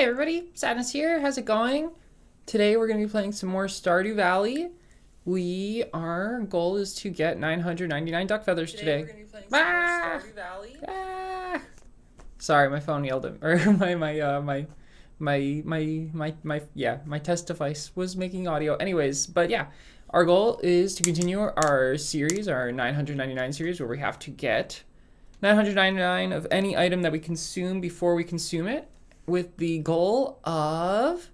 Hi everybody, Sadness here. How's it going? Today we're going to be playing some more Stardew Valley. Our goal is to get 999 duck feathers today. We're gonna be playing some more Stardew Valley. Sorry, my phone yelled at or my test device was making audio. Anyways, but yeah, our goal is to continue our series, our 999 series, where we have to get 999 of any item that we consume before we consume it, with the goal of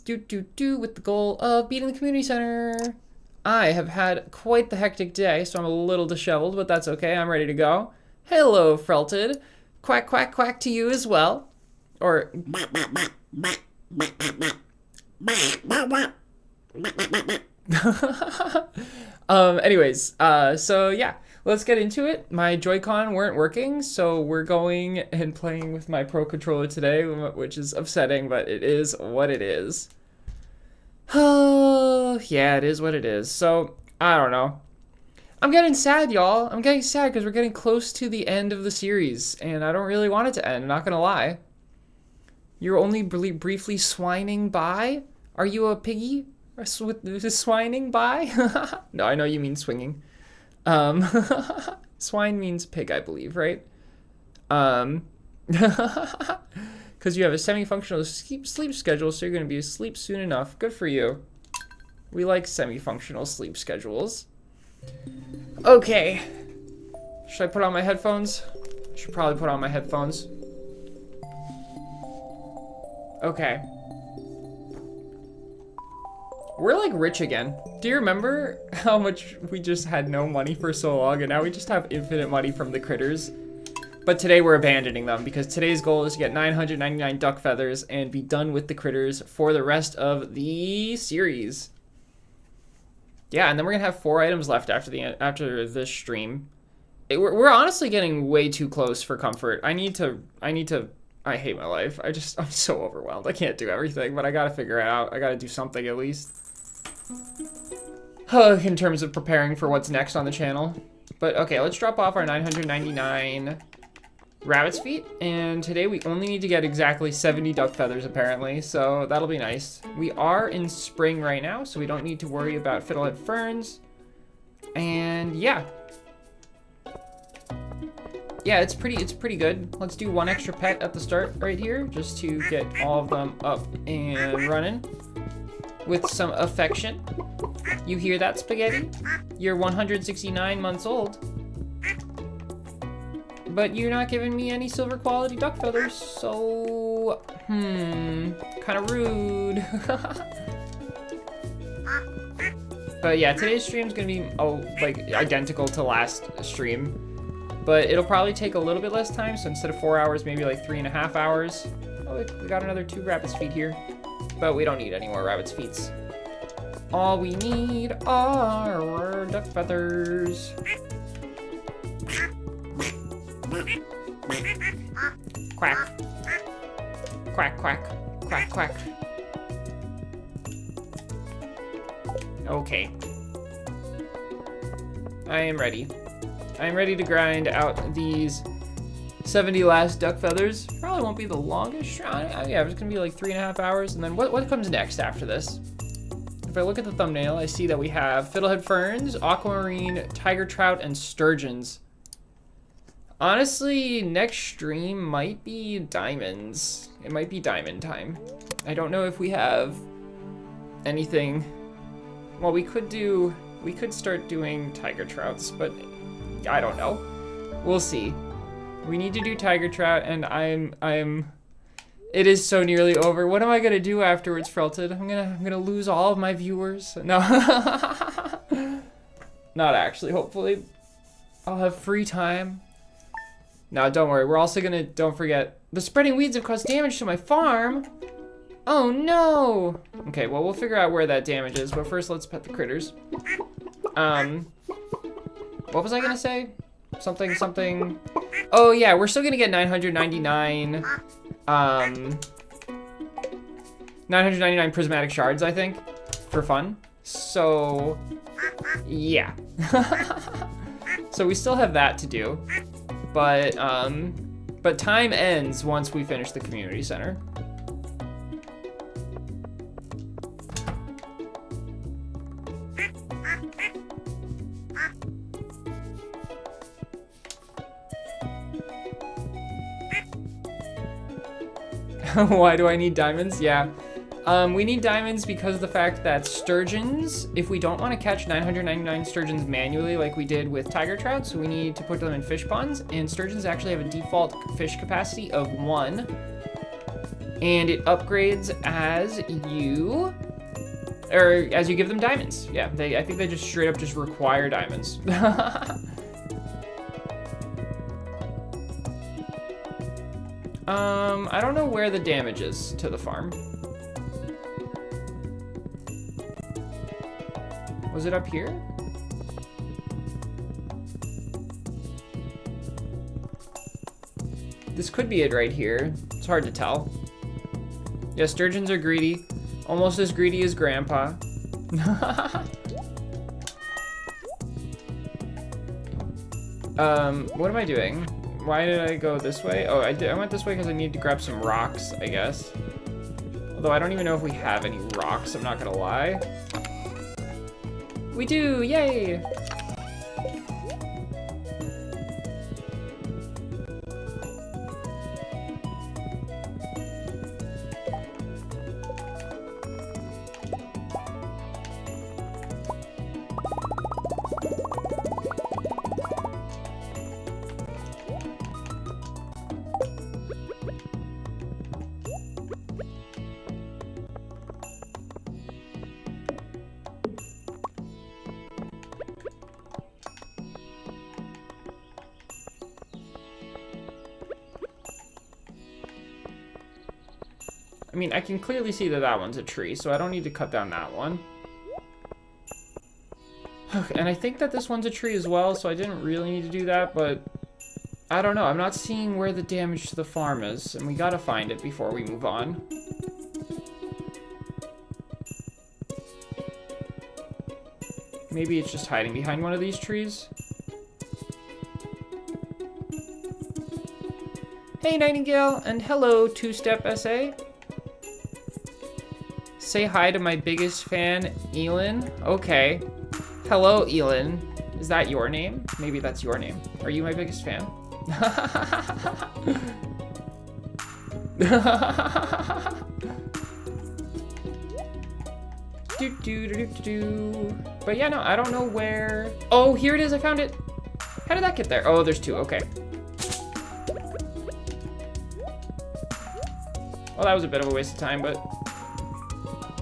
beating the community center. I have had quite the hectic day, so I'm a little disheveled, but that's okay. I'm ready to go. Hello, Felted. Quack, quack, quack to you as well. Or so yeah, let's get into it. My Joy-Con weren't working, so we're going and playing with my Pro Controller today, which is upsetting, but it is what it is. Oh, yeah, it is what it is. So, I don't know. I'm getting sad, y'all. I'm getting sad because we're getting close to the end of the series, and I don't really want it to end, not gonna lie. You're only briefly swining by? Are you a piggy? Swining by? No, I know you mean swinging. Swine means pig, I believe, right? Because you have a semi-functional sleep schedule, so you're going to be asleep soon enough. Good for you. We like semi-functional sleep schedules. Okay. Should I put on my headphones? I should probably put on my headphones. Okay. We're like rich again. Do you remember how much we just had no money for so long, and now we just have infinite money from the critters? But today we're abandoning them because today's goal is to get 999 duck feathers and be done with the critters for the rest of the series. Yeah, and then we're gonna have 4 items left after this stream. We're honestly getting way too close for comfort. I hate my life. I'm so overwhelmed. I can't do everything, but I gotta figure it out. I gotta do something at least. In terms of preparing for what's next on the channel. But okay, let's drop off our 999 rabbit's feet. And today we only need to get exactly 70 duck feathers apparently, so that'll be nice. We are in spring right now, so we don't need to worry about fiddlehead ferns. And yeah. Yeah, it's pretty good. Let's do 1 extra pet at the start right here, just to get all of them up and running with some affection. You hear that, Spaghetti? You're 169 months old, but you're not giving me any silver quality duck feathers, so kind of rude. But yeah, today's stream is gonna be like identical to last stream. But it'll probably take a little bit less time, so instead of 4 hours, maybe like 3.5 hours. Oh, we got another 2 rabbit's feet here. But we don't need any more rabbit's feet. All we need are duck feathers. Quack. Quack, quack. Quack, quack. Okay. I am ready. I'm ready to grind out these 70 last duck feathers. Probably won't be the longest. Yeah, it's gonna be like 3.5 hours. And then what comes next after this? If I look at the thumbnail, I see that we have fiddlehead ferns, aquamarine, tiger trout, and sturgeons. Honestly, next stream might be diamonds. It might be diamond time. I don't know if we have anything. Well, we could start doing tiger trouts, but I don't know. We'll see. We need to do tiger trout, and it is so nearly over. What am I gonna do afterwards, Felted? I'm gonna lose all of my viewers. No. Not actually, hopefully. I'll have free time. No, don't worry. We're also gonna, don't forget, the spreading weeds have caused damage to my farm. Oh no! Okay, well, we'll figure out where that damage is, but first let's pet the critters. What was I gonna say? Something. Oh yeah, we're still gonna get 999 prismatic shards, I think, for fun. So yeah. So we still have that to do, but But time ends once we finish the community center. Why do I need diamonds? Yeah. We need diamonds because of the fact that sturgeons, if we don't want to catch 999 sturgeons manually like we did with tiger trout, so we need to put them in fish ponds, and sturgeons actually have a default fish capacity of 1, and it upgrades as you give them diamonds. Yeah, I think they just straight up just require diamonds. I don't know where the damage is to the farm. Was it up here? This could be it right here. It's hard to tell. Yeah, sturgeons are greedy. Almost as greedy as Grandpa. What am I doing? Why did I go this way? Oh, I went this way because I need to grab some rocks, I guess. Although I don't even know if we have any rocks, I'm not gonna lie. We do, yay! I mean, I can clearly see that that one's a tree, so I don't need to cut down that one. And I think that this one's a tree as well, so I didn't really need to do that, but I don't know. I'm not seeing where the damage to the farm is, and we gotta find it before we move on. Maybe it's just hiding behind one of these trees. Hey, Nightingale, and hello, Two-Step SA. Say hi to my biggest fan, Elin. Okay. Hello, Elin. Is that your name? Maybe that's your name. Are you my biggest fan? But yeah, no, I don't know where. Oh, here it is. I found it. How did that get there? Oh, there's 2. Okay. Well, that was a bit of a waste of time, but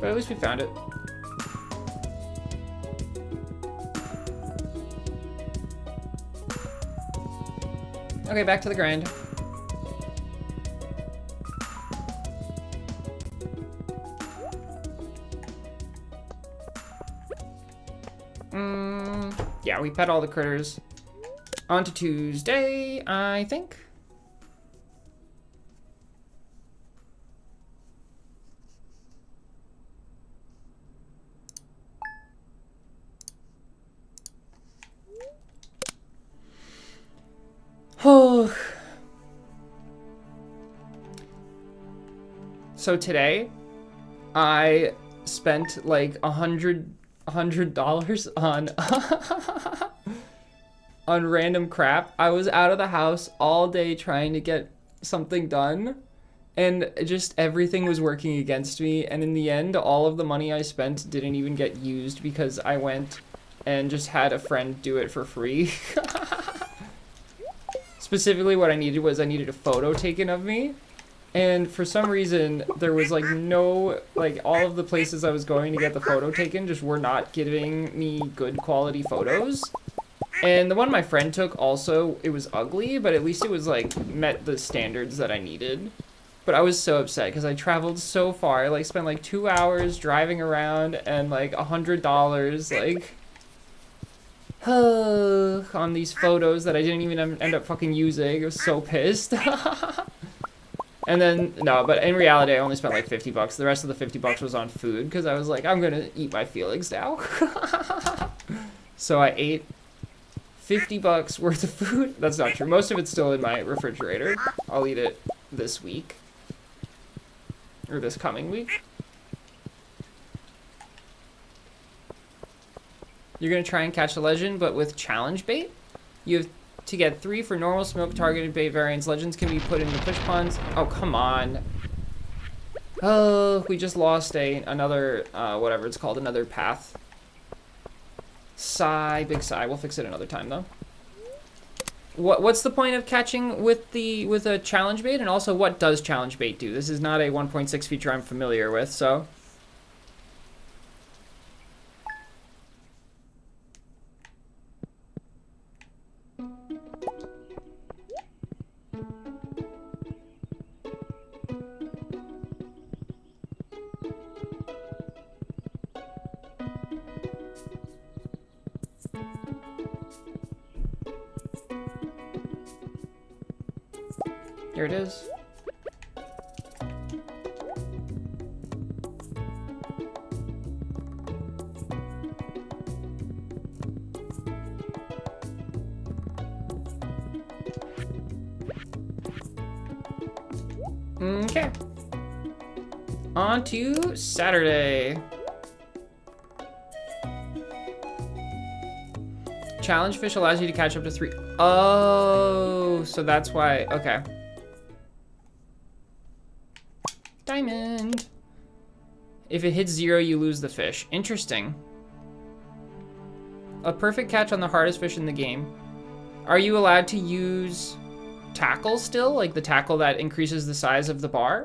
at least we found it. Okay, back to the grind. Yeah, we pet all the critters. On to Tuesday, I think. Oh. So today, I spent like $100 on on random crap. I was out of the house all day trying to get something done, and just everything was working against me. And in the end, all of the money I spent didn't even get used because I went and just had a friend do it for free. Specifically, what I needed was I needed a photo taken of me. And for some reason, there was like no, like all of the places I was going to get the photo taken just were not giving me good quality photos. And the one my friend took also, it was ugly, but at least it was like met the standards that I needed. But I was so upset because I traveled so far. I like spent like 2 hours driving around and like $100 like on these photos that I didn't even end up fucking using. I was so pissed. And then, no, but in reality, I only spent like $50. The rest of the $50 was on food because I was like, I'm gonna eat my feelings now. So I ate $50 worth of food. That's not true. Most of it's still in my refrigerator. I'll eat it this week. Or this coming week. You're gonna try and catch a legend, but with challenge bait? You have to get 3 for normal smoke targeted bait variants. Legends can be put into fish ponds. Oh, come on. Oh, we just lost another, whatever it's called, another path. Sigh, big sigh. We'll fix it another time, though. What's the point of catching with a challenge bait? And also, what does challenge bait do? This is not a 1.6 feature I'm familiar with, so... Here it is. Okay. On to Saturday. Challenge fish allows you to catch up to 3. Oh, so that's why. Okay. Diamond. If it hits 0, you lose the fish. Interesting. A perfect catch on the hardest fish in the game. Are you allowed to use tackle still? Like the tackle that increases the size of the bar?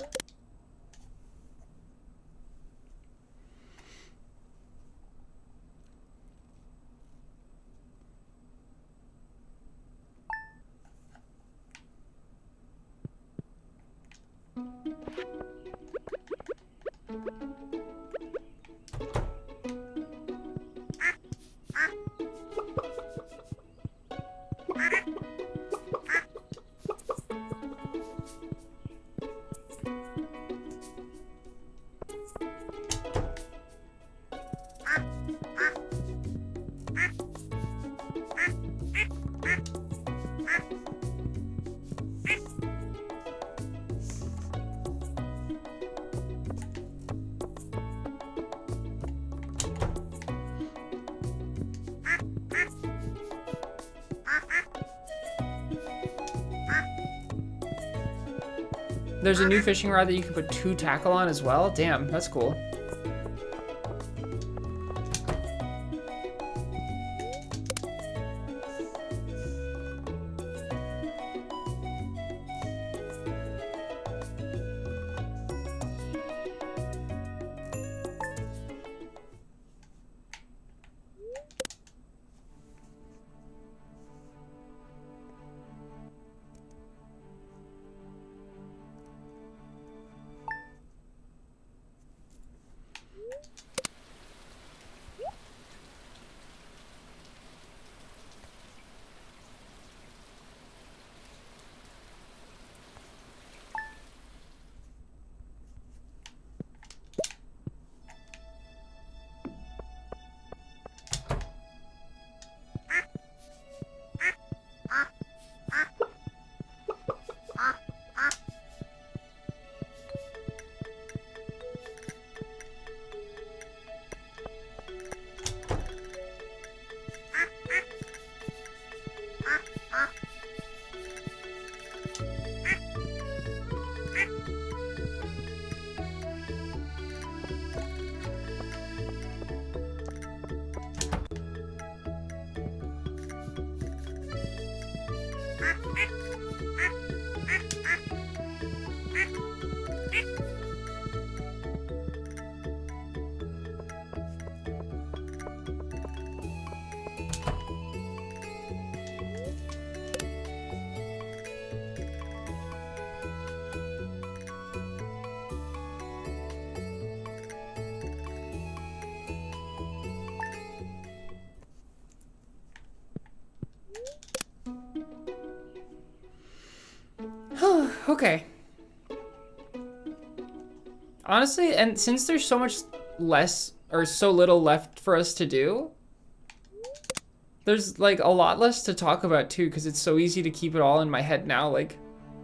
There's a new fishing rod that you can put 2 tackle on as well. Damn, that's cool. Okay. Honestly, and since there's so much less or so little left for us to do, there's like a lot less to talk about too, because it's so easy to keep it all in my head now. Like,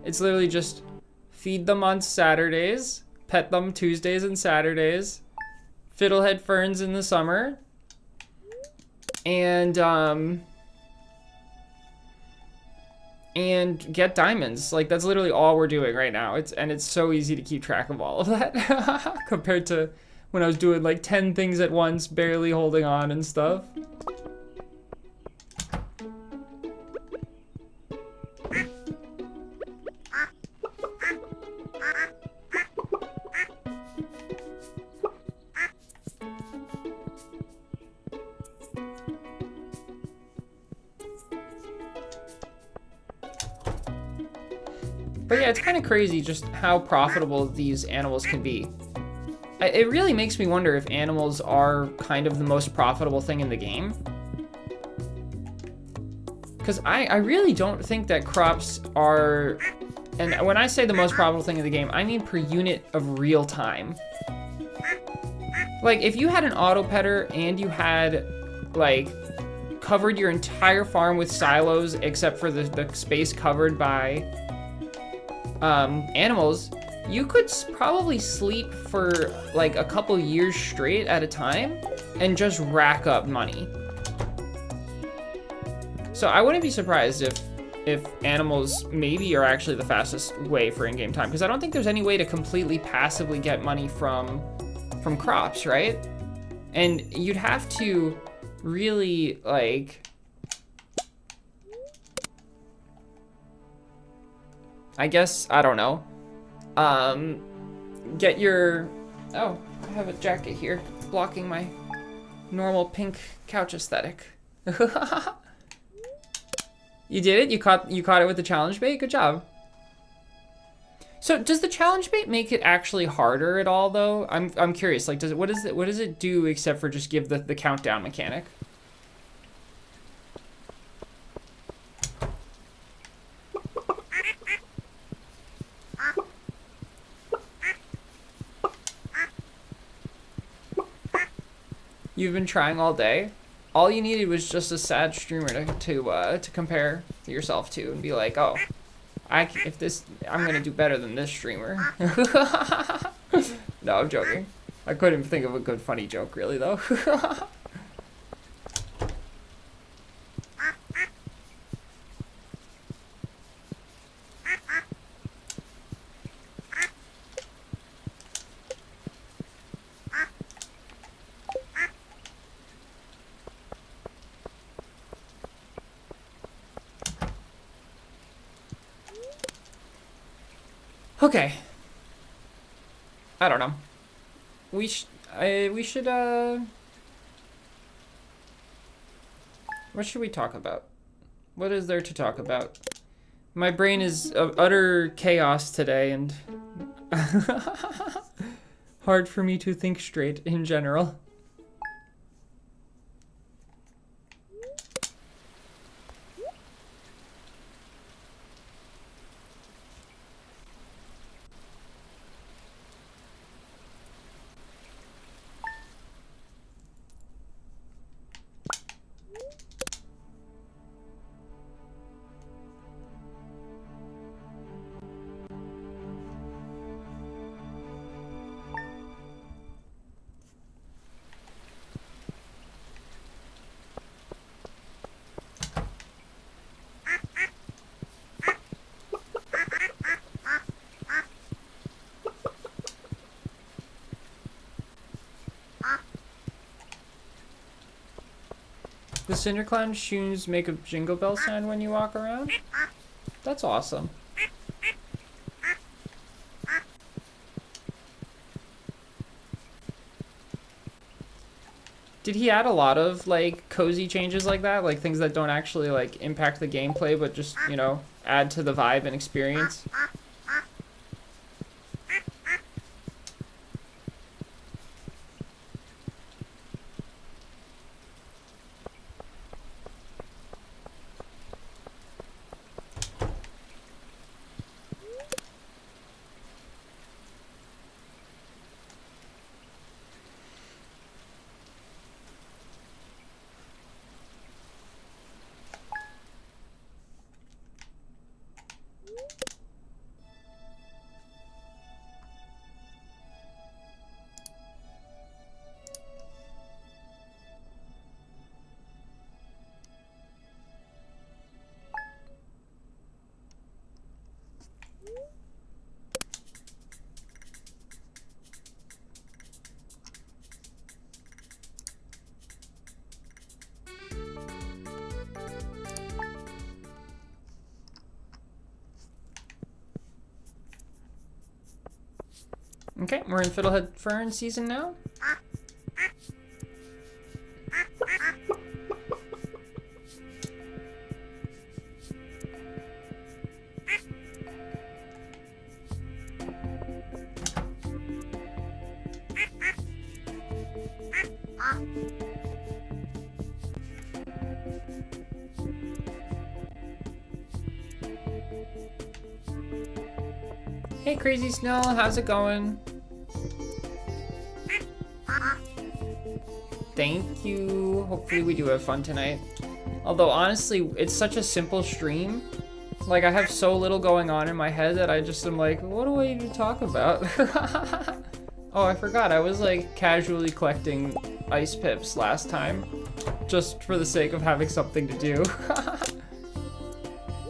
it's literally just feed them on Saturdays, pet them Tuesdays and Saturdays, fiddlehead ferns in the summer, and get diamonds. Like, that's literally all we're doing right now. It's so easy to keep track of all of that compared to when I was doing like 10 things at once, barely holding on and stuff. But yeah, it's kind of crazy just how profitable these animals can be. It really makes me wonder if animals are kind of the most profitable thing in the game. Because I really don't think that crops are, and when I say the most profitable thing in the game, I mean per unit of real time. Like, if you had an auto petter and you had, like, covered your entire farm with silos except for the space covered by animals, you could probably sleep for like a couple years straight at a time and just rack up money. So I wouldn't be surprised if animals maybe are actually the fastest way for in-game time, because I don't think there's any way to completely passively get money from crops, right? And you'd have to really, like, I guess, I don't know, get your, oh, I have a jacket here blocking my normal pink couch aesthetic. You did it? You caught it with the challenge bait? Good job. So does the challenge bait make it actually harder at all though? I'm curious, like, what does it do except for just give the countdown mechanic? You've been trying all day. All you needed was just a sad streamer to compare yourself to and be like, oh, I'm gonna do better than this streamer. No, I'm joking. I couldn't think of a good funny joke really though. Okay. I don't know. We should, what should we talk about? What is there to talk about? My brain is of utter chaos today and hard for me to think straight in general. The Cinder Clown shoes make a jingle bell sound when you walk around? That's awesome. Did he add a lot of, like, cozy changes like that? Like, things that don't actually, like, impact the gameplay, but just, you know, add to the vibe and experience? Okay, we're in fiddlehead fern season now. Hey, Crazy Snow, how's it going? Thank you. Hopefully we do have fun tonight. Although, honestly, it's such a simple stream. Like, I have so little going on in my head that I just am like, what do I even talk about? Oh, I forgot. I was, like, casually collecting ice pips last time. Just for the sake of having something to do.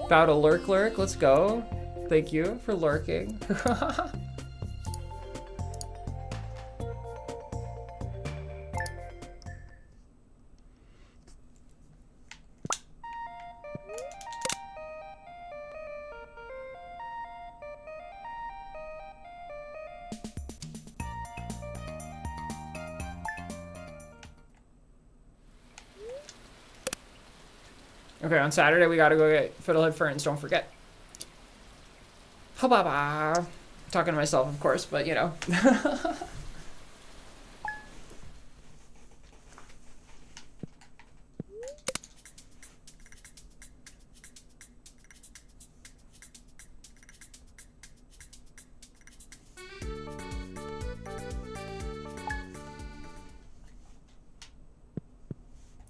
About to lurk. Let's go. Thank you for lurking. Okay, on Saturday we gotta go get fiddlehead ferns, don't forget. Ha-ba-ba. Talking to myself, of course, but you know.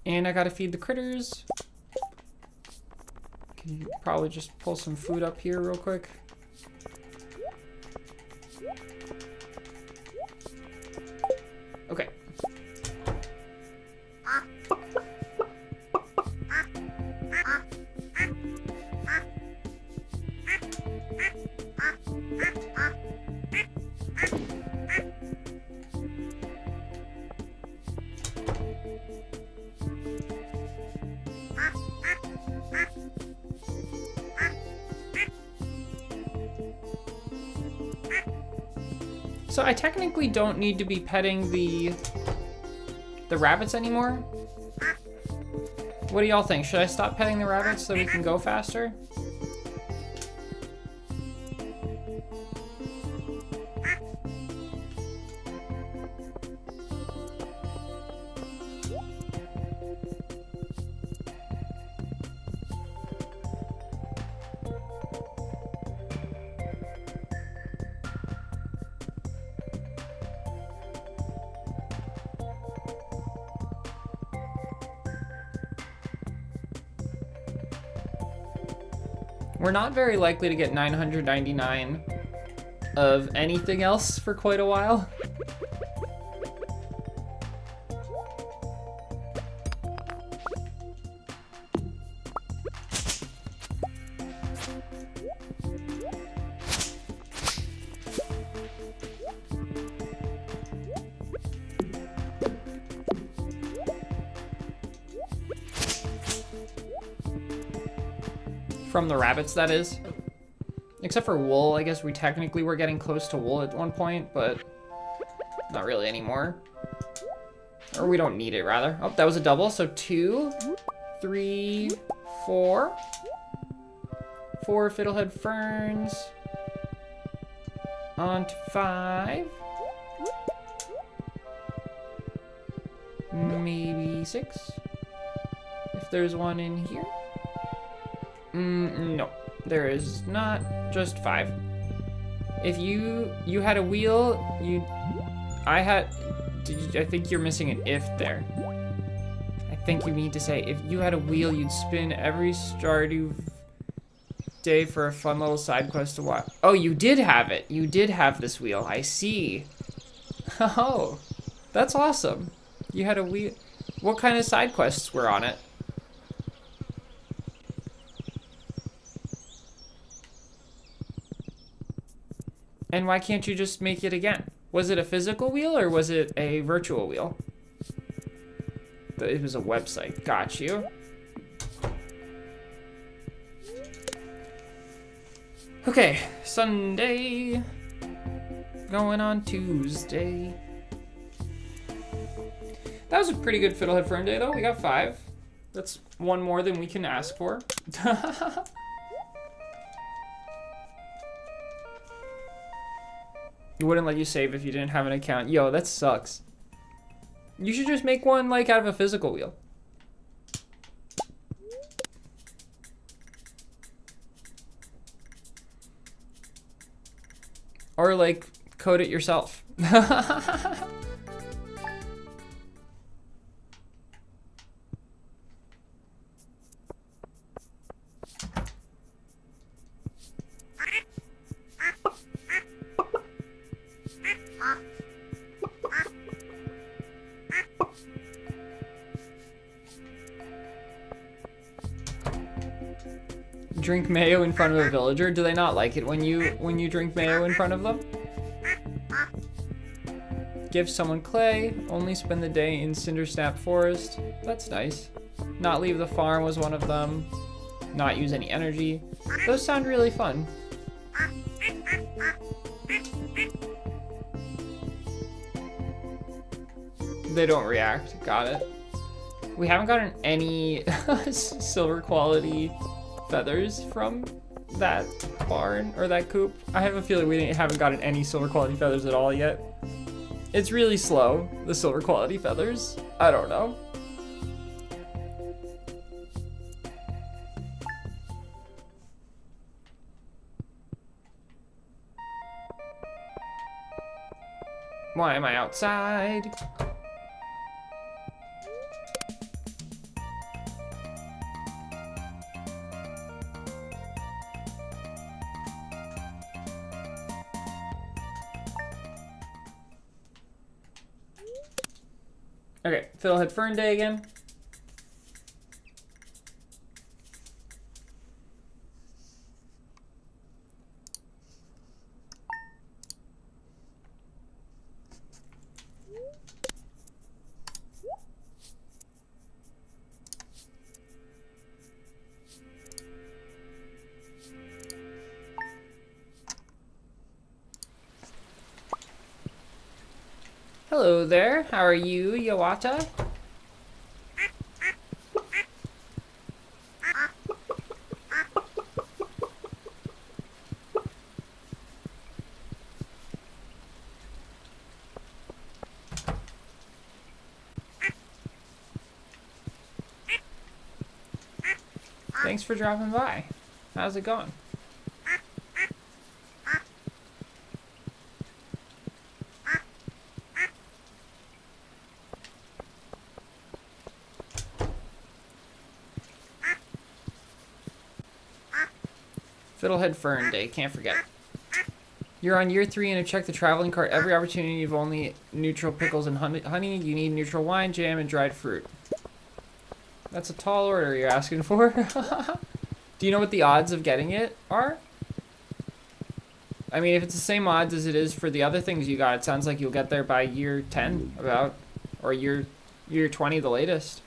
And I gotta feed the critters. Can you probably just pull some food up here real quick? Okay. So I technically don't need to be petting the rabbits anymore. What do y'all think? Should I stop petting the rabbits so we can go faster? We're not very likely to get 999 of anything else for quite a while. From the rabbits, that is. Except for wool, I guess we technically were getting close to wool at one point, but not really anymore. Or we don't need it, rather. Oh, that was a double, so 2, 3, 4. 4 fiddlehead ferns. On to 5. Maybe 6. If there's one in here. No, there is not. Just 5. If you had a wheel, I think you're missing an if there. I think you need to say, if you had a wheel, you'd spin every Stardew day for a fun little side quest to watch. Oh, you did have it. You did have this wheel. I see. Oh, that's awesome. You had a wheel. What kind of side quests were on it? And why can't you just make it again? Was it a physical wheel or was it a virtual wheel? It was a website. Got you. Okay, Sunday. going on Tuesday. That was a pretty good Fiddlehead Fern day, though. We got 5. That's one more than we can ask for. It wouldn't let you save if you didn't have an account. Yo, that sucks. You should just make one, like, out of a physical wheel. Or, like, code it yourself. Drink mayo in front of a villager? Do they not like it when you drink mayo in front of them? Give someone clay. Only spend the day in Cindersnap Forest. That's nice. Not leave the farm was one of them. Not use any energy. Those sound really fun. They don't react. Got it. We haven't gotten any silver quality feathers from that barn or that coop. I have a feeling we haven't gotten any silver quality feathers at all yet. It's really slow, the silver quality feathers. I don't know. Why am I outside? Okay, Fiddlehead Fern Day again. Hello there, how are you, Yawata? Thanks for dropping by. How's it going? Fiddlehead Fern Day, can't forget. You're on year 3 and have checked the traveling cart every opportunity. You've only neutral pickles and honey. You need neutral wine, jam, and dried fruit. That's a tall order you're asking for. Do you know what the odds of getting it are? I mean, if it's the same odds as it is for the other things you got, it sounds like you'll get there by year 10 about, or year 20 the latest.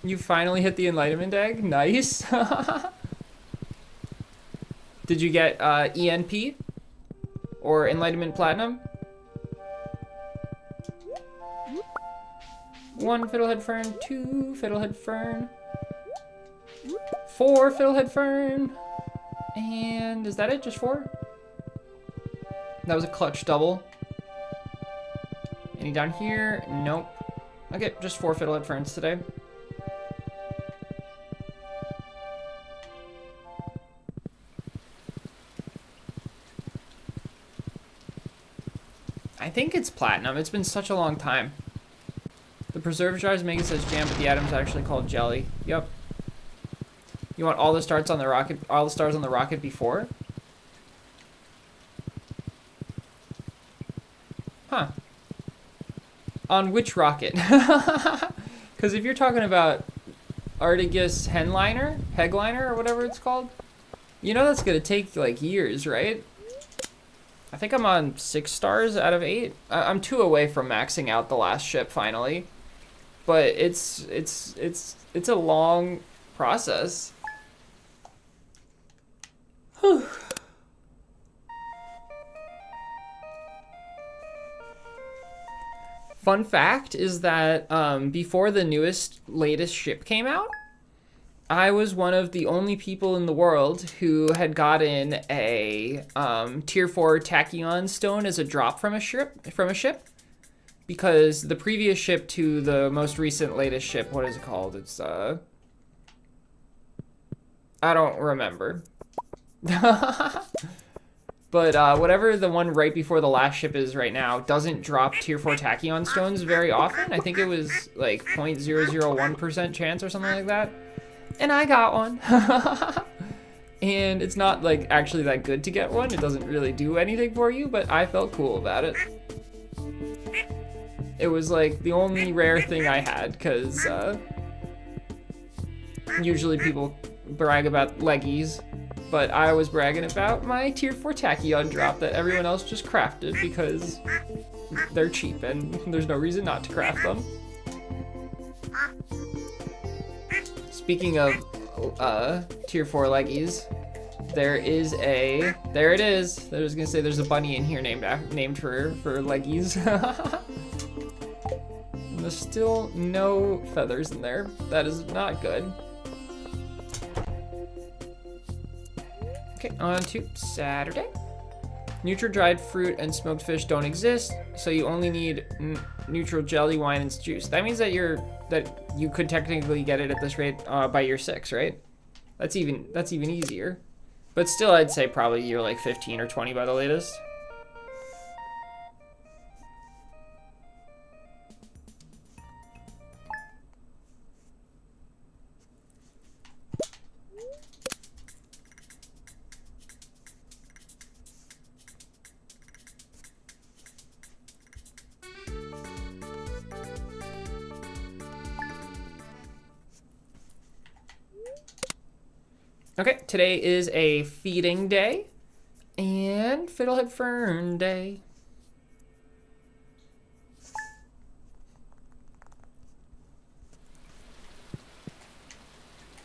You finally hit the Enlightenment egg? Nice. Did you get ENP? Or Enlightenment Platinum? 1 Fiddlehead Fern, 2 Fiddlehead Fern, 4 Fiddlehead Fern, and is that it? Just 4? That was a clutch double. Any down here? Nope. Okay, just 4 Fiddlehead Ferns today. I think it's platinum. It's been such a long time. The preserve jars make it says jam, but the item's actually called jelly. Yep. You want all the stars on the rocket before? Huh. On which rocket? Because if you're talking about Artigus Hegliner, or whatever it's called, you know that's gonna take like years, right? I think I'm on 6 stars out of 8. I'm 2 away from maxing out the last ship finally. but it's a long process. Whew. Fun fact is that before the latest ship came out, I was one of the only people in the world who had gotten a tier 4 tachyon stone as a drop from a ship. Because the previous ship to the most recent latest ship, what is it called? It's I don't remember. But whatever the one right before the last ship is right now doesn't drop tier 4 tachyon stones very often. I think it was like 0.001% chance or something like that. And I got one. And it's not like actually that good to get one. It doesn't really do anything for you, but I felt cool about it. It was like the only rare thing I had, because usually people brag about leggies, but I was bragging about my tier 4 tachyon drop that everyone else just crafted because they're cheap and there's no reason not to craft them. Speaking of tier 4 leggies, there it is. I was gonna say there's a bunny in here named for leggies. There's still no feathers in there. That is not good. Okay, on to Saturday. Neutral dried fruit and smoked fish don't exist, so you only need neutral jelly, wine, and juice. That means that you could technically get it at this rate by year 6, right? That's even easier. But still, I'd say probably year like 15 or 20 by the latest. Okay, today is a feeding day and fiddlehead fern day.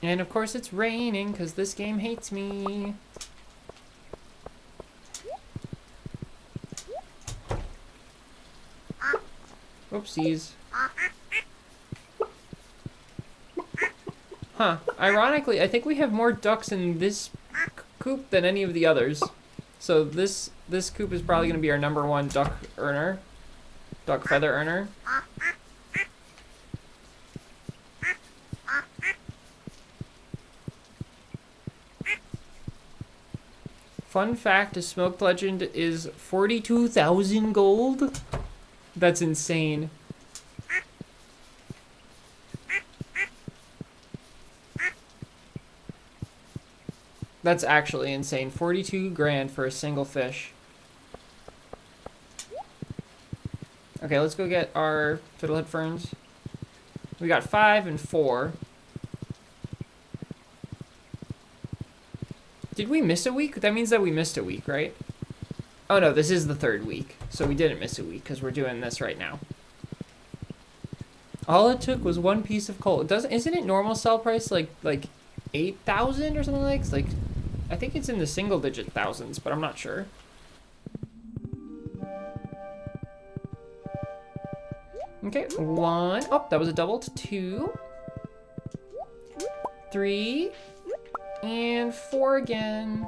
And of course it's raining because this game hates me. Oopsies. Huh. Ironically, I think we have more ducks in this coop than any of the others. So this coop is probably going to be our #1 duck earner. Duck feather earner. Fun fact, a smoked legend is 42,000 gold. That's insane. That's actually insane. 42 grand for a single fish. Okay, let's go get our fiddlehead ferns. We got 5 and 4. Did we miss a week? That means that we missed a week, right? Oh no, this is the 3rd week. So we didn't miss a week because we're doing this right now. All it took was 1 piece of coal. Isn't it normal sell price like 8,000 or something like I think it's in the single digit thousands, but I'm not sure. Okay, 1. Oh, that was a double. 2, 3, and 4 again.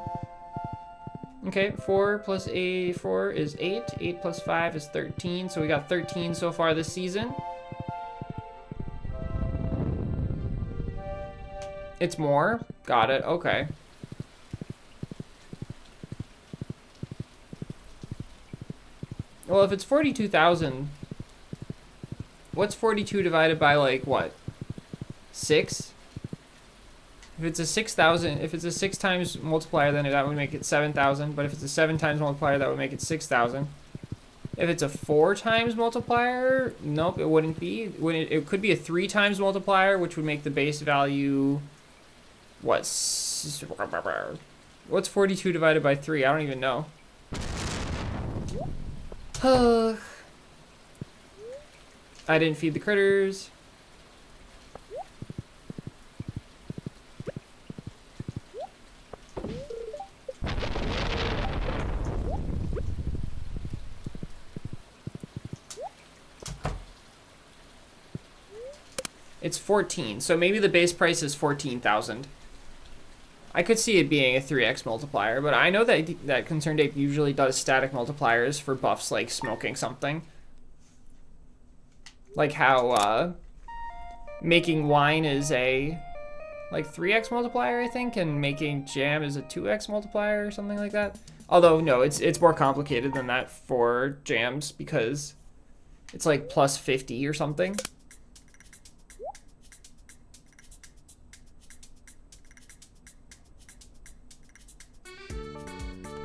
Okay, 4 plus 4 is 8. 8 plus 5 is 13. So we got 13 so far this season. It's more. Got it. Okay. Well, if it's 42,000, what's 42 divided by like what? 6? If it's a 6,000, if it's a 6 times multiplier, then that would make it 7,000. But if it's a 7 times multiplier, that would make it 6,000. If it's a 4 times multiplier, nope, it wouldn't be. It could be a 3 times multiplier, which would make the base value, what? What's 42 divided by 3? I don't even know. I didn't feed the critters. It's 14, so maybe the base price is 14,000. I could see it being a 3x multiplier, but I know that Concerned Ape usually does static multipliers for buffs like smoking something. Like how making wine is a like 3x multiplier, I think, and making jam is a 2x multiplier or something like that. Although no, it's more complicated than that for jams because it's like plus 50 or something.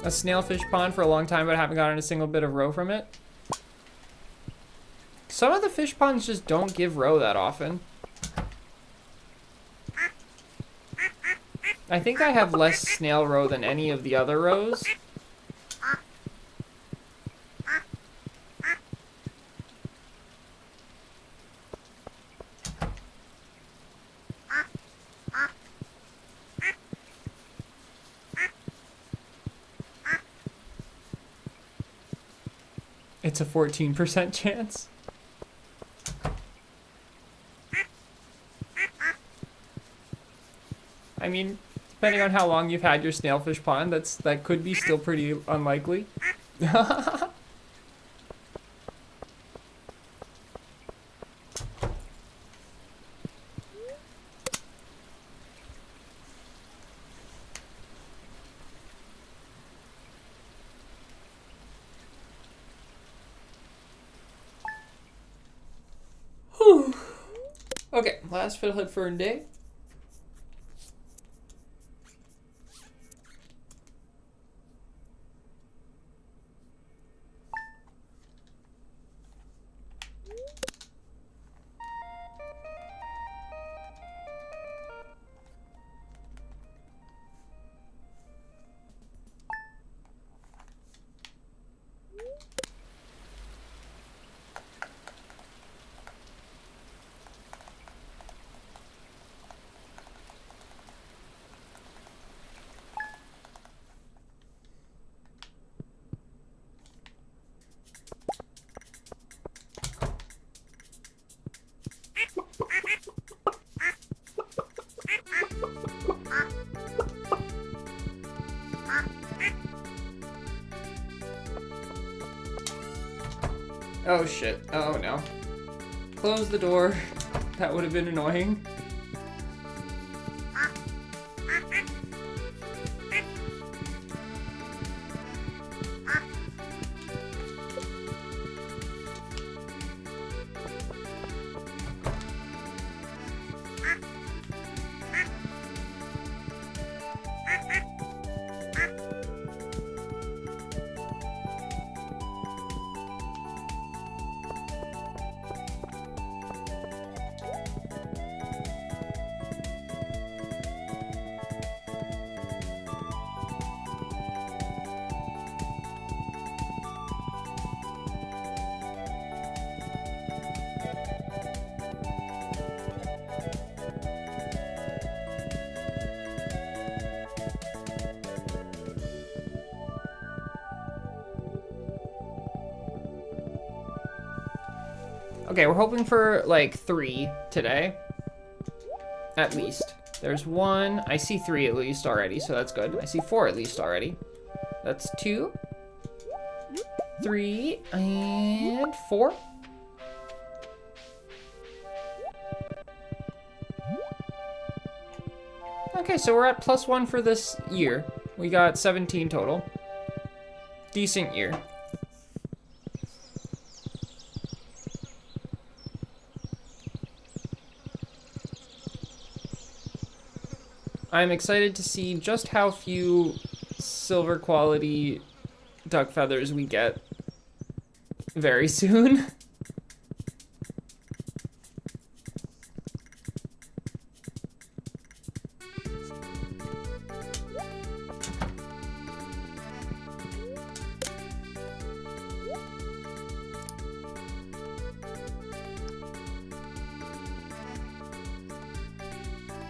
A snailfish pond for a long time, but I haven't gotten a single bit of roe from it. Some of the fish ponds just don't give roe that often. I think I have less snail roe than any of the other roes. It's a 14% chance. I mean, depending on how long you've had your snailfish pond, that could be still pretty unlikely. Okay, last fiddlehead fern day. Oh shit. Oh no. Close the door. That would have been annoying. Okay, we're hoping for like 3 today. At least. There's 1. I see 3 at least already, so that's good. I see 4 at least already. That's 2, 3, and 4. Okay, so we're at +1 for this year. We got 17 total. Decent year. I'm excited to see just how few silver quality duck feathers we get very soon.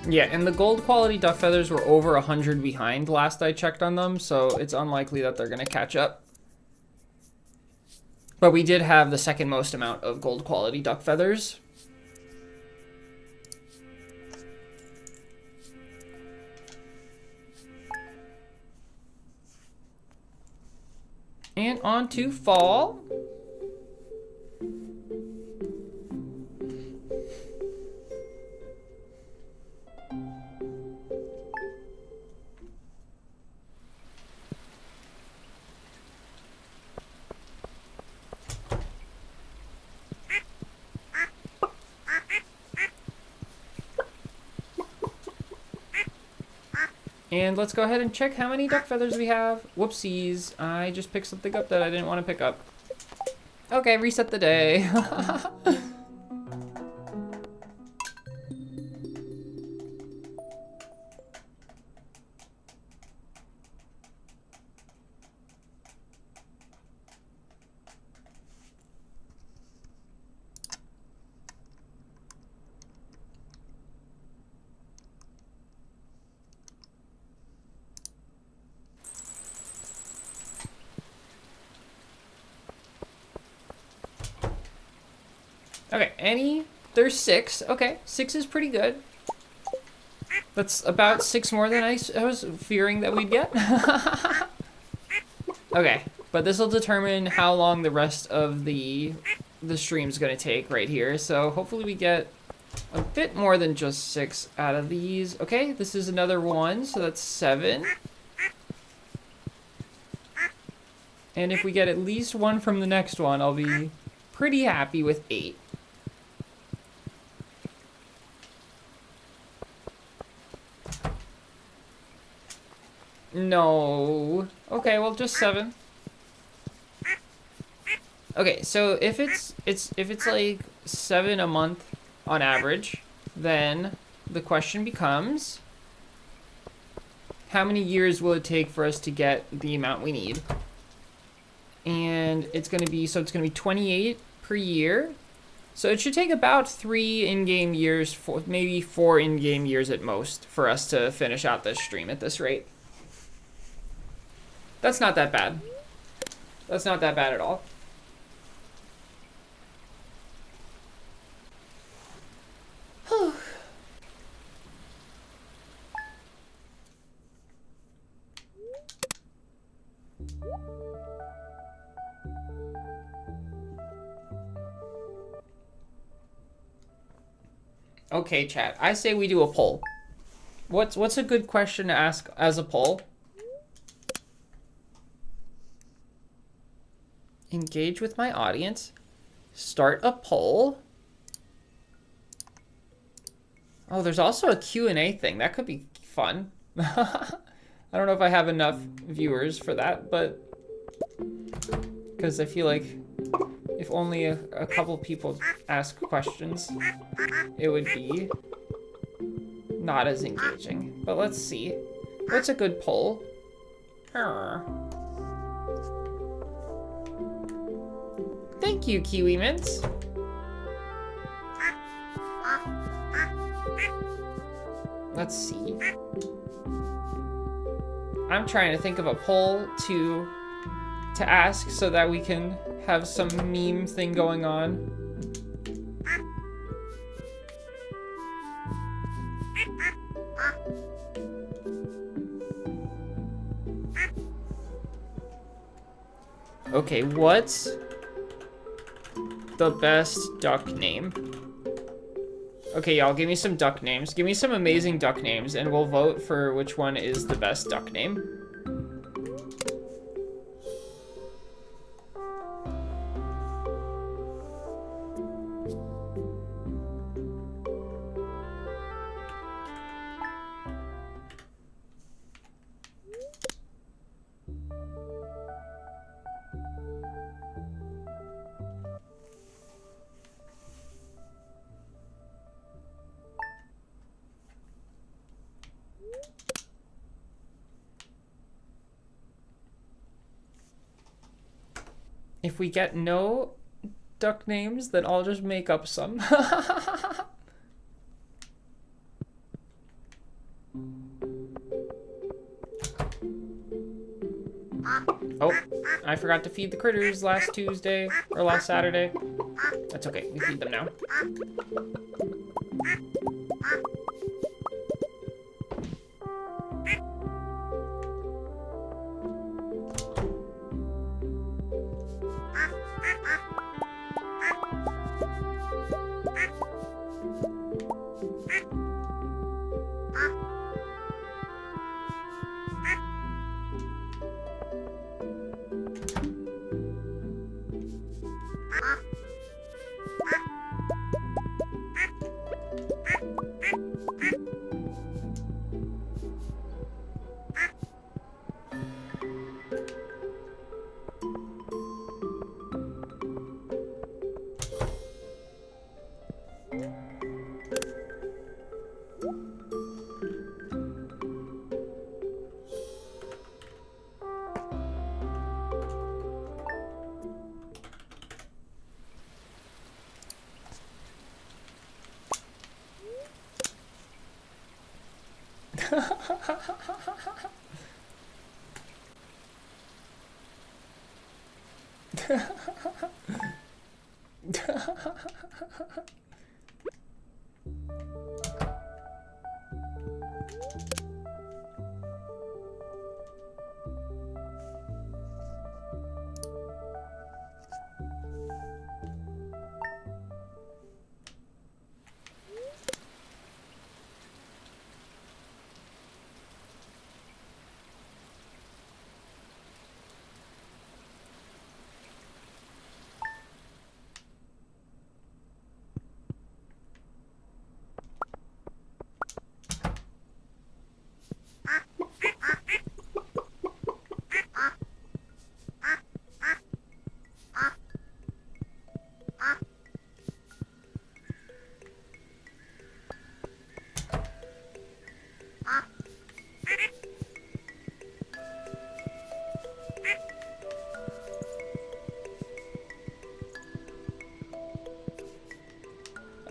Yeah, and the gold quality duck feathers were over 100 behind last I checked on them, so it's unlikely that they're going to catch up. But we did have the second most amount of gold quality duck feathers. And on to fall. And let's go ahead and check how many duck feathers we have. Whoopsies, I just picked something up that I didn't want to pick up. Okay, reset the day. Okay, there's 6. Okay, 6 is pretty good. That's about 6 more than I was fearing that we'd get. Okay, but this will determine how long the rest of the stream's gonna take right here. So hopefully we get a bit more than just 6 out of these. Okay, this is another 1, so that's 7. And if we get at least 1 from the next one, I'll be pretty happy with 8. No. Okay, well, just 7. Okay, so if it's like 7 a month on average, then the question becomes, how many years will it take for us to get the amount we need? And it's gonna be 28 per year. So it should take about 3 in-game years, maybe 4 in-game years at most, for us to finish out this stream at this rate. That's not that bad. That's not that bad at all. Okay, chat. I say we do a poll. What's a good question to ask as a poll? Engage with my audience. Start a poll. Oh, there's also a Q&A thing. That could be fun. I don't know if I have enough viewers for that, but because I feel like if only a couple people ask questions, it would be not as engaging. But let's see. What's a good poll? Thank you, Kiwi Mints. Let's see. I'm trying to think of a poll to ask so that we can have some meme thing going on. Okay, what's the best duck name? Okay, y'all, give me some duck names. Give me some amazing duck names, and we'll vote for which one is the best duck name. If we get no duck names, then I'll just make up some. Oh, I forgot to feed the critters last Tuesday, or last Saturday. That's okay, we feed them now. A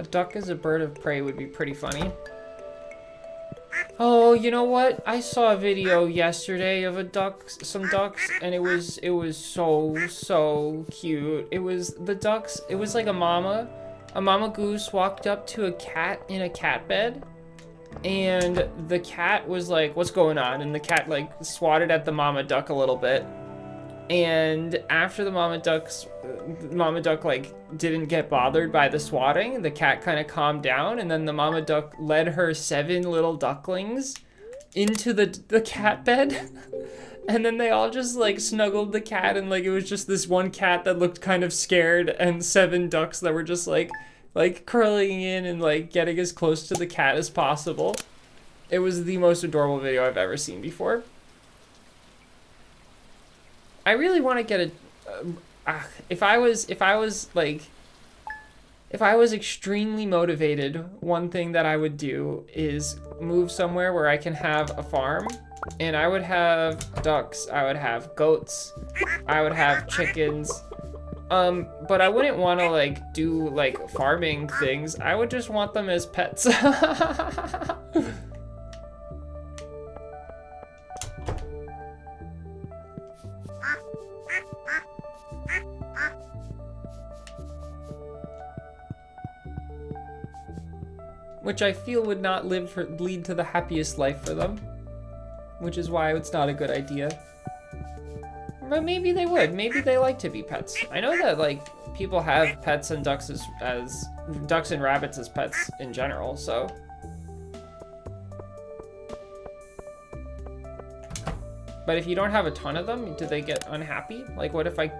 duck as a bird of prey would be pretty funny. Oh, you know what? I saw a video yesterday of some ducks, and it was so cute. It was the ducks. It was like a mama goose walked up to a cat in a cat bed, and the cat was like, "What's going on?" And the cat like swatted at the mama duck a little bit. And after the mama duck like didn't get bothered by the swatting, the cat kind of calmed down, and then the mama duck led her 7 little ducklings into the cat bed. And then they all just like snuggled the cat, and like it was just this one cat that looked kind of scared, and 7 ducks that were just like curling in and like getting as close to the cat as possible. It was the most adorable video I've ever seen before. I really want to get if I was extremely motivated, one thing that I would do is move somewhere where I can have a farm, and I would have ducks, I would have goats, I would have chickens, but I wouldn't want to like do like farming things. I would just want them as pets. Which I feel would not lead to the happiest life for them. Which is why it's not a good idea. But maybe they would. Maybe they like to be pets. I know that like people have pets and ducks as ducks and rabbits as pets in general, so. But if you don't have a ton of them, do they get unhappy? Like what if I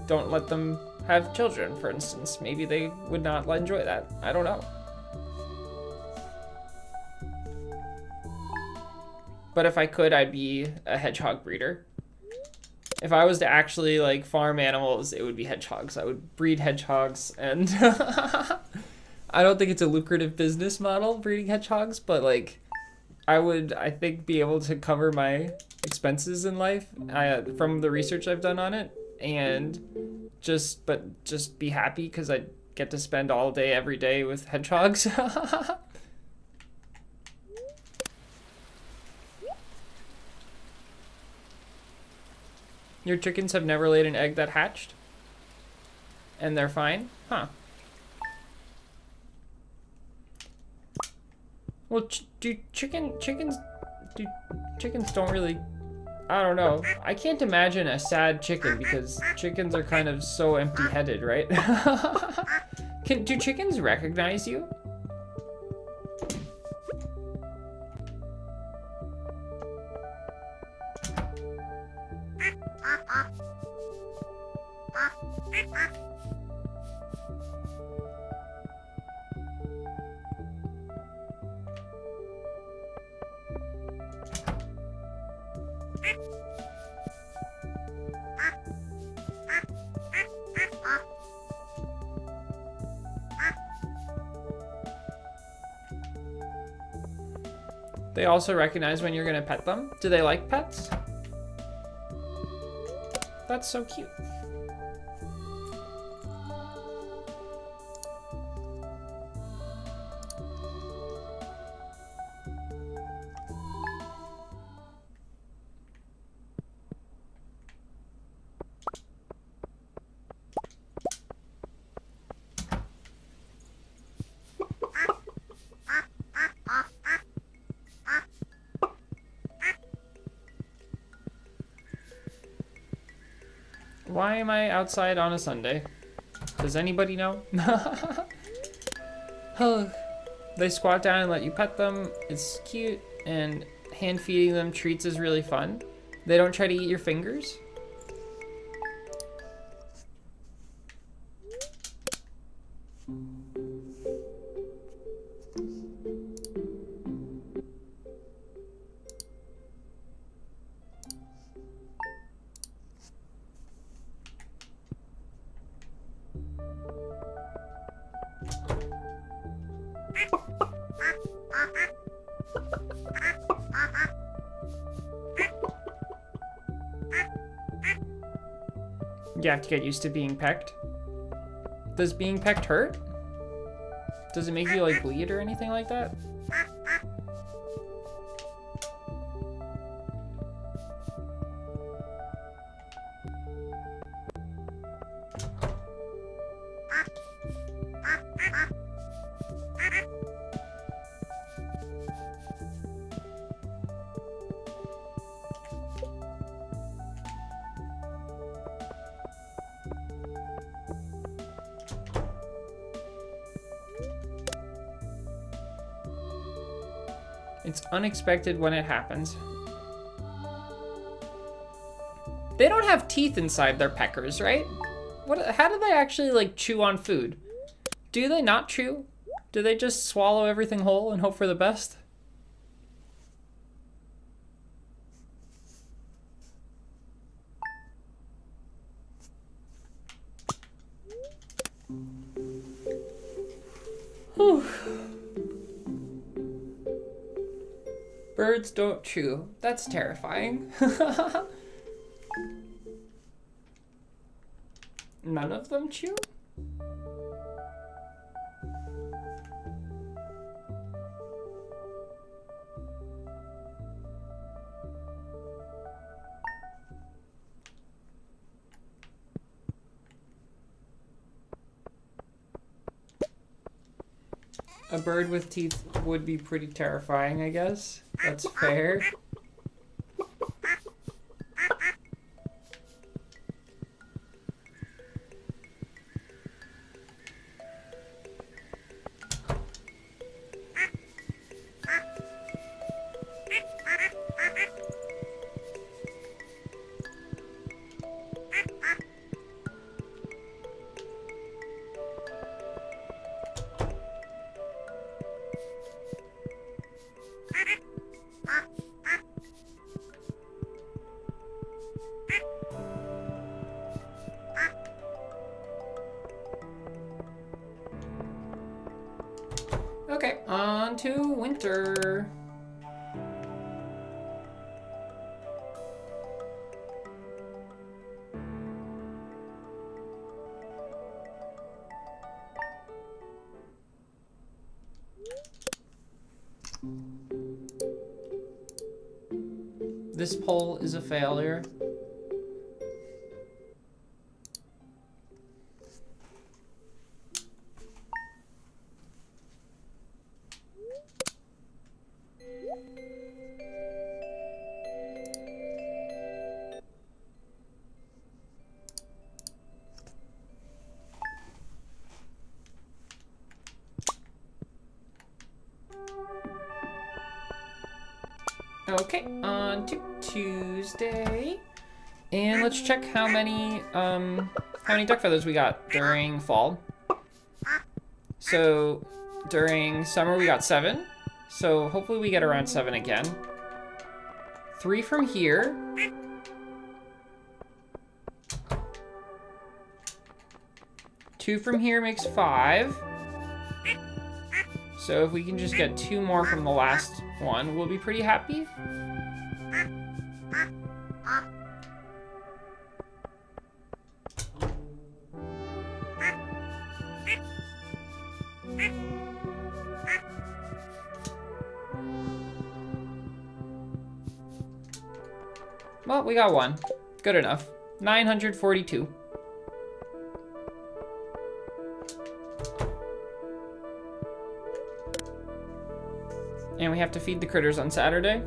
don't let them have children, for instance? Maybe they would not enjoy that. I don't know. But if I could, I'd be a hedgehog breeder. If I was to actually like farm animals, it would be hedgehogs. I would breed hedgehogs, and I don't think it's a lucrative business model, breeding hedgehogs, but like I would, I think, be able to cover my expenses in life from the research I've done on it, and just be happy because I get to spend all day every day with hedgehogs. Your chickens have never laid an egg that hatched? And they're fine? Huh. Well, chickens don't really, I don't know. I can't imagine a sad chicken because chickens are kind of so empty-headed, right? Do chickens recognize you? They also recognize when you're gonna pet them. Do they like pets? That's so cute. Why am I outside on a Sunday? Does anybody know? Oh, they squat down and let you pet them. It's cute, and hand feeding them treats is really fun. They don't try to eat your fingers. You have to get used to being pecked. Does being pecked hurt? Does it make you like bleed or anything like that? It's unexpected when it happens. They don't have teeth inside their peckers, right? How do they actually like chew on food? Do they not chew? Do they just swallow everything whole and hope for the best? Whew. Birds don't chew. That's terrifying. None of them chew? A bird with teeth would be pretty terrifying, I guess. That's fair. Okay, on to winter. This poll is a failure. Okay, on to Tuesday. And let's check how many duck feathers we got during fall. So during summer we got 7. So hopefully we get around 7 again. 3 from here. Two from here makes 5. So if we can just get 2 more from the last one, we'll be pretty happy. Well, we got 1. Good enough. 942. And we have to feed the critters on Saturday.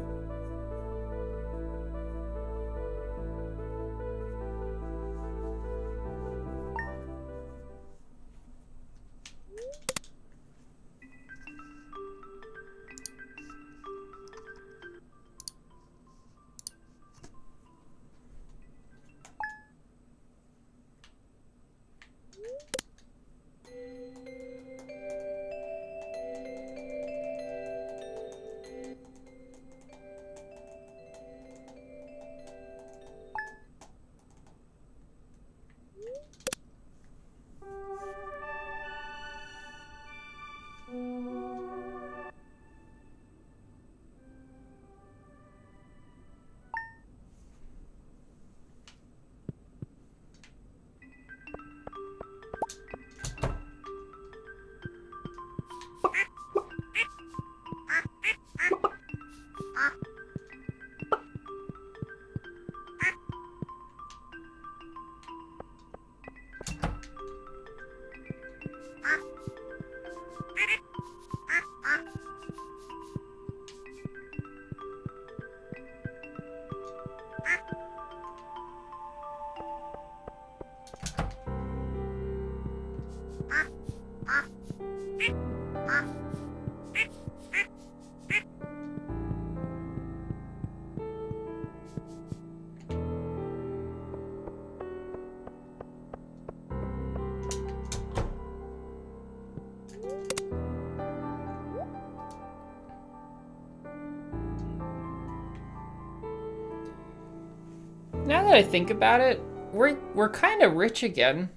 Now that I think about it, we're kind of rich again.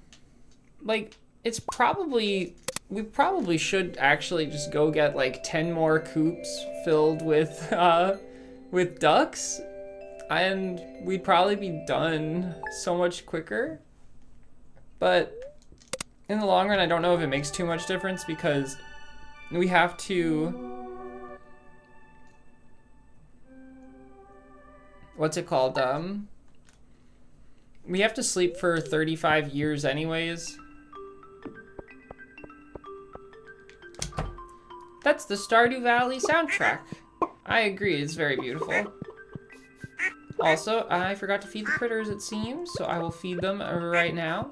Like, it's probably, we probably should actually just go get like 10 more coops filled with ducks, and we'd probably be done so much quicker. But in the long run, I don't know if it makes too much difference because we have to, what's it called? We have to sleep for 35 years anyways. That's the Stardew Valley soundtrack. I agree, it's very beautiful. Also, I forgot to feed the critters, it seems, so I will feed them right now.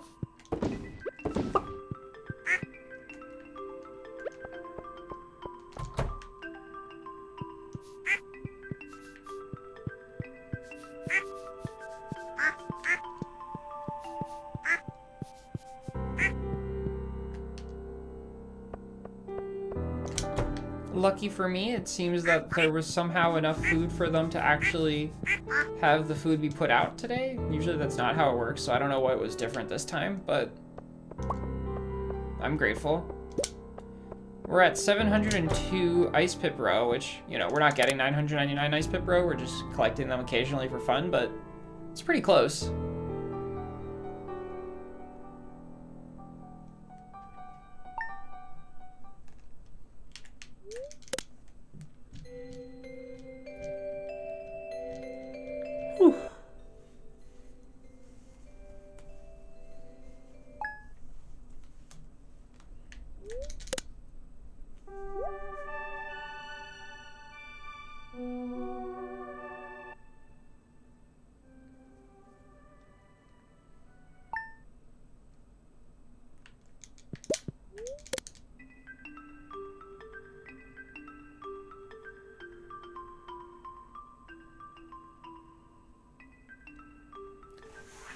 Lucky for me, it seems that there was somehow enough food for them to actually have the food be put out today. Usually that's not how it works, so I don't know what was different this time, but I'm grateful. We're at 702 ice pip row, which, you know, we're not getting 999 ice pip row, we're just collecting them occasionally for fun, but it's pretty close.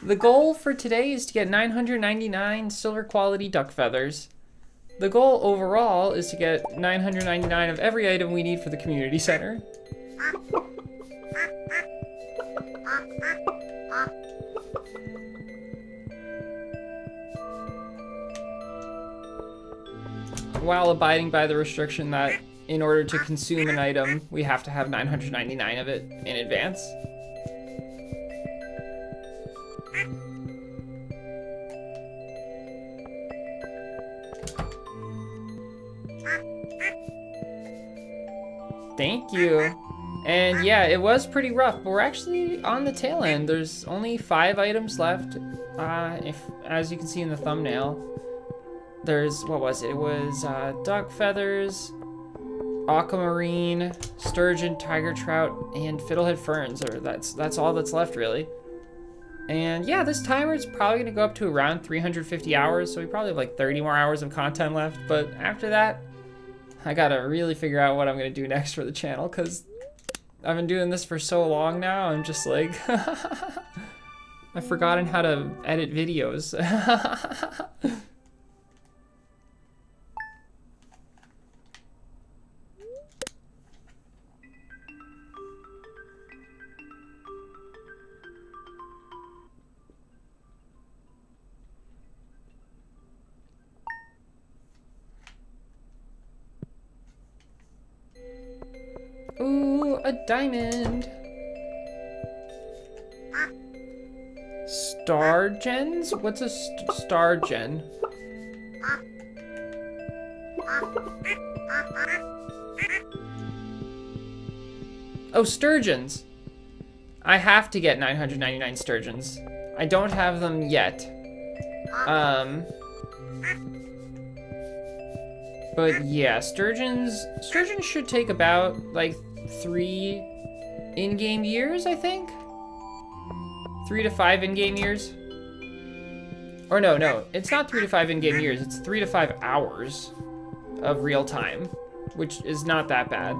The goal for today is to get 999 silver quality duck feathers. The goal overall is to get 999 of every item we need for the community center. while abiding by the restriction that in order to consume an item, we have to have 999 of it in advance. Thank you. And yeah, it was pretty rough, but we're actually on the tail end. There's only 5 items left. As you can see in the thumbnail, there's, what was it? It was duck feathers, aquamarine, sturgeon, tiger trout, and fiddlehead ferns. Or that's all that's left, really. And yeah, this timer is probably gonna go up to around 350 hours, so we probably have like 30 more hours of content left. But after that, I gotta really figure out what I'm gonna do next for the channel, because I've been doing this for so long now, I'm just like, I've forgotten how to edit videos. Ooh, a diamond. Star gens? What's a star gen? Oh, sturgeons. I have to get 999 sturgeons. I don't have them yet. But yeah, sturgeons should take about like 3 in-game years, I think. 3 to 5 in-game years. Or no, it's not 3 to 5 in-game years, it's 3 to 5 hours of real time, which is not that bad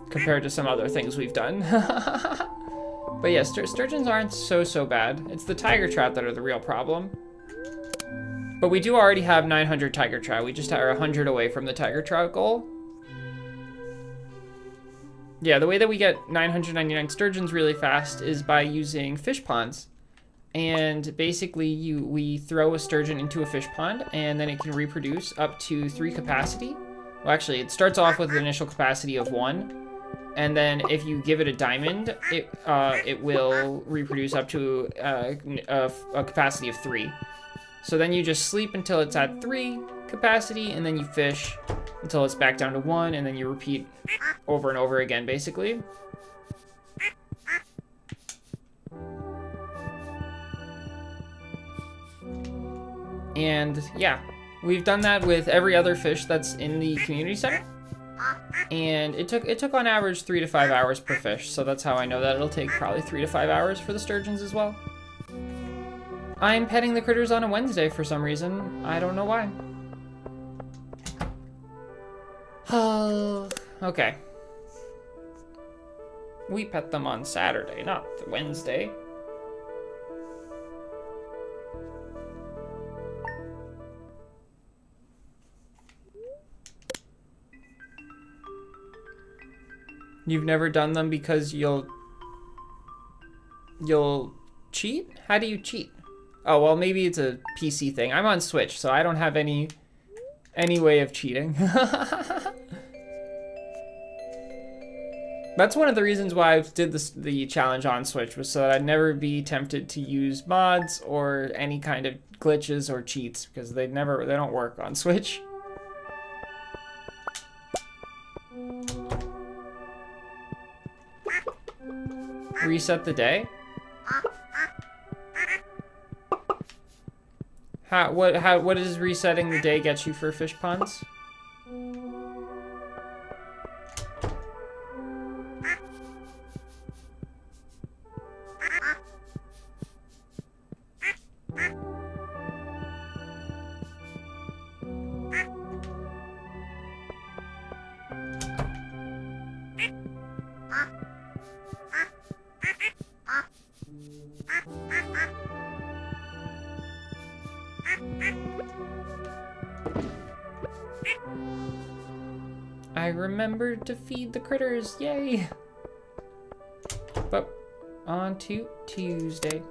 compared to some other things we've done. But yeah, sturgeons aren't so bad. It's the tiger trout that are the real problem. But we do already have 900 tiger trout. We just are 100 away from the tiger trout goal. Yeah, the way that we get 999 sturgeons really fast is by using fish ponds. And basically we throw a sturgeon into a fish pond and then it can reproduce up to 3 capacity. Well, actually, it starts off with an initial capacity of 1. And then if you give it a diamond, it will reproduce up to a capacity of 3. So then you just sleep until it's at 3 capacity, and then you fish until it's back down to 1, and then you repeat over and over again, basically. And yeah, we've done that with every other fish that's in the community center. And it took on average 3 to 5 hours per fish, so that's how I know that it'll take probably 3 to 5 hours for the sturgeons as well. I'm petting the critters on a Wednesday for some reason. I don't know why. Okay. We pet them on Saturday, not the Wednesday. You've never done them because you'll cheat? How do you cheat? Oh, well, maybe it's a PC thing. I'm on Switch, so I don't have any way of cheating. That's one of the reasons why I did the challenge on Switch, was so that I'd never be tempted to use mods or any kind of glitches or cheats, because they don't work on Switch. Reset the day? What does resetting the day get you for fish ponds? I remembered to feed the critters, yay! But on to Tuesday.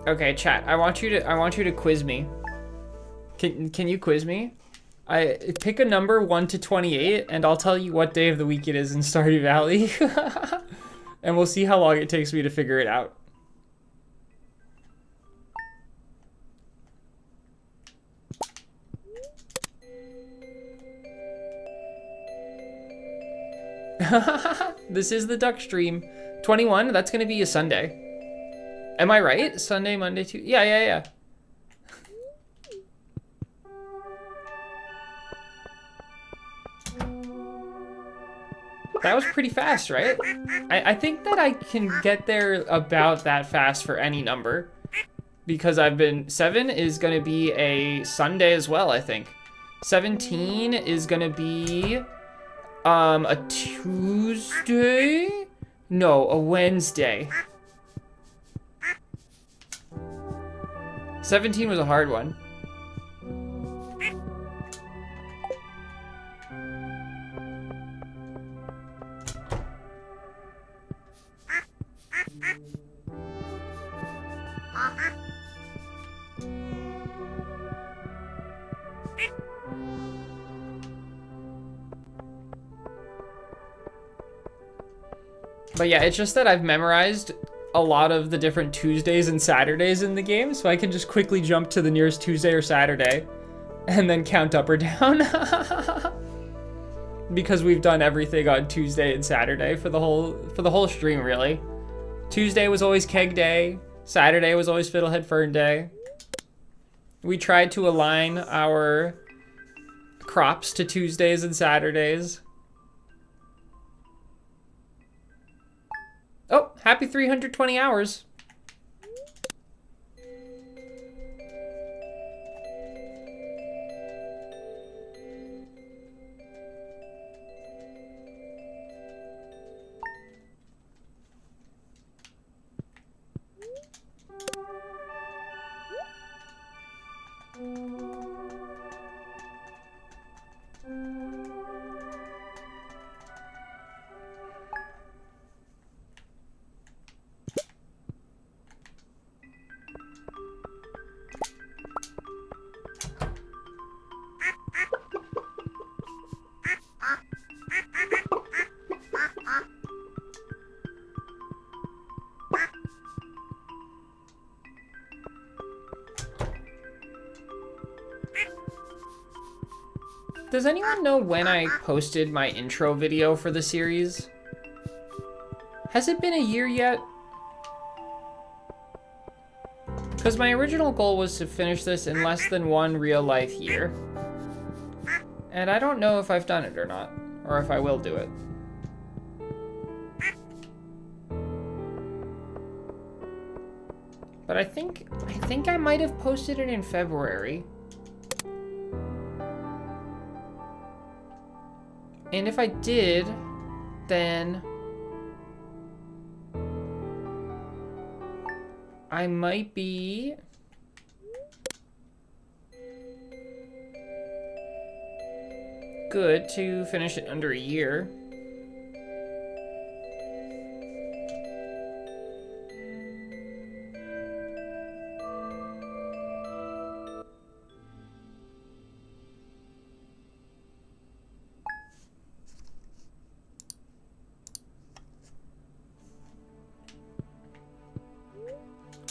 Okay, chat. I want you to quiz me. Can you quiz me? I pick a number 1 to 28, and I'll tell you what day of the week it is in Stardew Valley, and we'll see how long it takes me to figure it out. This is the duck stream. 21. That's gonna be a Sunday. Am I right? Sunday, Monday, Tuesday. Yeah. That was pretty fast, right? I think that I can get there about that fast for any number. Because 7 is gonna be a Sunday as well, I think. 17 is gonna be a Tuesday? No, a Wednesday. 17 was a hard one. But yeah, it's just that I've memorized a lot of the different Tuesdays and Saturdays in the game, so I can just quickly jump to the nearest Tuesday or Saturday and then count up or down. Because we've done everything on Tuesday and Saturday for the whole stream, really. Tuesday was always Keg Day. Saturday was always Fiddlehead Fern Day. We tried to align our crops to Tuesdays and Saturdays. Oh, happy 320 hours. Does anyone know when I posted my intro video for the series? Has it been a year yet? Because my original goal was to finish this in less than 1 real-life year. And I don't know if I've done it or not, or if I will do it. But I think I might have posted it in February. And if I did, then I might be good to finish it under a year.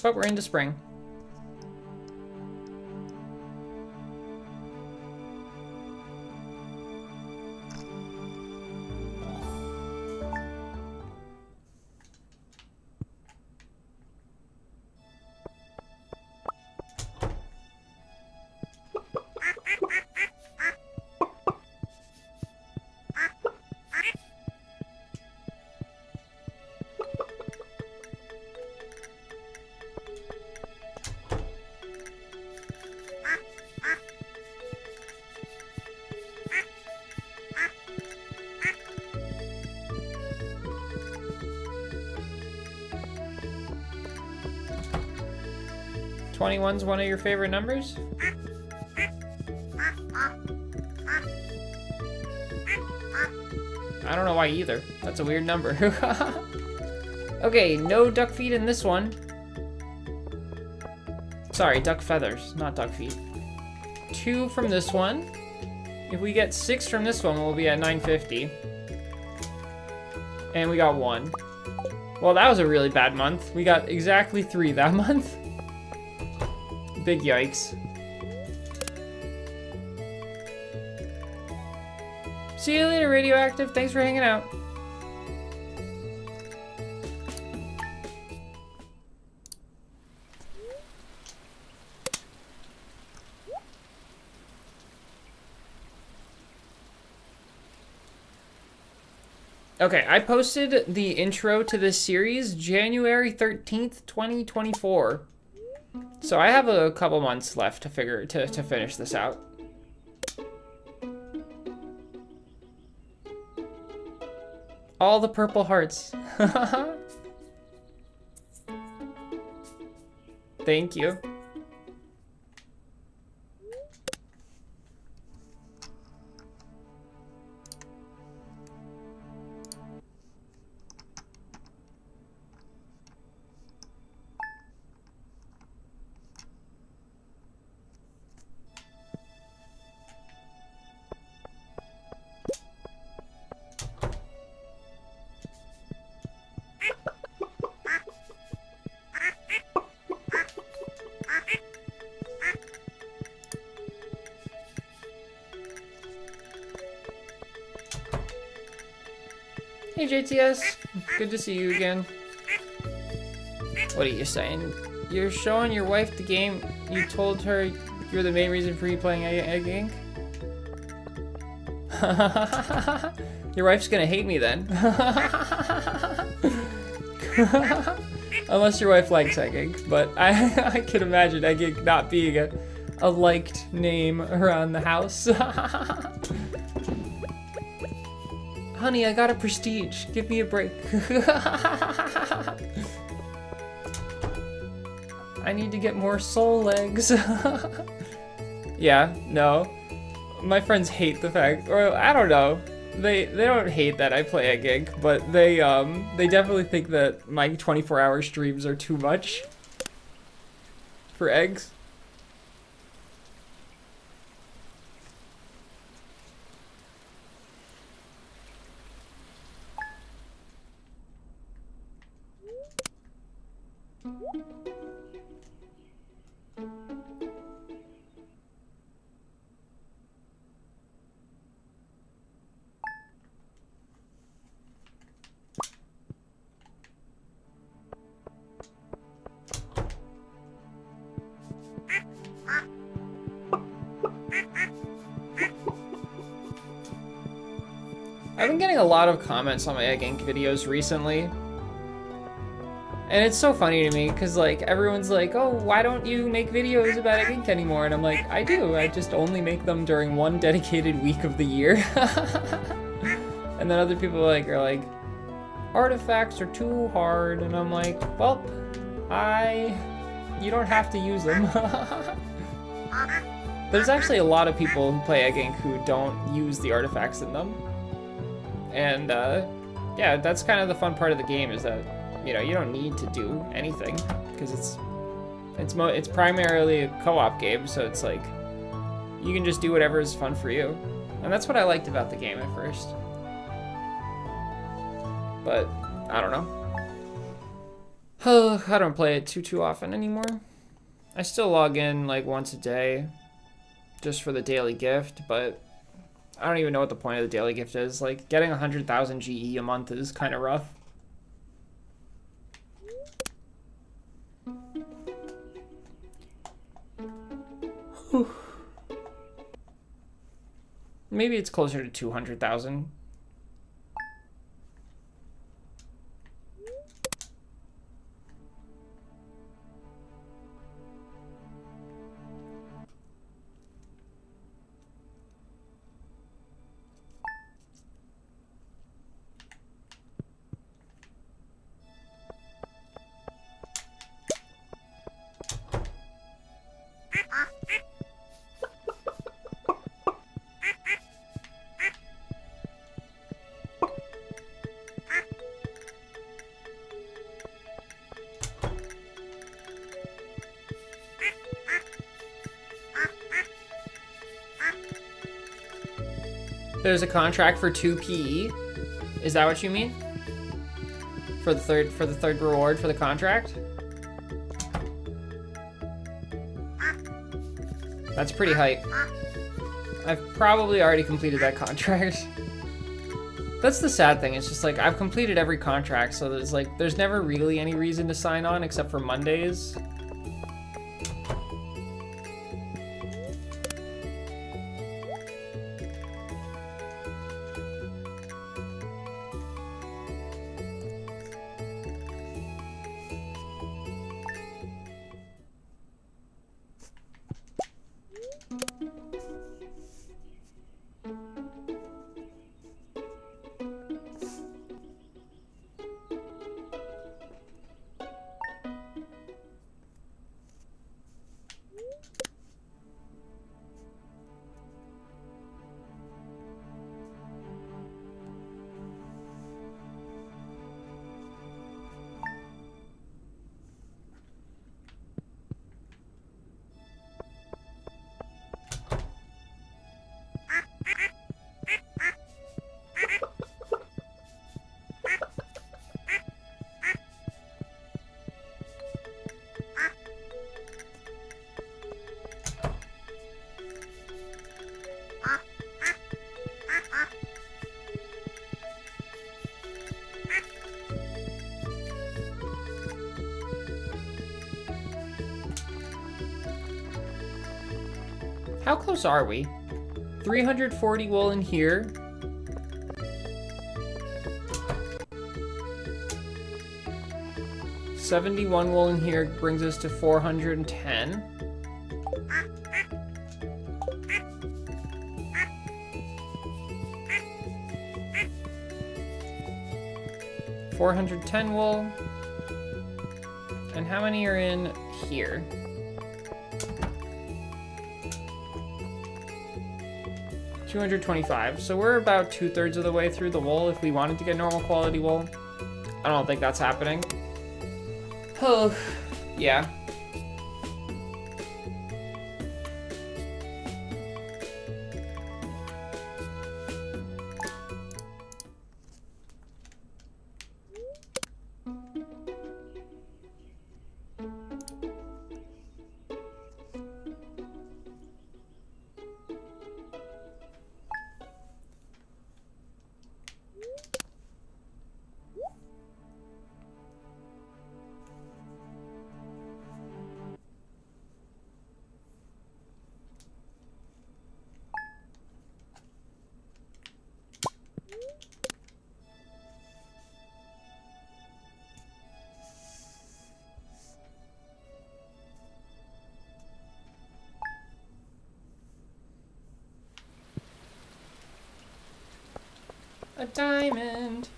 But we're into spring. Twenty-one's one of your favorite numbers? I don't know why either. That's a weird number. Okay, no duck feed in this one. Sorry, duck feathers, not duck feet. 2 from this one. If we get 6 from this one, we'll be at 950. And we got 1. Well, that was a really bad month. We got exactly 3 that month. Big yikes. See you later, Radioactive. Thanks for hanging out. Okay, I posted the intro to this series January 13th, 2024. So I have a couple months left to finish this out. All the purple hearts. Thank you. Hey JTS, good to see you again. What are you saying? You're showing your wife the game. You told her you're the main reason for you playing Egg Inc? Your wife's gonna hate me then. Unless your wife likes Egg Inc, but I can imagine Egg Inc not being a liked name around the house. Honey, I got a prestige. Give me a break. I need to get more soul legs. Yeah, no. My friends hate the fact, or I don't know. They don't hate that I play Egg Inc, but they definitely think that my 24-hour streams are too much for eggs. I've been getting a lot of comments on my Egg Inc videos recently. And it's so funny to me, because like, everyone's like, oh, why don't you make videos about Egg Inc anymore? And I'm like, I do, I just only make them during one dedicated week of the year. And then other people are like, artifacts are too hard. And I'm like, well, you don't have to use them. There's actually a lot of people who play Egg Inc who don't use the artifacts in them. And yeah, that's kind of the fun part of the game, is that, you know, you don't need to do anything, because it's primarily a co-op game, so it's like you can just do whatever is fun for you. And that's what I liked about the game at first. But I don't know. I don't play it too often anymore. I still log in like once a day just for the daily gift, but I don't even know what the point of the daily gift is. Like, getting 100,000 GE a month is kind of rough. Maybe it's closer to 200,000. There's a contract for 2 PE. Is that what you mean? For the third reward for the contract? That's pretty hype. I've probably already completed that contract. That's the sad thing. It's just like I've completed every contract, so there's never really any reason to sign on except for Mondays. How close are we? 340 wool in here. $71 wool in here brings us to 410. $410 wool. And how many are in here? 225. So we're about 2/3 of the way through the wool if we wanted to get normal quality wool. I don't think that's happening. Oh, yeah. A diamond.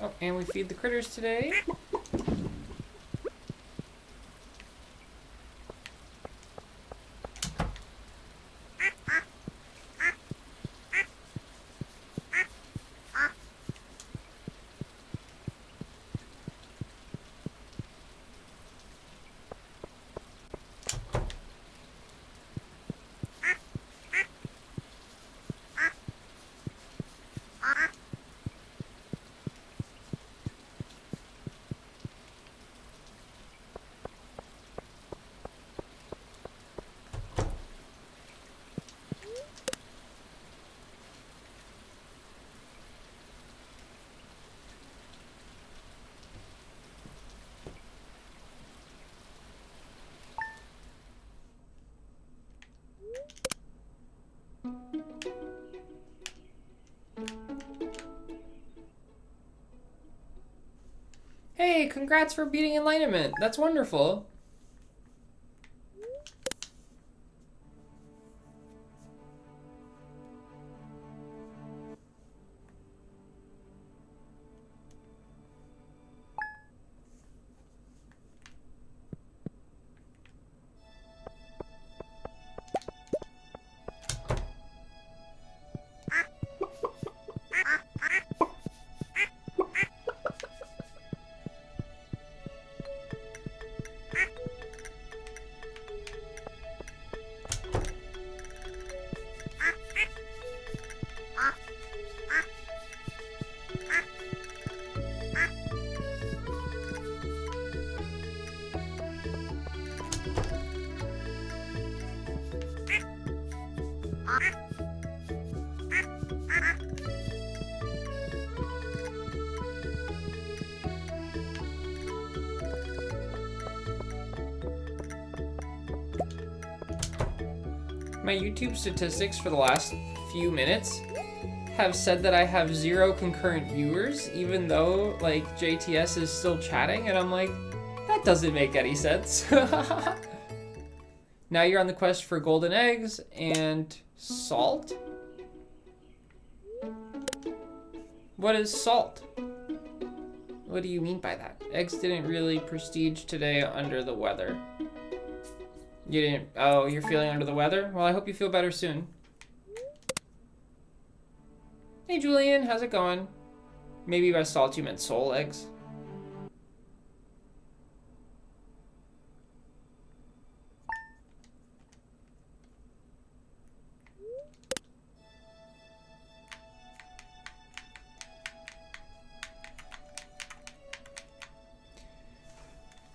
Oh, and we feed the critters today. Hey, congrats for beating Enlightenment. That's wonderful. My YouTube statistics for the last few minutes have said that I have 0 concurrent viewers, even though like JTS is still chatting, and I'm like, that doesn't make any sense. Now you're on the quest for golden eggs and salt? What is salt? What do you mean by that? Eggs didn't really prestige today under the weather. You didn't, oh, you're feeling under the weather? Well, I hope you feel better soon. Hey Julian, how's it going? Maybe by salt you meant soul eggs.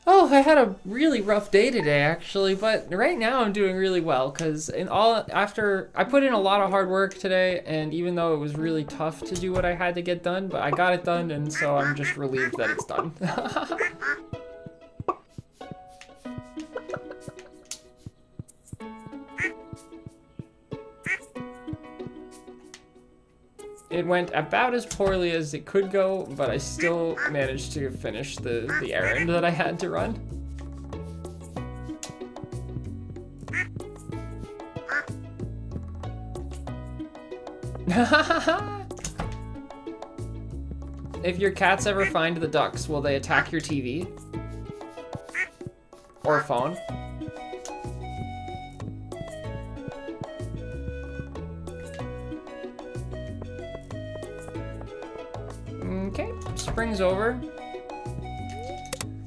Oh, I had a really rough day today, actually, but right now I'm doing really well because after I put in a lot of hard work today, and even though it was really tough to do what I had to get done, but I got it done, and so I'm just relieved that it's done. It went about as poorly as it could go, but I still managed to finish the errand that I had to run. If your cats ever find the ducks, will they attack your TV? Or phone? Okay, spring's over.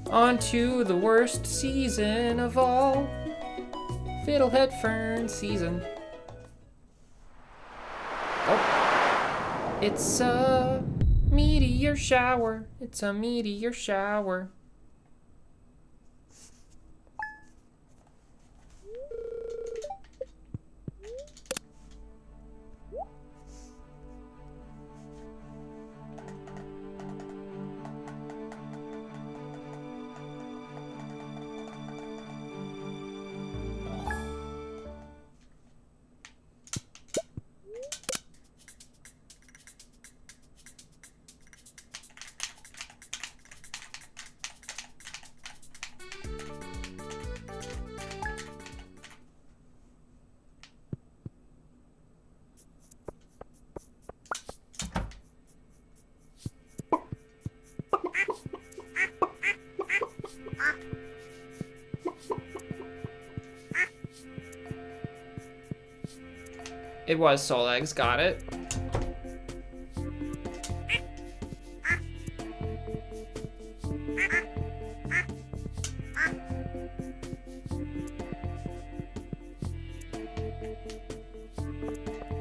On to the worst season of all. Fiddlehead fern season. Oh. It's a meteor shower. It's a meteor shower. It was soul eggs, got it.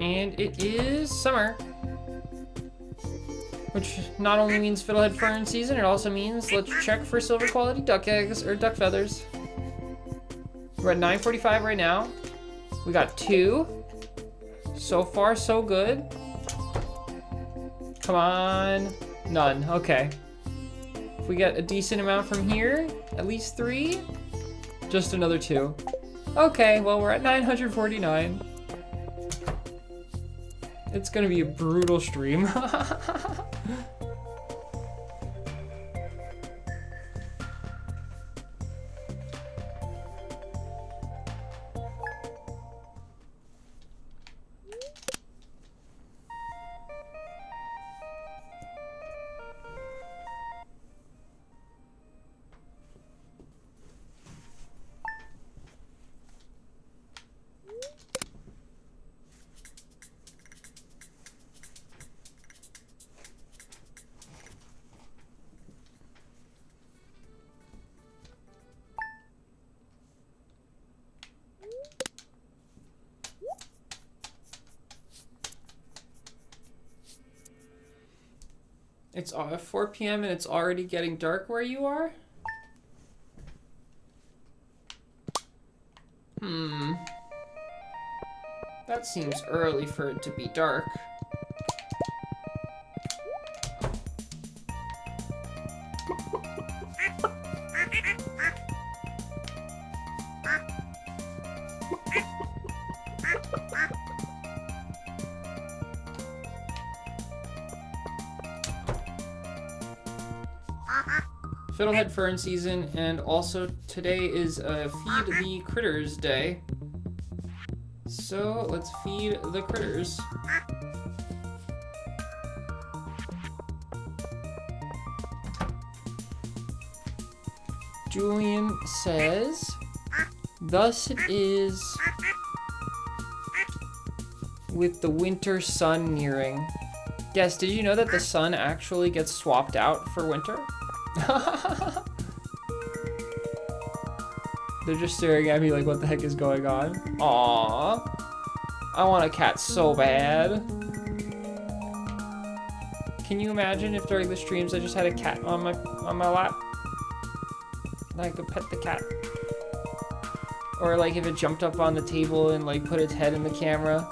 And it is summer. Which not only means fiddlehead fern season, it also means let's check for silver quality duck eggs, or duck feathers. We're at 9:45 right now. We got 2. So far, so good. Come on. None. Okay. If we get a decent amount from here, at least 3. Just another 2. Okay, well, we're at 949. It's gonna be a brutal stream. It's 4 p.m. and it's already getting dark where you are? That seems early for it to be dark. Fiddlehead fern season, and also today is Feed the Critters Day. So let's feed the critters. Julian says, thus it is with the winter sun nearing. Yes, did you know that the sun actually gets swapped out for winter? They're just staring at me like, what the heck is going on? Aww. I want a cat so bad. Can you imagine if during the streams I just had a cat on my lap? And I could pet the cat. Or like if it jumped up on the table and like put its head in the camera.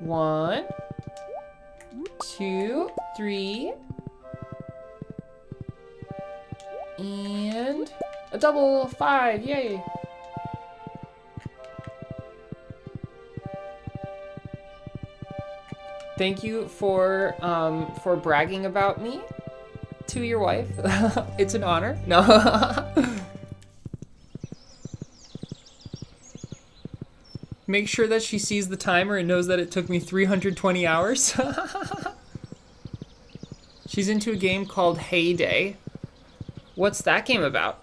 One, two, three, and a double 5, yay! Thank you for bragging about me to your wife. It's an honor. No. Make sure that she sees the timer and knows that it took me 320 hours. She's into a game called Heyday. What's that game about?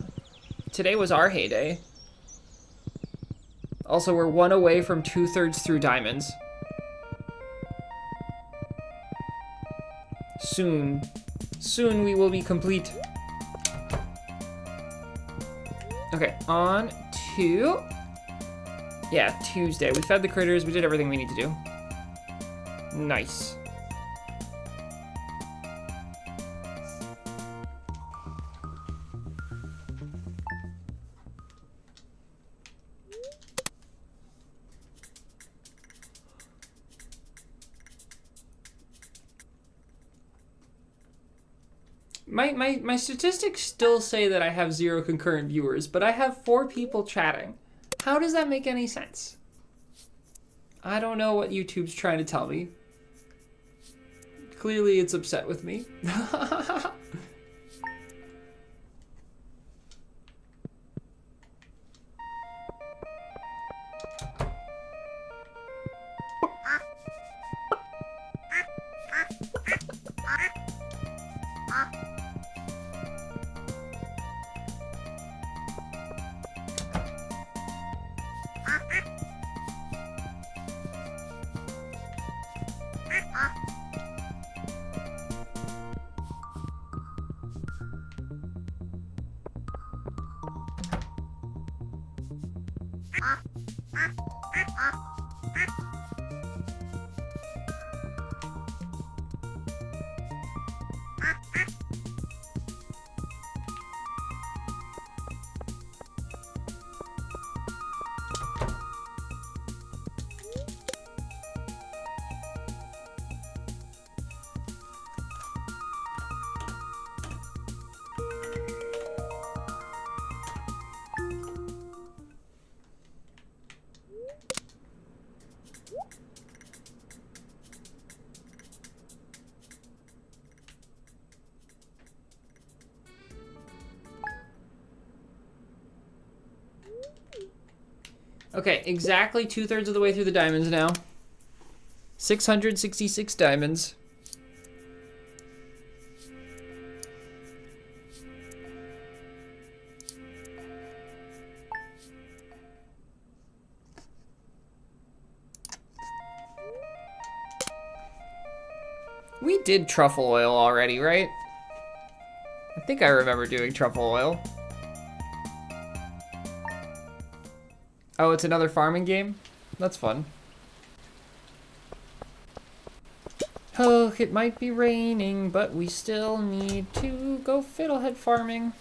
Today was our heyday. Also, we're 1 away from 2/3 through diamonds. Soon. Soon we will be complete. Okay, on to... Yeah, Tuesday. We fed the critters. We did everything we need to do. Nice. My statistics still say that I have 0 concurrent viewers, but I have 4 people chatting. How does that make any sense? I don't know what YouTube's trying to tell me. Clearly it's upset with me. Okay, exactly 2/3 of the way through the diamonds now. 666 diamonds. We did truffle oil already, right? I think I remember doing truffle oil. Oh, it's another farming game? That's fun. Oh, it might be raining, but we still need to go fiddlehead farming.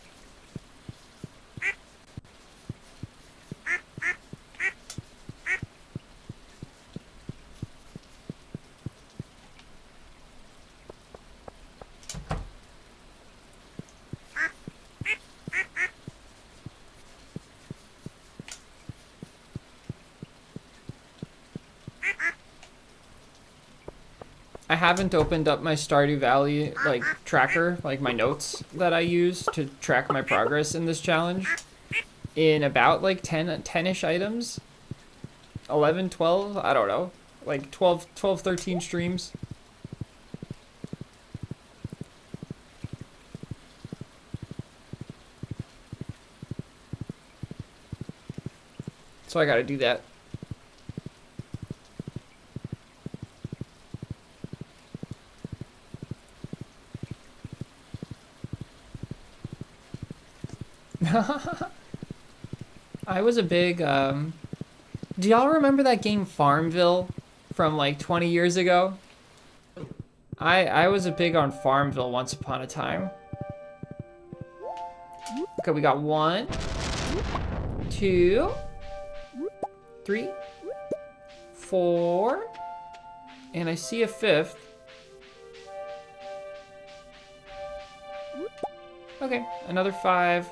I haven't opened up my Stardew Valley like tracker, like my notes that I use to track my progress in this challenge in about like 10-ish items. 11, 12, I don't know. Like 12, 13 streams. So I gotta do that. I was a big, do y'all remember that game Farmville from like 20 years ago? I was a big on Farmville once upon a time. Okay, we got 1, 2, 3, 4, and I see a 5th. Okay, another 5.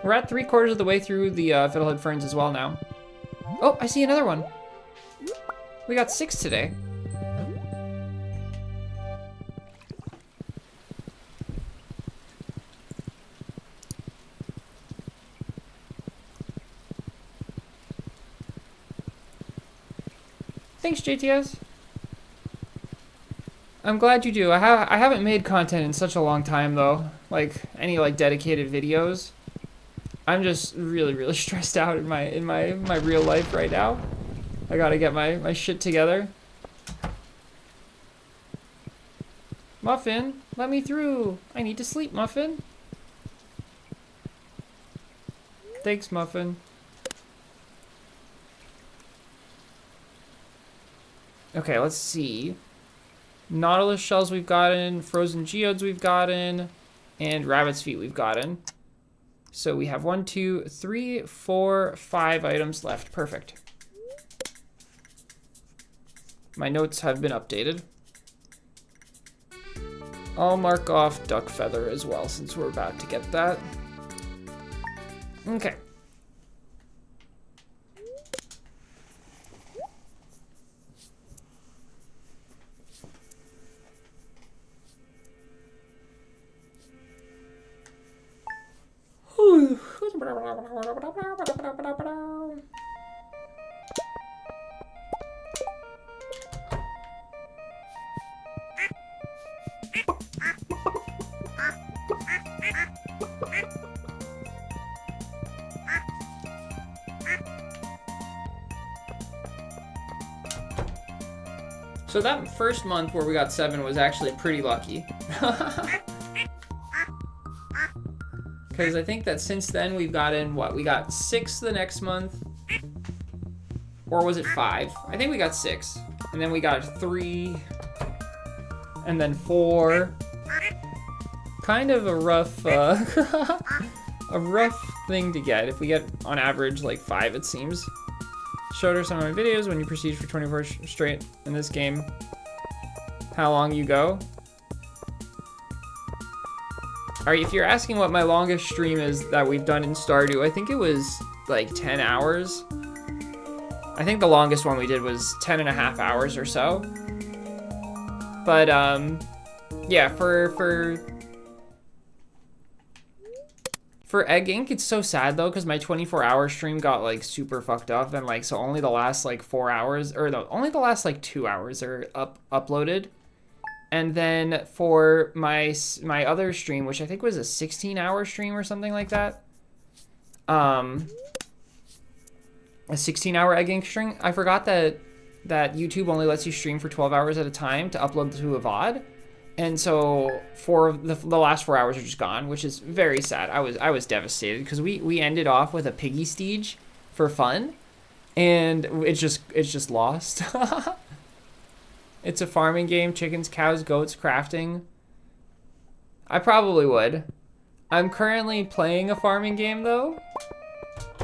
We're at 3/4 of the way through the Fiddlehead Ferns as well now. Oh, I see another one. We got 6 today. Thanks, JTS. I'm glad you do. I haven't made content in such a long time though. Like any like dedicated videos. I'm just really stressed out in my real life right now. I gotta get my shit together. Muffin, let me through. I need to sleep, Muffin. Thanks, Muffin. Okay, let's see. Nautilus shells we've gotten, frozen geodes we've gotten, and rabbit's feet we've gotten. So we have 1, 2, 3, 4, 5 items left. Perfect. My notes have been updated. I'll mark off duck feather as well since we're about to get that. Okay. So that first month where we got 7 was actually pretty lucky. Because I think that since then we've gotten, what, we got 6 the next month? Or was it 5? I think we got 6. And then we got 3. And then 4. Kind of a rough, a rough thing to get. If we get, on average, like 5, it seems. Showed her some of my videos when you proceed for 24 straight in this game. How long you go? Alright, if you're asking what my longest stream is that we've done in Stardew, I think it was like 10 hours. I think the longest one we did was 10.5 hours or so. But, yeah, for Egg Inc, it's so sad though, because my 24-hour stream got like super fucked up, and like so only the last like 4 hours, or no, only the last like 2 hours are uploaded. And then for my other stream, which I think was a 16-hour stream or something like that, a 16-hour Egg Inc stream, I forgot that YouTube only lets you stream for 12 hours at a time to upload to a VOD. And so for the last 4 hours are just gone, which is very sad. I was devastated because we ended off with a piggy stage for fun, and it's just lost. It's a farming game, chickens, cows, goats, crafting. I probably would. I'm currently playing a farming game though,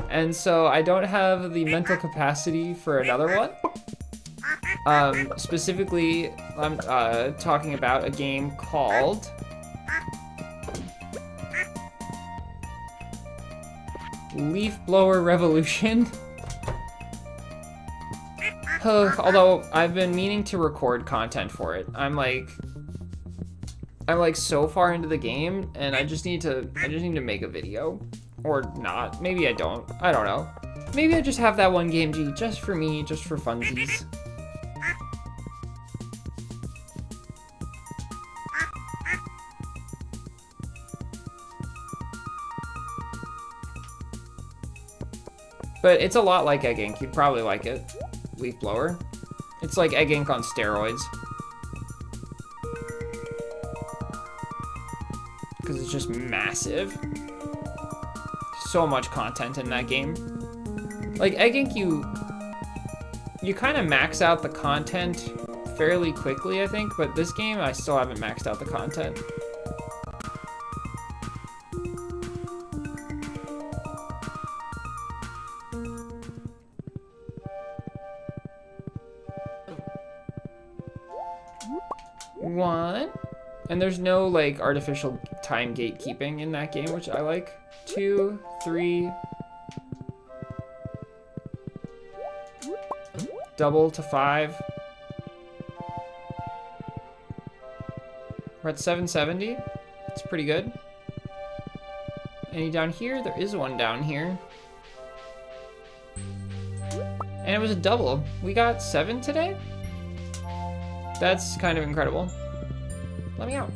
and so I don't have the mental capacity for another one. Specifically, I'm talking about a game called Leaf Blower Revolution. Although I've been meaning to record content for it. I'm like so far into the game, and I just need to make a video, or not. Maybe I don't. I don't know. Maybe I just have that one game G just for me, just for funsies. But it's a lot like Egg Ink. You'd probably like it. Leaf blower. It's like Egg Ink on steroids. Because it's just massive. So much content in that game. Like Egg Ink, you kind of max out the content fairly quickly, I think. But this game, I still haven't maxed out the content. One, and there's no like artificial time gatekeeping in that game, which I like. 2, 3, double to 5. We're at 770. It's pretty good. Any down here? There is one down here. And it was a double. We got 7 today? That's kind of incredible. Let me out.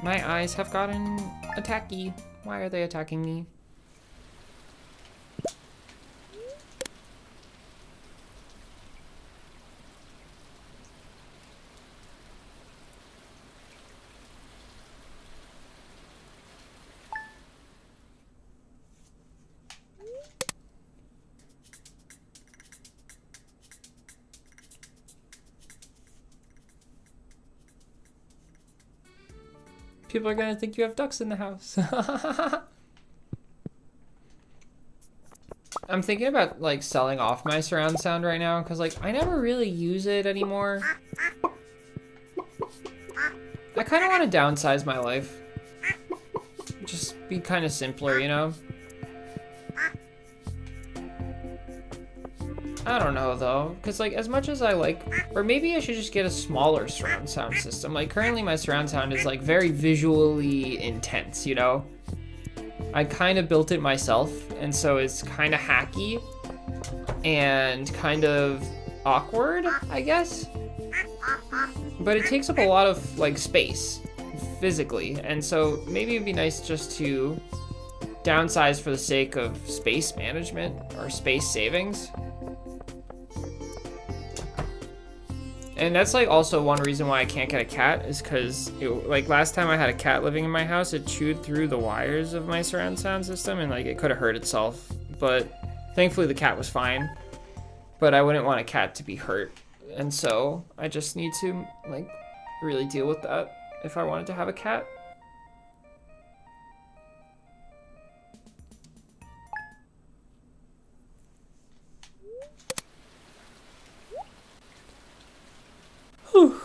My eyes have gotten attacky. Why are they attacking me? People are gonna think you have ducks in the house. I'm thinking about like selling off my surround sound right now because like I never really use it anymore. I kind of want to downsize my life. Just be kind of simpler, you know? I don't know though, because like as much as I like, or maybe I should just get a smaller surround sound system. Like currently my surround sound is like very visually intense, you know? I kind of built it myself, and so it's kind of hacky and kind of awkward, I guess. But it takes up a lot of like space physically, and so maybe it'd be nice just to downsize for the sake of space management or space savings. And that's like also one reason why I can't get a cat is because like last time I had a cat living in my house, it chewed through the wires of my surround sound system and like it could have hurt itself. But thankfully the cat was fine. But I wouldn't want a cat to be hurt. And so I just need to like really deal with that if I wanted to have a cat. Whew.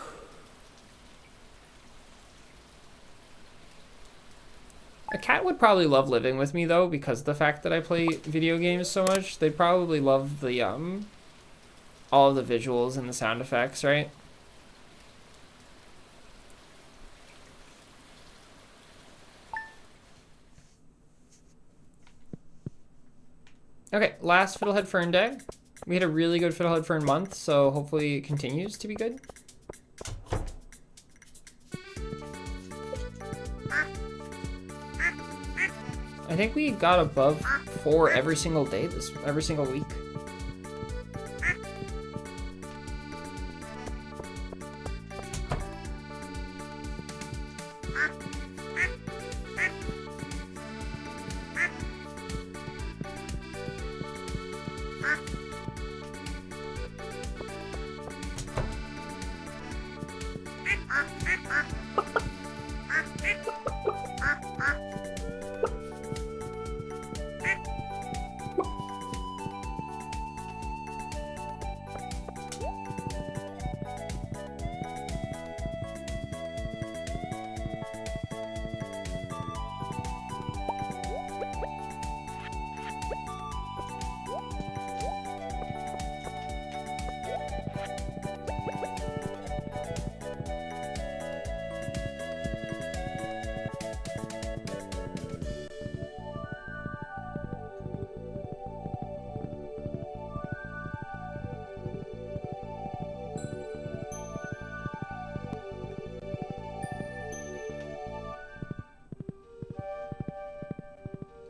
A cat would probably love living with me though, because of the fact that I play video games so much. They'd probably love the all of the visuals and the sound effects, right? Okay, last Fiddlehead Fern day. We had a really good Fiddlehead Fern month, so hopefully it continues to be good. I think we got above 4 every single day, every single week.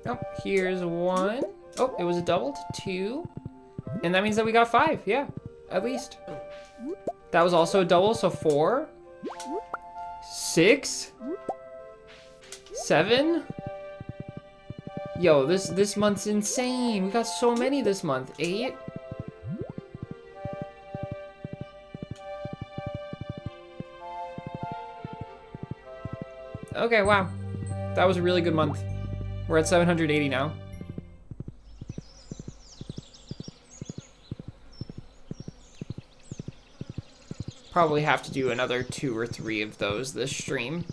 Oh, here's 1. Oh, it was a double to 2. And that means that we got 5, yeah, at least. That was also a double, so 4. 6. 7. Yo, this month's insane. We got so many this month. 8. Okay, wow. That was a really good month. We're at 780 now. Probably have to do another 2 or 3 of those this stream.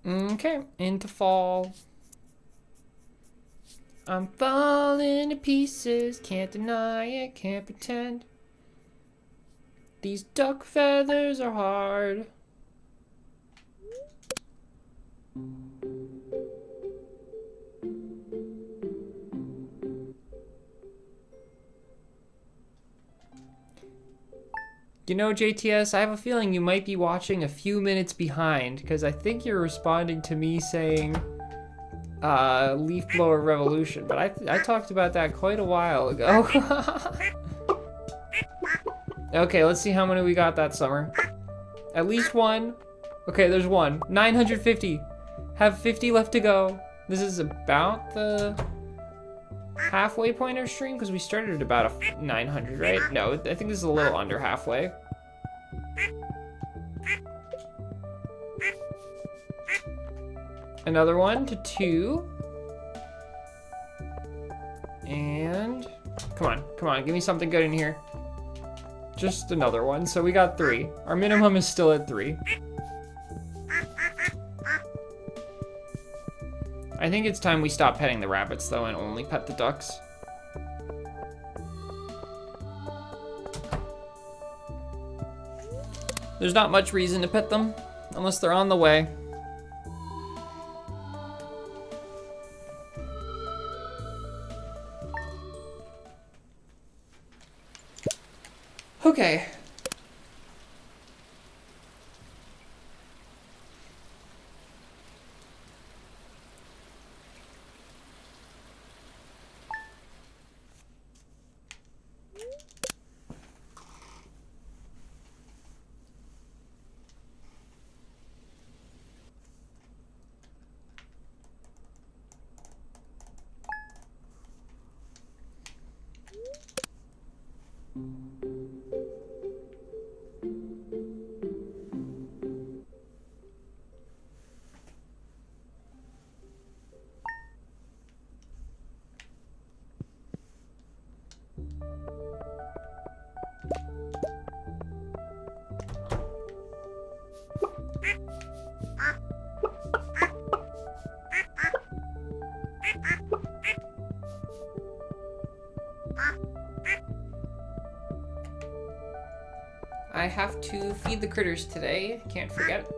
Okay, into fall. I'm falling to pieces, can't deny it, can't pretend. These duck feathers are hard. You know, JTS, I have a feeling you might be watching a few minutes behind, because I think you're responding to me saying, leaf blower revolution, but I talked about that quite a while ago. Okay, let's see how many we got that summer. At least 1. Okay, there's 1. 950. Have 50 left to go. This is about the halfway point of stream, because we started at about a 900, right? No, I think this is a little under halfway. Another 1 to 2. And come on, give me something good in here. Just another 1, so we got 3. Our minimum is still at 3. I think it's time we stop petting the rabbits, though, and only pet the ducks. There's not much reason to pet them, unless they're on the way. Okay. I have to feed the critters today, can't forget.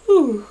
Whew.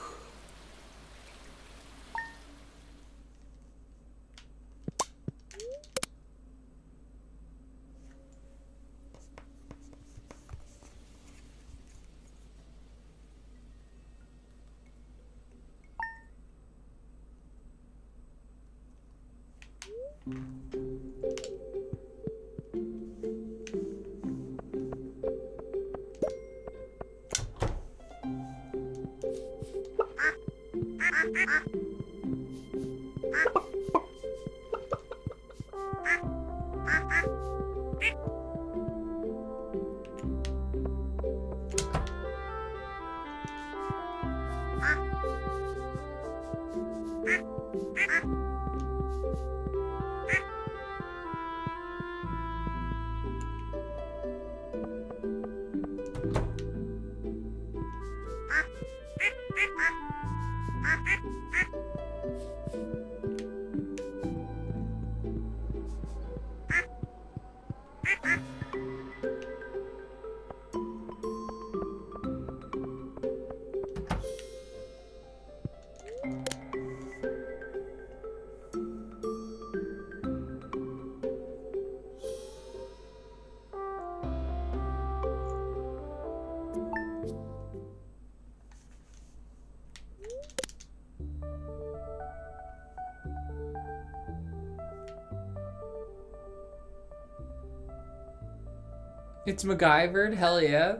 It's MacGyvered, hell yeah.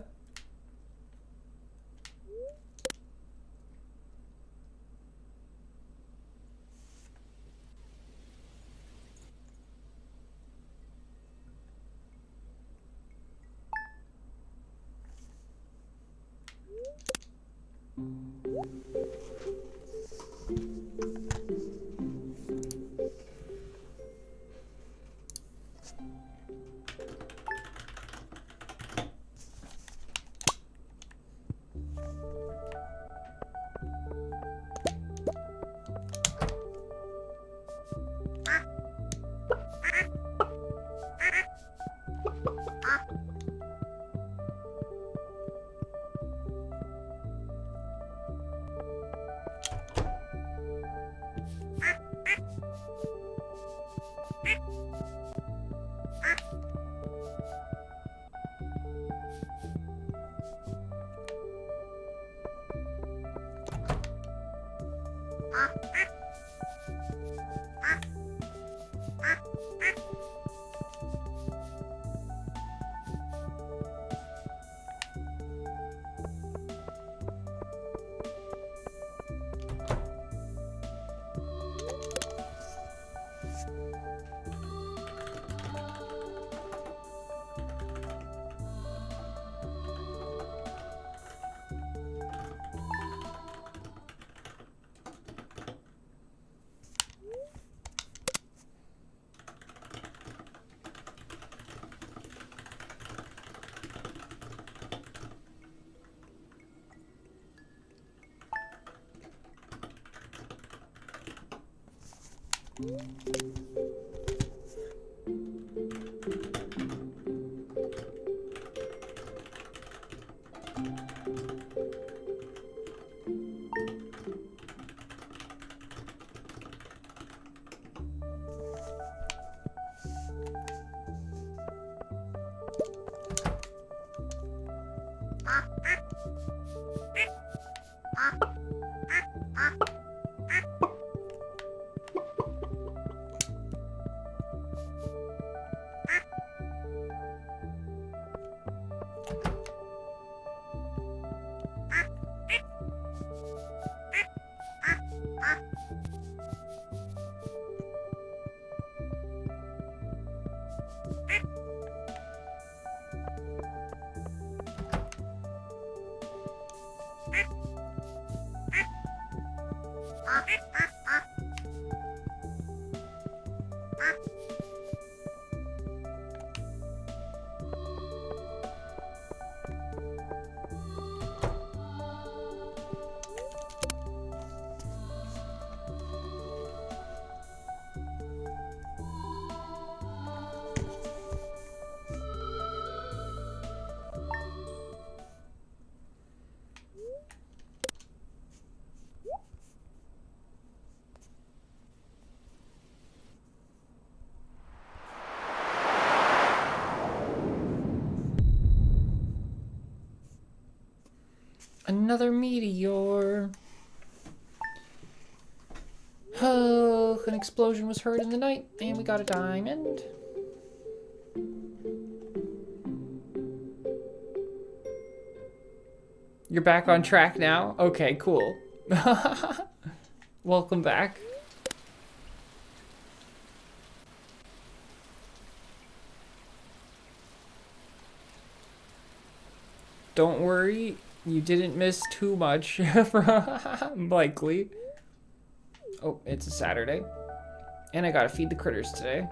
Another meteor. Oh, an explosion was heard in the night, and we got a diamond. You're back on track now? Okay, cool. Welcome back. Don't worry, you didn't miss too much, likely. Oh, it's a Saturday. And I gotta feed the critters today.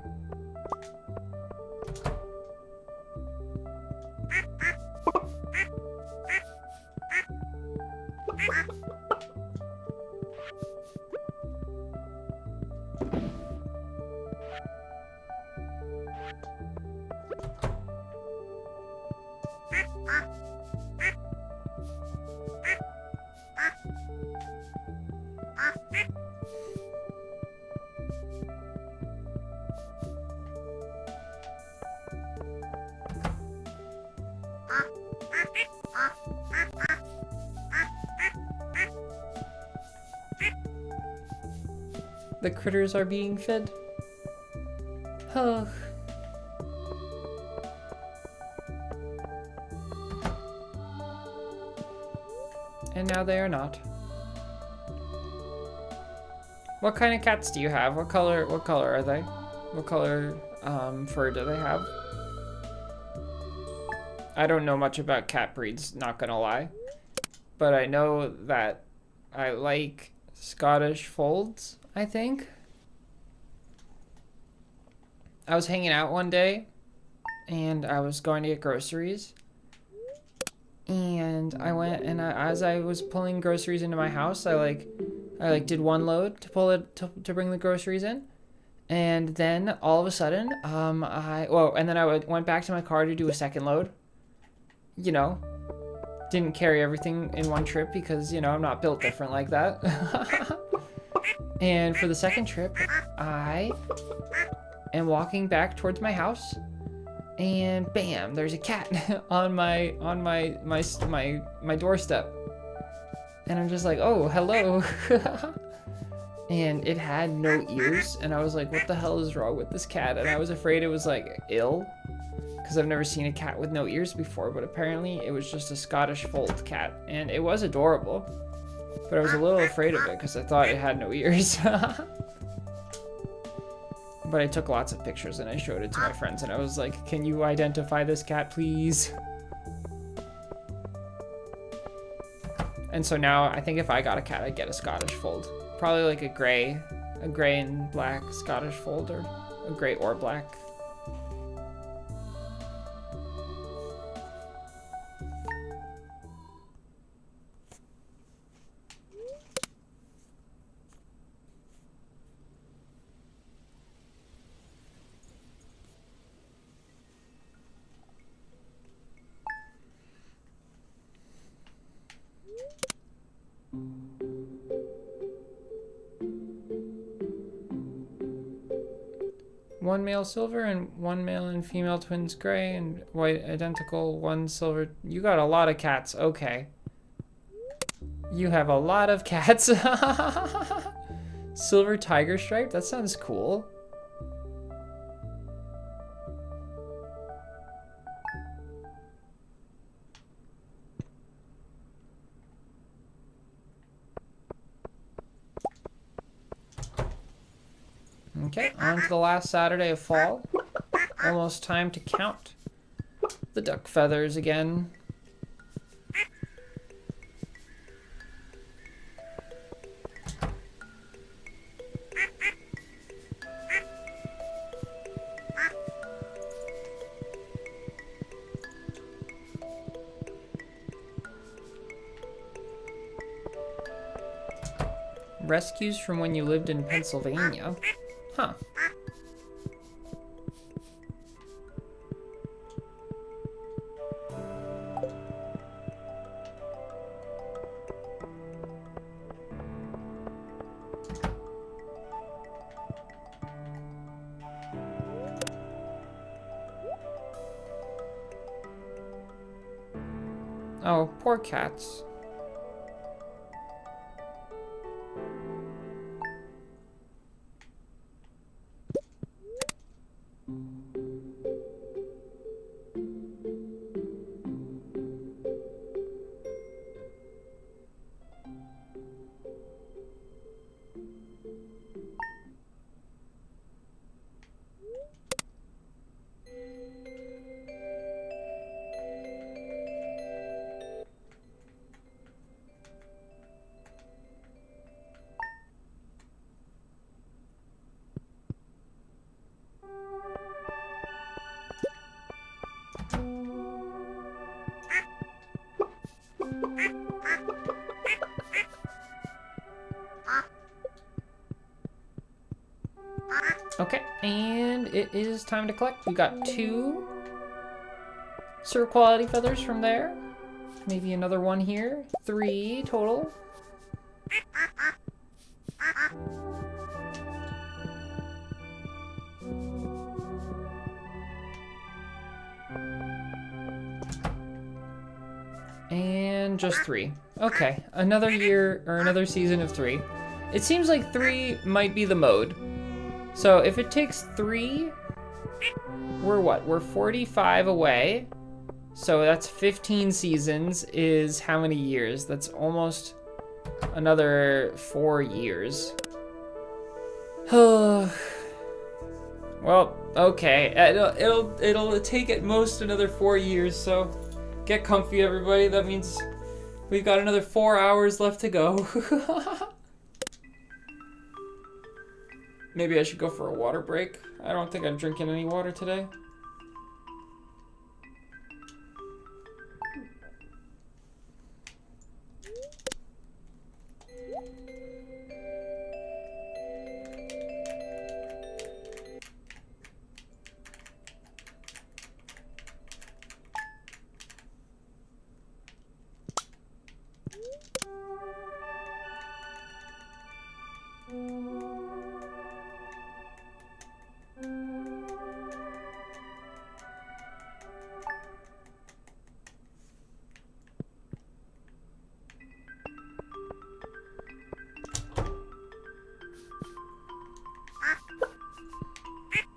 The critters are being fed. Oh. And now they are not. What kind of cats do you have? What color are they? What color fur do they have? I don't know much about cat breeds, not gonna lie. But I know that I like Scottish folds, I think. I was hanging out one day and I was going to get groceries. And I went and as I was pulling groceries into my house, I did one load to pull it to bring the groceries in. And then all of a sudden, and then I went back to my car to do a second load. You know, didn't carry everything in one trip because, you know, I'm not built different like that. And for the second trip, I am walking back towards my house, and bam, there's a cat on my doorstep. And I'm just like, oh, hello. And it had no ears, and I was like, what the hell is wrong with this cat? And I was afraid it was like ill, because I've never seen a cat with no ears before, but apparently it was just a Scottish fold cat, and it was adorable. But I was a little afraid of it because I thought it had no ears. But I took lots of pictures and I showed it to my friends, and I was like, can you identify this cat, please? And so now I think if I got a cat, I'd get a Scottish fold. Probably like a gray and black Scottish fold, or a gray or black. One male silver and one male and female twins gray and white identical, one silver. You got a lot of cats. Okay. You have a lot of cats. Silver tiger stripe? That sounds cool. Okay, on to the last Saturday of fall. Almost time to count the duck feathers again. Rescues from when you lived in Pennsylvania. Huh. Oh, poor cats. And it is time to collect. We got 2 Sir Quality feathers from there. Maybe another one here. 3 total. And just 3. Okay, another year or another season of 3. It seems like 3 might be the mode. So if it takes 3, we're what? We're 45 away. So that's 15 seasons is how many years? That's almost another 4 years. Well, okay. It'll take at most another 4 years, so get comfy, everybody. That means we've got another 4 hours left to go. Maybe I should go for a water break. I don't think I'm drinking any water today.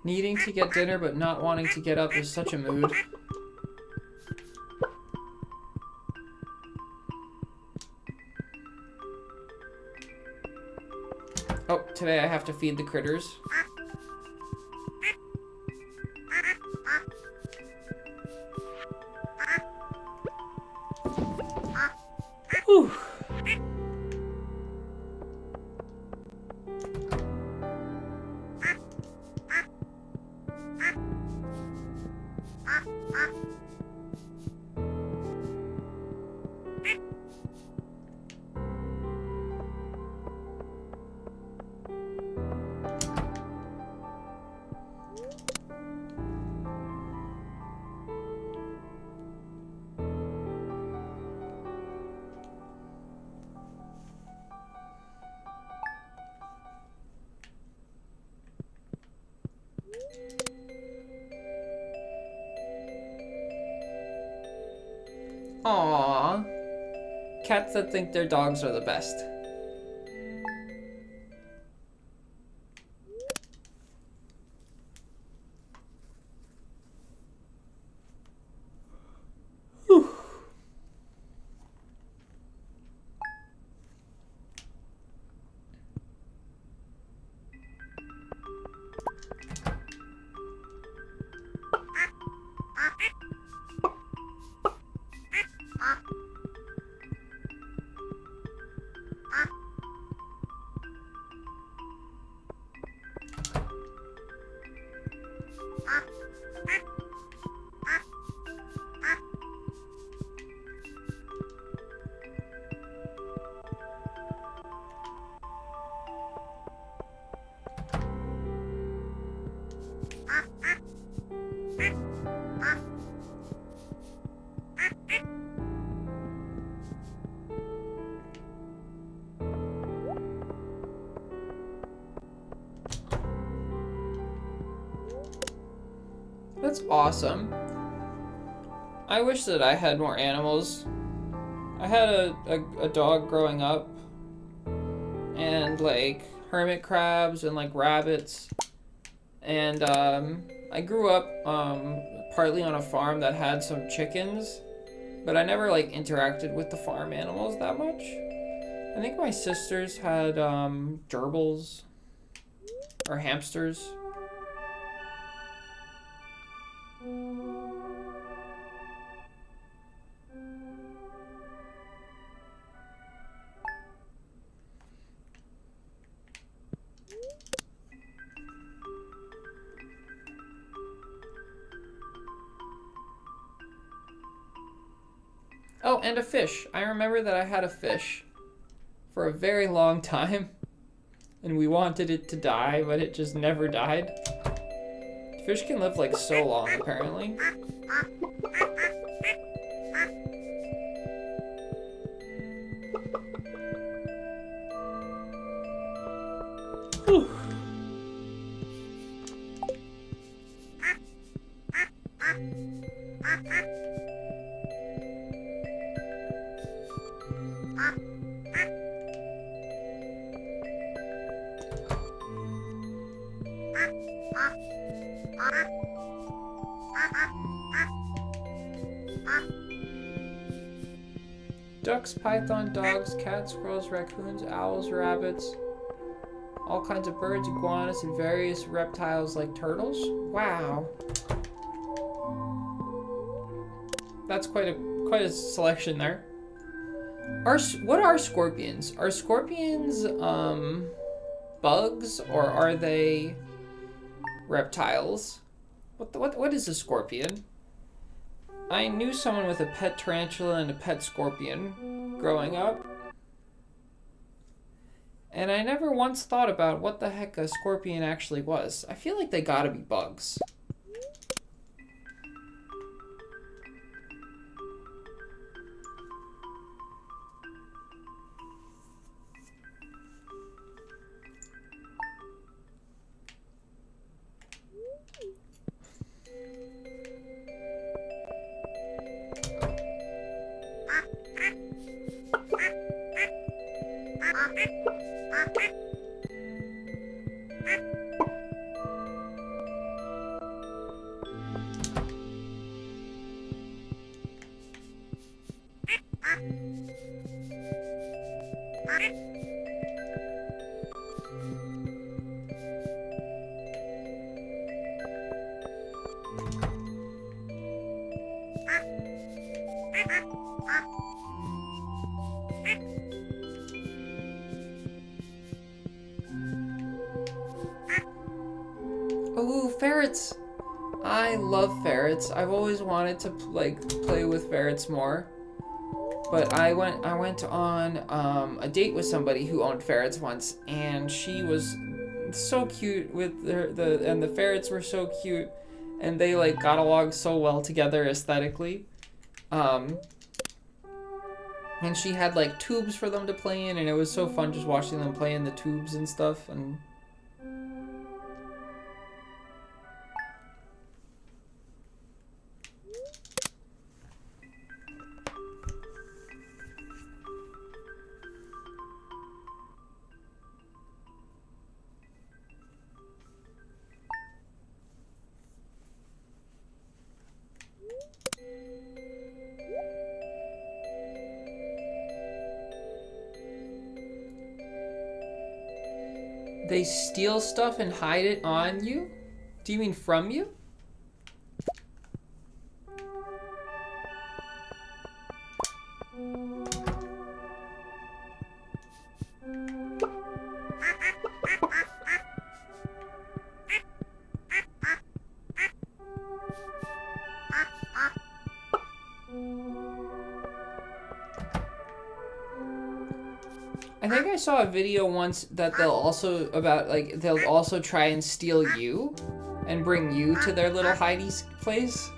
Needing to get dinner but not wanting to get up is such a mood. Oh, today I have to feed the critters. Whew. Aww. Cats that think their dogs are the best. Whew. That's awesome. I wish that I had more animals. I had a dog growing up, and like hermit crabs and like rabbits, and I grew up partly on a farm that had some chickens, but I never like interacted with the farm animals that much. I think my sisters had gerbils or hamsters. Oh, and a fish. I remember that I had a fish for a very long time, and we wanted it to die, but it just never died. Fish can live like so long, apparently. Whew. Ducks, python, dogs, cats, squirrels, raccoons, owls, rabbits, all kinds of birds, iguanas, and various reptiles like turtles. Wow. That's quite a selection there. What are scorpions? Are scorpions bugs, or are they reptiles? What is a scorpion? I knew someone with a pet tarantula and a pet scorpion growing up. And I never once thought about what the heck a scorpion actually was. I feel like they gotta be bugs. Ooh, ferrets! I love ferrets. I've always wanted to play with ferrets more. But I went on a date with somebody who owned ferrets once, and she was so cute with and the ferrets were so cute, and they like got along so well together aesthetically. And she had like tubes for them to play in, and it was so fun just watching them play in the tubes and stuff. And they steal stuff and hide it on you? Do you mean from you? I think I saw a video once that they'll also try and steal you and bring you to their little hidey place.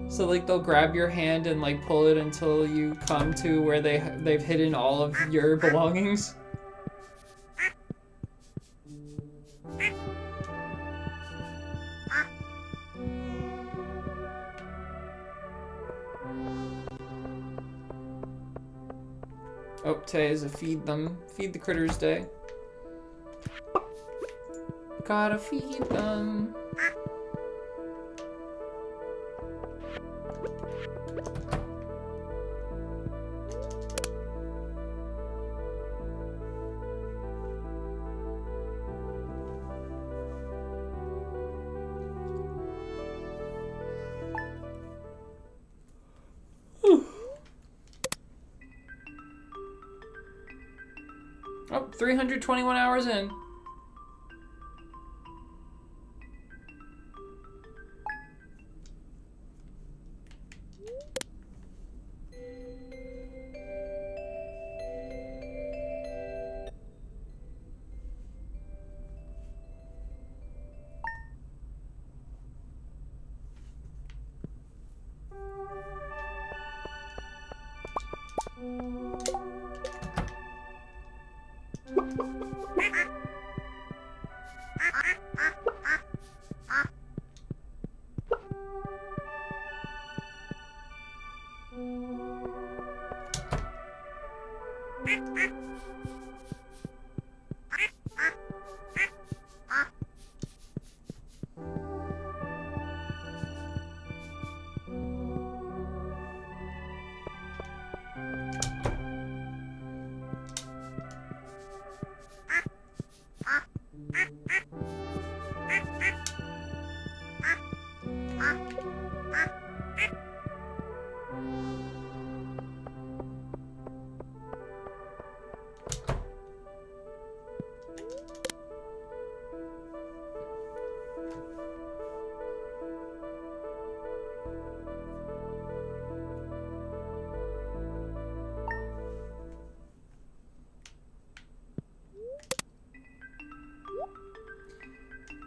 So like they'll grab your hand and like pull it until you come to where they've hidden all of your belongings. Oh, today is a feed the critters day. Gotta feed them. Oh, 321 hours in.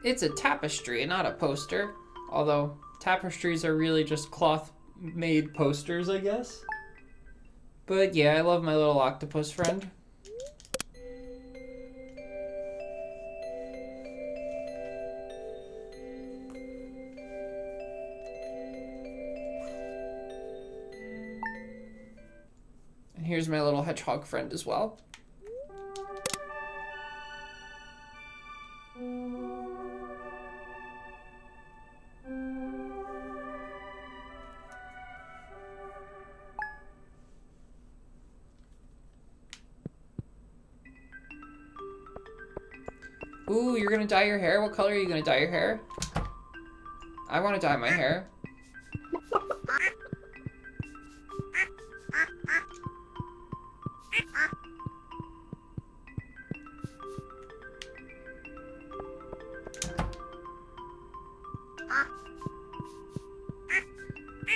It's a tapestry, not a poster. Although tapestries are really just cloth-made posters, I guess. But yeah, I love my little octopus friend. And here's my little hedgehog friend as well. Ooh, you're gonna dye your hair? What color are you gonna dye your hair? I wanna dye my hair.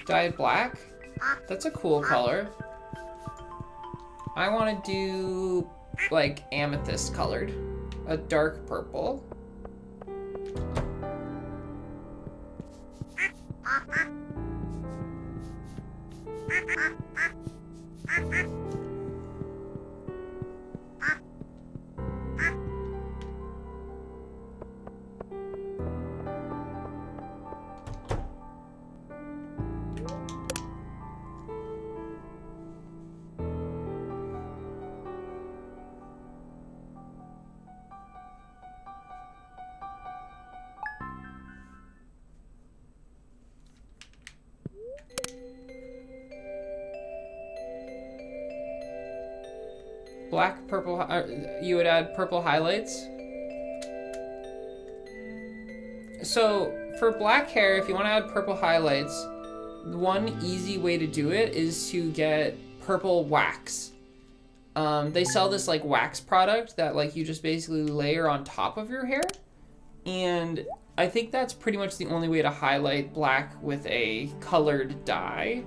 Dye it black? That's a cool color. I wanna do like amethyst colored. A dark purple. Black, purple, you would add purple highlights. So for black hair, if you want to add purple highlights, one easy way to do it is to get purple wax. They sell this like wax product that like you just basically layer on top of your hair. And I think that's pretty much the only way to highlight black with a colored dye.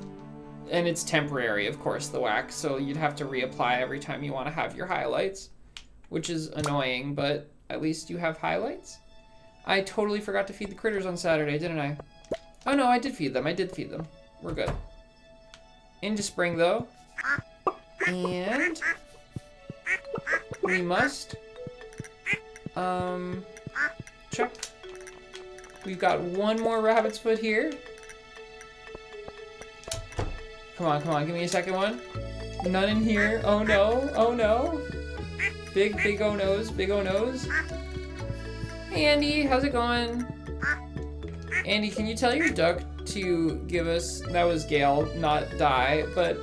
And it's temporary, of course, the wax, so you'd have to reapply every time you want to have your highlights, which is annoying, but at least you have highlights. I totally forgot to feed the critters on Saturday, didn't I? Oh no, I did feed them. We're good. Into spring, though. And we must check. We've got one more rabbit's foot here. Come on, give me a second one. None in here. Oh no, oh no. Big oh no's, big oh no's. Hey Andy, how's it going? Andy, can you tell your duck to give us, that was Gale, not die, but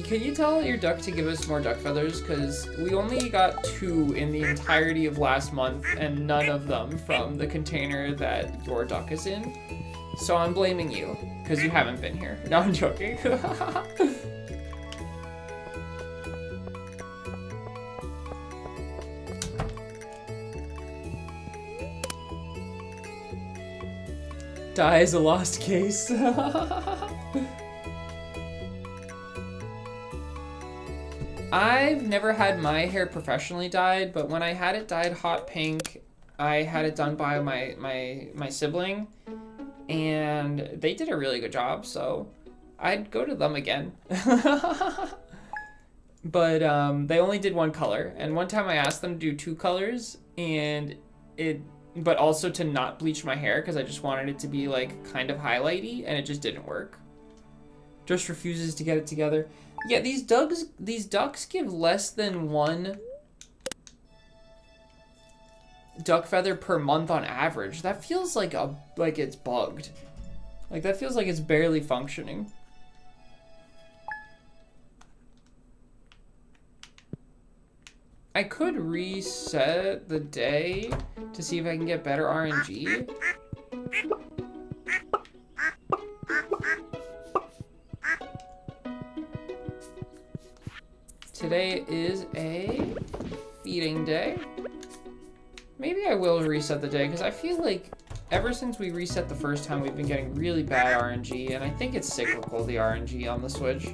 can you tell your duck to give us more duck feathers? Because we only got 2 in the entirety of last month and none of them from the container that your duck is in. So I'm blaming you, because you haven't been here. No, I'm joking. Die is a lost case. I've never had my hair professionally dyed, but when I had it dyed hot pink, I had it done by my sibling. And they did a really good job, so I'd go to them again. but they only did one color. And one time I asked them to do 2 colors, and but also to not bleach my hair because I just wanted it to be like kind of highlighty, and it just didn't work. Just refuses to get it together. Yeah, these ducks give less than 1 duck feather per month on average. That feels like it's bugged. Like that feels like it's barely functioning. I could reset the day to see if I can get better RNG. Today is a feeding day. Maybe I will reset the day because I feel like ever since we reset the first time, we've been getting really bad RNG, and I think it's cyclical, the RNG on the Switch.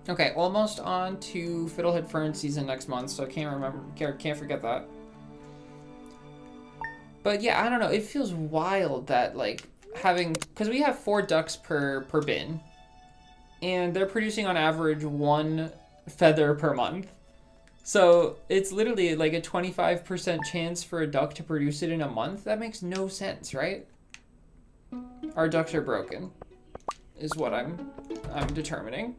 Okay, almost on to Fiddlehead Fern season next month, so I can't forget that. But yeah, I don't know, it feels wild that like because we have 4 ducks per bin, and they're producing on average 1 feather per month. So it's literally like a 25% chance for a duck to produce it in a month. That makes no sense, right? Our ducks are broken, is what I'm determining.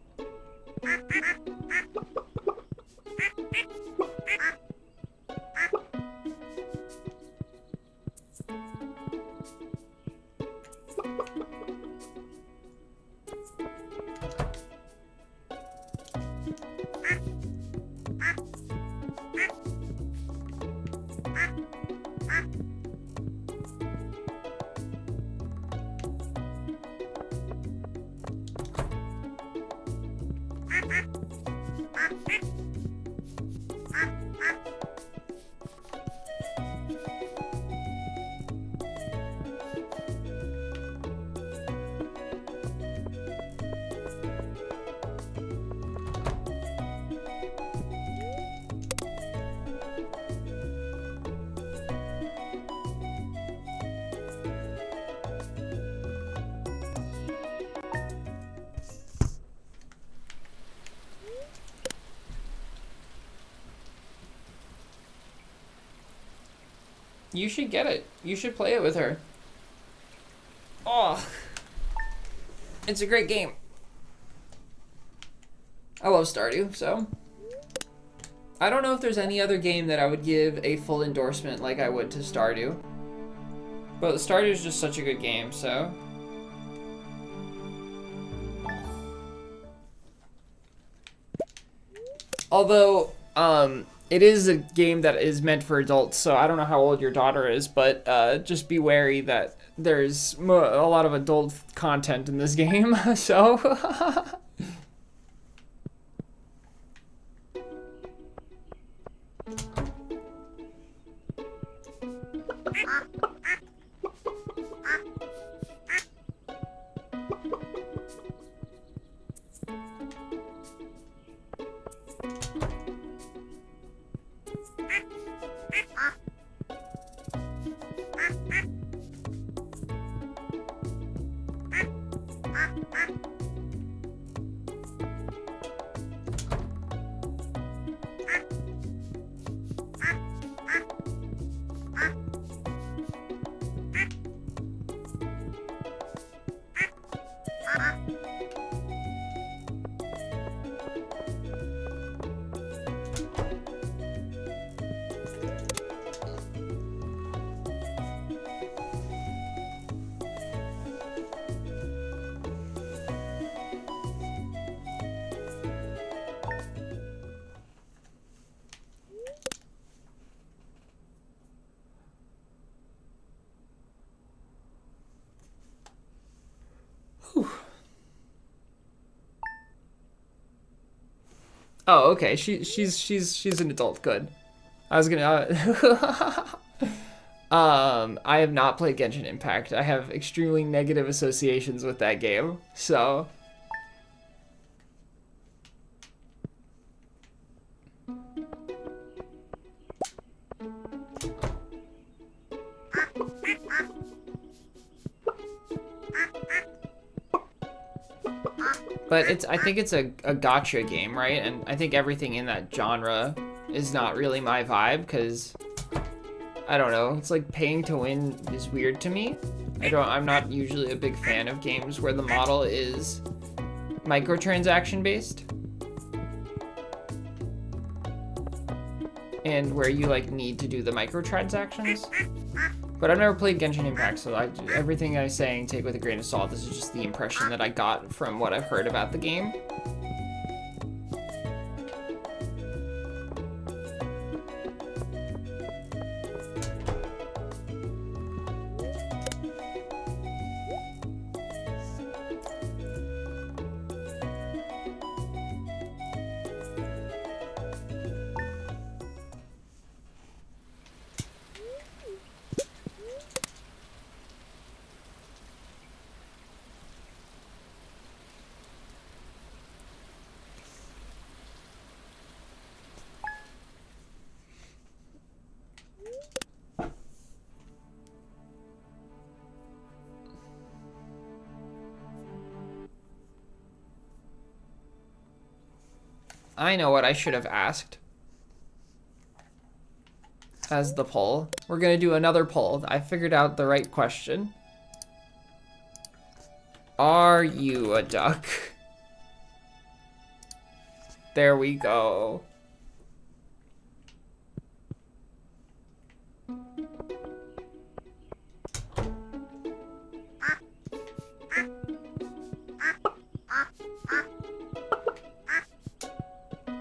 You should get it. You should play it with her. Oh, it's a great game. I love Stardew, so. I don't know if there's any other game that I would give a full endorsement like I would to Stardew. But Stardew is just such a good game, so. Although, it is a game that is meant for adults, so I don't know how old your daughter is, but just be wary that there's a lot of adult content in this game, so. Oh, okay. She's an adult. Good. I was gonna. I have not played Genshin Impact. I have extremely negative associations with that game. So. But I think it's a gacha game, right? And I think everything in that genre is not really my vibe, because I don't know, it's like paying to win is weird to me. I'm not usually a big fan of games where the model is microtransaction based. And where you like need to do the microtransactions. But I've never played Genshin Impact, so everything I'm saying, take with a grain of salt. This is just the impression that I got from what I've heard about the game. I know what I should have asked as the poll. We're gonna do another poll. I figured out the right question. Are you a duck? There we go.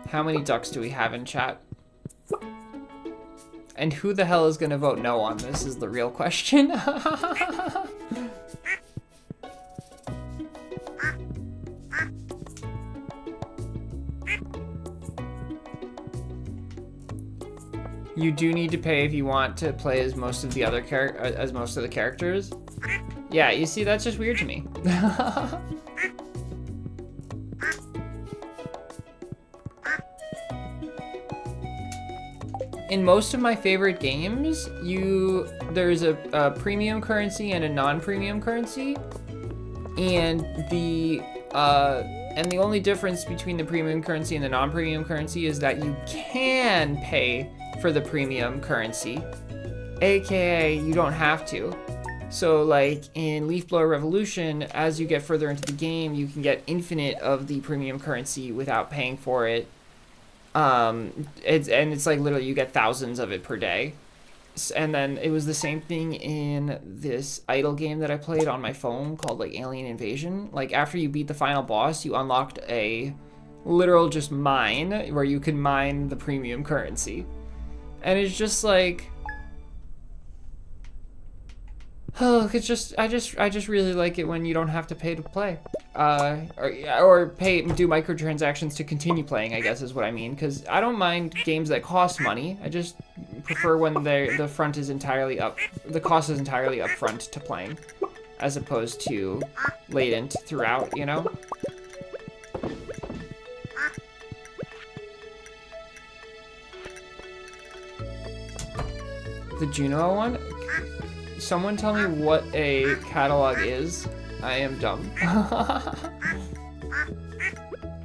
How many ducks do we have in chat? And who the hell is gonna vote no on this is the real question. You do need to pay if you want to play as most of the other characters. Yeah, you see, that's just weird to me. In most of my favorite games, there's a premium currency and a non-premium currency, and the only difference between the premium currency and the non-premium currency is that you can pay for the premium currency, aka you don't have to. So like in Leaf Blower Revolution, as you get further into the game, you can get infinite of the premium currency without paying for it. It's like literally you get thousands of it per day. And then it was the same thing in this idle game that I played on my phone called like Alien Invasion. Like after you beat the final boss, you unlocked a literal just mine where you can mine the premium currency. And it's just like, oh, it's just I just really like it when you don't have to pay to play, or do microtransactions to continue playing, I guess is what I mean. Because I don't mind games that cost money. I just prefer when the cost is entirely up front to playing, as opposed to latent throughout, you know. The Juno one? Someone tell me what a catalog is. I am dumb.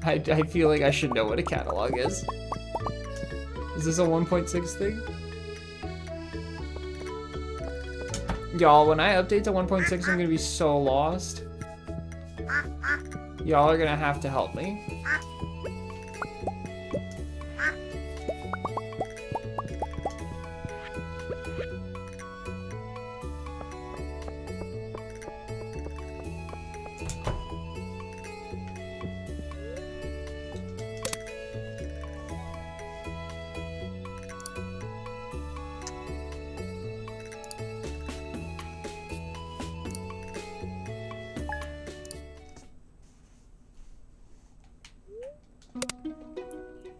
I feel like I should know what a catalog is. Is this a 1.6 thing? Y'all, when I update to 1.6, I'm gonna be so lost. Y'all are gonna have to help me.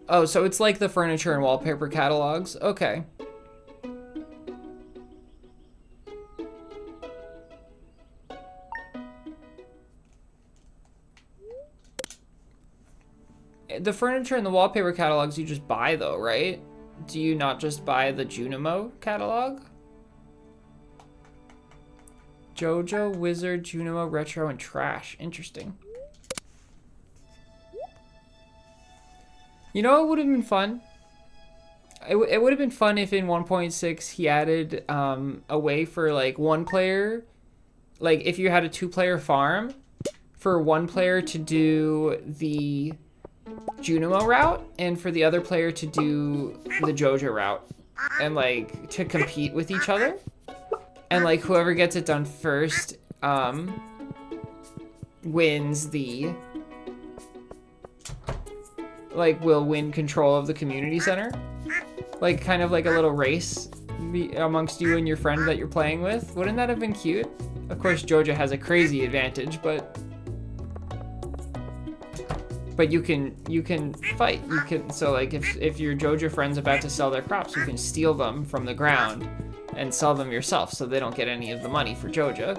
Oh, so it's like the furniture and wallpaper catalogs. Okay. The furniture and the wallpaper catalogs you just buy though, right? Do you not just buy the Junimo catalog? JoJo, Wizard, Junimo, Retro, and Trash. Interesting. You know what would have been fun? It would have been fun if in 1.6 he added a way for like one player, like if you had a 2-player farm, for one player to do the Junimo route and for the other player to do the JoJo route, and like to compete with each other, and like whoever gets it done first wins the, like, will win control of the community center, like kind of like a little race amongst you and your friend that you're playing with. Wouldn't that have been cute? Of course JoJo has a crazy advantage, but you can fight. You can, so like if your JoJo friend's about to sell their crops, you can steal them from the ground and sell them yourself so they don't get any of the money for JoJo.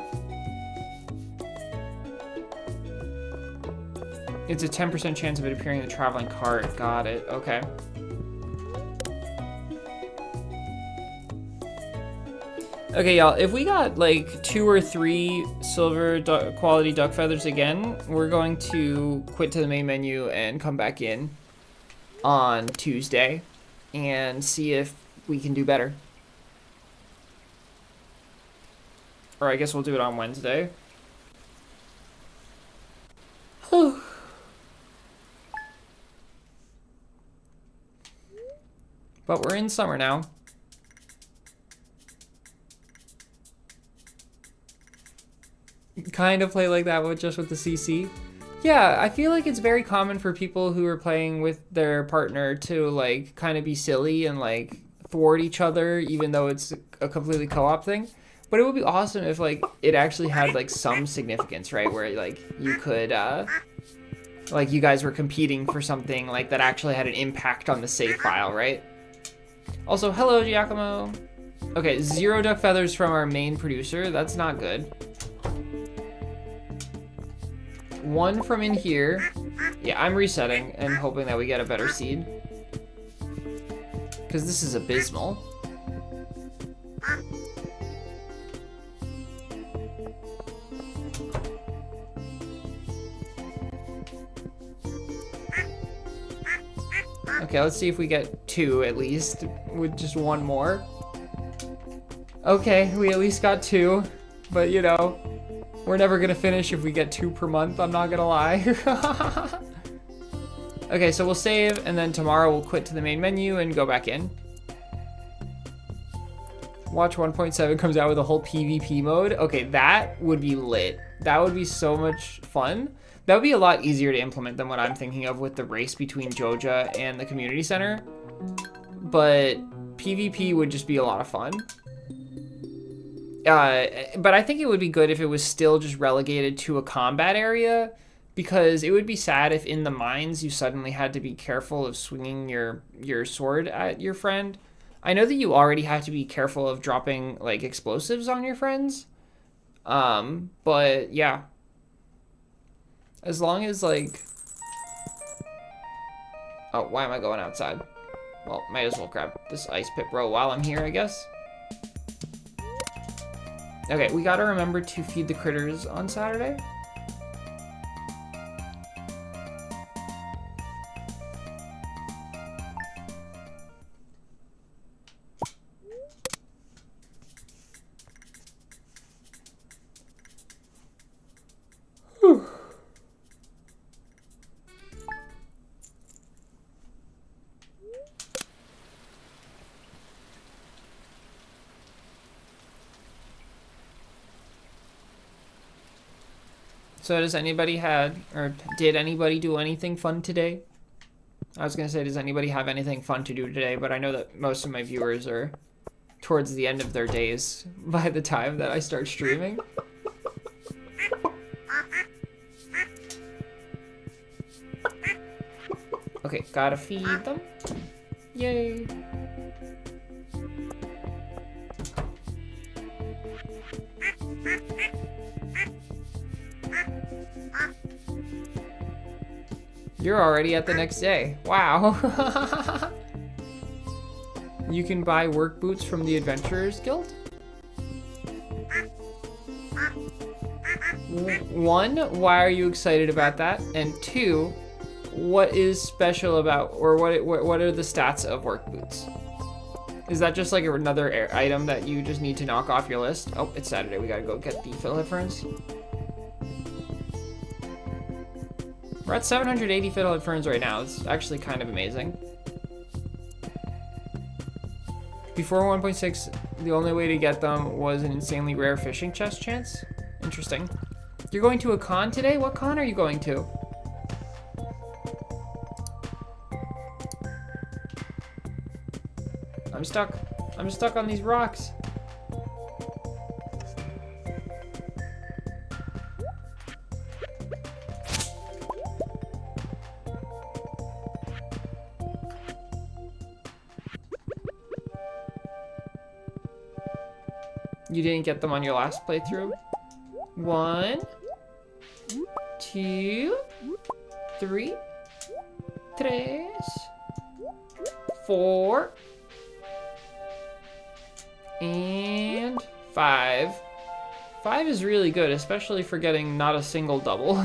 It's a 10% chance of it appearing in the traveling cart. Got it. Okay. Okay, y'all, if we got like 2 or 3 silver quality duck feathers again, we're going to quit to the main menu and come back in on Tuesday and see if we can do better. Or I guess we'll do it on Wednesday. But we're in summer now. Kind of play like that with just with the CC. Yeah, I feel like it's very common for people who are playing with their partner to like kind of be silly and like thwart each other, even though it's a completely co-op thing. But it would be awesome if like it actually had like some significance, right? Where like you could like you guys were competing for something like that actually had an impact on the save file, right? Also, hello Giacomo. Okay, 0 duck feathers from our main producer. That's not good. 1 from in here. Yeah, I'm resetting and hoping that we get a better seed, because this is abysmal. Okay, let's see if we get 2 at least, with just 1 more. Okay, we at least got 2, but you know, we're never gonna finish if we get 2 per month, I'm not gonna lie. Okay, so we'll save, and then tomorrow we'll quit to the main menu and go back in. Watch 1.7 comes out with a whole PvP mode. Okay, that would be lit. That would be so much fun. That would be a lot easier to implement than what I'm thinking of with the race between Joja and the community center. But PvP would just be a lot of fun. But I think it would be good if it was still just relegated to a combat area, because it would be sad if in the mines you suddenly had to be careful of swinging your sword at your friend. I know that you already have to be careful of dropping like explosives on your friends. But yeah. As long as like... Oh, why am I going outside? Well, might as well grab this ice pip row while I'm here, I guess. Okay, we gotta remember to feed the critters on Saturday. Whew. So does anybody did anybody do anything fun today? I was gonna say, does anybody have anything fun to do today? But I know that most of my viewers are towards the end of their days by the time that I start streaming. Okay, Okay, gotta feed them. Yay. You're already at the next day. Wow. You can buy work boots from the Adventurers Guild. One, why are you excited about that? And two, what is special about, or what are the stats of work boots? Is that just like another item that you just need to knock off your list? Oh, it's Saturday. We gotta go get the fiddlehead ferns. We're at 780 fiddlehead ferns right now. It's actually kind of amazing. Before 1.6, the only way to get them was an insanely rare fishing chest chance. Interesting. You're going to a con today? What con are you going to? I'm stuck. I'm stuck on these rocks. You didn't get them on your last playthrough? 1, 2, 3, 4, and 5. 5 is really good, especially for getting not a single double.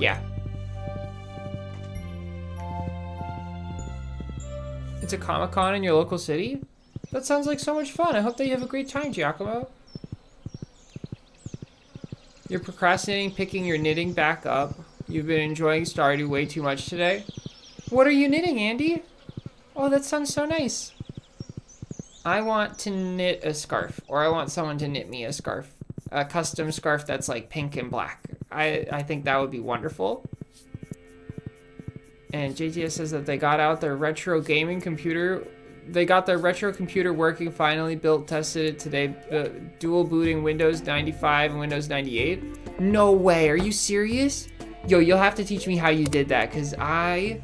Yeah. It's a Comic-Con in your local city? That sounds like so much fun. I hope that you have a great time, Giacomo. You're procrastinating picking your knitting back up. You've been enjoying Stardew way too much today. What are you knitting, Andy? Oh, that sounds so nice. I want to knit a scarf, or I want someone to knit me a scarf. A custom scarf that's like pink and black. I think that would be wonderful. And JTS says that they got out their retro gaming computer. They got their retro computer working, finally built, tested it today. Dual booting Windows 95 and Windows 98. No way, are you serious? Yo, you'll have to teach me how you did that, because I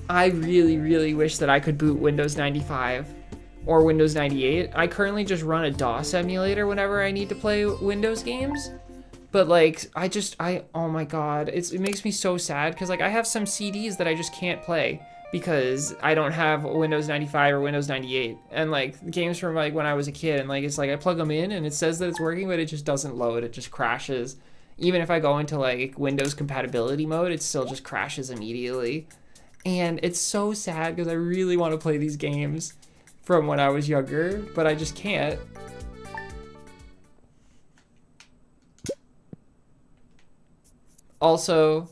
really, really wish that I could boot Windows 95 or Windows 98. I currently just run a DOS emulator whenever I need to play Windows games. But like, oh my God, it makes me so sad because like I have some CDs that I just can't play because I don't have Windows 95 or Windows 98. And like games from like when I was a kid, and like it's like I plug them in and it says that it's working, but it just doesn't load. It just crashes. Even if I go into like Windows compatibility mode, it still just crashes immediately. And it's so sad because I really want to play these games from when I was younger, but I just can't. Also,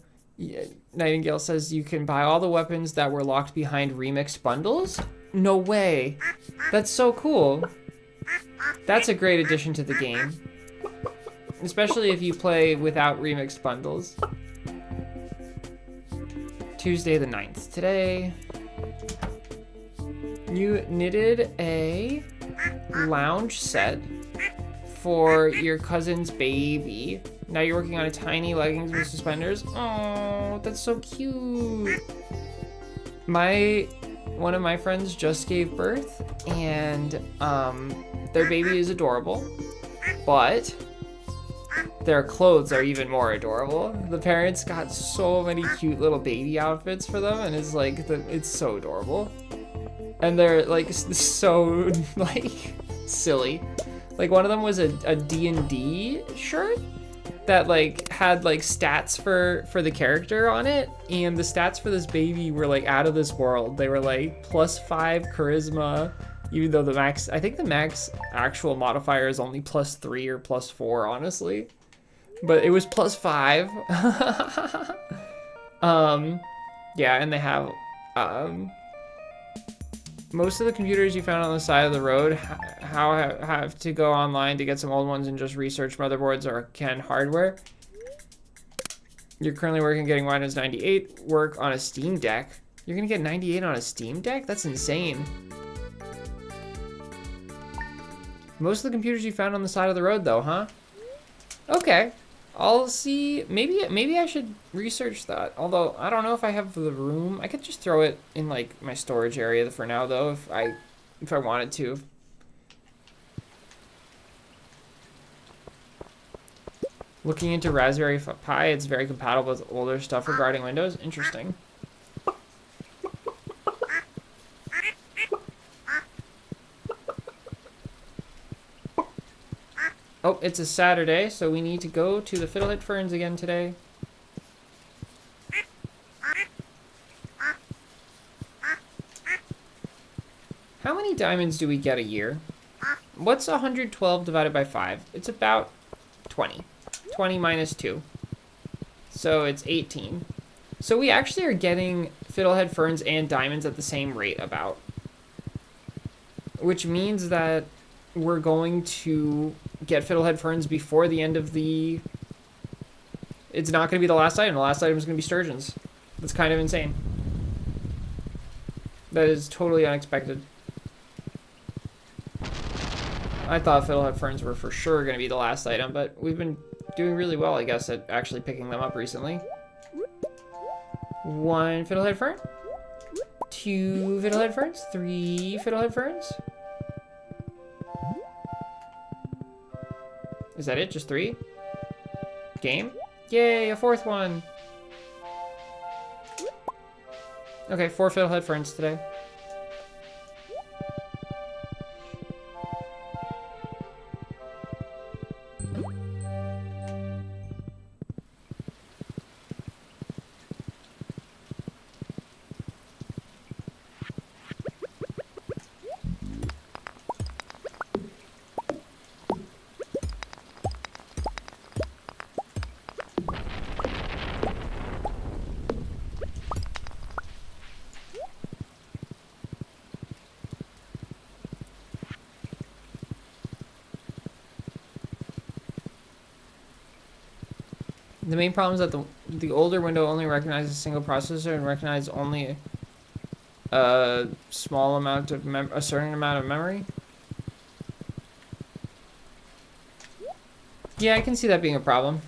Nightingale says you can buy all the weapons that were locked behind remixed bundles? No way. That's so cool. That's a great addition to the game. Especially if you play without remixed bundles. Tuesday the 9th. Today, you knitted a lounge set for your cousin's baby. Now you're working on a tiny leggings with suspenders. Oh, that's so cute. One of my friends just gave birth, and their baby is adorable, but their clothes are even more adorable. The parents got so many cute little baby outfits for them, and it's like it's so adorable. And they're like so like silly. Like one of them was a D&D shirt that like had like stats for the character on it, and the stats for this baby were like out of this world. They were like +5 charisma, even though I think the max actual modifier is only +3 or +4, honestly. But it was +5. Yeah, and they have most of the computers you found on the side of the road have to go online to get some old ones and just research motherboards or CAN hardware. You're currently working getting Windows 98 work on a Steam Deck. You're gonna get 98 on a Steam Deck? That's insane. Most of the computers you found on the side of the road though, huh? Okay. I'll see. Maybe I should research that. Although I don't know if I have the room. I could just throw it in like my storage area for now, though, if I wanted to. Looking into Raspberry Pi, it's very compatible with older stuff regarding Windows. Interesting. Oh, it's a Saturday, so we need to go to the Fiddlehead Ferns again today. How many diamonds do we get a year? What's 112 divided by 5? It's about 20. 20 minus 2. So it's 18. So we actually are getting Fiddlehead Ferns and diamonds at the same rate about. Which means that we're going to get Fiddlehead Ferns before the end of the... It's not going to be the last item. The last item is going to be sturgeons. That's kind of insane. That is totally unexpected. I thought Fiddlehead Ferns were for sure going to be the last item, but we've been doing really well, I guess, at actually picking them up recently. 1 Fiddlehead Fern. 2 Fiddlehead Ferns. 3 Fiddlehead Ferns. Is that it? Just 3? Game? Yay, a 4th one! Okay, 4 Fiddlehead Ferns today. The main problem is that the older window only recognizes a single processor and recognizes only a small amount of a certain amount of memory. Yeah, I can see that being a problem.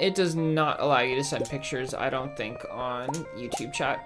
It does not allow you to send pictures, I don't think, on YouTube chat.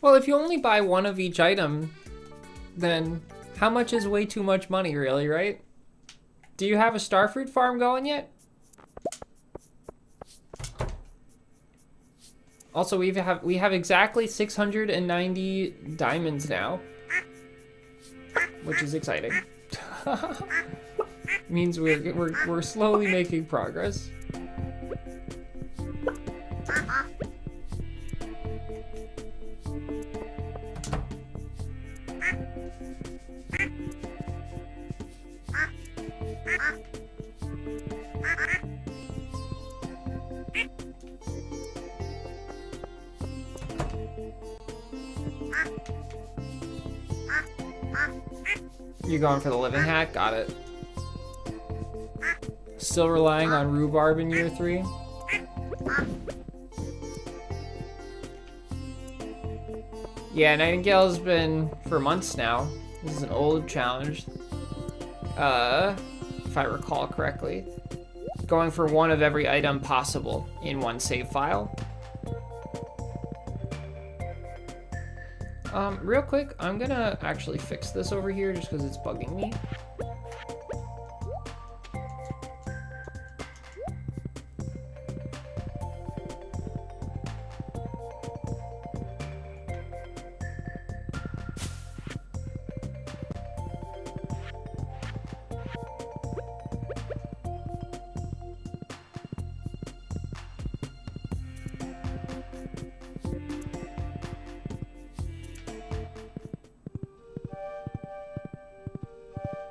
Well, if you only buy one of each item, then how much is way too much money, really, right? Do you have a starfruit farm going yet? Also, we have exactly 690 diamonds now, which is exciting. Means we're slowly making progress. You're going for the living hack? Got it. Still relying on rhubarb in year 3? Yeah, Nightingale's been for months now. This is an old challenge. If I recall correctly. Going for one of every item possible in one save file. Real quick, I'm gonna actually fix this over here just because it's bugging me.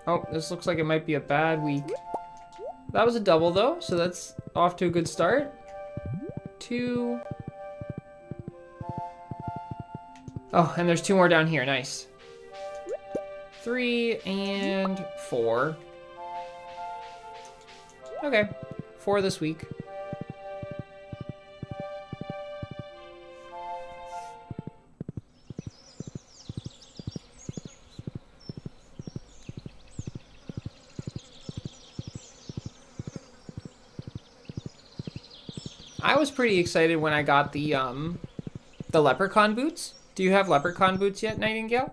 Oh, this looks like it might be a bad week. That was a double though, so that's off to a good start. 2. Oh, and there's 2 more down here, nice. 3 and 4. Okay, 4 this week. I was pretty excited when I got the leprechaun boots. Do you have leprechaun boots yet, Nightingale?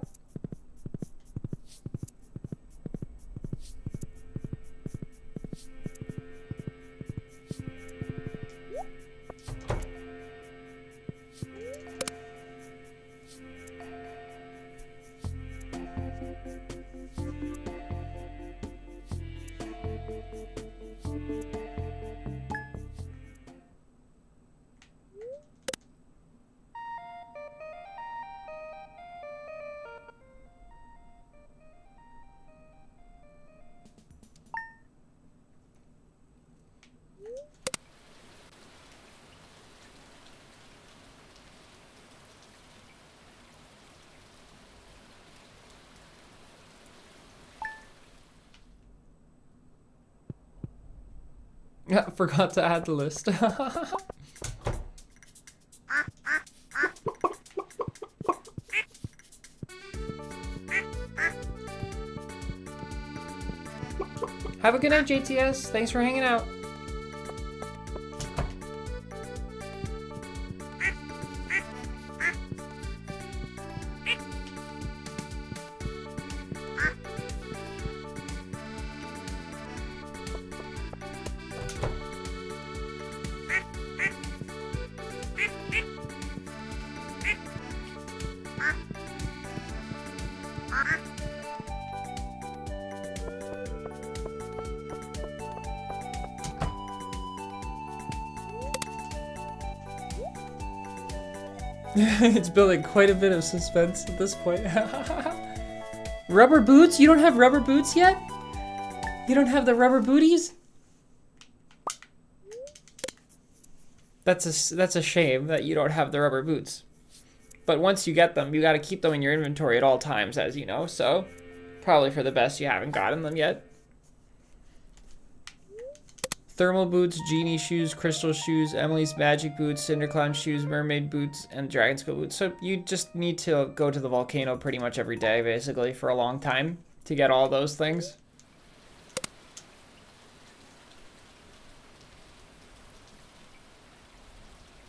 Yeah, forgot to add the list. Have a good night, JTS. Thanks for hanging out. It's building quite a bit of suspense at this point. Rubber boots? You don't have rubber boots yet? You don't have the rubber booties? That's a shame that you don't have the rubber boots. But once you get them, you gotta keep them in your inventory at all times, as you know, so probably for the best you haven't gotten them yet. Thermal boots, genie shoes, crystal shoes, Emily's magic boots, cinderclown shoes, mermaid boots, and dragon skull boots. So you just need to go to the volcano pretty much every day, basically, for a long time to get all those things.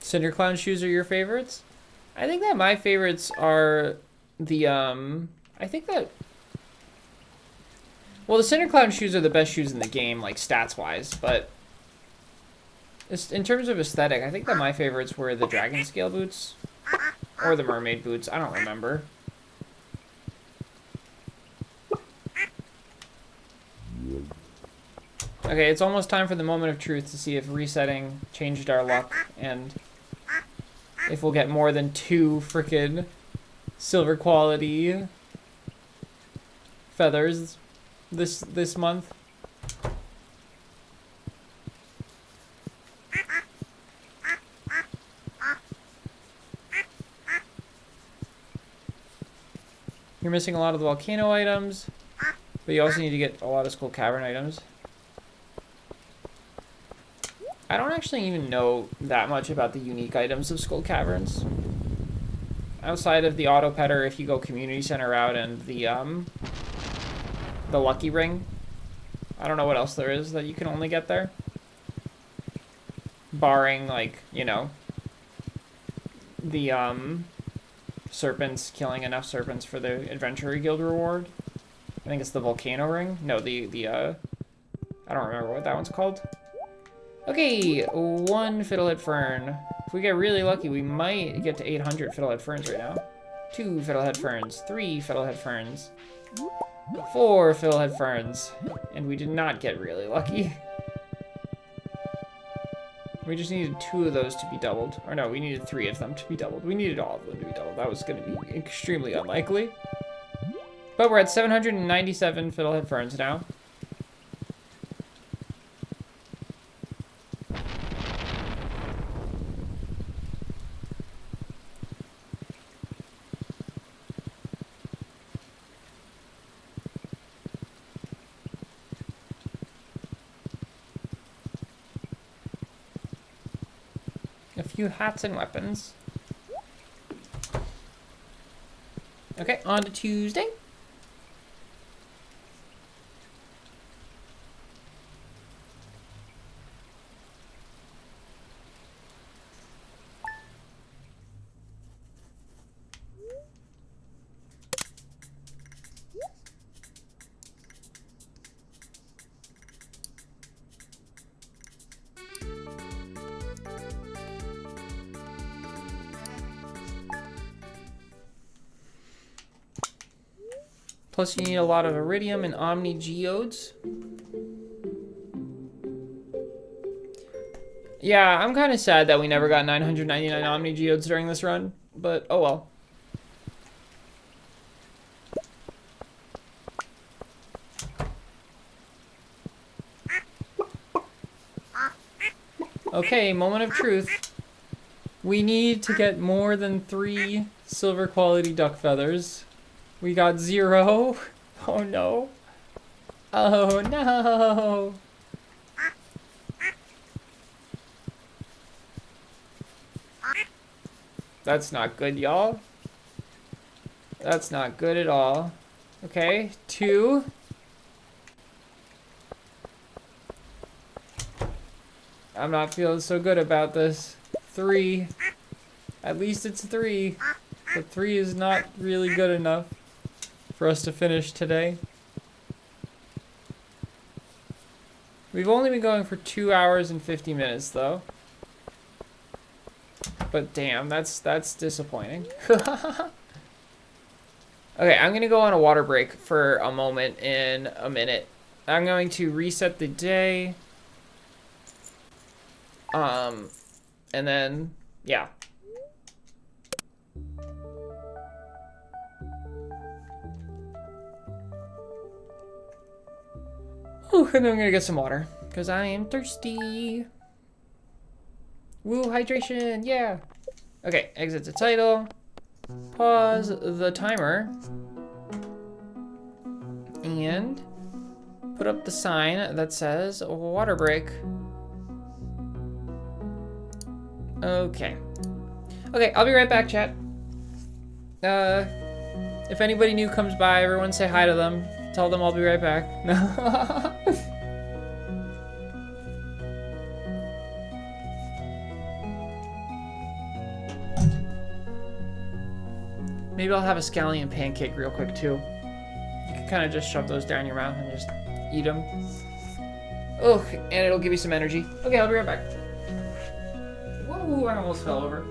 Cinderclown shoes are your favorites? I think that my favorites are the, I think that, well, the Cinder Cloud shoes are the best shoes in the game, like, stats-wise, but in terms of aesthetic, I think that my favorites were the Dragon Scale boots, or the Mermaid boots, I don't remember. Okay, it's almost time for the moment of truth to see if resetting changed our luck, and if we'll get more than 2 frickin' silver quality feathers this month. You're missing a lot of the volcano items, but you also need to get a lot of Skull Cavern items. I don't actually even know that much about the unique items of Skull Caverns. Outside of the auto petter, if you go community center route, and the lucky ring. I don't know what else there is that you can only get there. Barring, like, you know, the serpents, killing enough serpents for the Adventurer Guild reward. I think it's the volcano ring. No, I don't remember what that one's called. Okay, 1 fiddlehead fern. If we get really lucky, we might get to 800 fiddlehead ferns right now. 2 fiddlehead ferns, 3 fiddlehead ferns, 4 fiddlehead ferns, and we did not get really lucky. We just needed 2 of those to be doubled. Or no, we needed 3 of them to be doubled. We needed all of them to be doubled. That was going to be extremely unlikely. But we're at 797 fiddlehead ferns now. A few hats and weapons. Okay, on to Tuesday. Plus you need a lot of iridium and omni geodes. Yeah, I'm kind of sad that we never got 999 omni geodes during this run, but oh well. Okay, moment of truth. We need to get more than 3 silver quality duck feathers. We got 0. Oh no. Oh no. That's not good, y'all. That's not good at all. Okay, 2. I'm not feeling so good about this. 3. At least it's 3. But 3 is not really good enough for us to finish today. We've only been going for 2 hours and 50 minutes though. But damn, that's disappointing. Okay, I'm gonna go on a water break for a moment in a minute. I'm going to reset the day. And then, yeah. Ooh, and then I'm gonna get some water, because I am thirsty. Woo, hydration, yeah. Okay, exit the title. Pause the timer. And put up the sign that says water break. Okay. Okay, I'll be right back, chat. If anybody new comes by, everyone say hi to them. Tell them I'll be right back. Maybe I'll have a scallion pancake real quick too. You can kind of just shove those down your mouth and just eat them. Ugh, and it'll give you some energy. Okay, I'll be right back. Whoa, I almost fell over.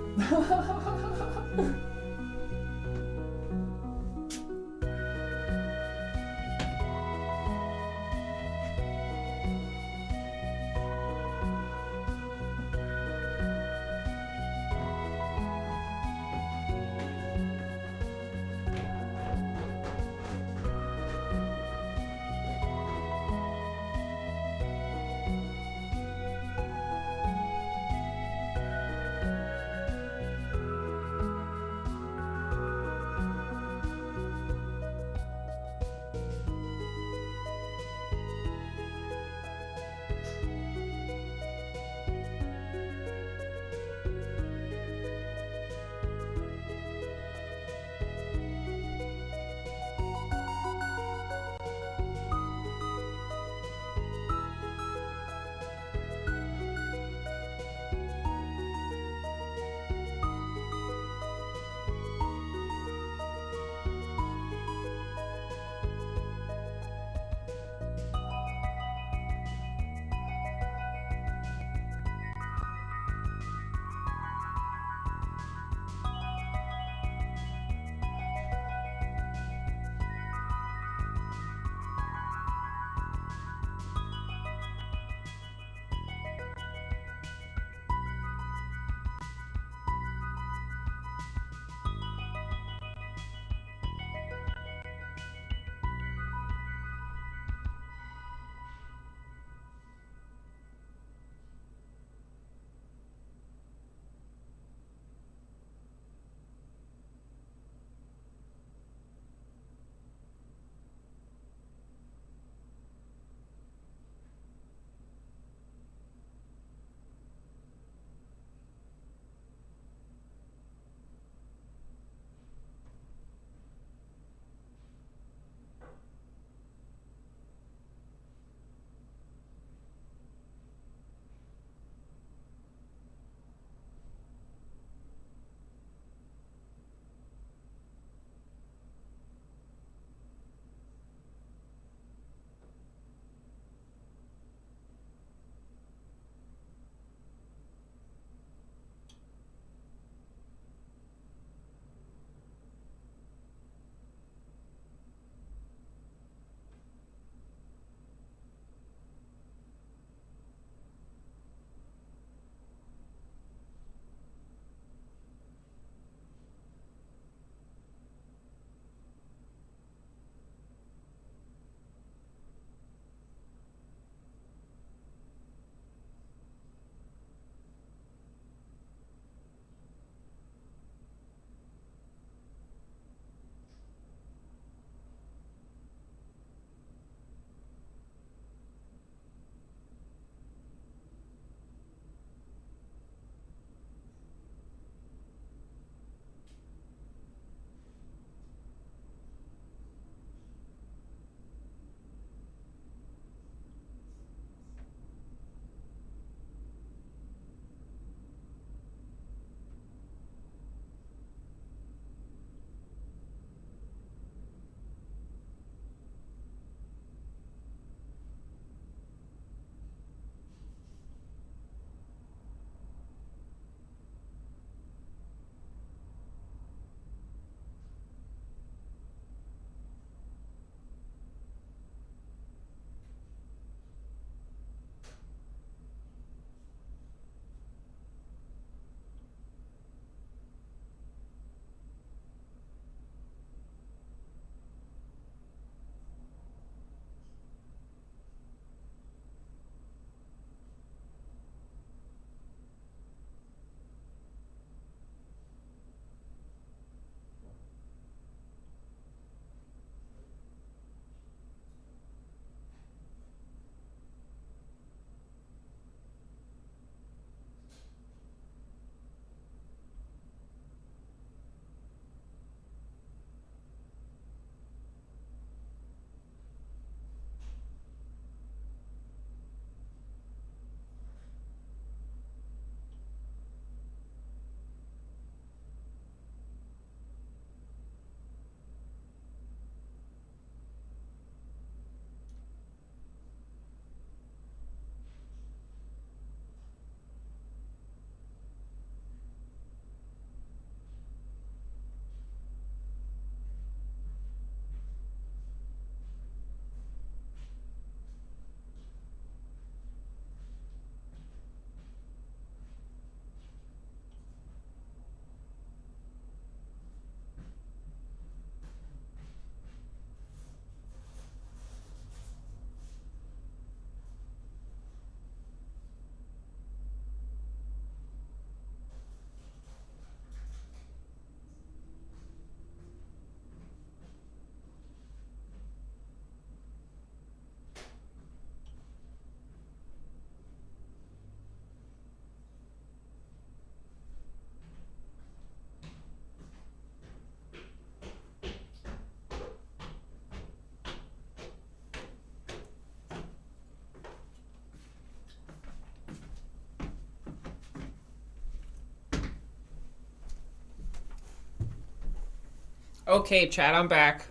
Okay, chat, I'm back.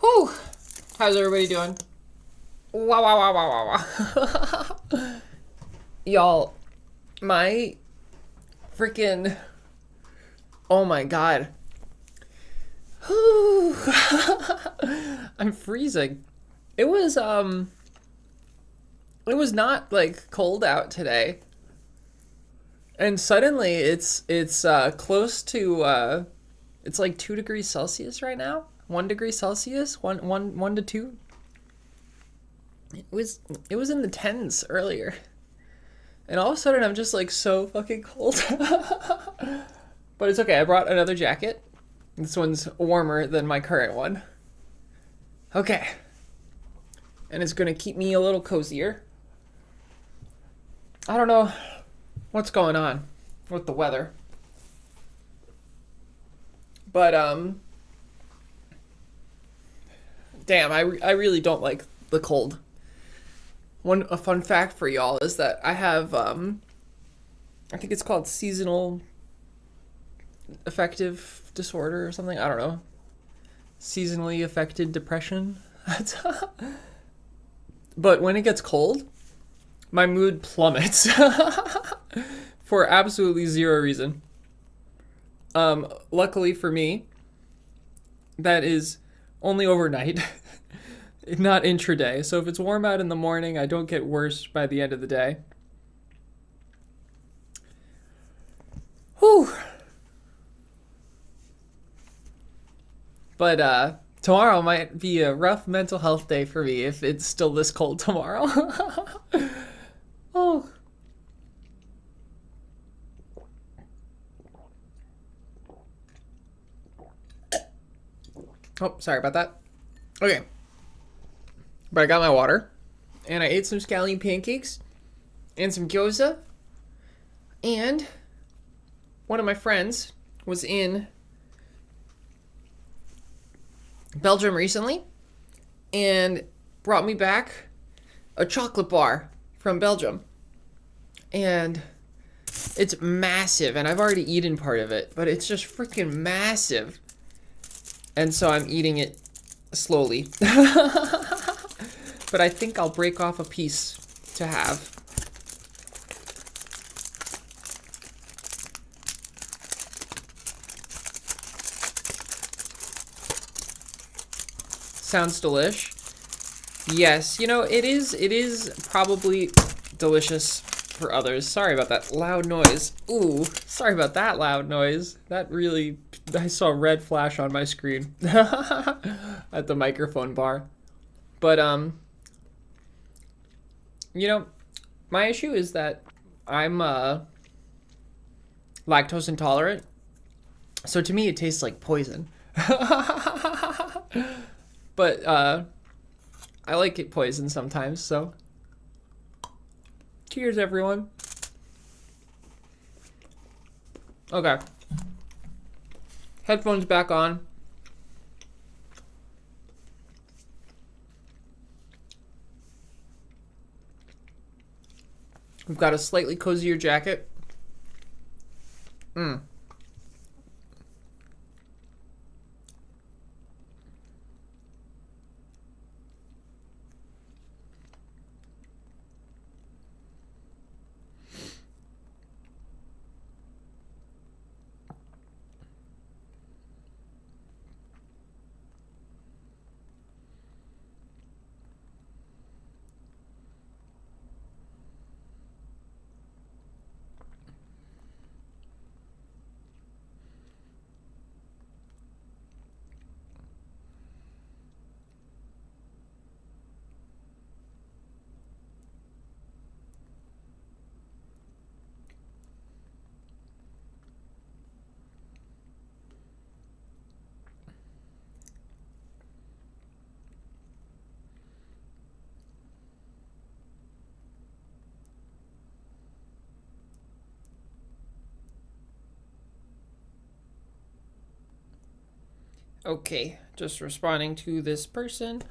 Whew. How's everybody doing? Wow, wow, wow, wow, wow, wow. Y'all, my freaking... Oh my god. I'm freezing. It was not like cold out today. And suddenly it's close to it's like 2 degrees Celsius right now. 1 degree Celsius, one to 2. It was in the 10s earlier. And all of a sudden I'm just like so fucking cold. But it's okay. I brought another jacket. This one's warmer than my current one. Okay. And it's gonna keep me a little cozier. I don't know what's going on with the weather. But, damn, I really don't like the cold. A fun fact for y'all is that I have, I think it's called seasonal affective disorder or something. I don't know. Seasonally affected depression. But when it gets cold, my mood plummets for absolutely zero reason. Luckily for me, that is only overnight, not intraday. So if it's warm out in the morning, I don't get worse by the end of the day. Whew. But tomorrow might be a rough mental health day for me if it's still this cold tomorrow. Oh. Oh, sorry about that. Okay. But I got my water, and I ate some scallion pancakes, and some gyoza, and one of my friends was in Belgium recently and brought me back a chocolate bar from Belgium. And it's massive, and I've already eaten part of it, but it's just freaking massive. And so I'm eating it slowly. But I think I'll break off a piece to have. Sounds delish. Yes, you know, it is probably delicious for others. Sorry about that loud noise. Ooh, sorry about that loud noise. That really, I saw a red flash on my screen at the microphone bar. But, you know, my issue is that I'm lactose intolerant. So to me, it tastes like poison. But, I like it poison sometimes, so. Cheers, everyone. Okay. Headphones back on. We've got a slightly cozier jacket. Okay, just responding to this person.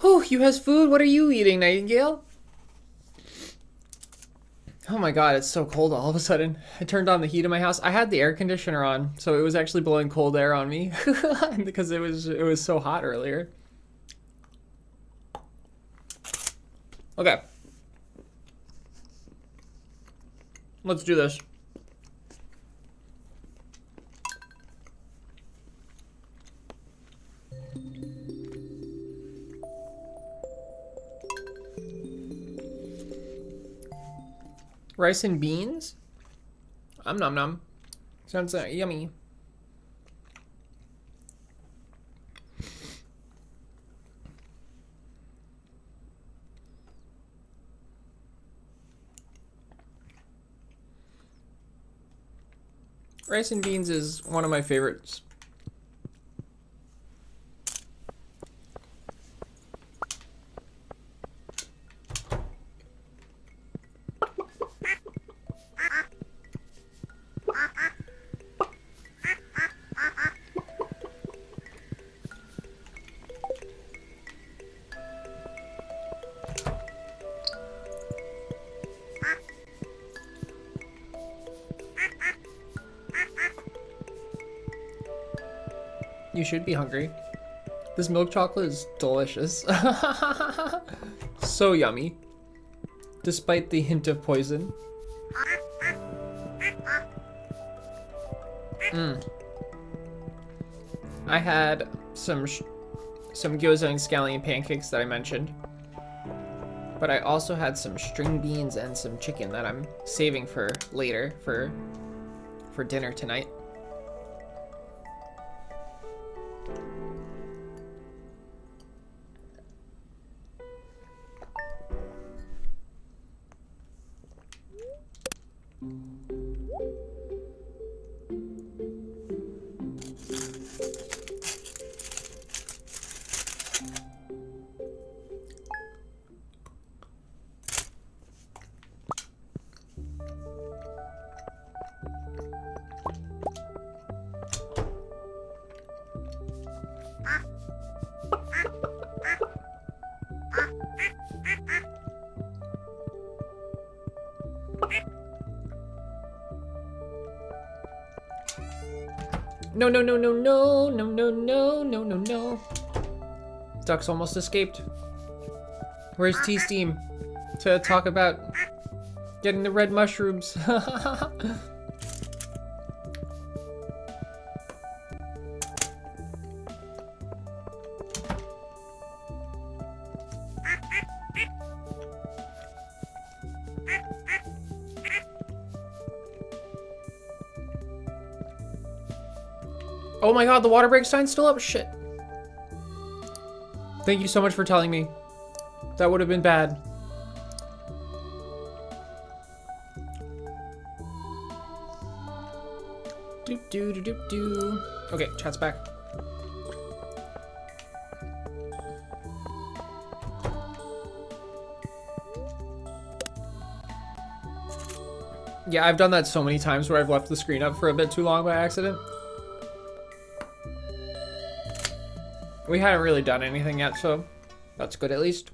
Oh, you has food? What are you eating, Nightingale? Oh my god, it's so cold all of a sudden. I turned on the heat in my house. I had the air conditioner on, so it was actually blowing cold air on me because it was so hot earlier. Okay. Let's do this. Rice and beans? Nom nom. Sounds yummy. Rice and beans is one of my favorites. You should be hungry. This milk chocolate is delicious. So yummy. Despite the hint of poison. I had some gyoza and scallion pancakes that I mentioned. But I also had some string beans and some chicken that I'm saving for later for dinner tonight. No, no, no, no, no, no, no, no, no, no, no. Duck's almost escaped. Where's T-Steam to talk about getting the red mushrooms? Oh my god, the water break sign's still up? Shit. Thank you so much for telling me. That would have been bad. Do do do do do. Okay, chat's back. Yeah, I've done that so many times where I've left the screen up for a bit too long by accident. We haven't really done anything yet, so that's good at least.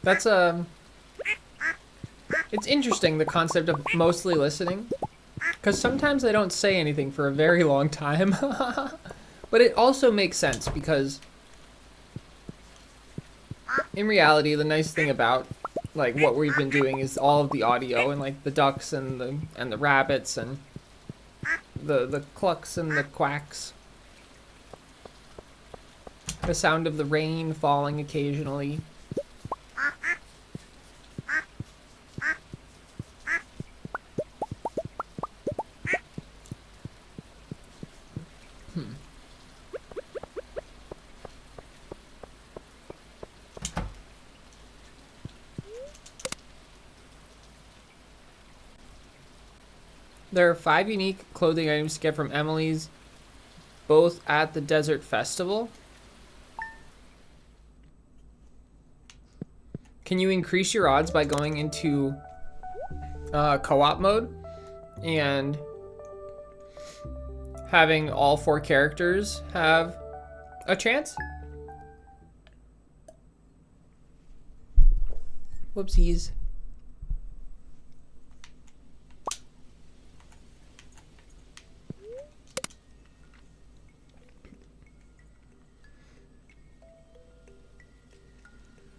That's it's interesting, the concept of mostly listening, because sometimes I don't say anything for a very long time. But it also makes sense because in reality, the nice thing about like what we've been doing is all of the audio and like the ducks and the rabbits and the clucks and the quacks. The sound of the rain falling occasionally. There are 5 unique clothing items to get from Emily's, both at the Desert Festival. Can you increase your odds by going into co-op mode and having all 4 characters have a chance? Whoopsies.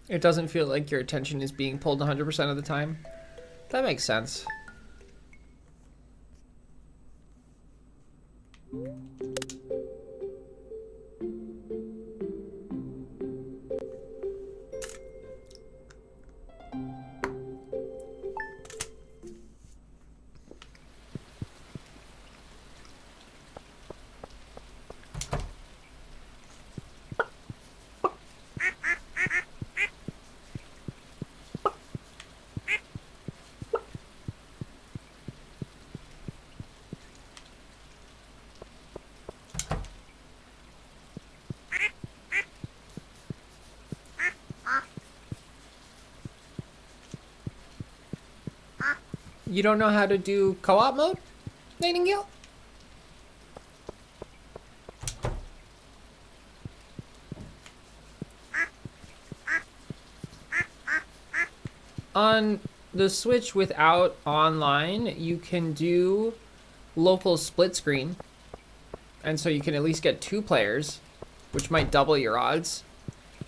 It doesn't feel like your attention is being pulled 100% of the time. That makes sense. You don't know how to do co-op mode, Nightingale? On the Switch without online, you can do local split screen. And so you can at least get 2 players, which might double your odds.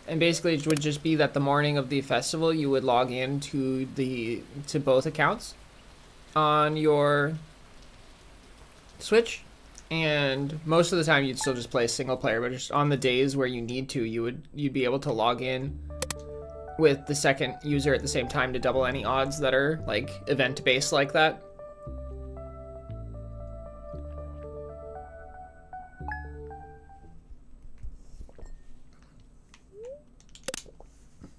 And basically it would just be that the morning of the festival, you would log in to both accounts on your Switch, and most of the time you'd still just play single player, but just on the days where you need to, you'd be able to log in with the second user at the same time to double any odds that are like event based like that.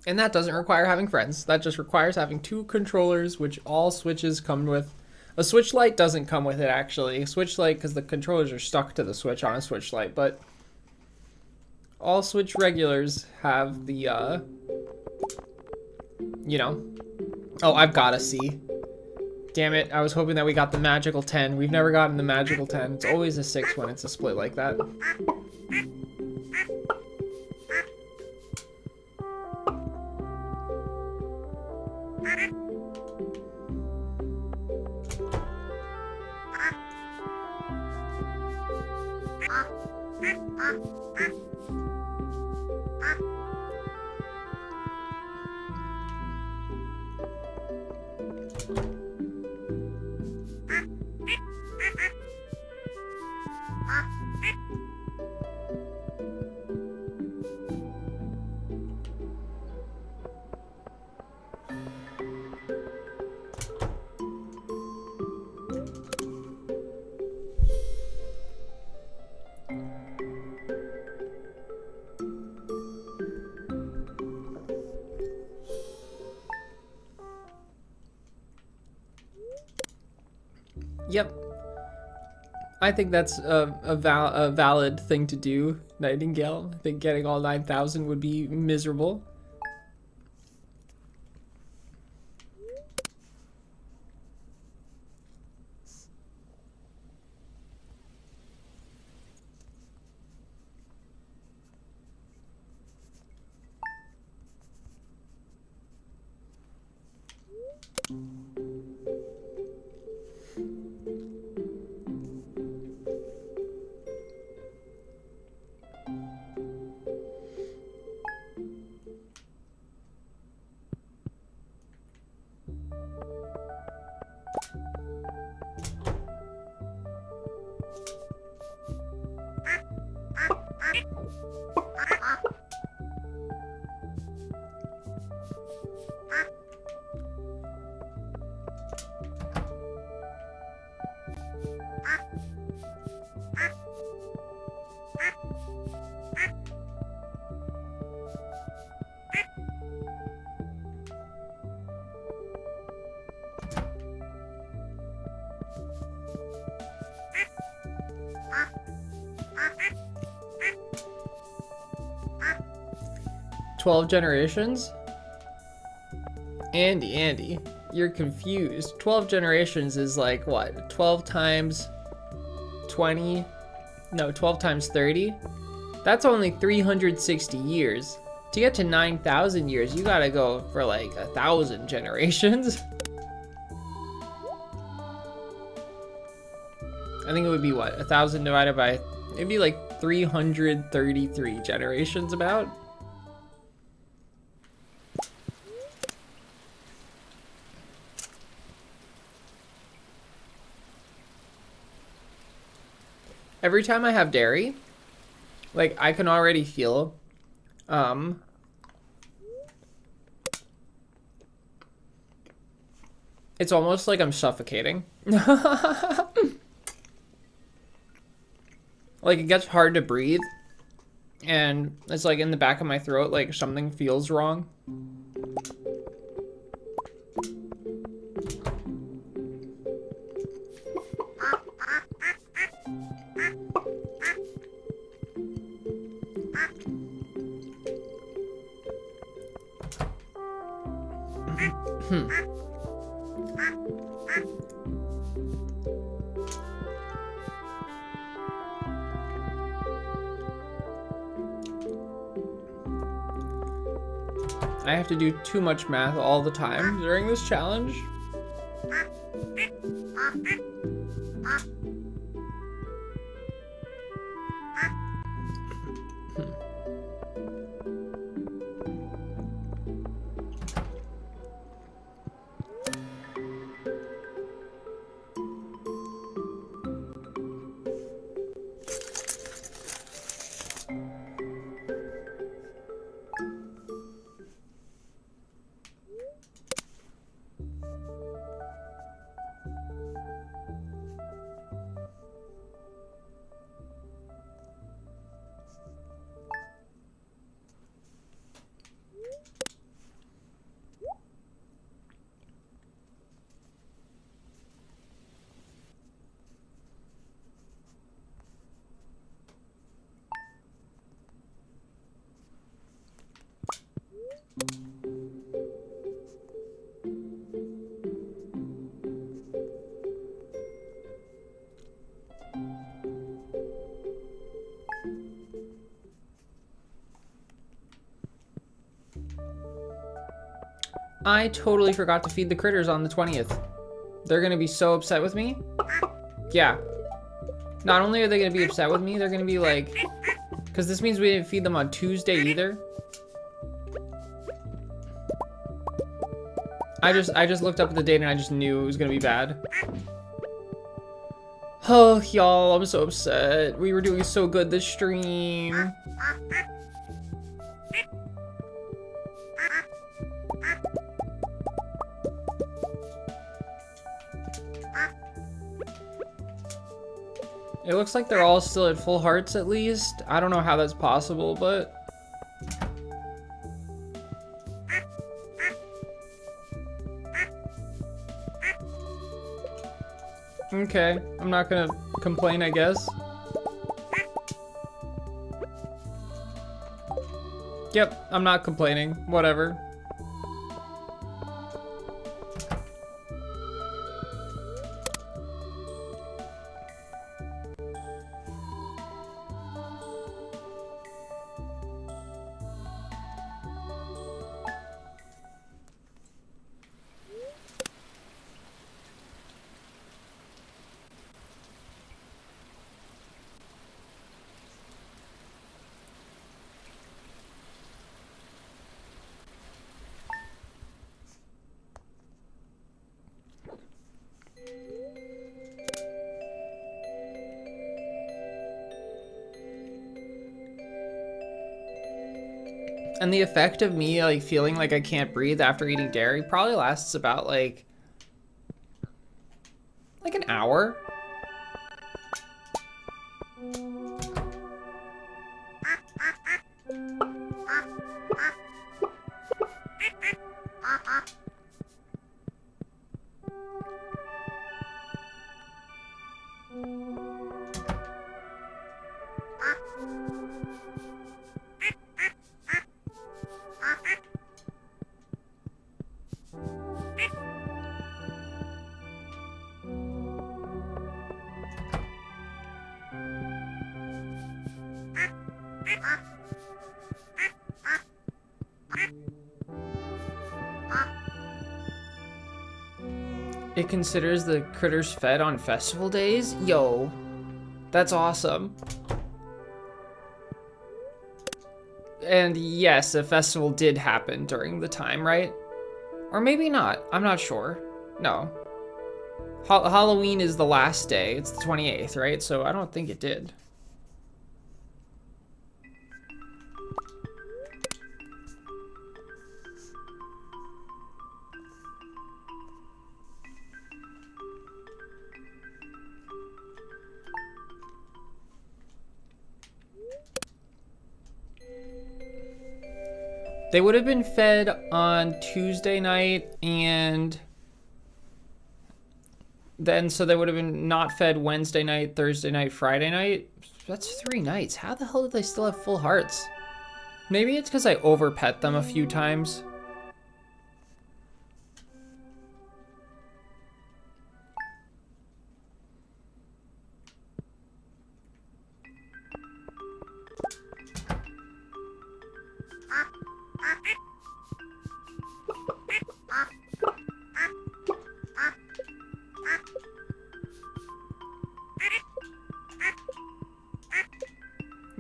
And that doesn't require having friends. That just requires having 2 controllers, which all Switches come with. A Switch Lite doesn't come with it, actually. A Switch Lite, because the controllers are stuck to the Switch on a Switch Lite, but all Switch regulars have the, you know. Oh, I've got a C. Damn it, I was hoping that we got the magical 10. We've never gotten the magical 10. It's always a 6 when it's a split like that. Yep. I think that's a valid thing to do, Nightingale. I think getting all 9,000 would be miserable. 12 generations? Andy, you're confused. 12 generations is like what? 12 times 20? No, 12 times 30? That's only 360 years. To get to 9,000 years, you gotta go for like 1,000 generations. I think it would be what? 1,000 divided by, it'd be like 333 generations about. Every time I have dairy, like I can already feel, it's almost like I'm suffocating. Like it gets hard to breathe and it's like in the back of my throat, like something feels wrong. I have to do too much math all the time during this challenge. I totally forgot to feed the critters on the 20th. They're gonna be so upset with me. Yeah. Not only are they gonna be upset with me, they're gonna be like, because this means we didn't feed them on Tuesday either. I just looked up at the date and I just knew it was gonna be bad. Oh, y'all, I'm so upset. We were doing so good this stream. It looks like they're all still at full hearts at least. I don't know how that's possible, but... Okay, I'm not gonna complain, I guess. Yep, I'm not complaining. Whatever. And the effect of me like feeling like I can't breathe after eating dairy probably lasts about like an hour. It considers the critters fed on festival days? Yo, that's awesome. And yes, a festival did happen during the time, right? Or maybe not. I'm not sure. No. Halloween is the last day. It's the 28th, right? So I don't think it did. They would have been fed on Tuesday night, and then so they would have been not fed Wednesday night, Thursday night, Friday night. That's 3 nights. How the hell did they still have full hearts? Maybe it's because I over-pet them a few times.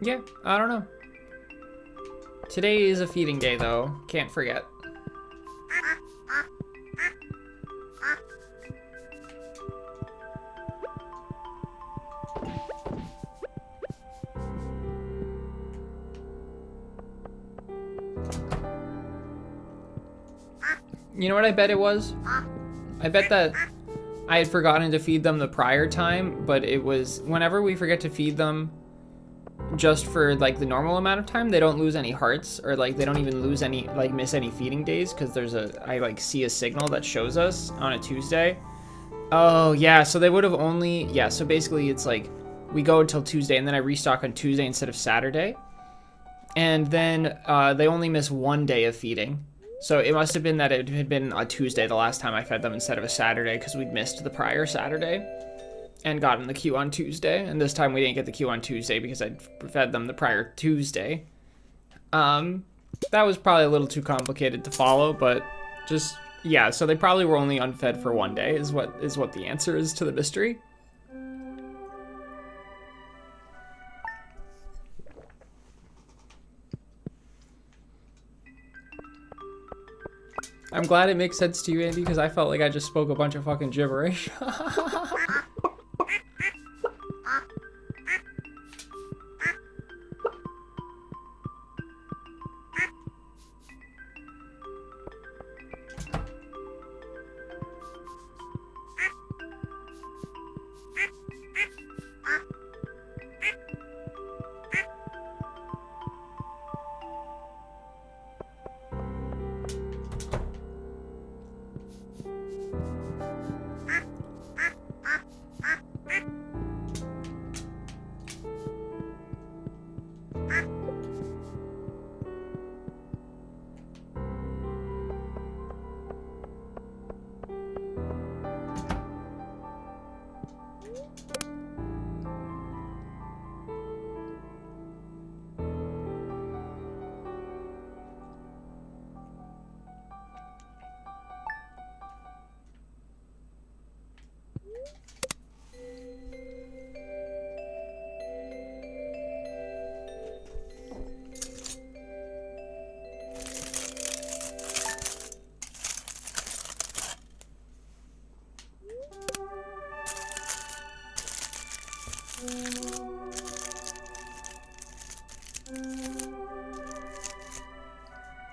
Yeah, I don't know. Today is a feeding day, though. Can't forget. You know what I bet it was? I bet that I had forgotten to feed them the prior time, but it was whenever we forget to feed them just for like the normal amount of time, they don't lose any hearts, or like they don't even lose any, like miss any feeding days, because there's I like see a signal that shows us on a Tuesday. Oh yeah, so they would have only, yeah, so basically it's like we go until Tuesday and then I restock on Tuesday instead of Saturday. And then they only miss 1 day of feeding. So it must have been that it had been a Tuesday the last time I fed them instead of a Saturday, because we'd missed the prior Saturday and gotten the Q on Tuesday. And this time we didn't get the Q on Tuesday because I'd fed them the prior Tuesday. That was probably a little too complicated to follow, but just, yeah, so they probably were only unfed for 1 day is what the answer is to the mystery. I'm glad it makes sense to you, Andy, because I felt like I just spoke a bunch of fucking gibberish.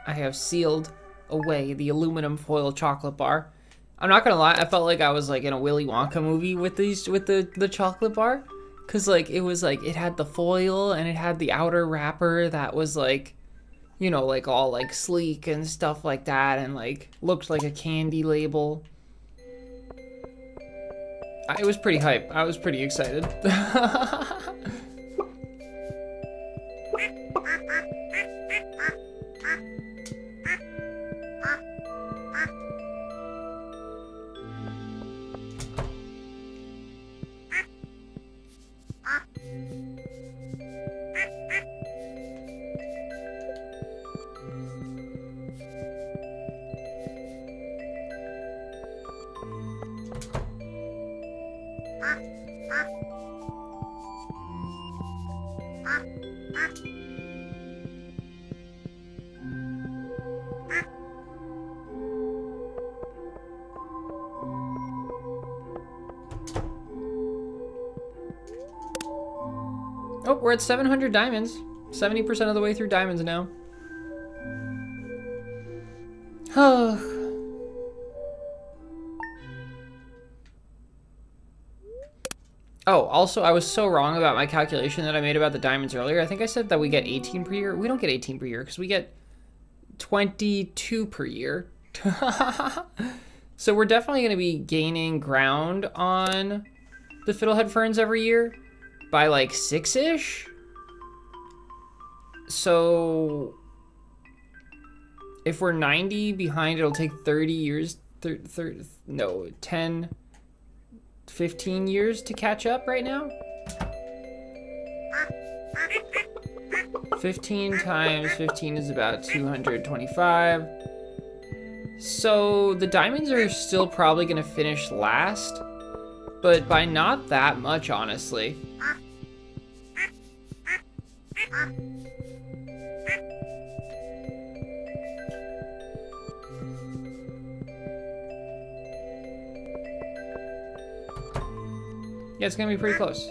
I have sealed away the aluminum foil chocolate bar. I'm not gonna lie, I felt like I was like in a Willy Wonka movie with the chocolate bar, cause like it was like it had the foil and it had the outer wrapper that was like, you know, like all like sleek and stuff like that, and like looked like a candy label. It was pretty hype. I was pretty excited. we're at 700 diamonds. 70% of the way through diamonds now. Oh, also, I was so wrong about my calculation that I made about the diamonds earlier. I think I said that we get 18 per year. We don't get 18 per year because we get 22 per year. So we're definitely going to be gaining ground on the fiddlehead ferns every year by like 6-ish. So if we're 90 behind, it'll take 30 years, 10, 15 years to catch up right now. 15 times 15 is about 225. So the diamonds are still probably gonna finish last, but by not that much, honestly. Yeah, it's gonna be pretty close.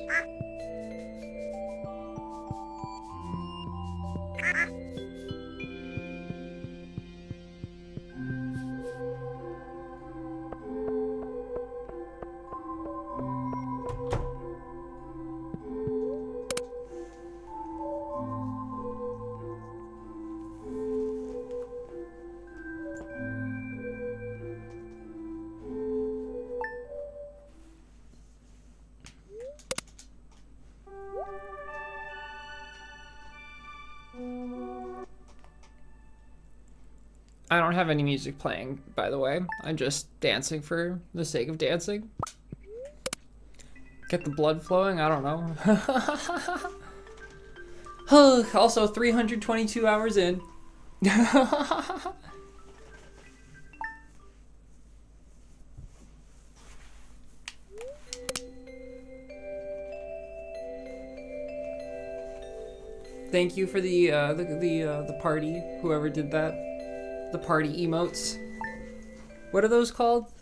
I don't have any music playing, by the way. I'm just dancing for the sake of dancing. Get the blood flowing? I don't know. Also, 322 hours in. Thank you for the party, whoever did that. The party emotes. What are those called?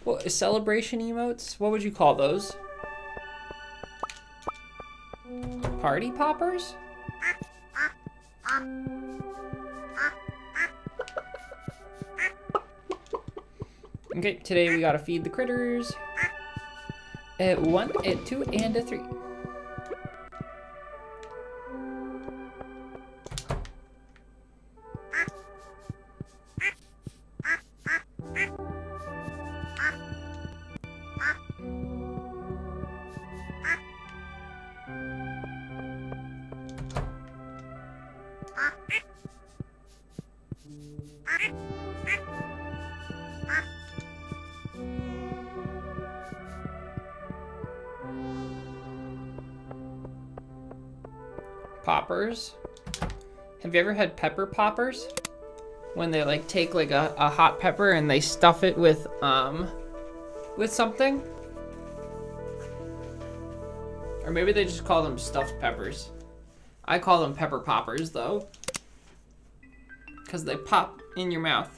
What, celebration emotes? What would you call those? Party poppers? Okay, today we gotta feed the critters. At 1, at 2, and a 3. Poppers. Have you ever had pepper poppers? When they like take like a hot pepper and they stuff it with something? Or maybe they just call them stuffed peppers. I call them pepper poppers though, because they pop in your mouth.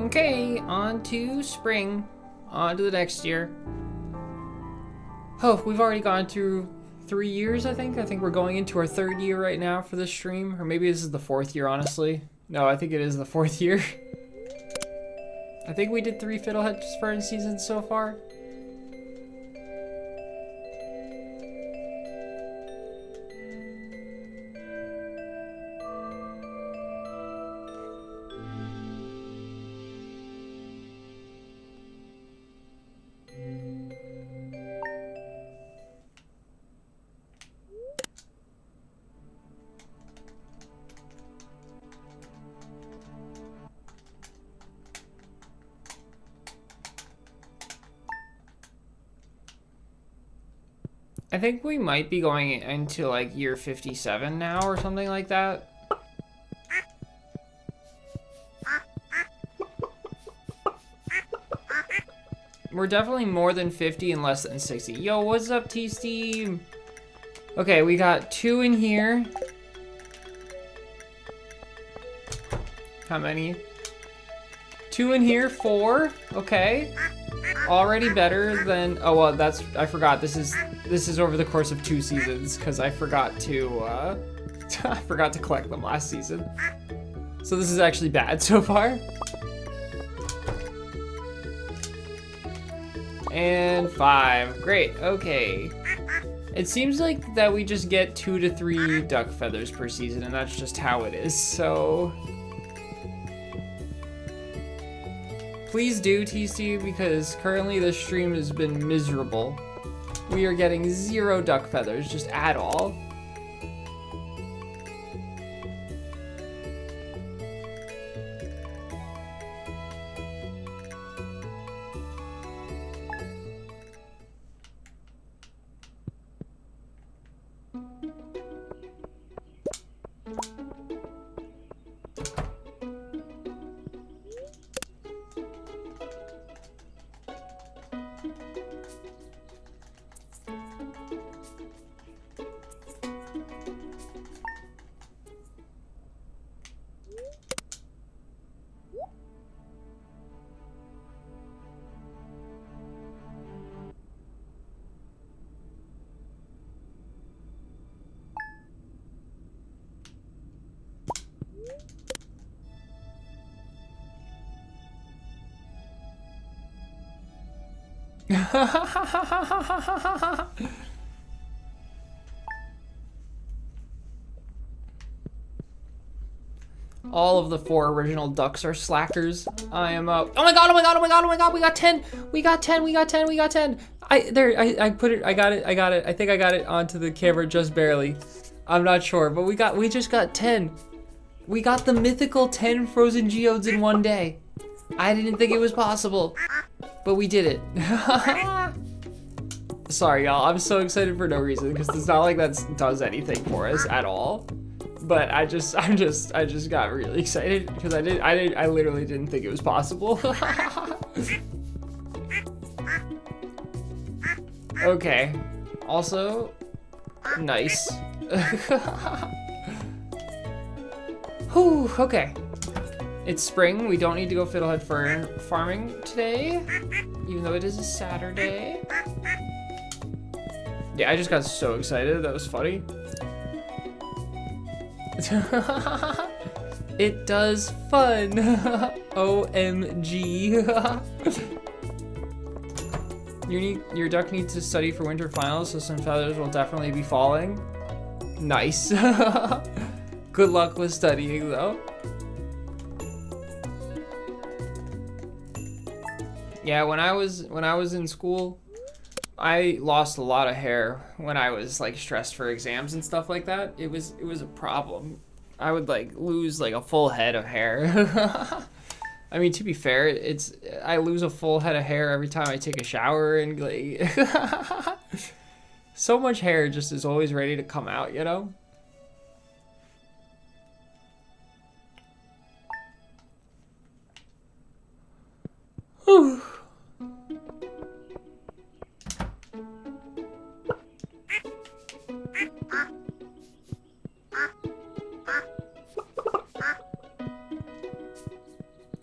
Okay, on to spring. On to the next year. Oh, we've already gone through 3 years, I think. I think we're going into our 3rd year right now for this stream. Or maybe this is the 4th year, honestly. No, I think it is the 4th year. I think we did 3 Fiddlehead Fern seasons so far. I think we might be going into like year 57 now or something like that. We're definitely more than 50 and less than 60. Yo, what's up, T-Steam? Okay, we got 2 in here. How many? 2 in here, 4. Okay. Already better than, oh well, that's, I forgot, this is over the course of 2 seasons, because I forgot to, I forgot to collect them last season. So this is actually bad so far. And 5, great, okay. It seems like that we just get 2 to 3 duck feathers per season, and that's just how it is, so. Please do, TC, because currently this stream has been miserable. We are getting 0 duck feathers, just at all. All of the 4 original ducks are slackers. I am up. Oh my god, oh my god, oh my god, oh my god, we got 10. We got 10, we got 10, we got 10. I put it, I got it. I think I got it onto the camera just barely. I'm not sure, but we just got 10. We got the mythical 10 frozen geodes in one day. I didn't think it was possible, but we did it. Sorry, y'all. I'm so excited for no reason because it's not like that does anything for us at all. But I just got really excited because I literally didn't think it was possible. Okay. Also, nice. Whew, okay. It's spring. We don't need to go fiddlehead fern farming today, even though it is a Saturday. Yeah, I just got so excited. That was funny. It does fun. OMG. Your duck needs to study for winter finals, so some feathers will definitely be falling. Nice. Good luck with studying, though. Yeah, when I was in school, I lost a lot of hair when I was like stressed for exams and stuff like that. It was a problem. I would like lose like a full head of hair. I mean, to be fair, I lose a full head of hair every time I take a shower, and like so much hair just is always ready to come out, you know?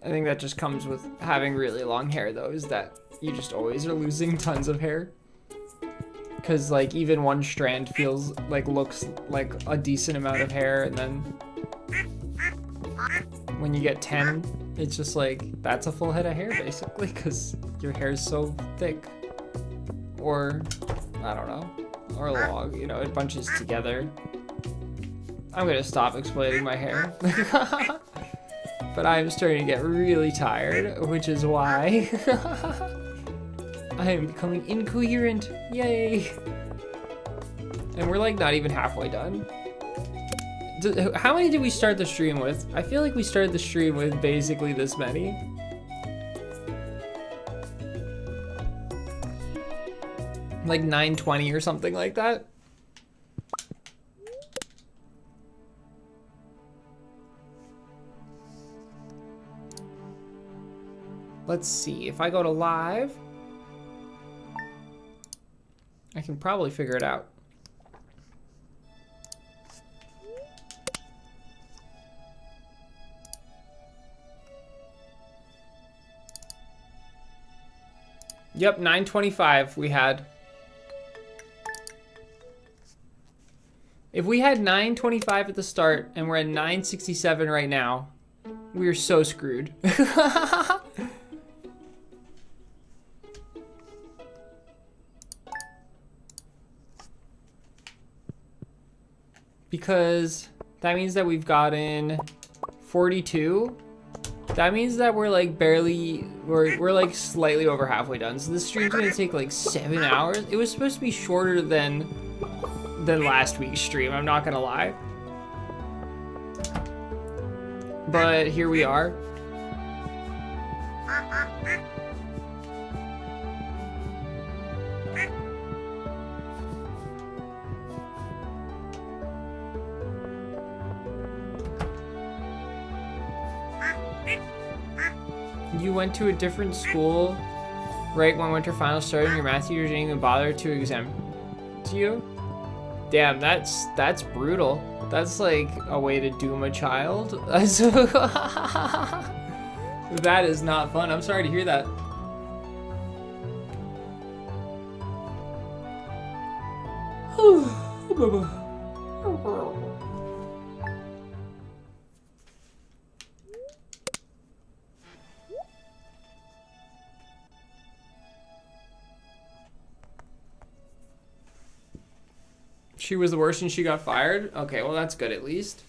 I think that just comes with having really long hair, though, is that you just always are losing tons of hair. Because, like, even one strand feels like, looks like a decent amount of hair, and then when you get 10, it's just like, that's a full head of hair, basically, because your hair is so thick. Or, I don't know, or long, you know, it bunches together. I'm gonna stop explaining my hair. But I'm starting to get really tired, which is why I am becoming incoherent. Yay! And we're like not even halfway done. How many did we start the stream with? I feel like we started the stream with basically this many. Like 920 or something like that. Let's see, if I go to live, I can probably figure it out. Yep, 925 we had. If we had 925 at the start and we're at 967 right now, we are so screwed. Because that means that we've gotten 42. That means that we're like barely, we're like slightly over halfway done. So this stream's gonna take like 7 hours. It was supposed to be shorter than last week's stream, I'm not gonna lie. But here we are. You went to a different school right when winter finals started and your math teacher didn't even bother to exempt you? Damn, that's brutal. That's like a way to doom a child. That is not fun. I'm sorry to hear that. She was the worst and she got fired? Okay, well that's good at least.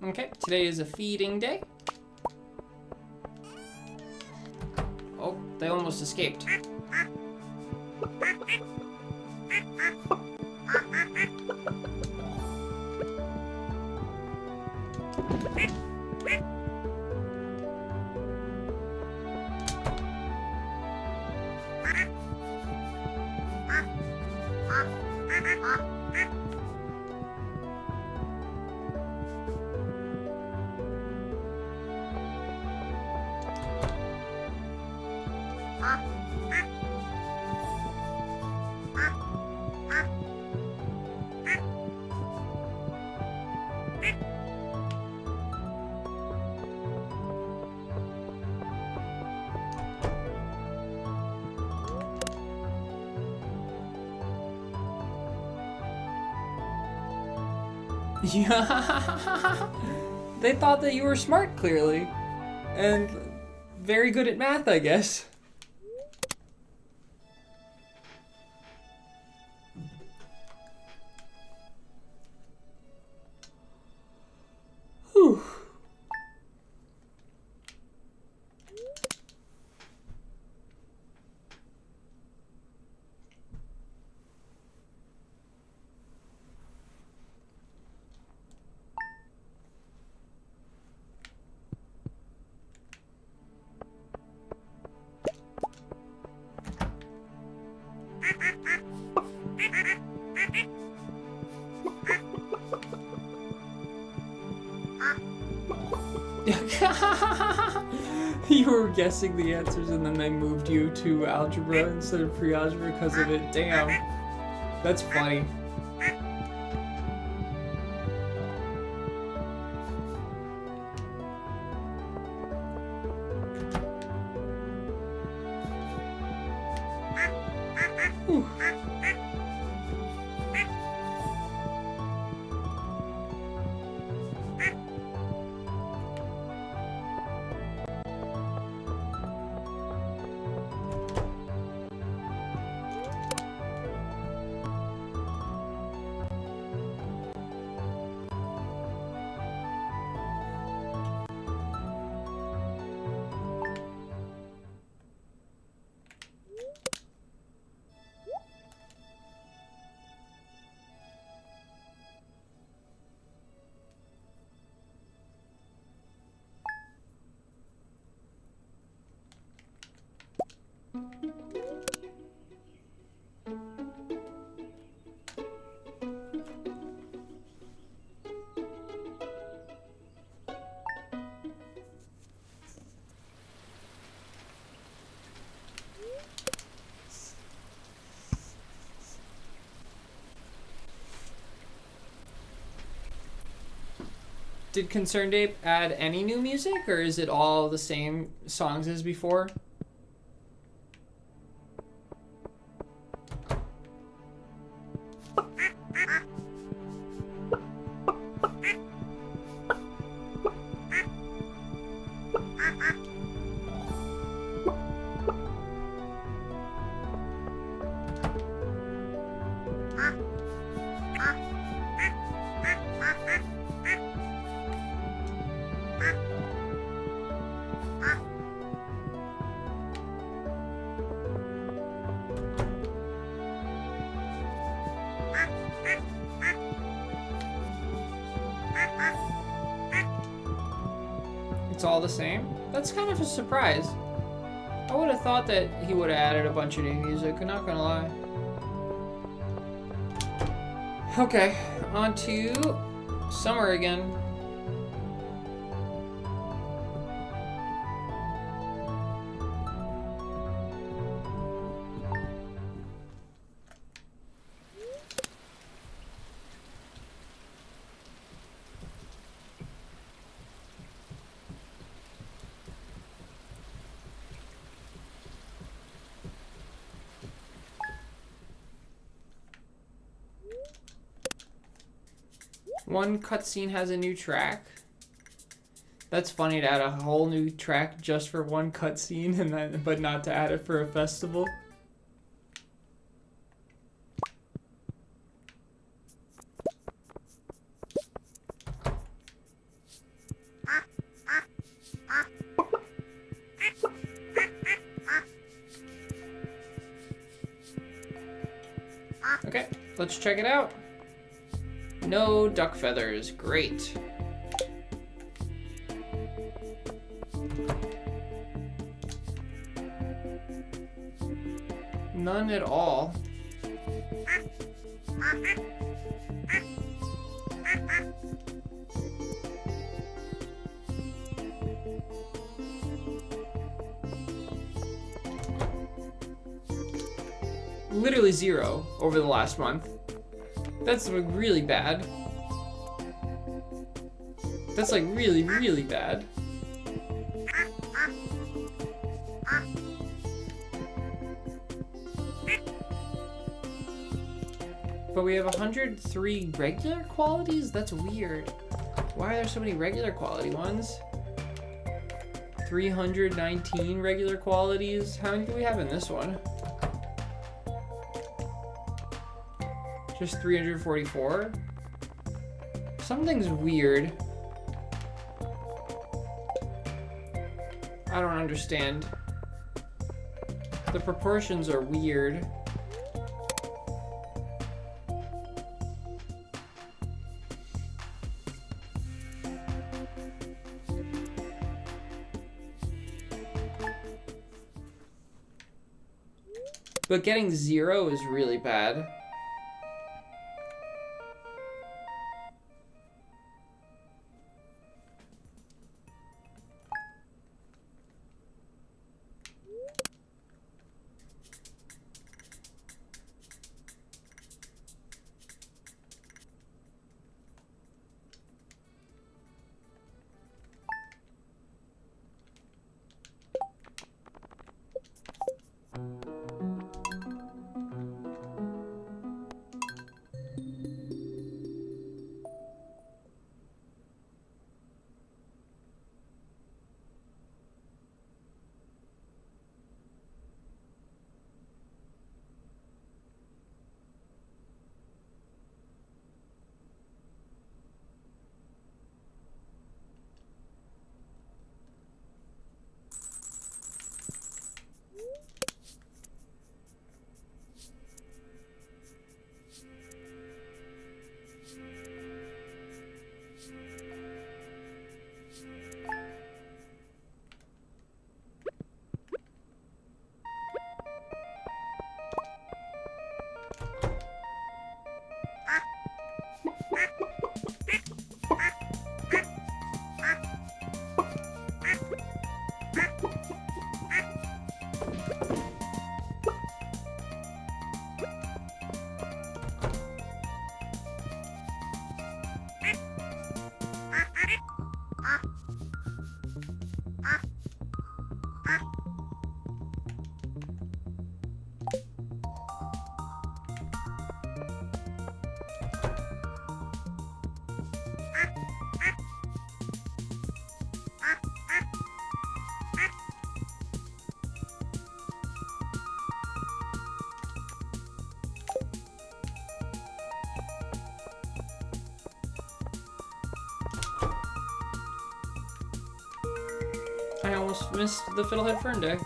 Okay, today is a feeding day. Oh, they almost escaped. Yeah. They thought that you were smart, clearly. And very good at math, I guess. Whew. You were guessing the answers and then they moved you to algebra instead of pre-algebra because of it. Damn. That's funny. Whew. Did Concerned Ape add any new music, or is it all the same songs as before? It's all the same? That's kind of a surprise. I would have thought that he would have added a bunch of new music, I'm not gonna lie. Okay, on to summer again. One cutscene has a new track. That's funny to add a whole new track just for one cutscene, and then but not to add it for a festival. Let's check it out. No duck feathers. Great. None at all. Literally 0 over the last month. That's like really bad. That's like really, really bad. But we have 103 regular qualities? That's weird. Why are there so many regular quality ones? 319 regular qualities? How many do we have in this one? Just 344? Something's weird. I don't understand. The proportions are weird. But getting 0 is really bad. I almost missed the Fiddlehead Fern Day.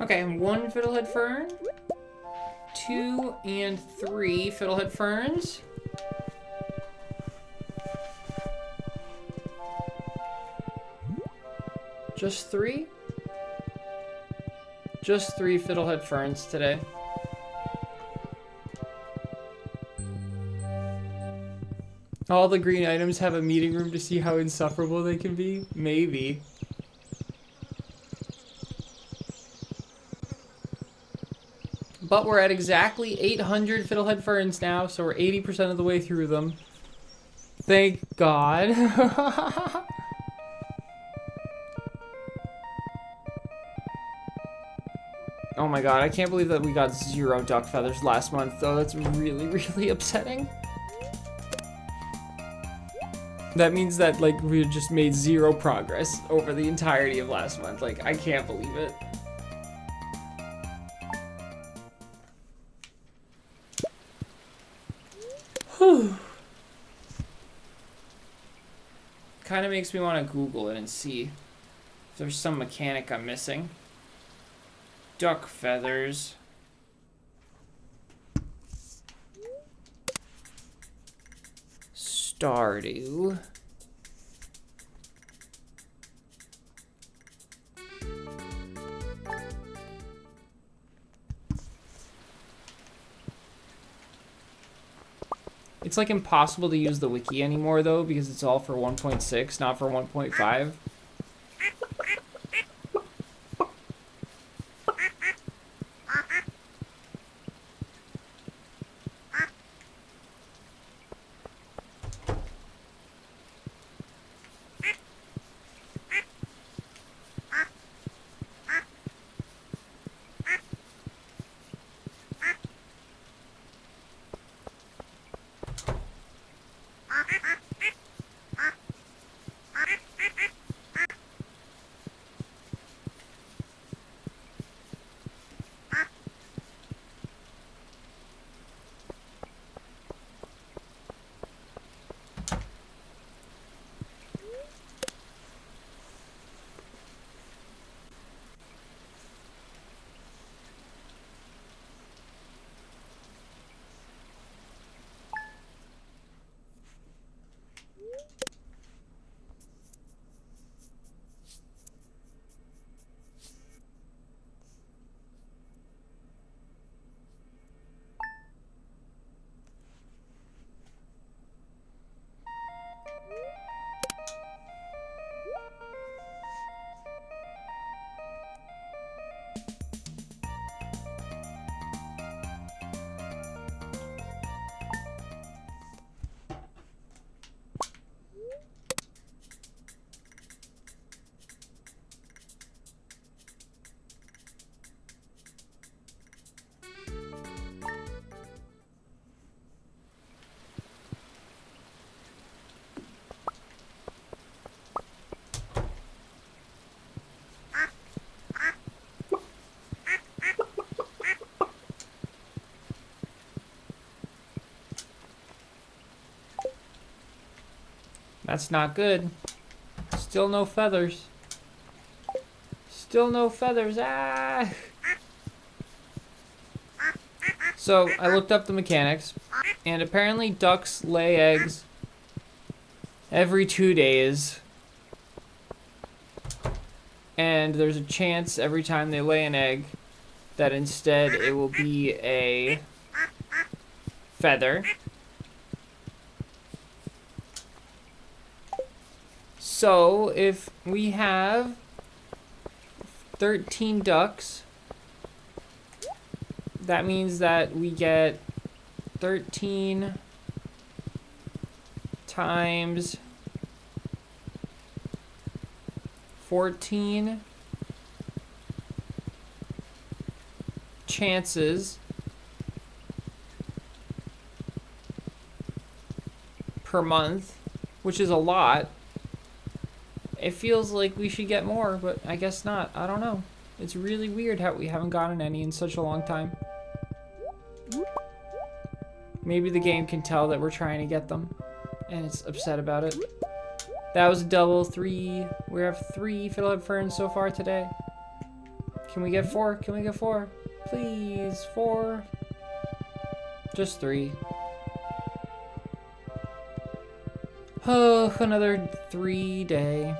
Okay, 1 Fiddlehead Fern, 2 and 3 Fiddlehead Ferns. Just 3? Just 3 Fiddlehead Ferns today. All the green items have a meeting room to see how insufferable they can be? Maybe. But we're at exactly 800 fiddlehead ferns now, so we're 80% of the way through them. Thank God. Oh my God, I can't believe that we got 0 duck feathers last month, though. That's really, really upsetting. That means that, like, we just made 0 progress over the entirety of last month. Like, I can't believe it. Whew. Kind of makes me want to Google it and see if there's some mechanic I'm missing. Duck feathers. Stardew. It's like impossible to use the wiki anymore though because it's all for 1.6, not for 1.5. That's not good. Still no feathers. Still no feathers. Ah! So I looked up the mechanics, and apparently ducks lay eggs every 2 days. And there's a chance every time they lay an egg that instead it will be a feather. So if we have 13 ducks, that means that we get 13 times 14 chances per month, which is a lot. It feels like we should get more, but I guess not. I don't know. It's really weird how we haven't gotten any in such a long time. Maybe the game can tell that we're trying to get them, and it's upset about it. That was a double 3. We have 3 fiddlehead ferns so far today. Can we get 4? Can we get 4? Please, 4. Just 3. Oh, another 3 day.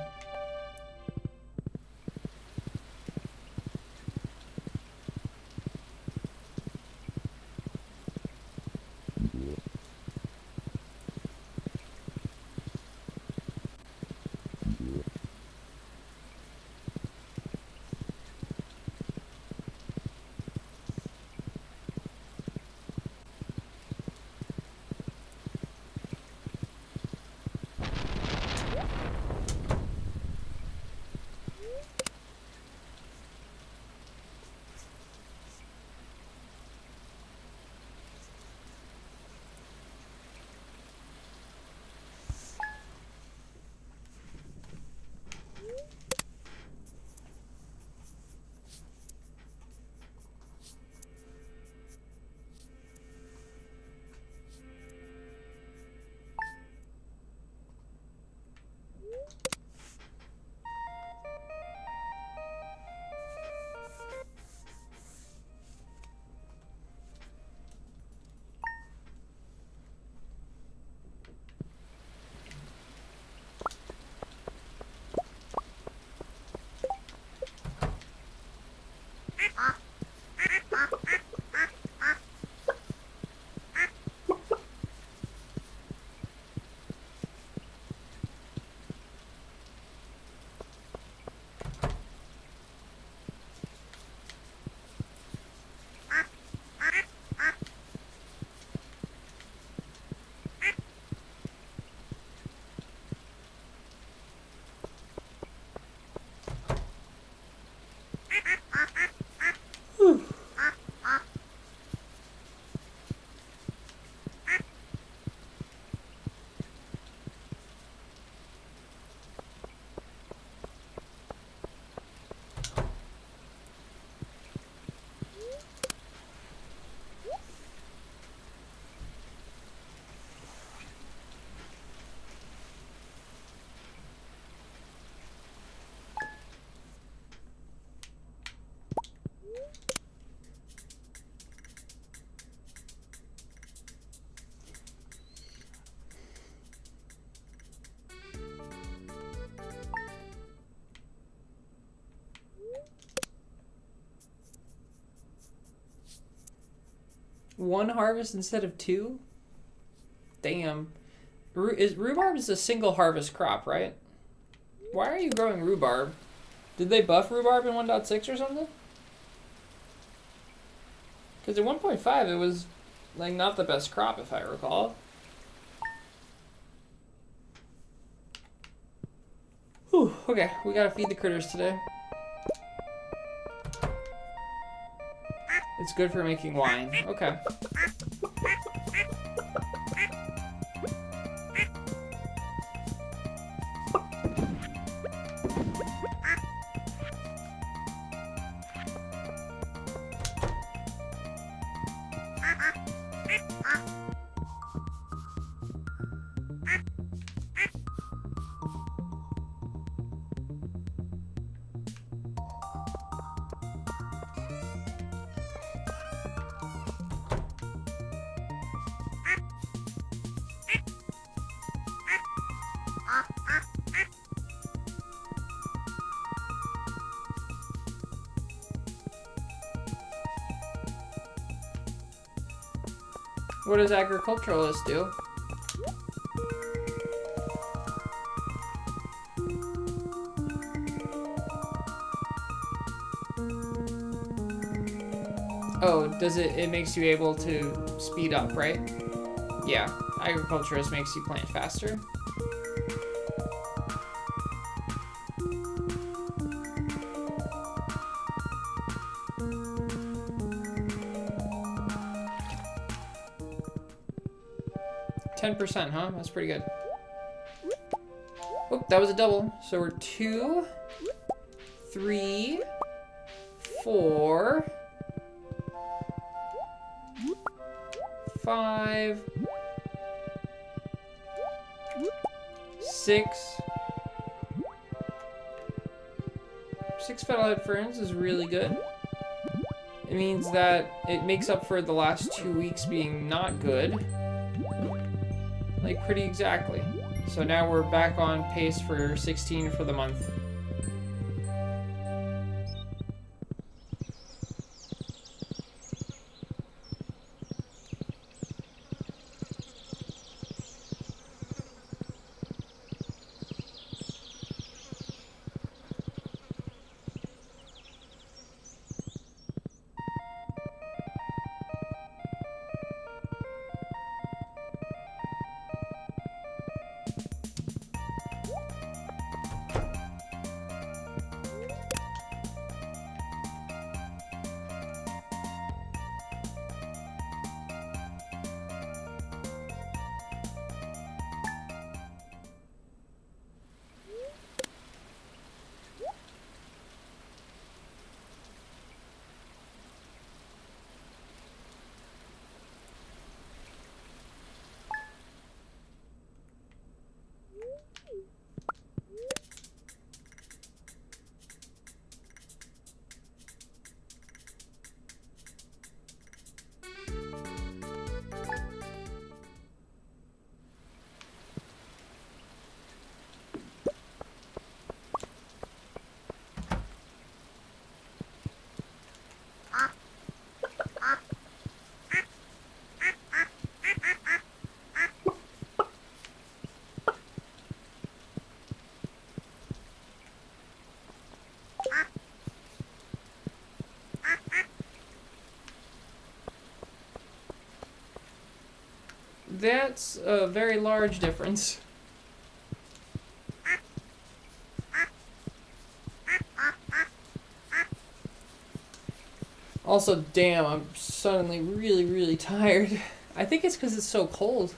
1 harvest instead of 2? Damn. Rhubarb is a single harvest crop, right? Why are you growing rhubarb? Did they buff rhubarb in 1.6 or something? Because at 1.5 it was like not the best crop if I recall. Whew, okay, we gotta feed the critters today. It's good for making wine. Okay. What does agriculturalist do? Oh, does it makes you able to speed up, right? Yeah, agriculturist makes you plant faster. %, huh? That's pretty good. Oh, that was a double. So we're 2, 3, 4, 5, 6. 6 petalhead ferns is really good. It means that it makes up for the last 2 weeks being not good. Like, pretty exactly. So now we're back on pace for 16 for the month. That's a very large difference. Also, damn, I'm suddenly really, really tired. I think it's because it's so cold.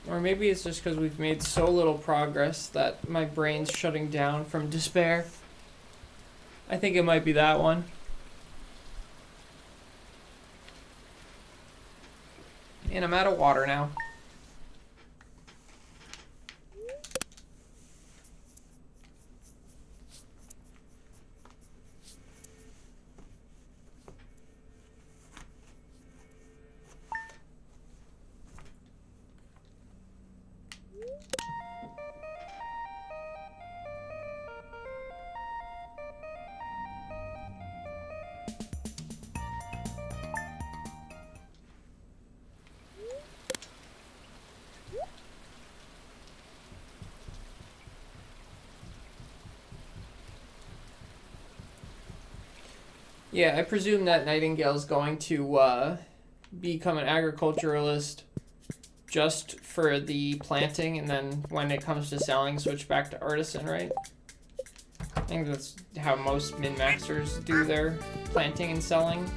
Or maybe it's just because we've made so little progress that my brain's shutting down from despair. I think it might be that one. And I'm out of water now. Yeah, I presume that Nightingale's going to become an agriculturalist just for the planting, and then when it comes to selling, switch back to artisan, right? I think that's how most min-maxers do their planting and selling.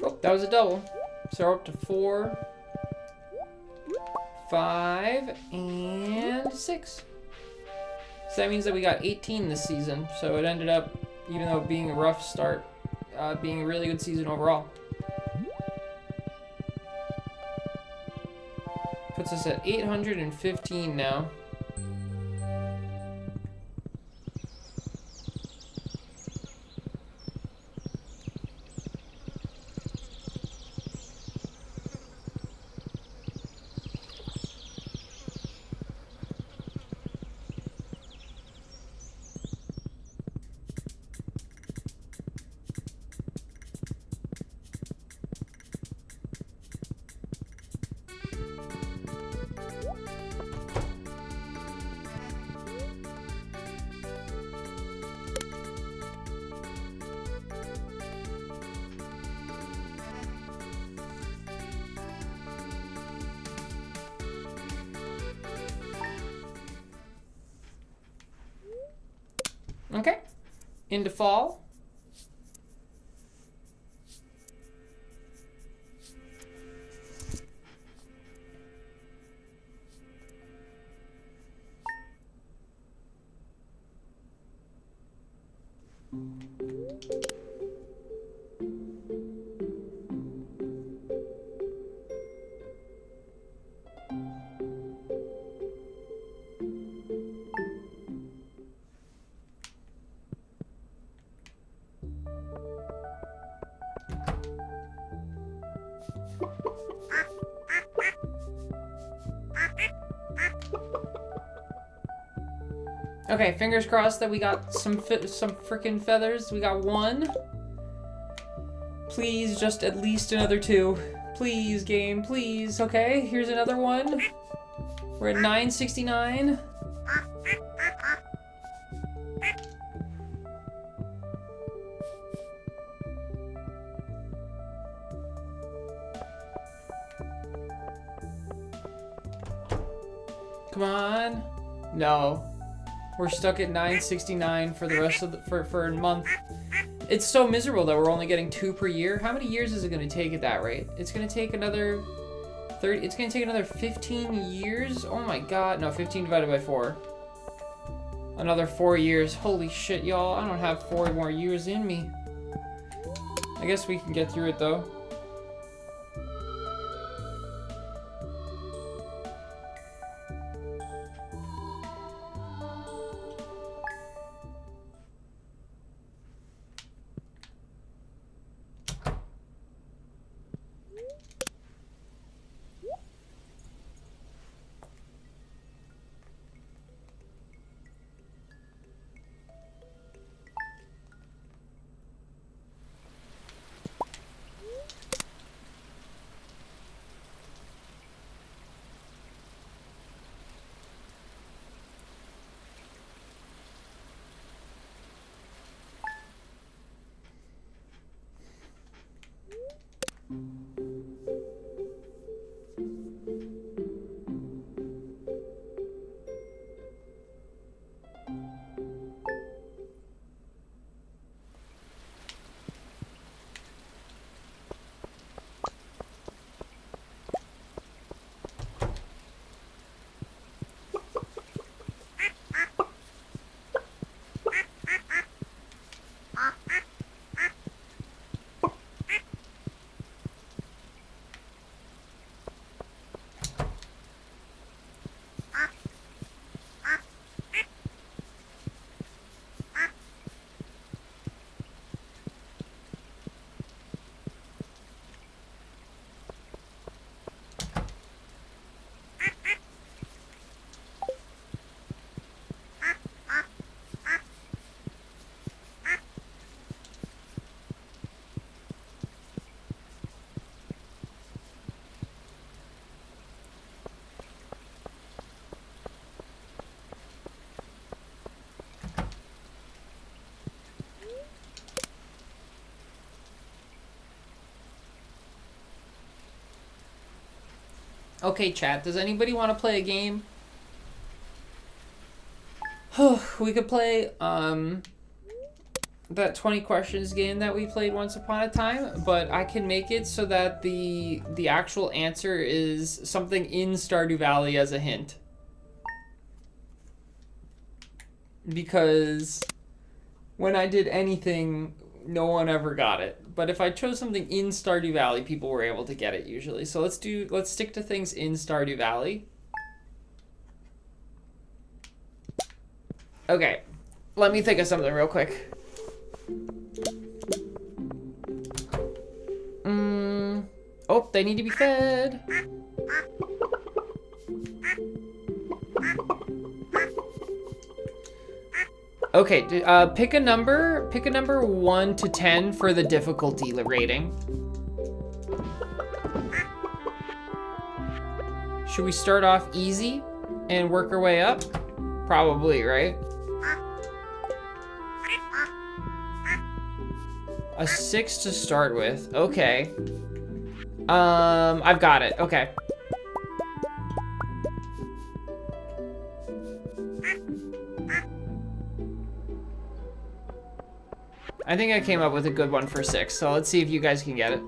Oh, that was a double. So we're up to 4, 5, and 6. So that means that we got 18 this season. So it ended up, even though being a rough start, being a really good season overall. Puts us at 815 now. Okay, into fall. Okay, fingers crossed that we got some freaking feathers. We got 1. Please, just at least another 2. Please, game, please. Okay, here's another one. We're at 969. Come on. No. We're stuck at 969 for the rest of for a month. It's so miserable that we're only getting 2 per year. How many years is it going to take at that rate? It's going to take another 30. It's going to take another 15 years. Oh my god. No, 15 divided by 4. Another 4 years. Holy shit, y'all. I don't have 4 more years in me. I guess we can get through it though. Okay, chat, does anybody want to play a game? We could play that 20 questions game that we played once upon a time, but I can make it so that the actual answer is something in Stardew Valley as a hint. Because when I did anything, no one ever got it. But if I chose something in Stardew Valley, people were able to get it usually. So let's stick to things in Stardew Valley. Okay, let me think of something real quick. Oh, they need to be fed. Okay, pick a number 1 to 10 for the difficulty rating. Should we start off easy and work our way up? Probably, right? A 6 to start with. Okay. I've got it. Okay. I think I came up with a good one for 6, so let's see if you guys can get it.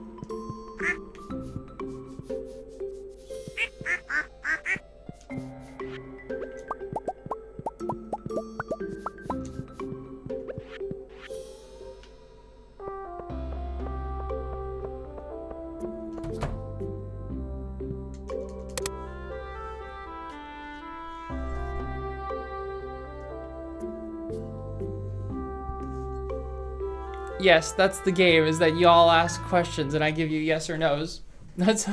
Yes, that's the game, is that y'all ask questions and I give you yes or no's. That's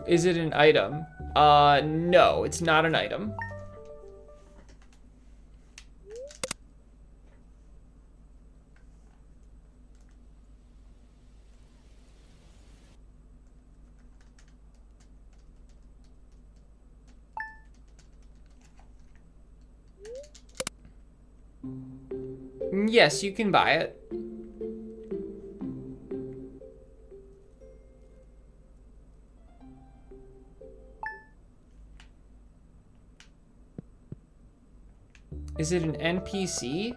is it an item? No, it's not an item. Yes, you can buy it. Is it an NPC?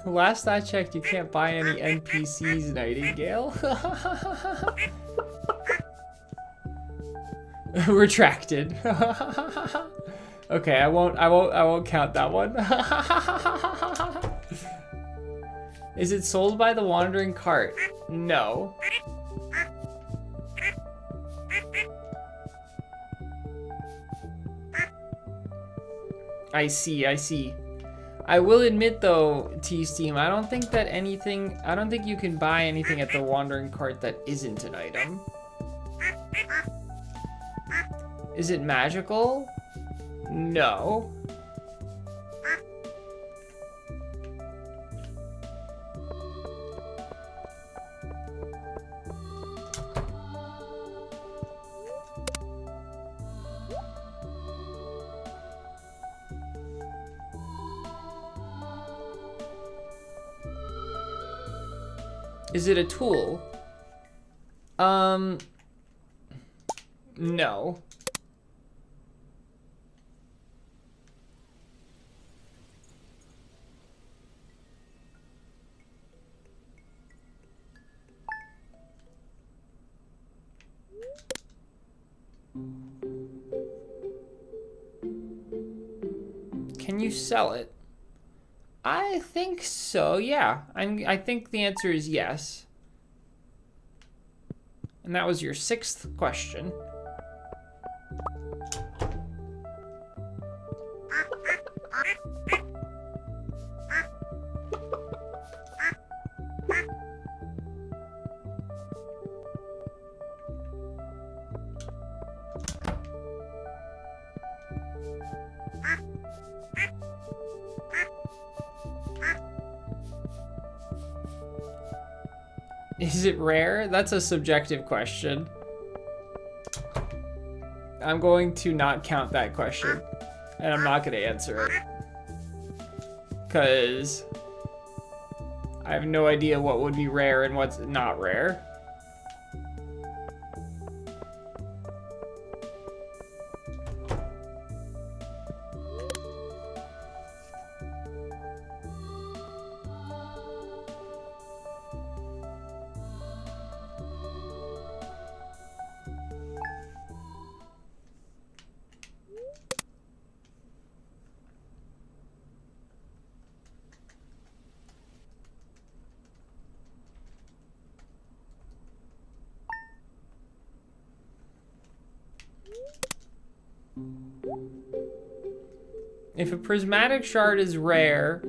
Last I checked, you can't buy any NPCs, Nightingale. Retracted. Okay, I won't count that one. Is it sold by the wandering cart? No. I see. I will admit though, T-Steam, I don't think you can buy anything at the wandering cart that isn't an item. Is it magical? No. Is it a tool? No. Can you sell it? I think so, yeah. I think the answer is yes. And that was your 6th question. Is it rare? That's a subjective question. I'm going to not count that question. And I'm not gonna answer it. Because I have no idea what would be rare and what's not rare. If a prismatic shard is rare,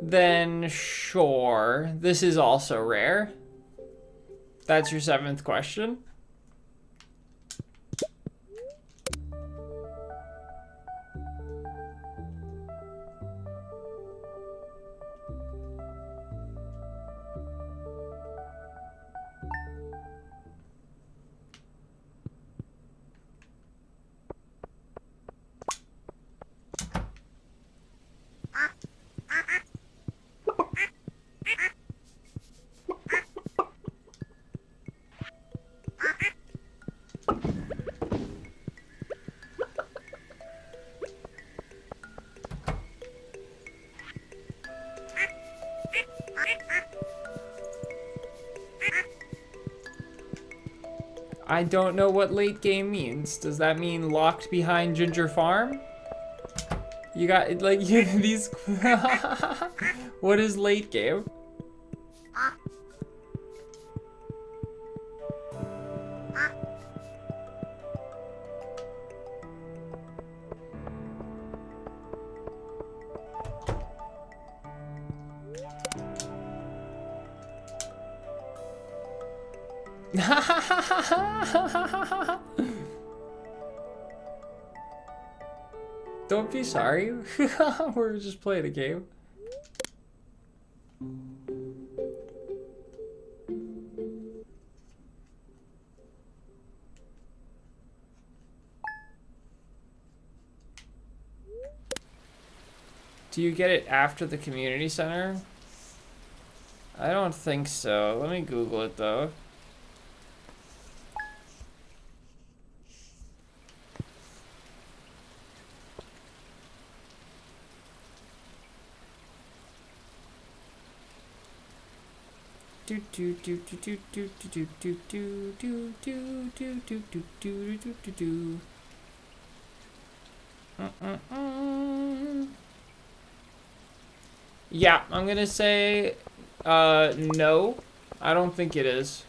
then sure, this is also rare. That's your 7th question. I don't know what late game means. Does that mean locked behind Ginger Farm? You got, like, these... What is late game? Don't be sorry. We're just playing a game. Do you get it after the community center? I don't think so. Let me Google it though. Do do do do do do do do do do do do do do do do do do. Yeah, I'm gonna say no. I don't think it is.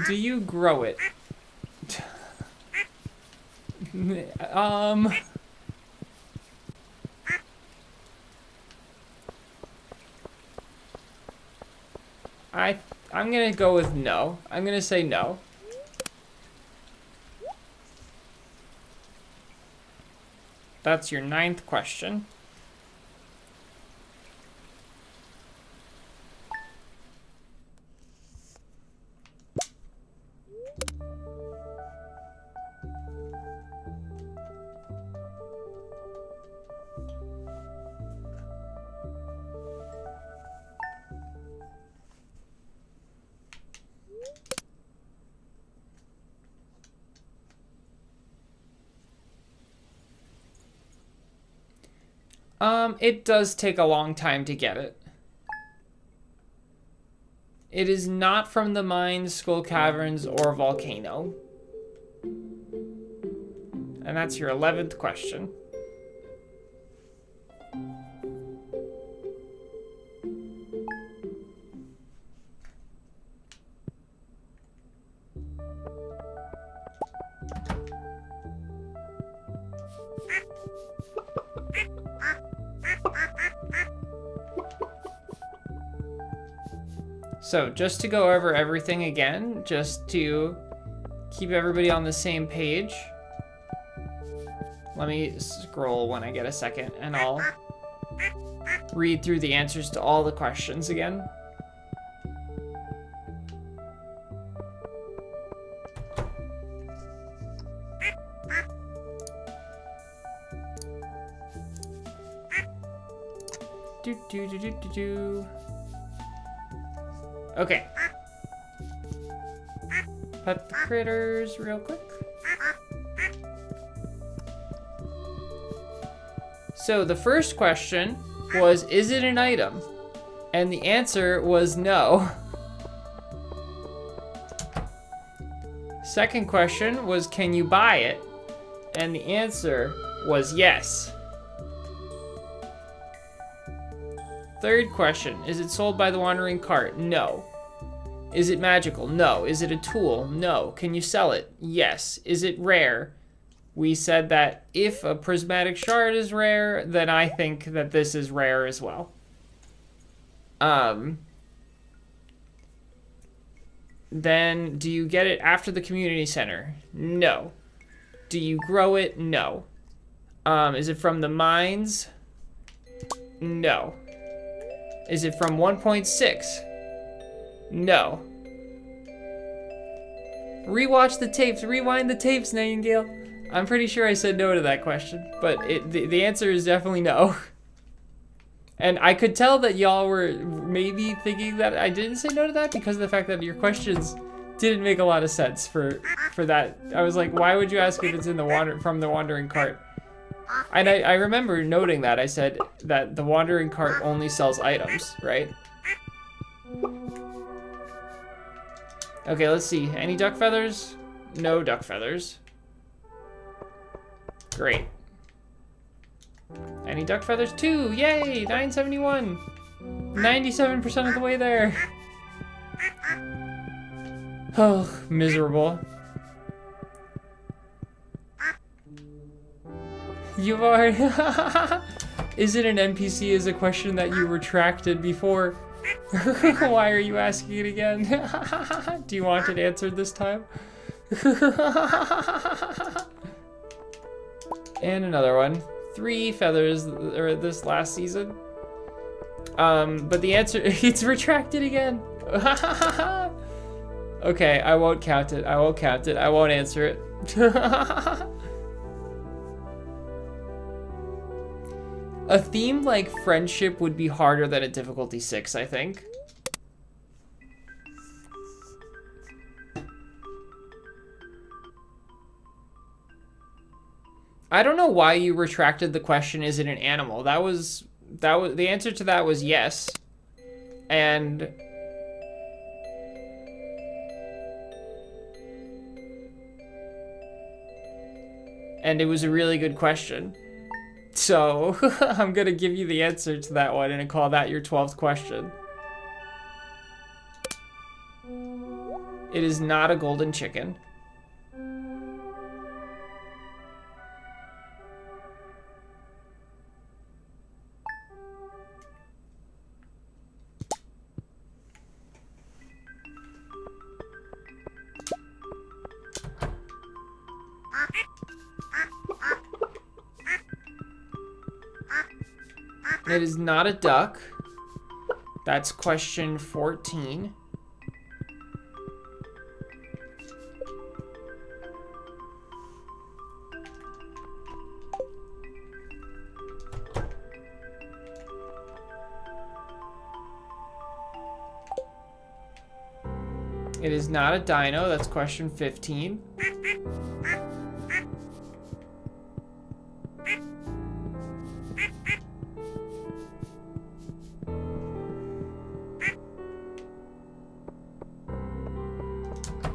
Do you grow it? I'm gonna go with no. I'm gonna say no. That's your 9th question. It does take a long time to get it. It is not from the mines, skull caverns, or volcano. And that's your 11th question. So just to go over everything again, just to keep everybody on the same page. Let me scroll when I get a second, and I'll read through the answers to all the questions again. Okay. Pet the critters real quick. So the first question was, is it an item? And the answer was no. Second question was, can you buy it? And the answer was yes. Third question, is it sold by the wandering cart? No. Is it magical? No. Is it a tool? No. Can you sell it? Yes. Is it rare? We said that if a prismatic shard is rare, then I think that this is rare as well. Then, do you get it after the community center? No. Do you grow it? No. Is it from the mines? No. Is it from 1.6? No. Rewatch the tapes. Rewind the tapes, Nightingale. I'm pretty sure I said no to that question, but the answer is definitely no. And I could tell that y'all were maybe thinking that I didn't say no to that because of the fact that your questions didn't make a lot of sense for that. I was like, why would you ask if it's in the from the wandering cart? And I remember noting that. I said that the wandering cart only sells items, right? Okay, let's see. Any duck feathers? No duck feathers. Great. Any duck feathers? 2! Yay! 971! 97% of the way there. Oh, miserable. You've already... Is it an NPC is a question that you retracted before. Why are you asking it again? Do you want it answered this time? And another one. 3 feathers this last season. But the answer, it's retracted again. Okay, I won't count it. I won't count it. I won't answer it. A theme like friendship would be harder than a difficulty 6, I think. I don't know why you retracted the question, is it an animal? That was the answer to that was yes. And it was a really good question. So, I'm gonna give you the answer to that one and call that your 12th question. It is not a golden chicken. It is not a duck. That's question 14. It is not a dino. That's question 15.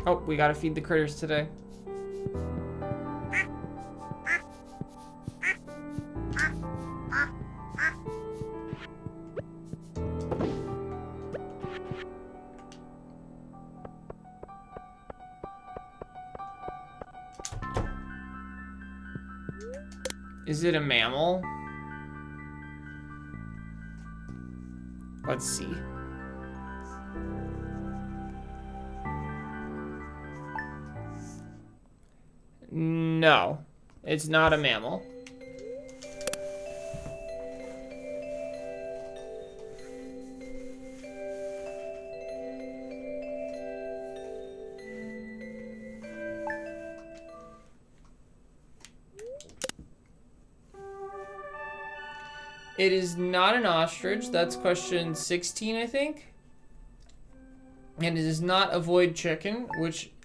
Oh, we gotta feed the critters today. Is it a mammal? Let's see. No, it's not a mammal. It is not an ostrich. That's question 16, I think. And it is not a void chicken,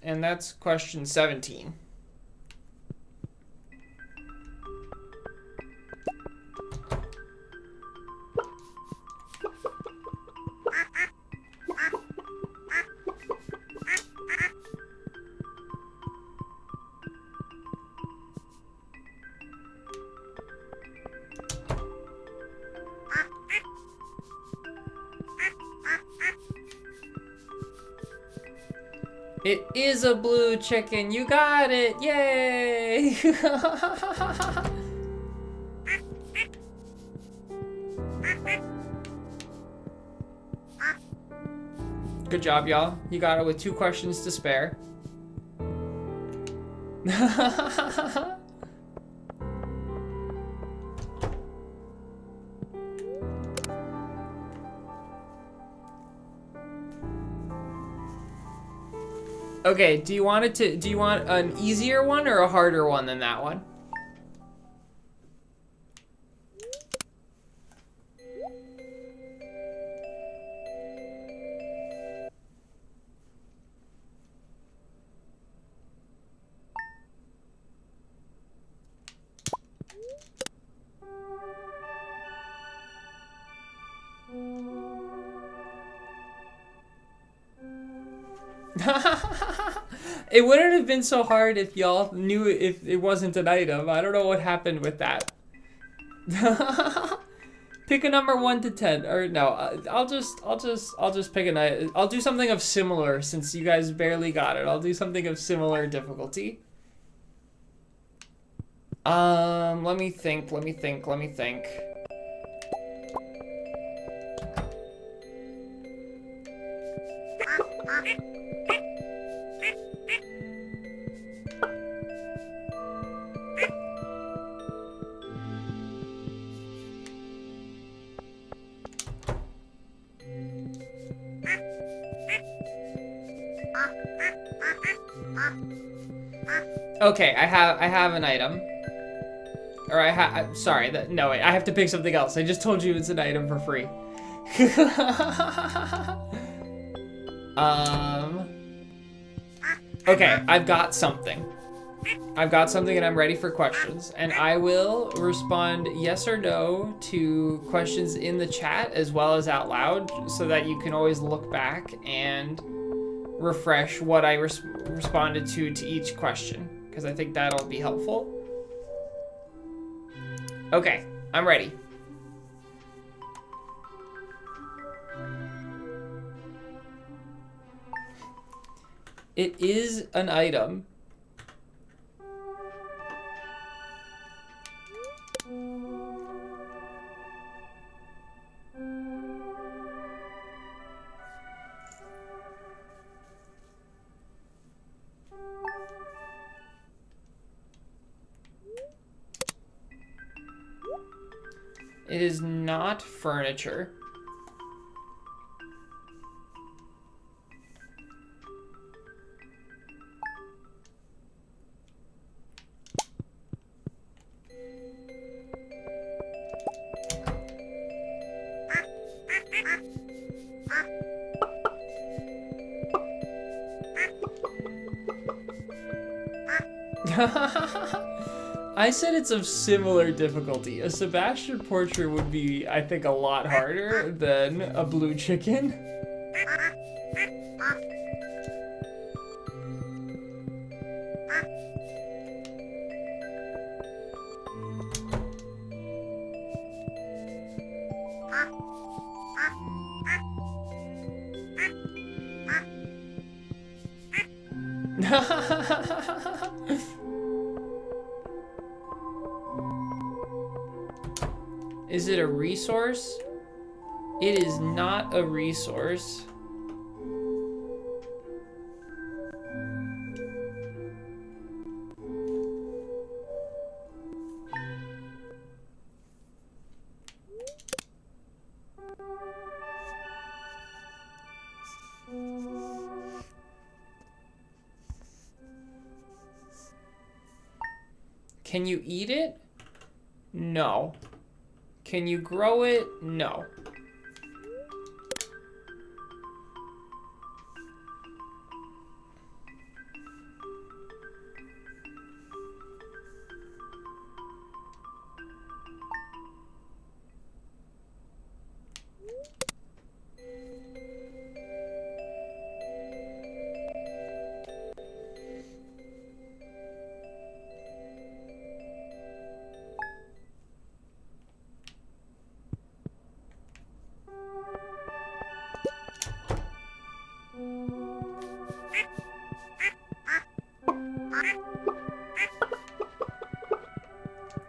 and that's question 17. It is a blue chicken. You got it. Yay. Good job, y'all. You got it with 2 questions to spare. Okay, do you want an easier one or a harder one than that one? It wouldn't have been so hard if y'all knew if it wasn't an item. I don't know what happened with that. Pick a number 1 to 10, or no, I'll just pick an item. I'll do something of similar since you guys barely got it. I'll do something of similar difficulty. Let me think. Okay, I have an item. Or sorry, no wait, I have to pick something else. I just told you it's an item for free. Okay, I've got something and I'm ready for questions. And I will respond yes or no to questions in the chat as well as out loud so that you can always look back and refresh what I responded to each question, because I think that'll be helpful. Okay, I'm ready. It is an item. It is not furniture. I said it's of similar difficulty. A Sebastian portrait would be, I think, a lot harder than a blue chicken. Is it a resource? It is not a resource. Can you eat it? No. Can you grow it? No.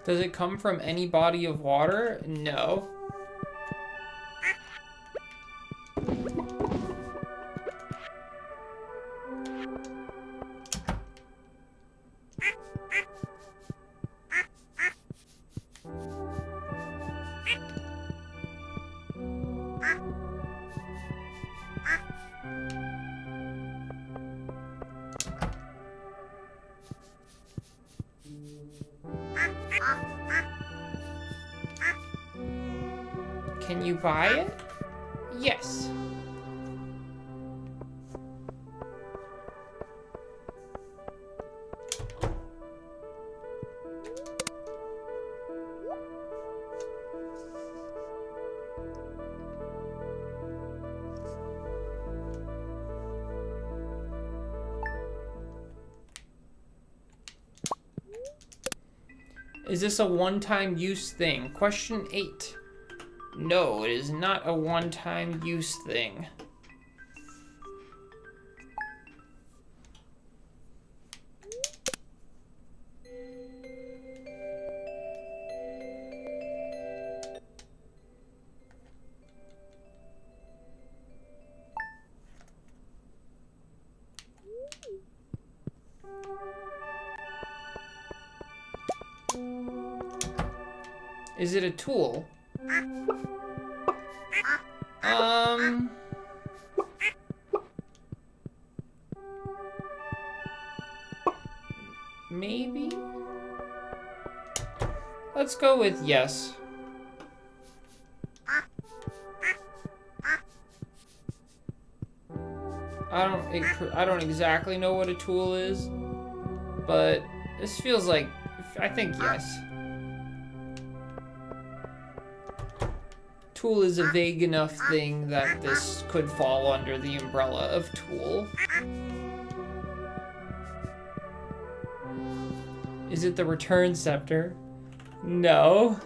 Does it come from any body of water? No. Can you buy it? Yes. Is this a one-time use thing? Question 8. No, it is not a one-time use thing. Is it a tool? Maybe? Let's go with yes. I don't exactly know what a tool is, but this feels like, I think yes. Tool is a vague enough thing that this could fall under the umbrella of tool. Is it the return scepter? No.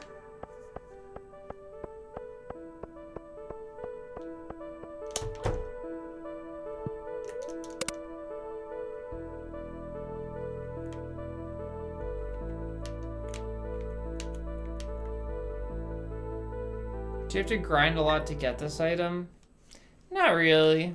Do you have to grind a lot to get this item? Not really.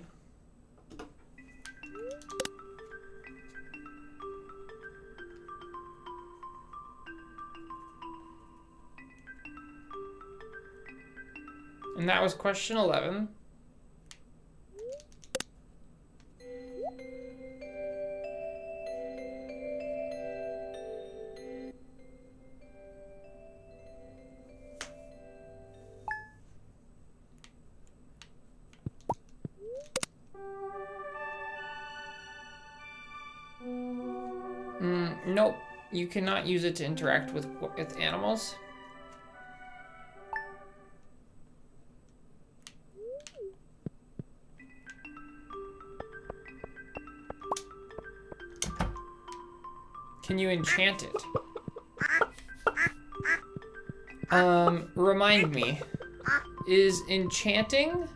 And that was question 11. Nope. You cannot use it to interact with animals. Can you enchant it? Remind me. Is enchanting?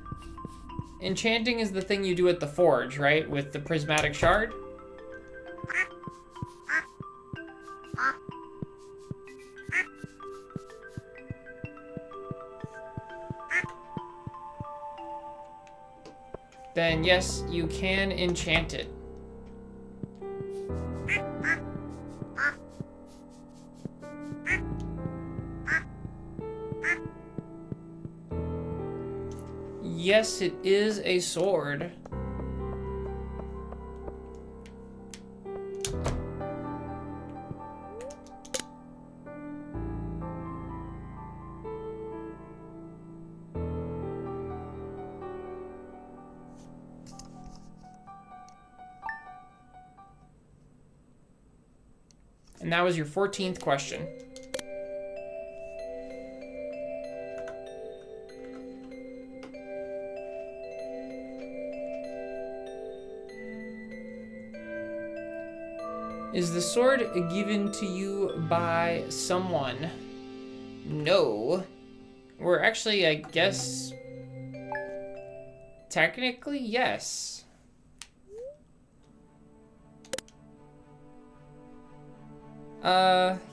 Enchanting is the thing you do at the forge, right? With the prismatic shard? Then yes, you can enchant it. Yes, it is a sword. And that was your 14th question. Is the sword given to you by someone? No. Or actually, I guess... technically, yes.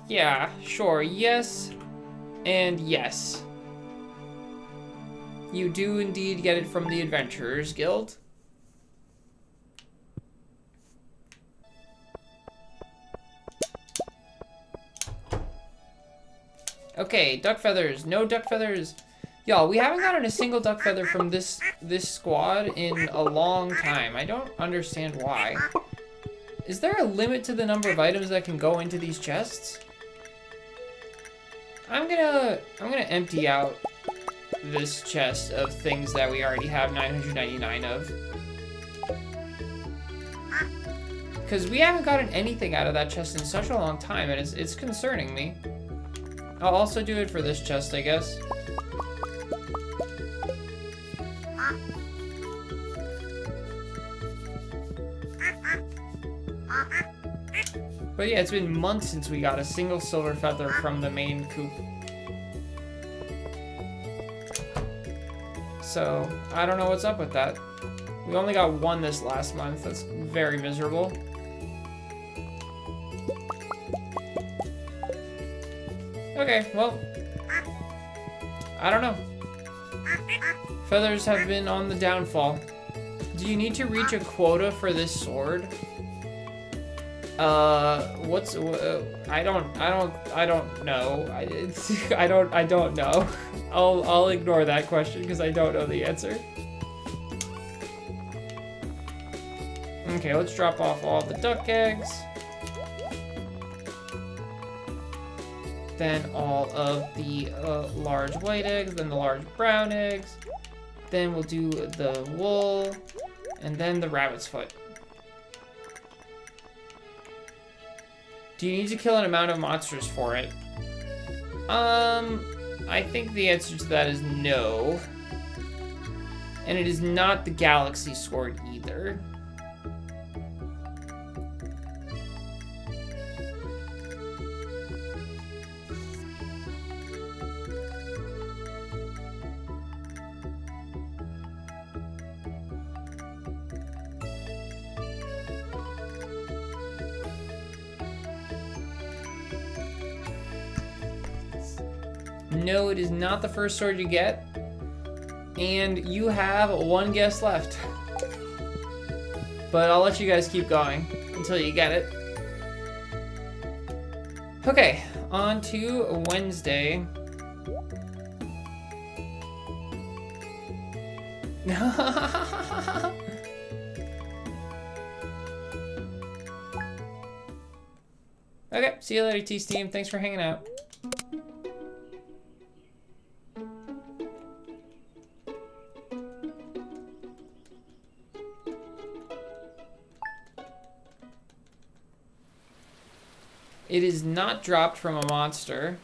Yeah, sure. Yes, and yes. You do indeed get it from the Adventurers Guild. Okay, duck feathers. No duck feathers. Y'all, we haven't gotten a single duck feather from this squad in a long time. I don't understand why. Is there a limit to the number of items that can go into these chests? I'm gonna empty out this chest of things that we already have 999 of. Because we haven't gotten anything out of that chest in such a long time, and it's concerning me. I'll also do it for this chest, I guess. But yeah, it's been months since we got a single silver feather from the main coop. So, I don't know what's up with that. We only got one this last month. That's very miserable. Okay, well, I don't know. Feathers have been on the downfall. Do you need to reach a quota for this sword? I don't know. I don't know. I'll ignore that question because I don't know the answer. Okay, let's drop off all the duck eggs. Then all of the large white eggs, then the large brown eggs. Then we'll do the wool, and then the rabbit's foot. Do you need to kill an amount of monsters for it? I think the answer to that is no. And it is not the galaxy sword either. No, it is not the first sword you get. And you have one guess left. But I'll let you guys keep going until you get it. Okay, on to Wednesday. Okay, see you later, T-Steam. Thanks for hanging out. It is not dropped from a monster.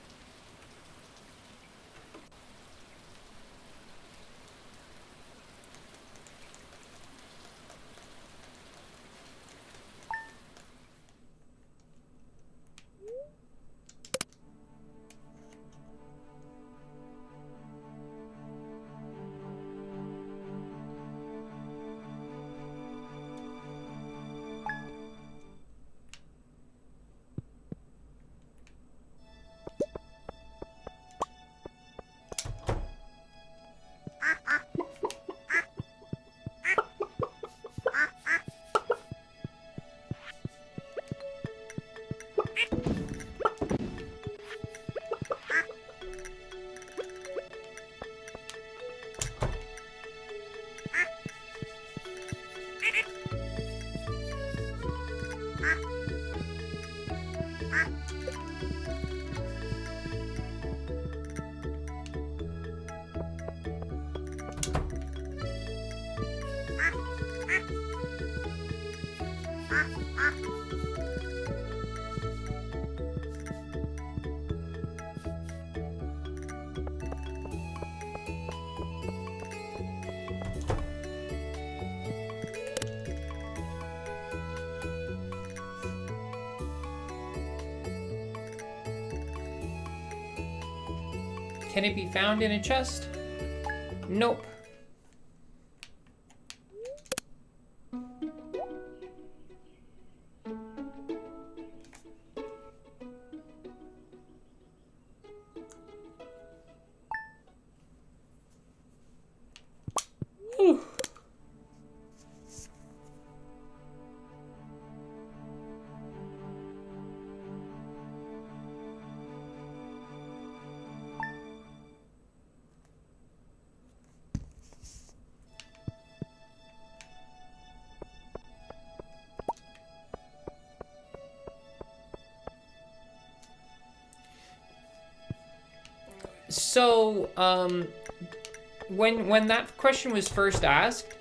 Can it be found in a chest? Nope. Whew. So, when that question was first asked,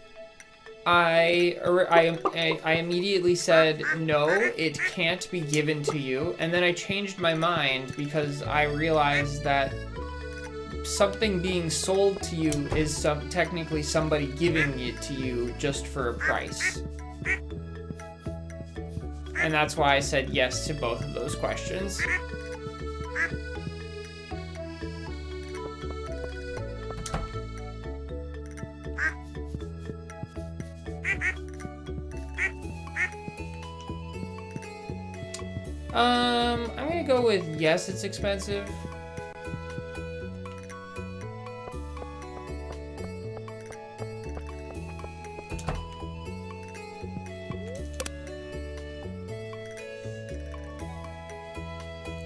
I immediately said, no, it can't be given to you. And then I changed my mind because I realized that something being sold to you is technically somebody giving it to you just for a price. And that's why I said yes to both of those questions. I'm gonna go with yes, it's expensive.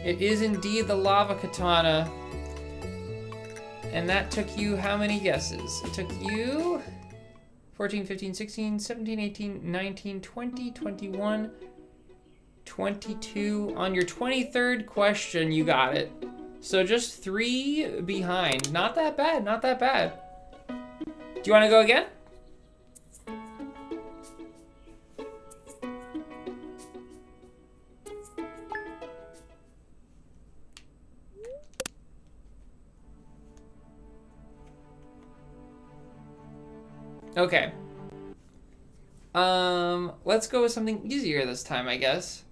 It is indeed the lava katana. And that took you how many guesses? It took you 14, 15, 16, 17, 18, 19, 20, 21, 22. On your 23rd question, you got it. So just 3 behind. Not that bad, not that bad. Do you want to go again? Okay. Let's go with something easier this time, I guess.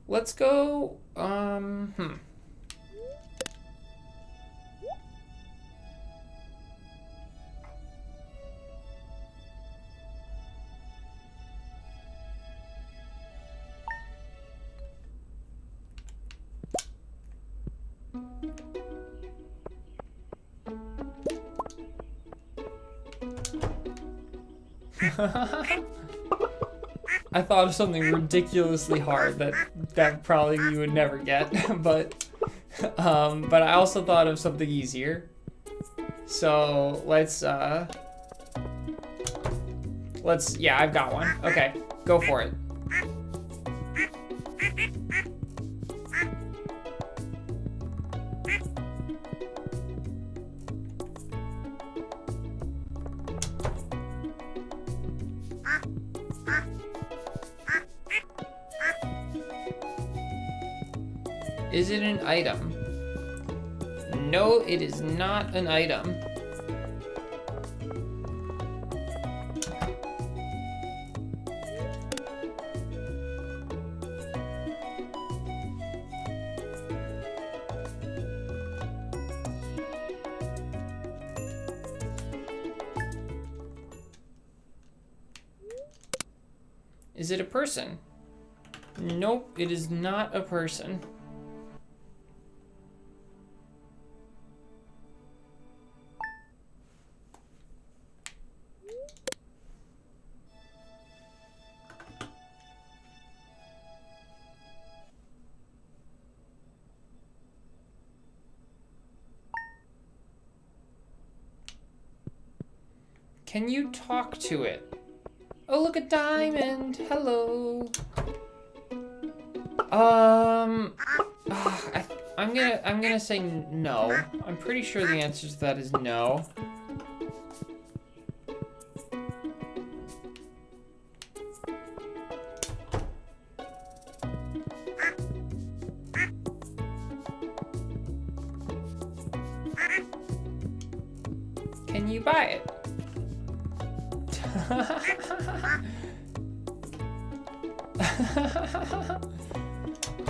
Let's go, I thought of something ridiculously hard that probably you would never get, but I also thought of something easier. So yeah, I've got one. Okay, go for it. Is it an item? No, it is not an item. Is it a person? Nope, it is not a person. Can you talk to it? Oh, look, a diamond. Hello. I'm gonna say no. I'm pretty sure the answer to that is no. Can you buy it?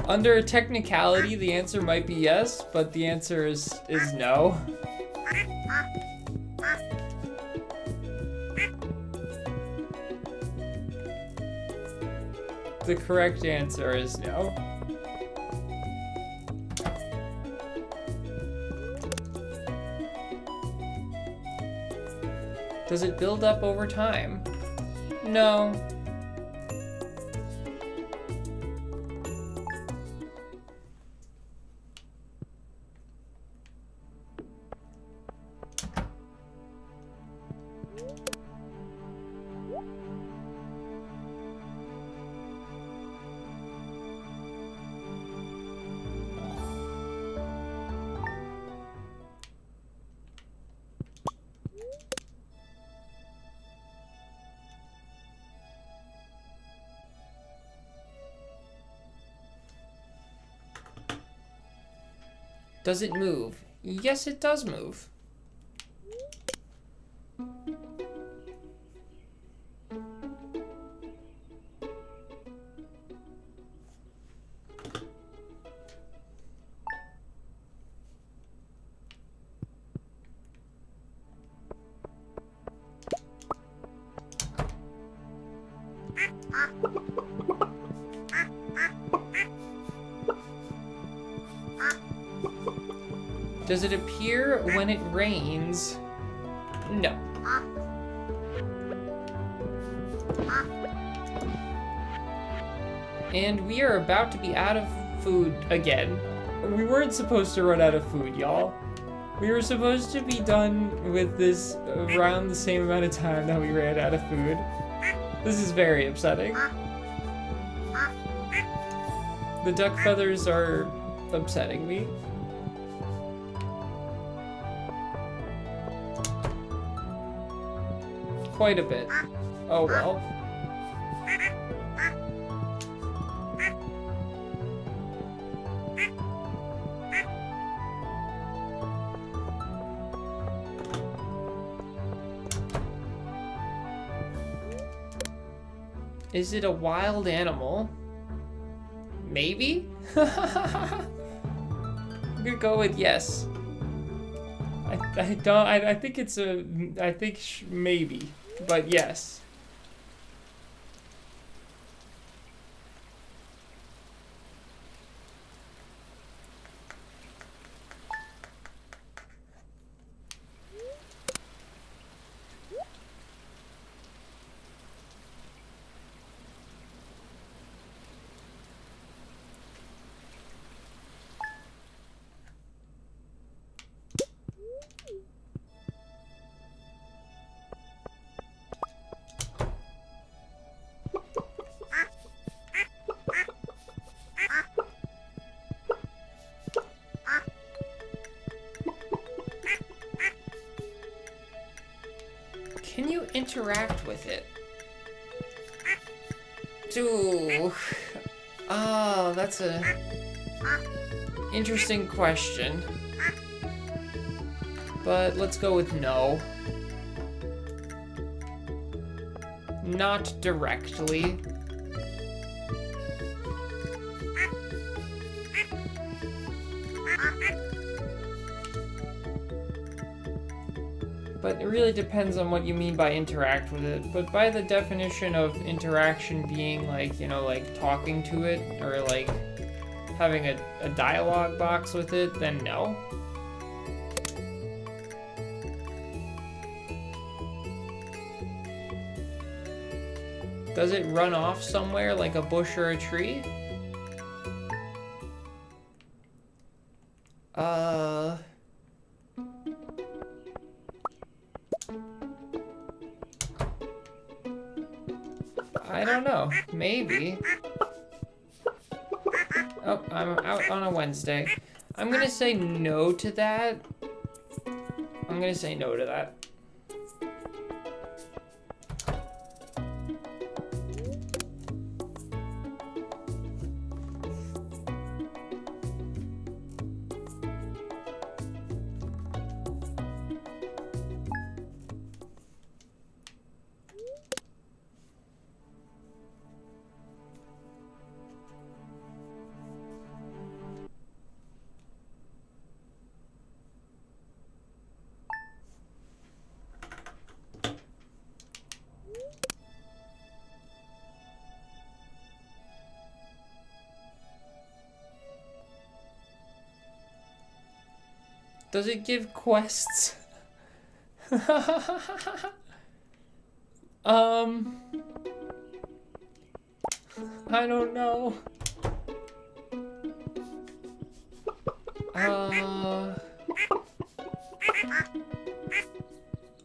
Under a technicality, the answer might be yes, but the answer is no. The correct answer is no. Does it build up over time? No. Does it move? Yes, it does move. Does it appear when it rains? No. And we are about to be out of food again. We weren't supposed to run out of food, y'all. We were supposed to be done with this around the same amount of time that we ran out of food. This is very upsetting. The duck feathers are upsetting me. Quite a bit. Oh well. Is it a wild animal? Maybe? I'm gonna go with yes. I think it's a, maybe, but yes. Can you interact with it? Ooh. Oh, that's a interesting question. But let's go with no. Not directly. But it really depends on what you mean by interact with it. But by the definition of interaction being like, you know, like talking to it or like having a dialogue box with it, then no. Does it run off somewhere like a bush or a tree? I don't know. Maybe. Oh, I'm out on a Wednesday. I'm gonna say no to that. I'm gonna say no to that. Does it give quests? I don't know.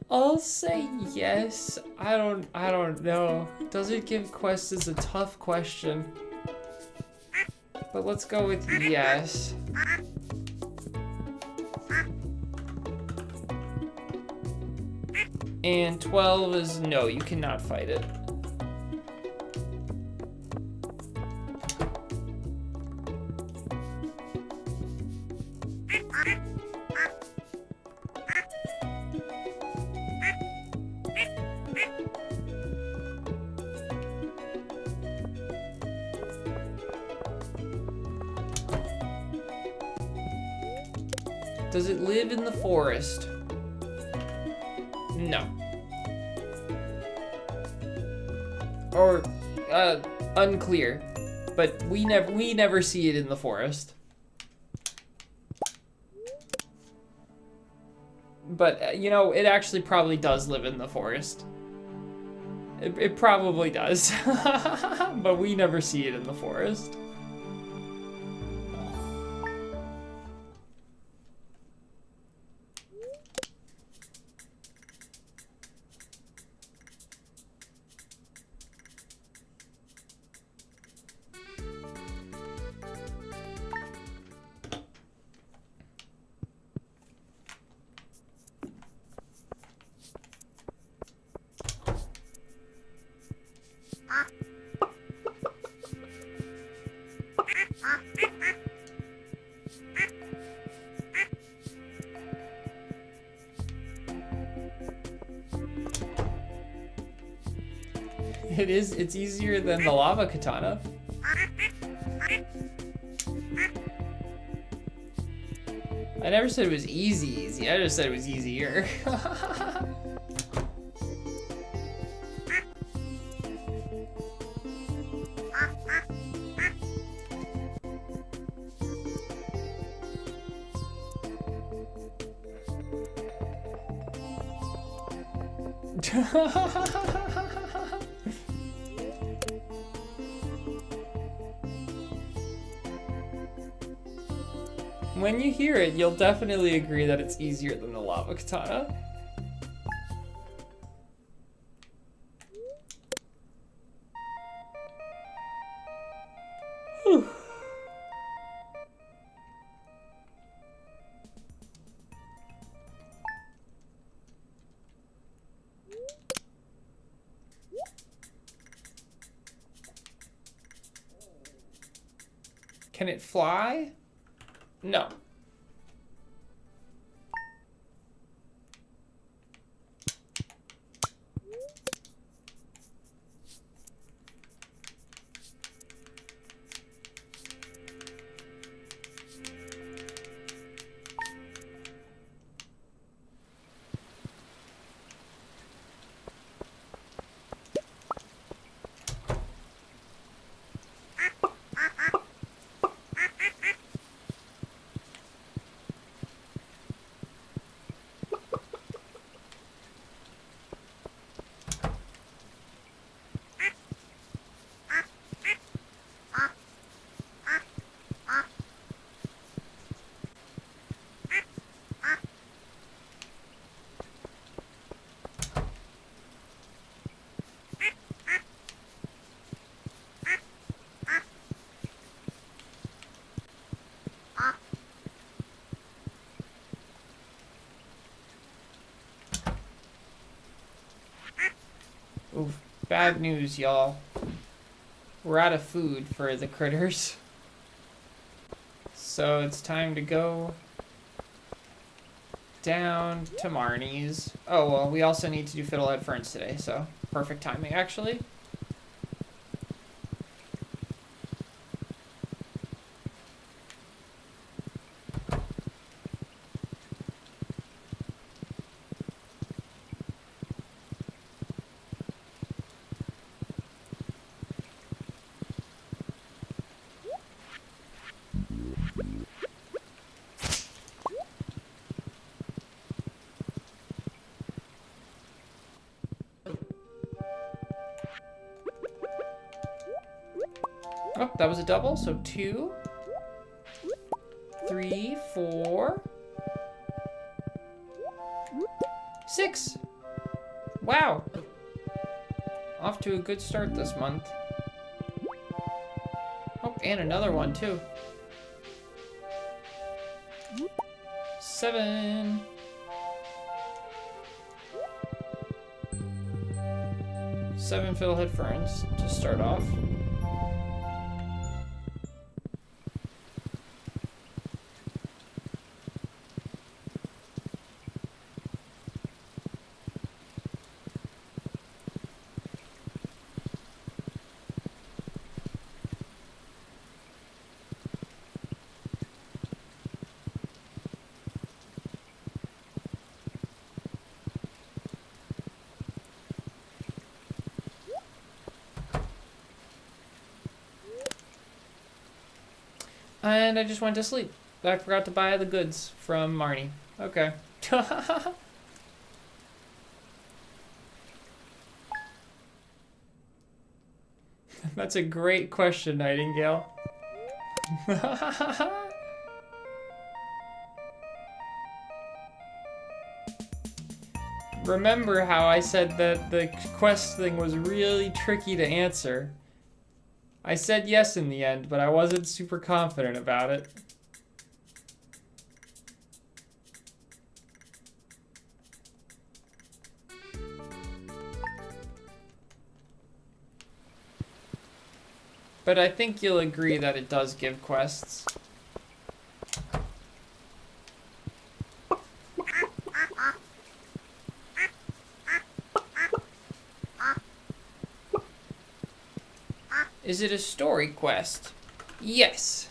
I'll say yes. I don't know. Does it give quests is a tough question. But let's go with yes. And 12 is no, you cannot fight it. Does it live in the forest? No. Or, unclear. But we never see it in the forest. But, you know, it actually probably does live in the forest. It probably does. But we never see it in the forest. It's easier than the lava katana. I never said it was easy. I just said it was easier. When you hear it, you'll definitely agree that it's easier than the lava katana. Whew. Can it fly? No. Oof, bad news, y'all. We're out of food for the critters. So it's time to go down to Marnie's. Oh, well, we also need to do Fiddlehead Ferns today, so perfect timing, actually. Oh, that was a double, so 2, 3, 4, 6. Wow. Off to a good start this month. Oh, and another one too. 7. Seven fiddlehead ferns to start off. And I just went to sleep. I forgot to buy the goods from Marnie. Okay. That's a great question, Nightingale. Remember how I said that the quest thing was really tricky to answer? I said yes in the end, but I wasn't super confident about it. But I think you'll agree that it does give quests. Is it a story quest? Yes.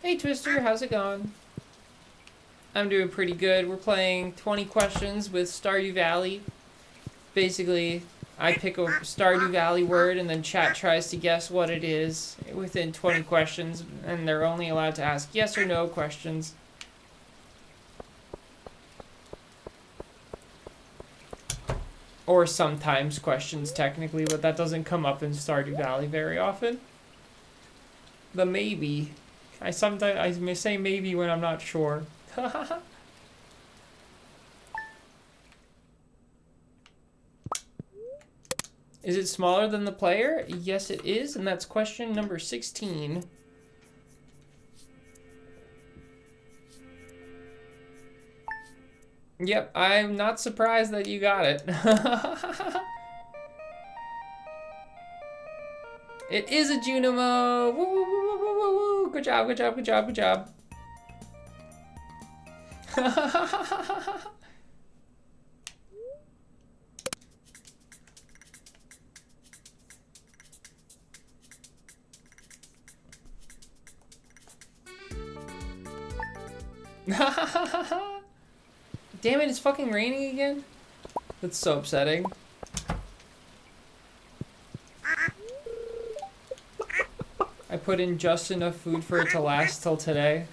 Hey Twister, how's it going? I'm doing pretty good. We're playing 20 questions with Stardew Valley. Basically, I pick a Stardew Valley word and then chat tries to guess what it is within 20 questions, and they're only allowed to ask yes or no questions. Or sometimes questions technically, but that doesn't come up in Stardew Valley very often. The maybe. I may say maybe when I'm not sure. Is it smaller than the player? Yes, it is, and that's question number 16. Yep, I'm not surprised that you got it. It is a Junimo! Woo, woo, woo, woo, woo, woo. Good job, good job, good job, good job. Damn it, it's fucking raining again? That's so upsetting. I put in just enough food for it to last till today.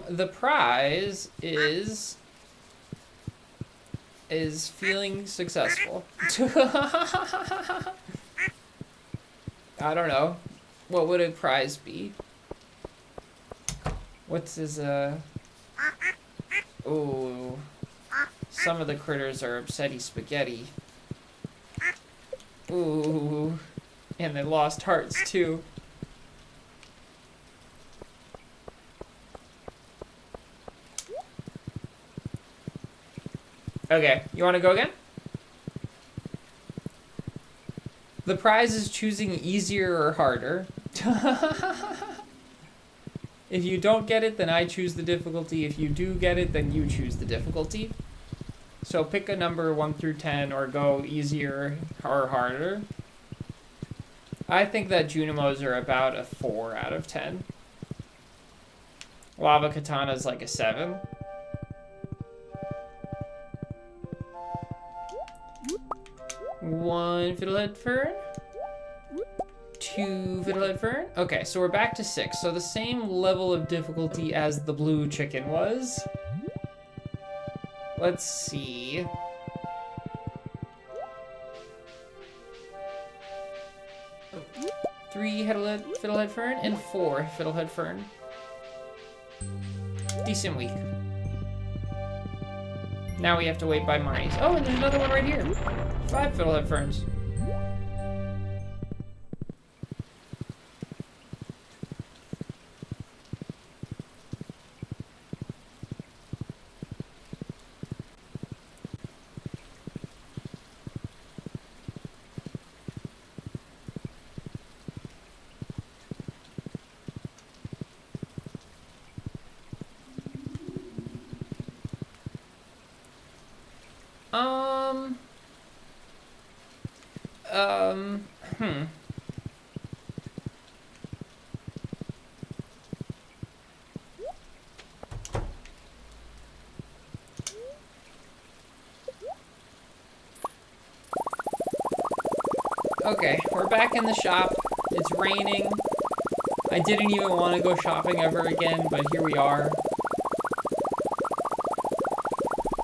The prize is feeling successful. I don't know. What would a prize be? What's his, Ooh. Some of the critters are upsetty spaghetti. Ooh. And they lost hearts, too. Okay, you want to go again? The prize is choosing easier or harder. If you don't get it, then I choose the difficulty. If you do get it, then you choose the difficulty. So pick a number 1 through 10 or go easier or harder. I think that Junimos are about a 4 out of 10. Lava Katana is like a 7. 1 fiddlehead fern. 2 fiddlehead fern. Okay, so we're back to 6. So the same level of difficulty as the blue chicken was. Let's see. Three fiddlehead fern and 4 fiddlehead fern. Decent week. Now we have to wait by monies. Oh, and there's another one right here. 5 fiddlehead ferns. Hmm. Okay, we're back in the shop. It's raining. I didn't even want to go shopping ever again, but here we are.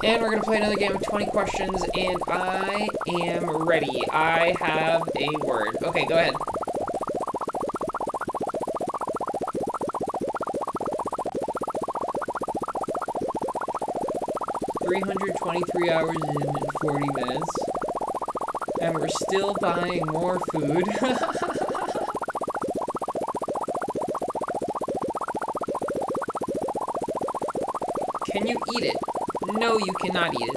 And we're gonna play another game of 20 questions, and I am ready. I have a word. Okay, go ahead. $323 and 40 minutes. And we're still buying more food. Can you eat it? No, you cannot eat it.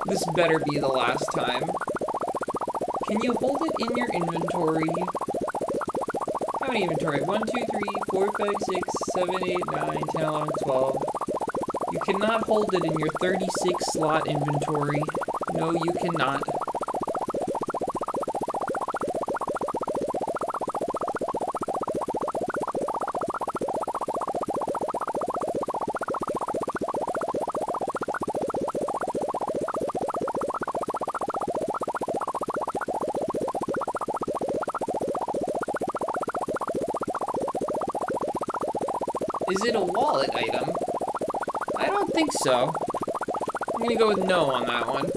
This better be the last time. Can you hold it in your inventory? How many inventory? 1, 2, 3, 4, 5, 6, 7, 8, 9, 10, 11, 12. You cannot hold it in your 36 slot inventory. No, you cannot. Is it a wallet item? I don't think so. I'm gonna go with no on that one.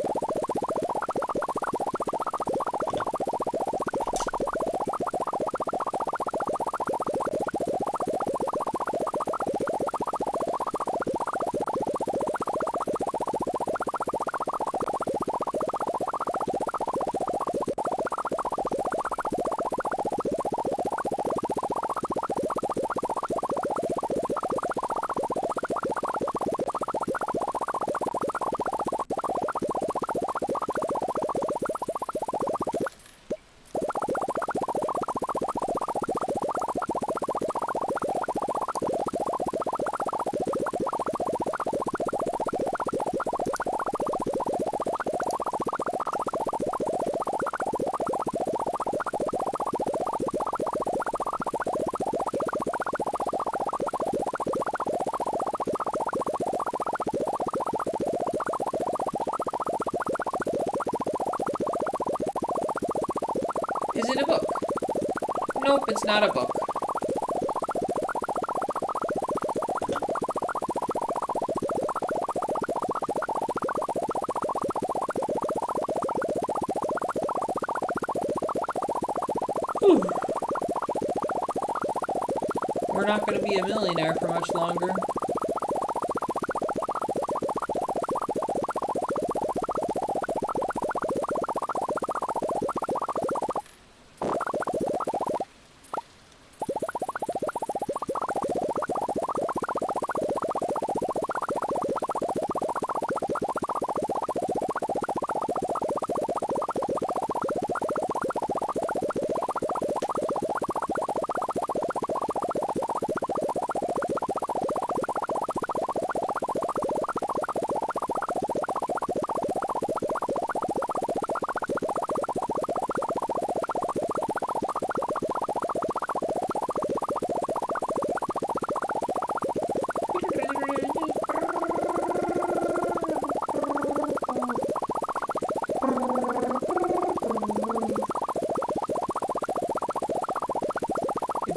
Is it a book? Nope, it's not a book. Whew. We're not going to be a millionaire for much longer.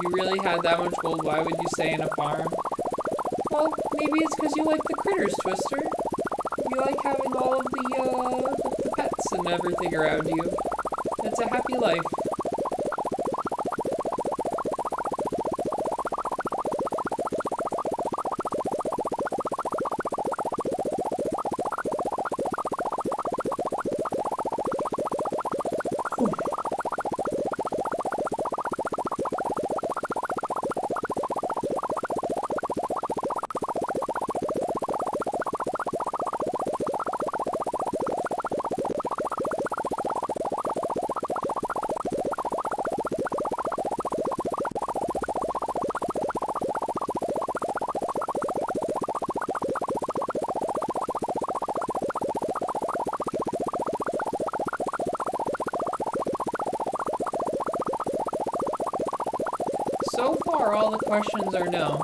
you really had that much gold, why would you stay in a farm? Well, maybe it's because you like the critters, Twister. You like having all of the pets and everything around you. It's a happy life. So far, all the questions are no.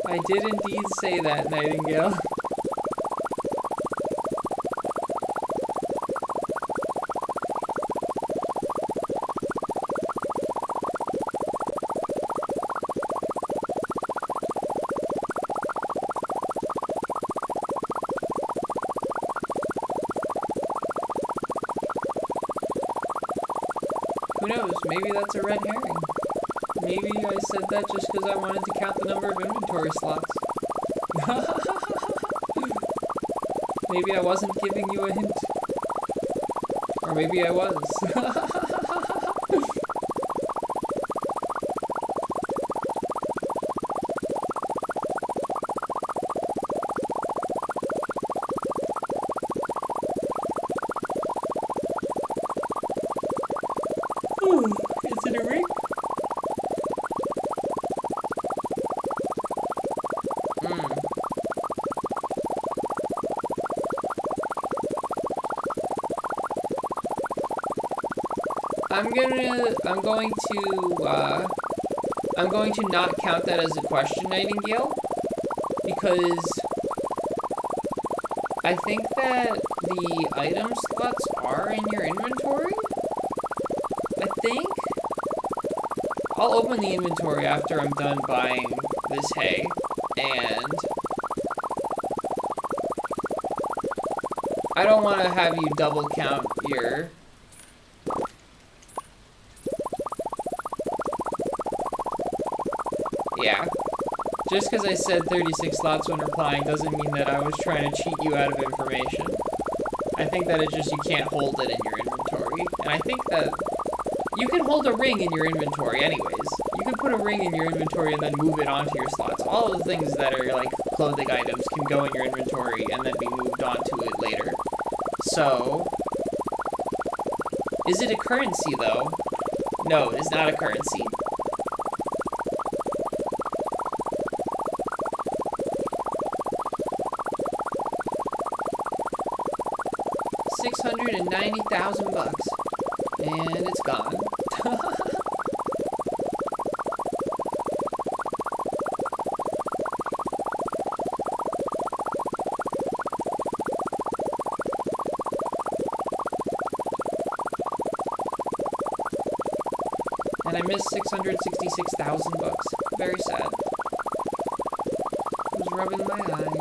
I did indeed say that, Nightingale. Who knows? Maybe that's a red herring. Maybe I said that just because I wanted to count the number of inventory slots. Maybe I wasn't giving you a hint. Or maybe I was. Is it a ring? I'm going to not count that as a question, Nightingale, because I think that the item slots are in your inventory. I think. I'll open the inventory after I'm done buying this hay, and I don't want to have you double count your... Yeah. Just because I said 36 slots when replying doesn't mean that I was trying to cheat you out of information. I think that it's just you can't hold it in your inventory. And I think that you can hold a ring in your inventory anyways. You can put a ring in your inventory and then move it onto your slots. All of the things that are like clothing items can go in your inventory and then be moved onto it later. So, is it a currency though? No, it is not a currency. $690,000, and it's gone. And I missed $666,000. Very sad. I was rubbing my eyes.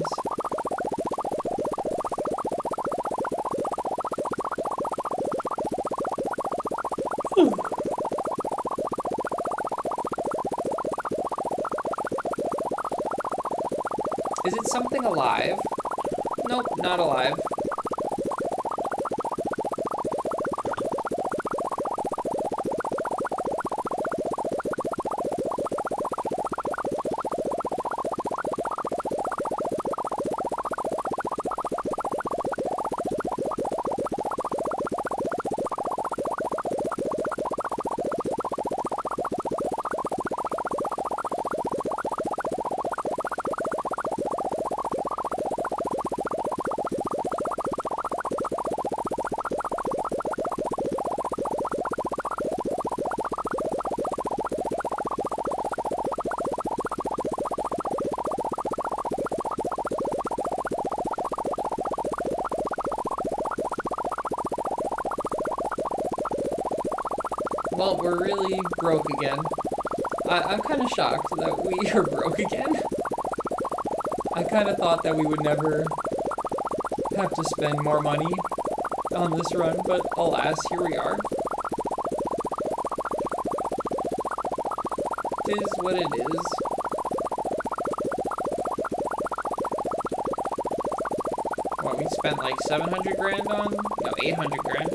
Is it something alive? Nope, not alive. Well, we're really broke again. I'm kind of shocked that we are broke again. I kind of thought that we would never have to spend more money on this run, but alas, here we are. It is what it is. What, we spent like 700 grand on? No, 800 grand.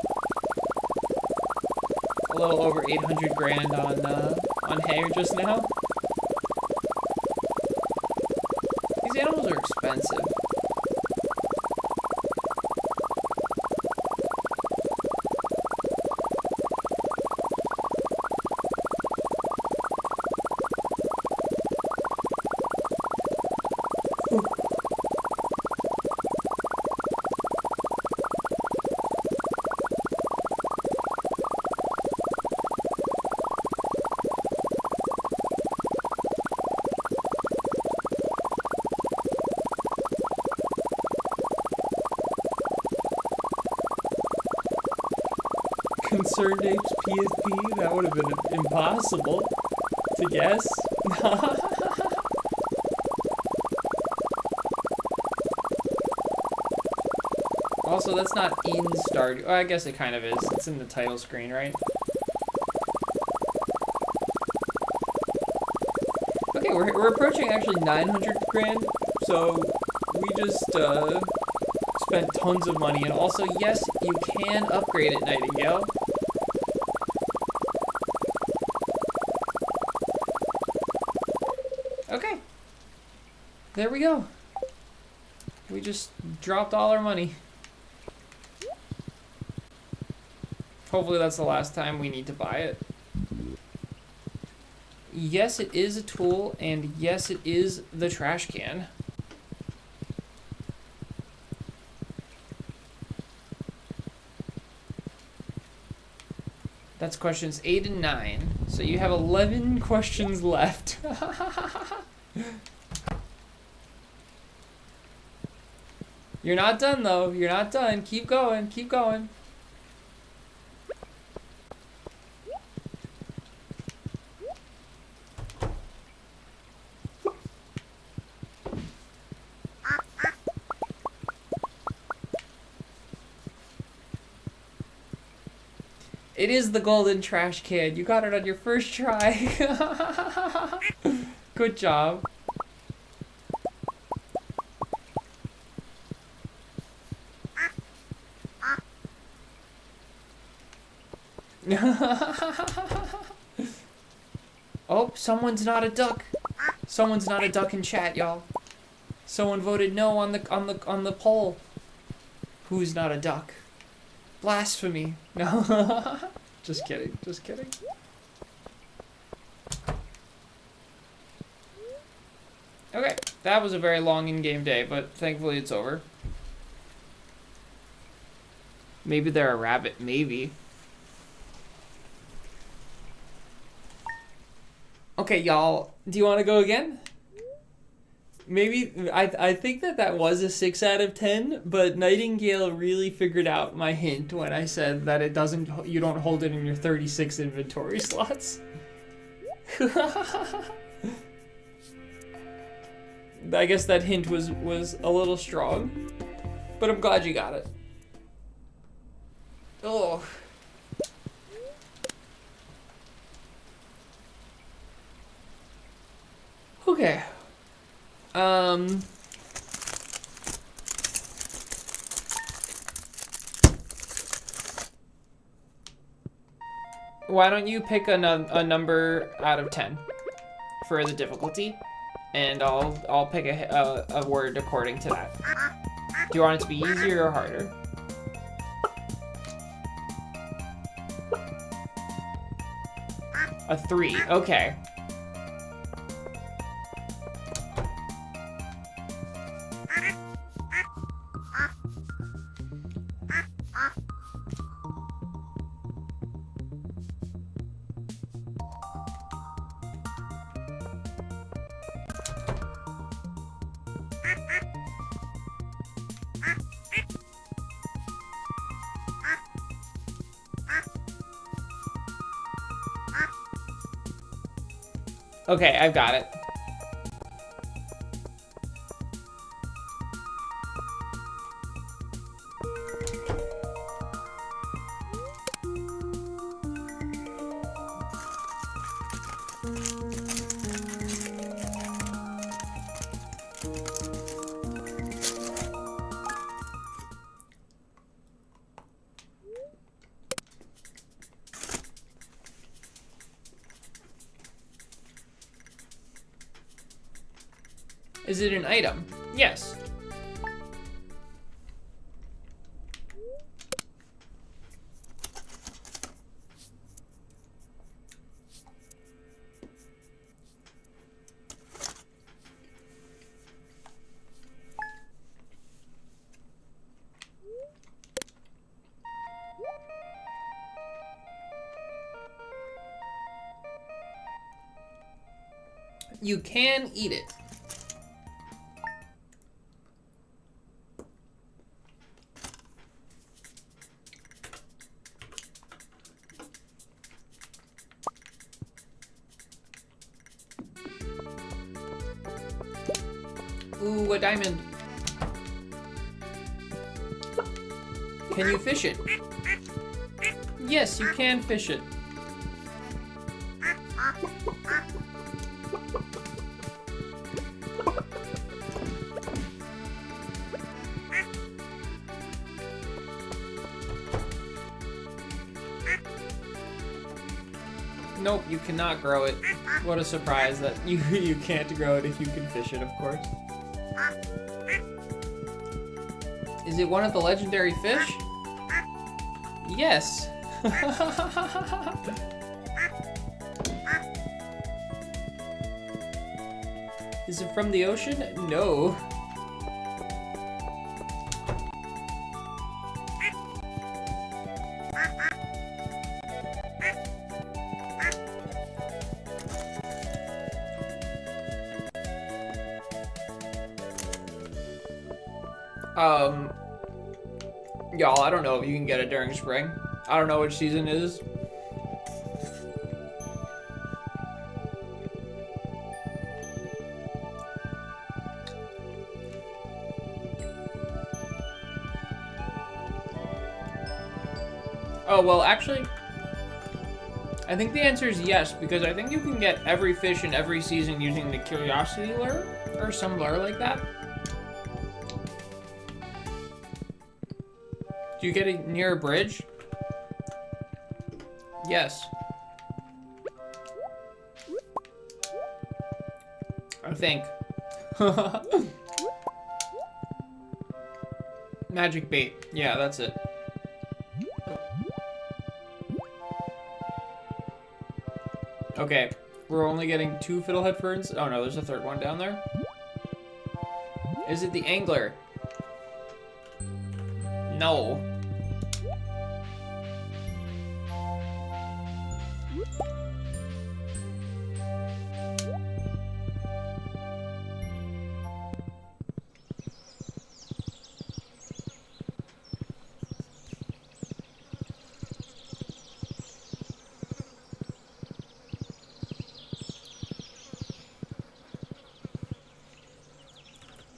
A little over 800 grand on hay just now. These animals are expensive. Concerned apes PSP? That would have been impossible to guess. Also, that's not in Stardew. Oh, I guess it kind of is. It's in the title screen, right? Okay, we're approaching actually 900 grand. So we just spent tons of money. And also, yes, you can upgrade it, Nightingale. Okay. There we go. We just dropped all our money. Hopefully that's the last time we need to buy it. Yes, it is a tool, and yes, it is the trash can. That's questions 8 and 9. So you have 11 questions left. You're not done, though. You're not done. Keep going. Keep going. It is the golden trash can. You got it on your first try. Good job. Oh, someone's not a duck. Someone's not a duck in chat, y'all. Someone voted no on the poll. Who's not a duck? Blasphemy. No. Just kidding. Just kidding. Okay, that was a very long in-game day, but thankfully it's over. Maybe they're a rabbit. Maybe. Okay, y'all. Do you want to go again? Maybe, I think that was a 6 out of 10, but Nightingale really figured out my hint when I said that it doesn't, you don't hold it in your 36 inventory slots. I guess that hint was a little strong, but I'm glad you got it. Oh. Okay. Why don't you pick a number out of 10 for the difficulty, and I'll pick a word according to that. Do you want it to be easier or harder? A 3. Okay. Okay, I've got it. Is it an item? Yes. You can eat it. Ooh, a diamond. Can you fish it? Yes, you can fish it. Nope, you cannot grow it. What a surprise that you can't grow it if you can fish it, of course. Is it one of the legendary fish? Yes. Is it from the ocean? No. Y'all, I don't know if you can get it during spring. I don't know which season it is. Oh, well, actually, I think the answer is yes, because I think you can get every fish in every season using the curiosity lure, or some lure like that. Do you get it near a bridge? Yes. I think. Magic bait. Yeah, that's it. Okay, we're only getting 2 fiddlehead ferns. Oh no, there's a third one down there. Is it the angler? No.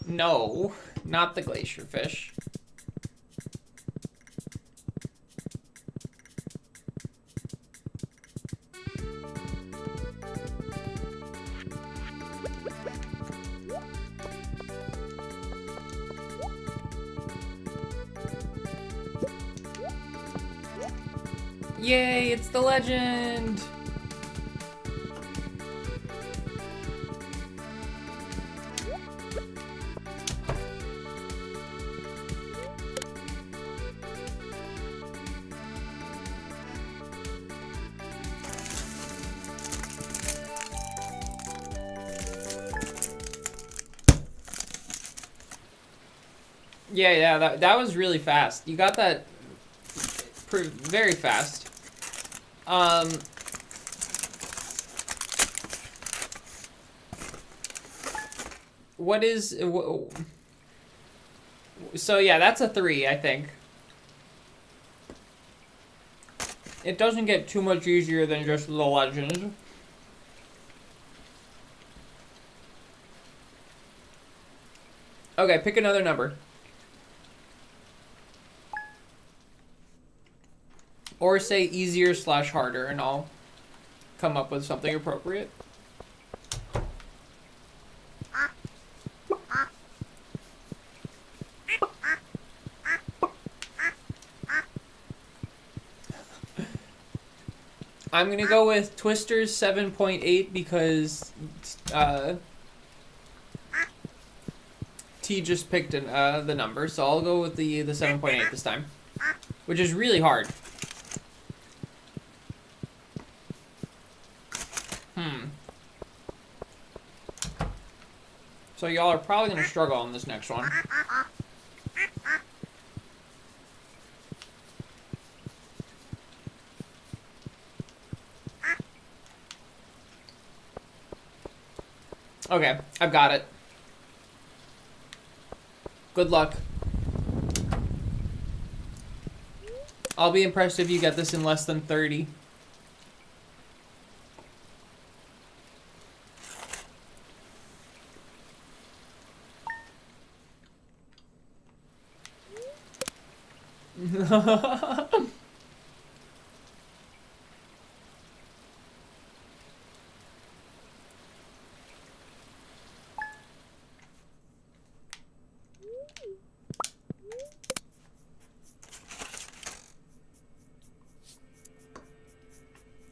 No, not the glacier fish. Yay, it's the legend! Yeah, that was really fast. You got that very fast. What is... So yeah, that's a 3, I think. It doesn't get too much easier than just the legend. Okay, pick another number. Or say easier / harder, and I'll come up with something appropriate. I'm gonna go with Twister's 7.8 because T just picked the number, so I'll go with the 7.8 this time, which is really hard. So y'all are probably gonna struggle on this next one. Okay, I've got it. Good luck. I'll be impressed if you get this in less than 30.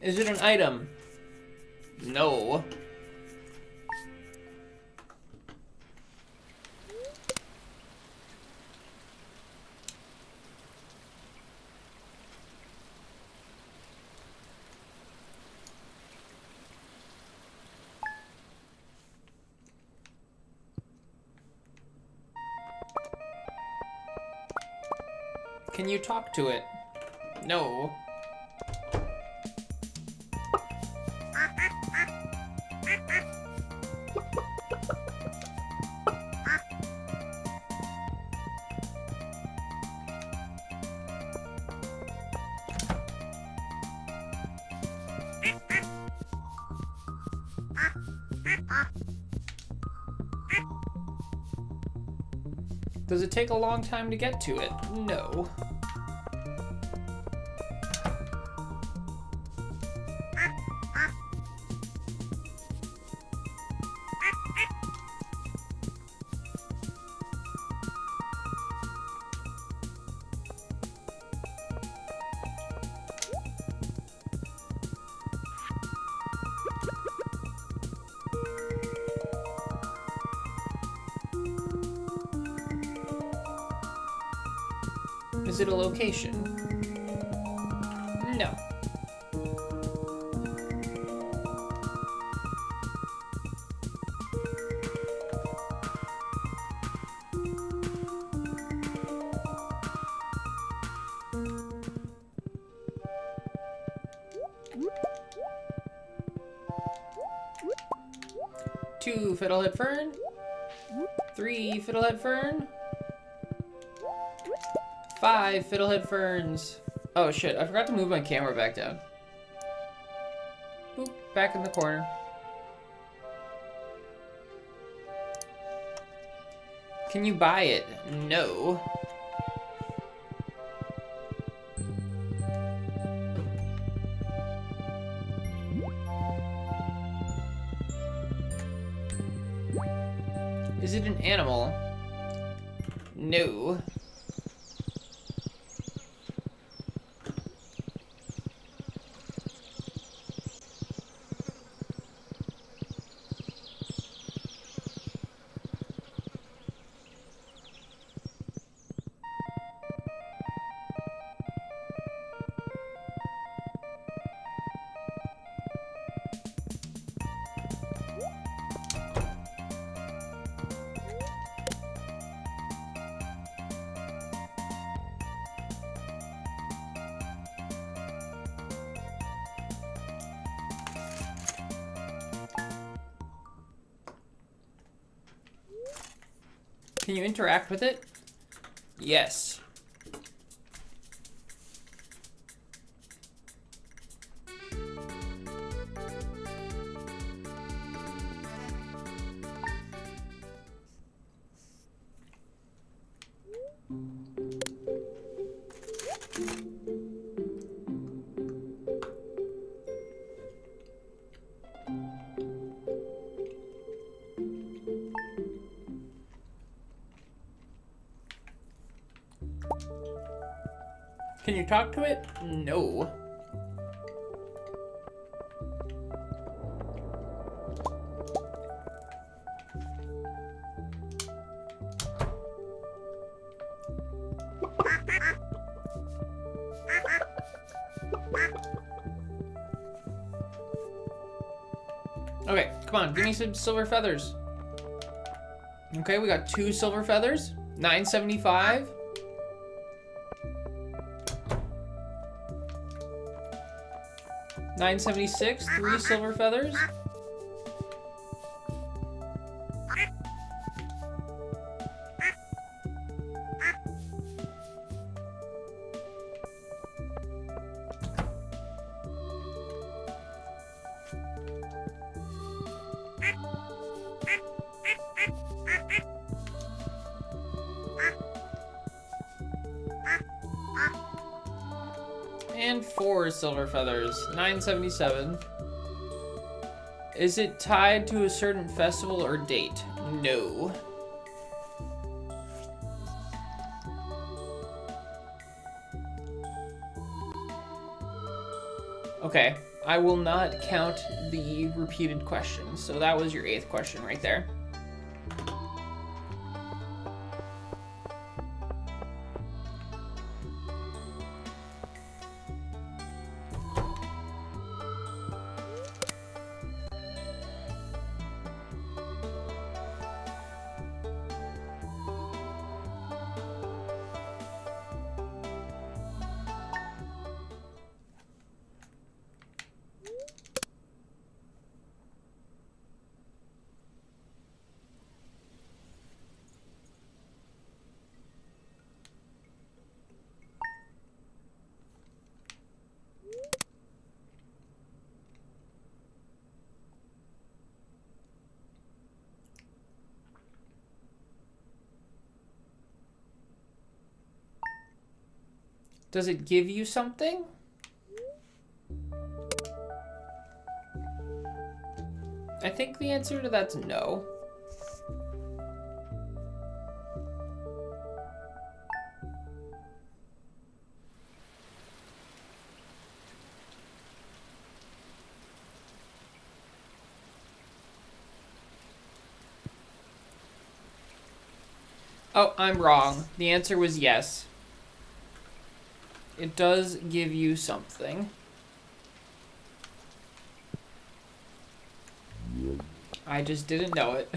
Is it an item? No. Can you talk to it? No. Does it take a long time to get to it? No. Is it a location? No. Two fiddlehead fern. 3 fiddlehead fern. 5 fiddlehead ferns. Oh shit, I forgot to move my camera back down. Boop, back in the corner. Can you buy it? No. Is it an animal? No. Can you interact with it? Yes. Can you talk to it? No. Okay, come on, give me some silver feathers. Okay, we got 2 silver feathers. 975. $9.76, 3 silver feathers. And 4 silver feathers, 977. Is it tied to a certain festival or date? No. Okay, I will not count the repeated questions. So that was your 8th question right there. Does it give you something? I think the answer to that's no. Oh, I'm wrong. The answer was yes. It does give you something. I just didn't know it.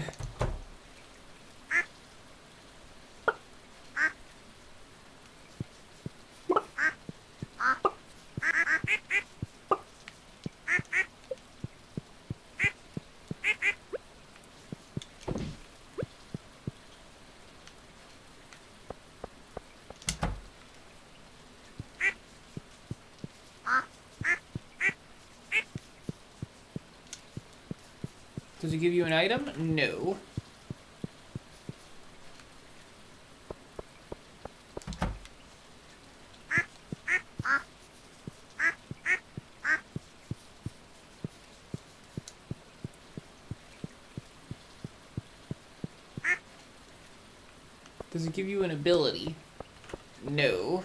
Does it give you an item? No. Does it give you an ability? No.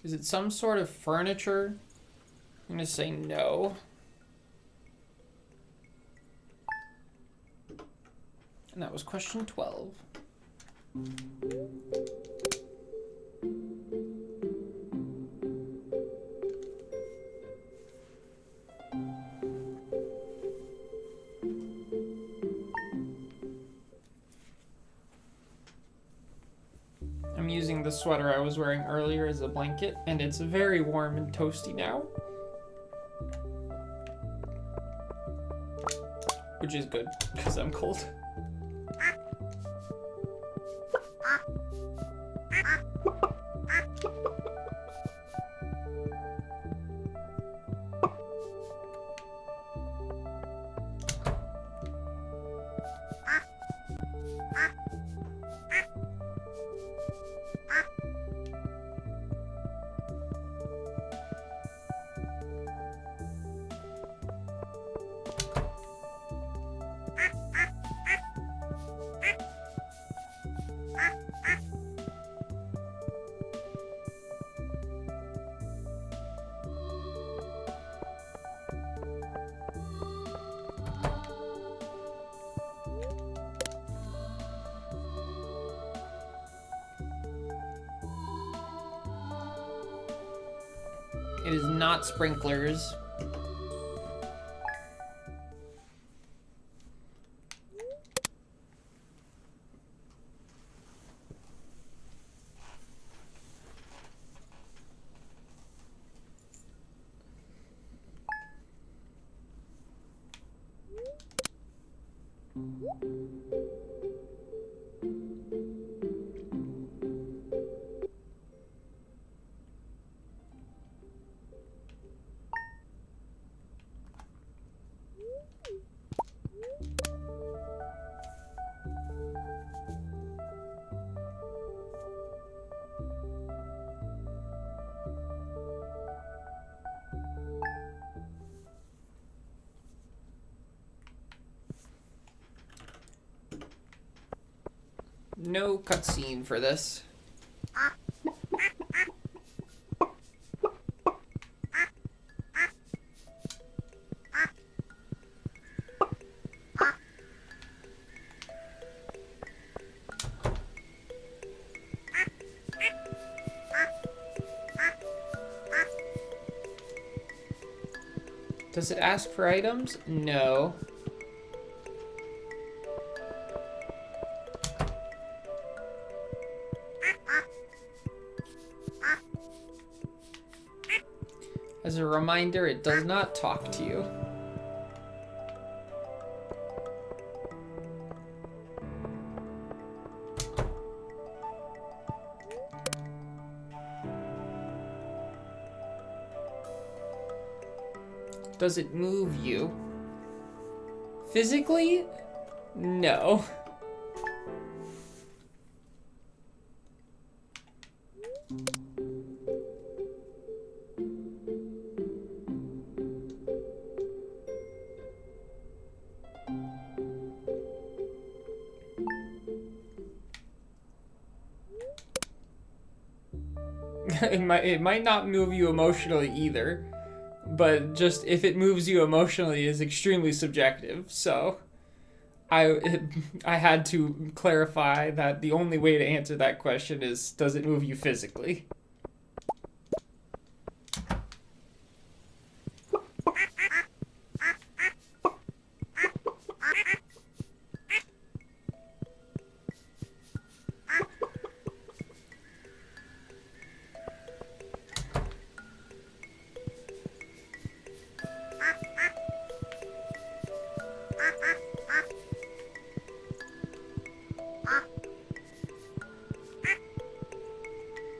Is it some sort of furniture? I'm gonna say no. And that was question 12. I'm using the sweater I was wearing earlier as a blanket, and it's very warm and toasty now. Which is good, because I'm cold. It is not sprinklers. No cutscene for this. Does it ask for items? No. As a reminder, it does not talk to you. Does it move you? Physically? No. It might not move you emotionally either, but just if it moves you emotionally is extremely subjective. So I had to clarify that the only way to answer that question is, does it move you physically?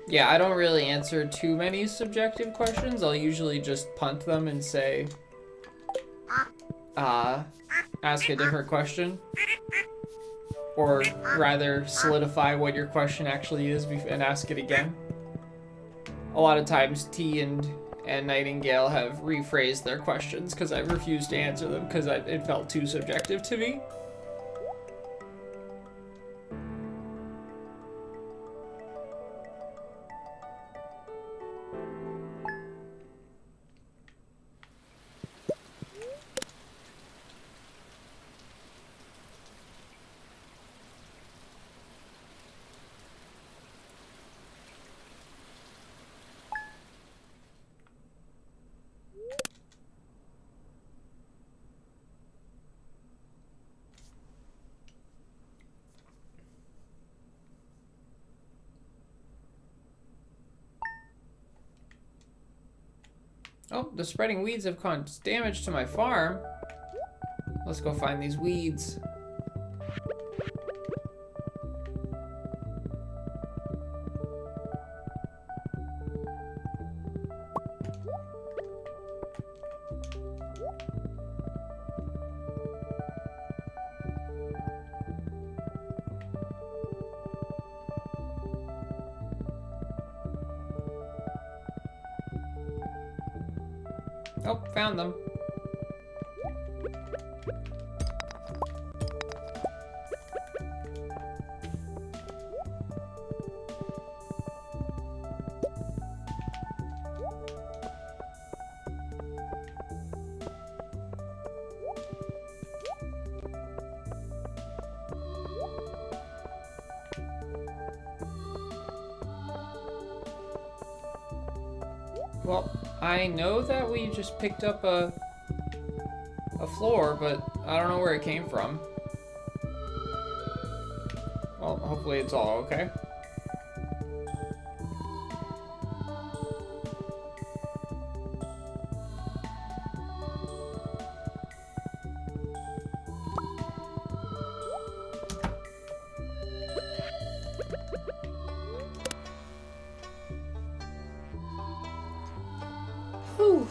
Yeah, I don't really answer too many subjective questions. I'll usually just punt them and say, ask a different question. Or rather, solidify what your question actually is and ask it again. A lot of times, T and Nightingale have rephrased their questions because I refused to answer them because it felt too subjective to me. Oh, the spreading weeds have caused damage to my farm. Let's go find these weeds. Oh, found them. Well, I know that we just picked up a floor, but I don't know where it came from. Well, hopefully it's all okay. Whew.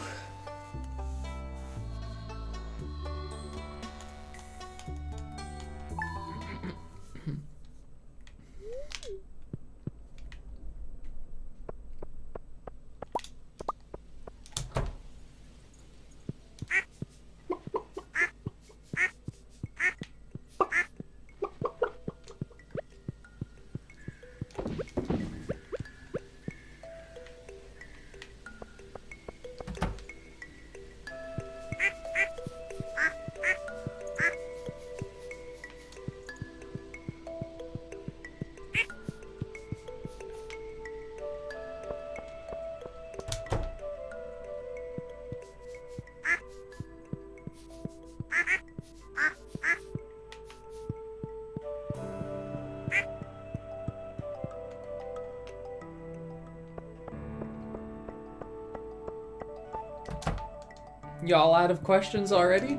Y'all out of questions already?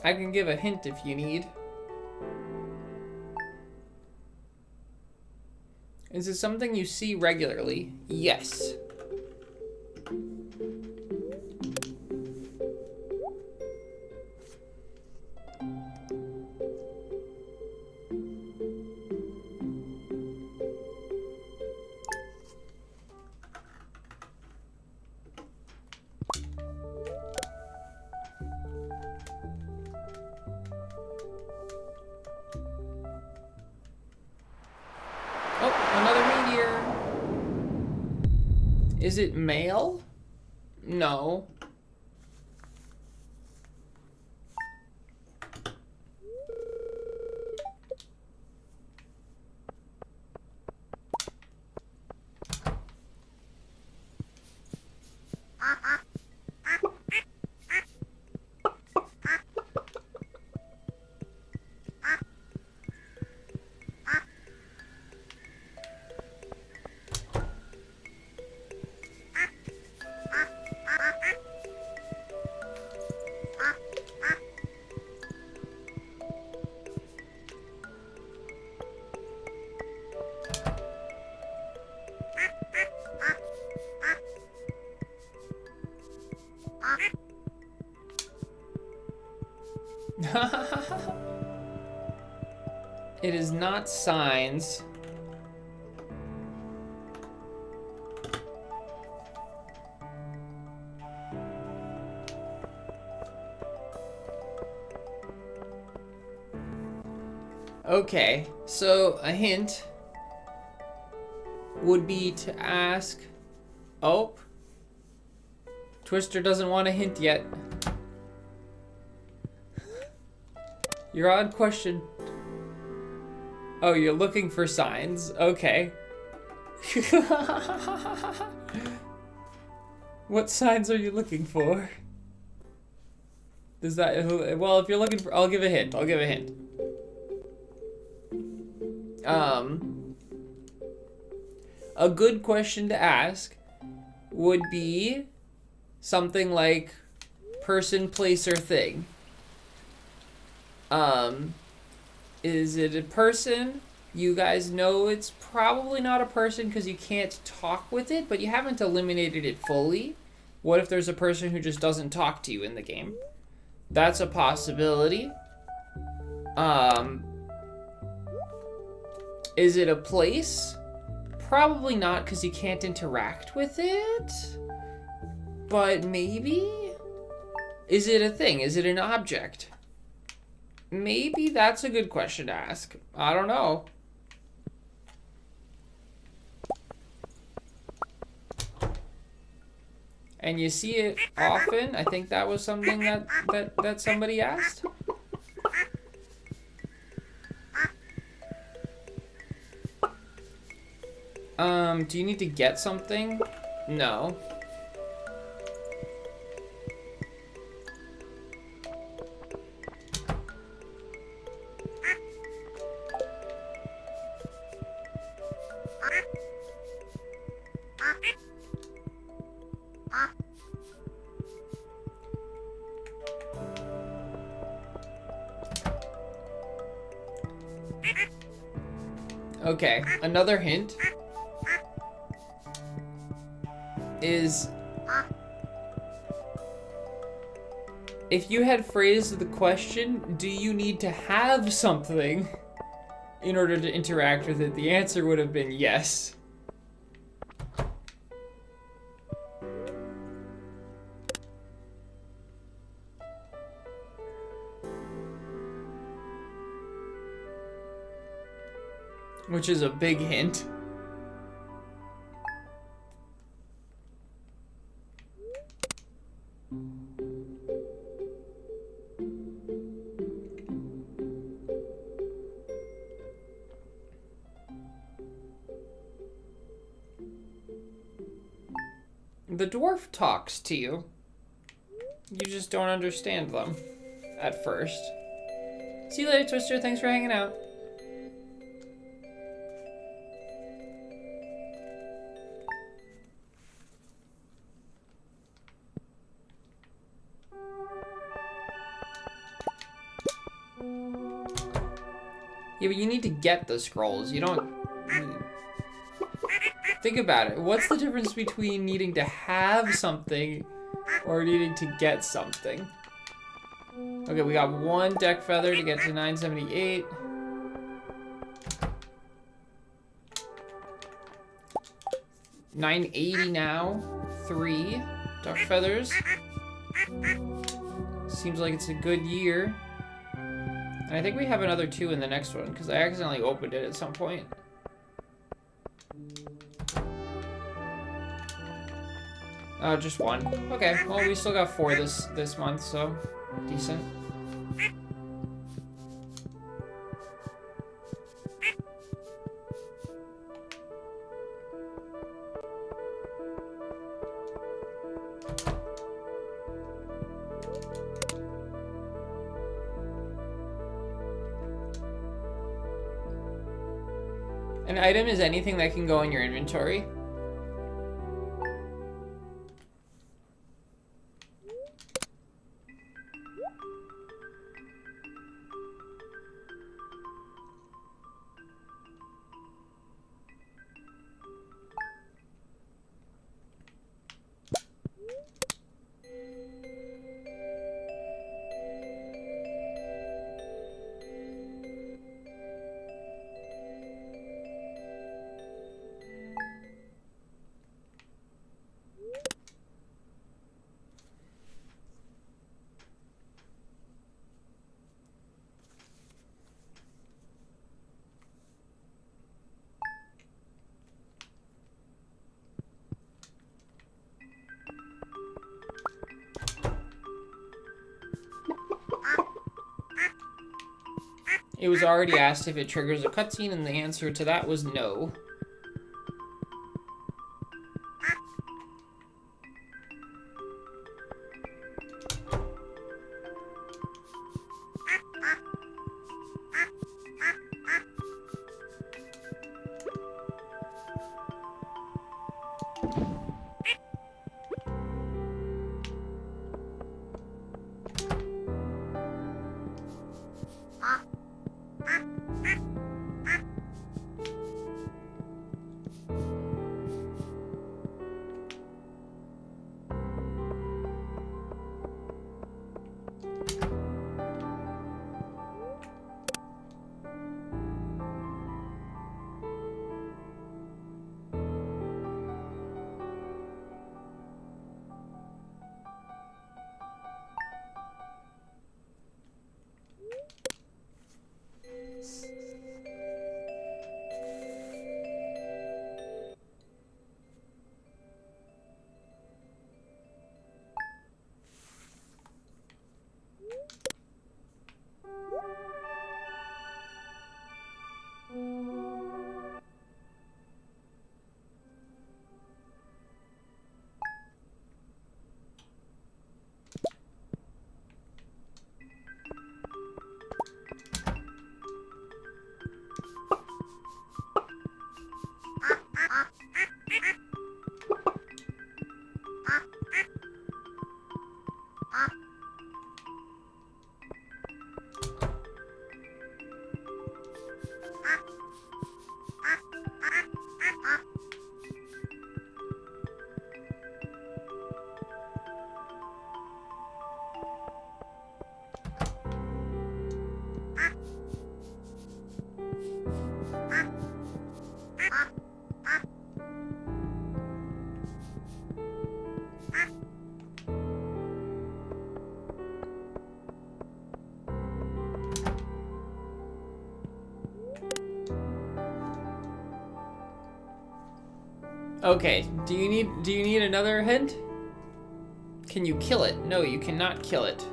I can give a hint if you need. Is it something you see regularly? Yes. Is it male? No. It is not signs. Okay, so a hint would be to ask... Oh. Twister doesn't want a hint yet. Your odd question. Oh, you're looking for signs. Okay. What signs are you looking for? Does that... Well, if you're looking for... I'll give a hint. I'll give a hint. A good question to ask would be something like person, place, or thing. Is it a person? You guys know it's probably not a person because you can't talk with it, but you haven't eliminated it fully. What if there's a person who just doesn't talk to you in the game? That's a possibility. Is it a place? Probably not because you can't interact with it. But maybe? Is it a thing? Is it an object? Maybe that's a good question to ask. I don't know. And you see it often. I think that was something that somebody asked. Do you need to get something? No. Okay, another hint is if you had phrased the question, do you need to have something in order to interact with it, the answer would have been yes. Which is a big hint. The dwarf talks to you. You just don't understand them at first. See you later, Twister. Thanks for hanging out. Yeah, but you need to get the scrolls. You don't... Think about it. What's the difference between needing to have something or needing to get something? Okay, we got one deck feather to get to 978. $980 now. 3 duck feathers. Seems like it's a good year. And I think we have another 2 in the next one, because I accidentally opened it at some point. Oh, just 1. Okay, well, we still got 4 this month, so decent. An item is anything that can go in your inventory. It was already asked if it triggers a cutscene, and the answer to that was no. Okay, do you need another hint? Can you kill it? No, you cannot kill it.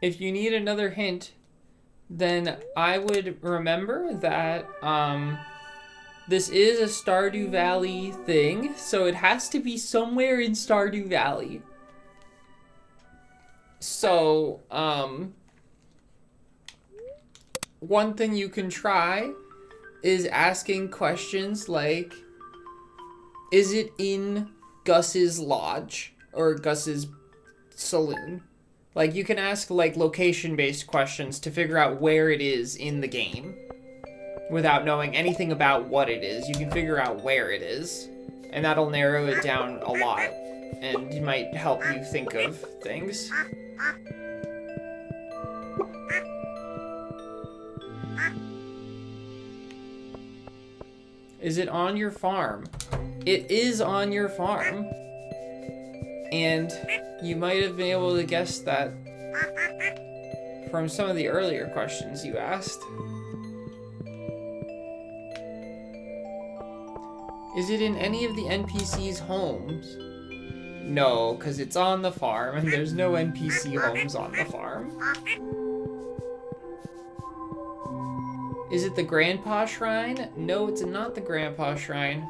If you need another hint, then I would remember that this is a Stardew Valley thing, so it has to be somewhere in Stardew Valley. So, one thing you can try is asking questions like, is it in Gus's lodge or Gus's saloon? Like, you can ask, like, location-based questions to figure out where it is in the game. Without knowing anything about what it is, you can figure out where it is. And that'll narrow it down a lot. And it might help you think of things. Is it on your farm? It is on your farm. And you might have been able to guess that from some of the earlier questions you asked. Is it in any of the NPC's homes? No, because it's on the farm, and there's no NPC homes on the farm. Is it the Grandpa Shrine? No, it's not the Grandpa Shrine.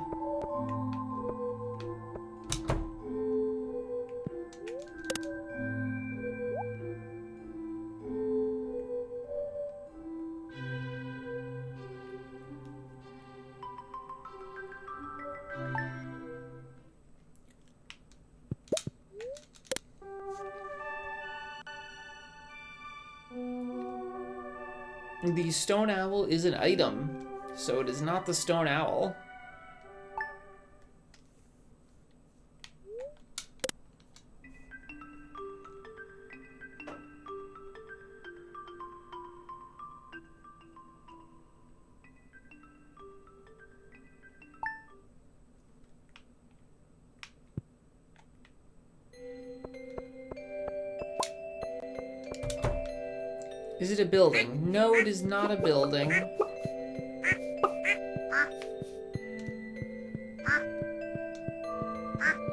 The stone owl is an item, so it is not the stone owl. Is it a building? No, it is not a building.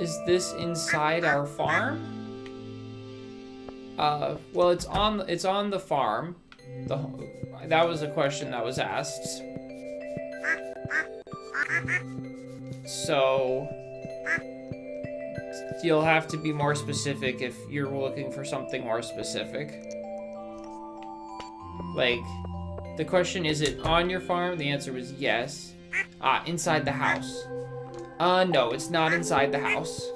Is this inside our farm? Well, it's on the farm. That was a question that was asked. So you'll have to be more specific if you're looking for something more specific. Like, the question, is it on your farm? The answer was yes. Inside the house. No, it's not inside the house.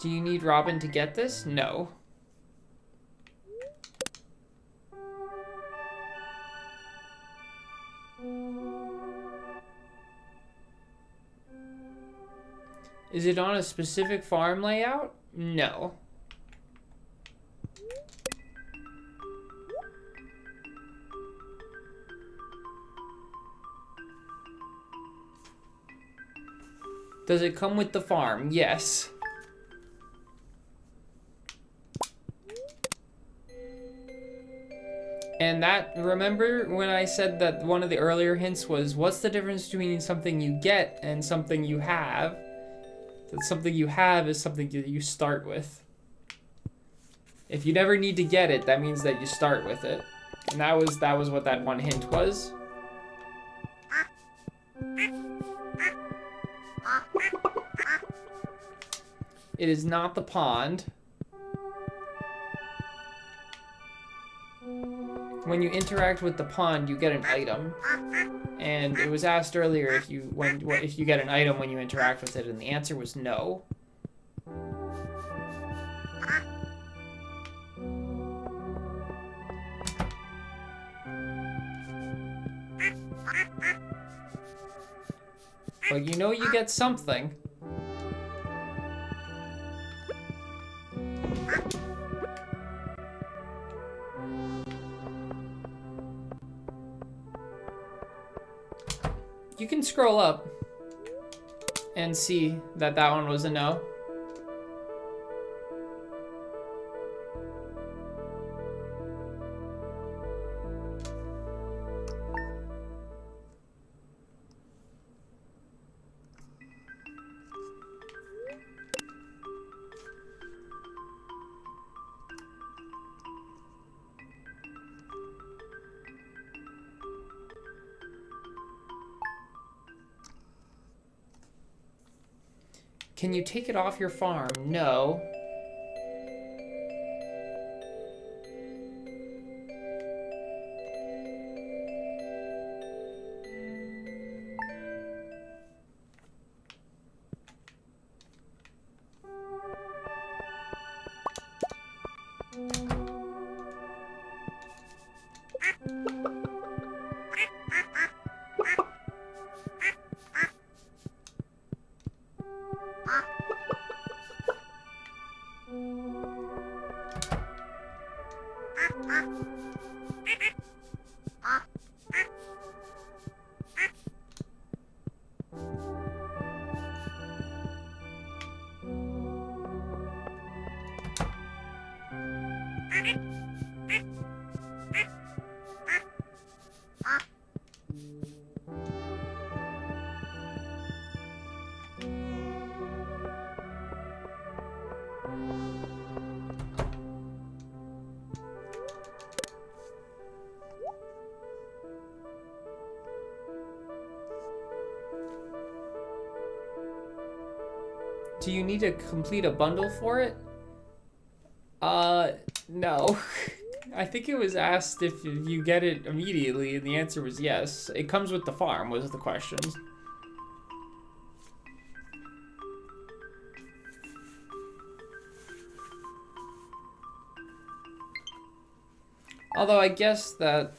Do you need Robin to get this? No. Is it on a specific farm layout? No. Does it come with the farm? Yes. And that, remember when I said that one of the earlier hints was, what's the difference between something you get and something you have? That something you have is something that you start with. If you never need to get it, that means that you start with it. And that was what that one hint was. It is not the pond. When you interact with the pond, you get an item. And it was asked earlier if you get an item when you interact with it, and the answer was no. But you know you get something. You can scroll up and see that that one was a no. Can you take it off your farm? No. Do you need to complete a bundle for it? No. I think it was asked if you get it immediately, and the answer was yes. It comes with the farm, was the question. Although I guess that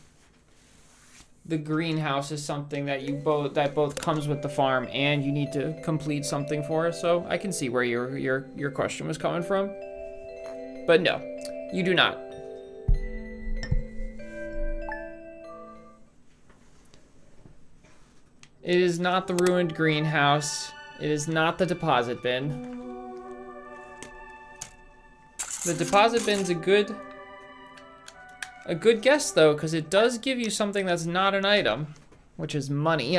the greenhouse is something that both comes with the farm and you need to complete something for, so I can see where your question was coming from. But no, you do not. It is not the ruined greenhouse. It is not the deposit bin. The deposit bin's a good guess, though, because it does give you something that's not an item, which is money.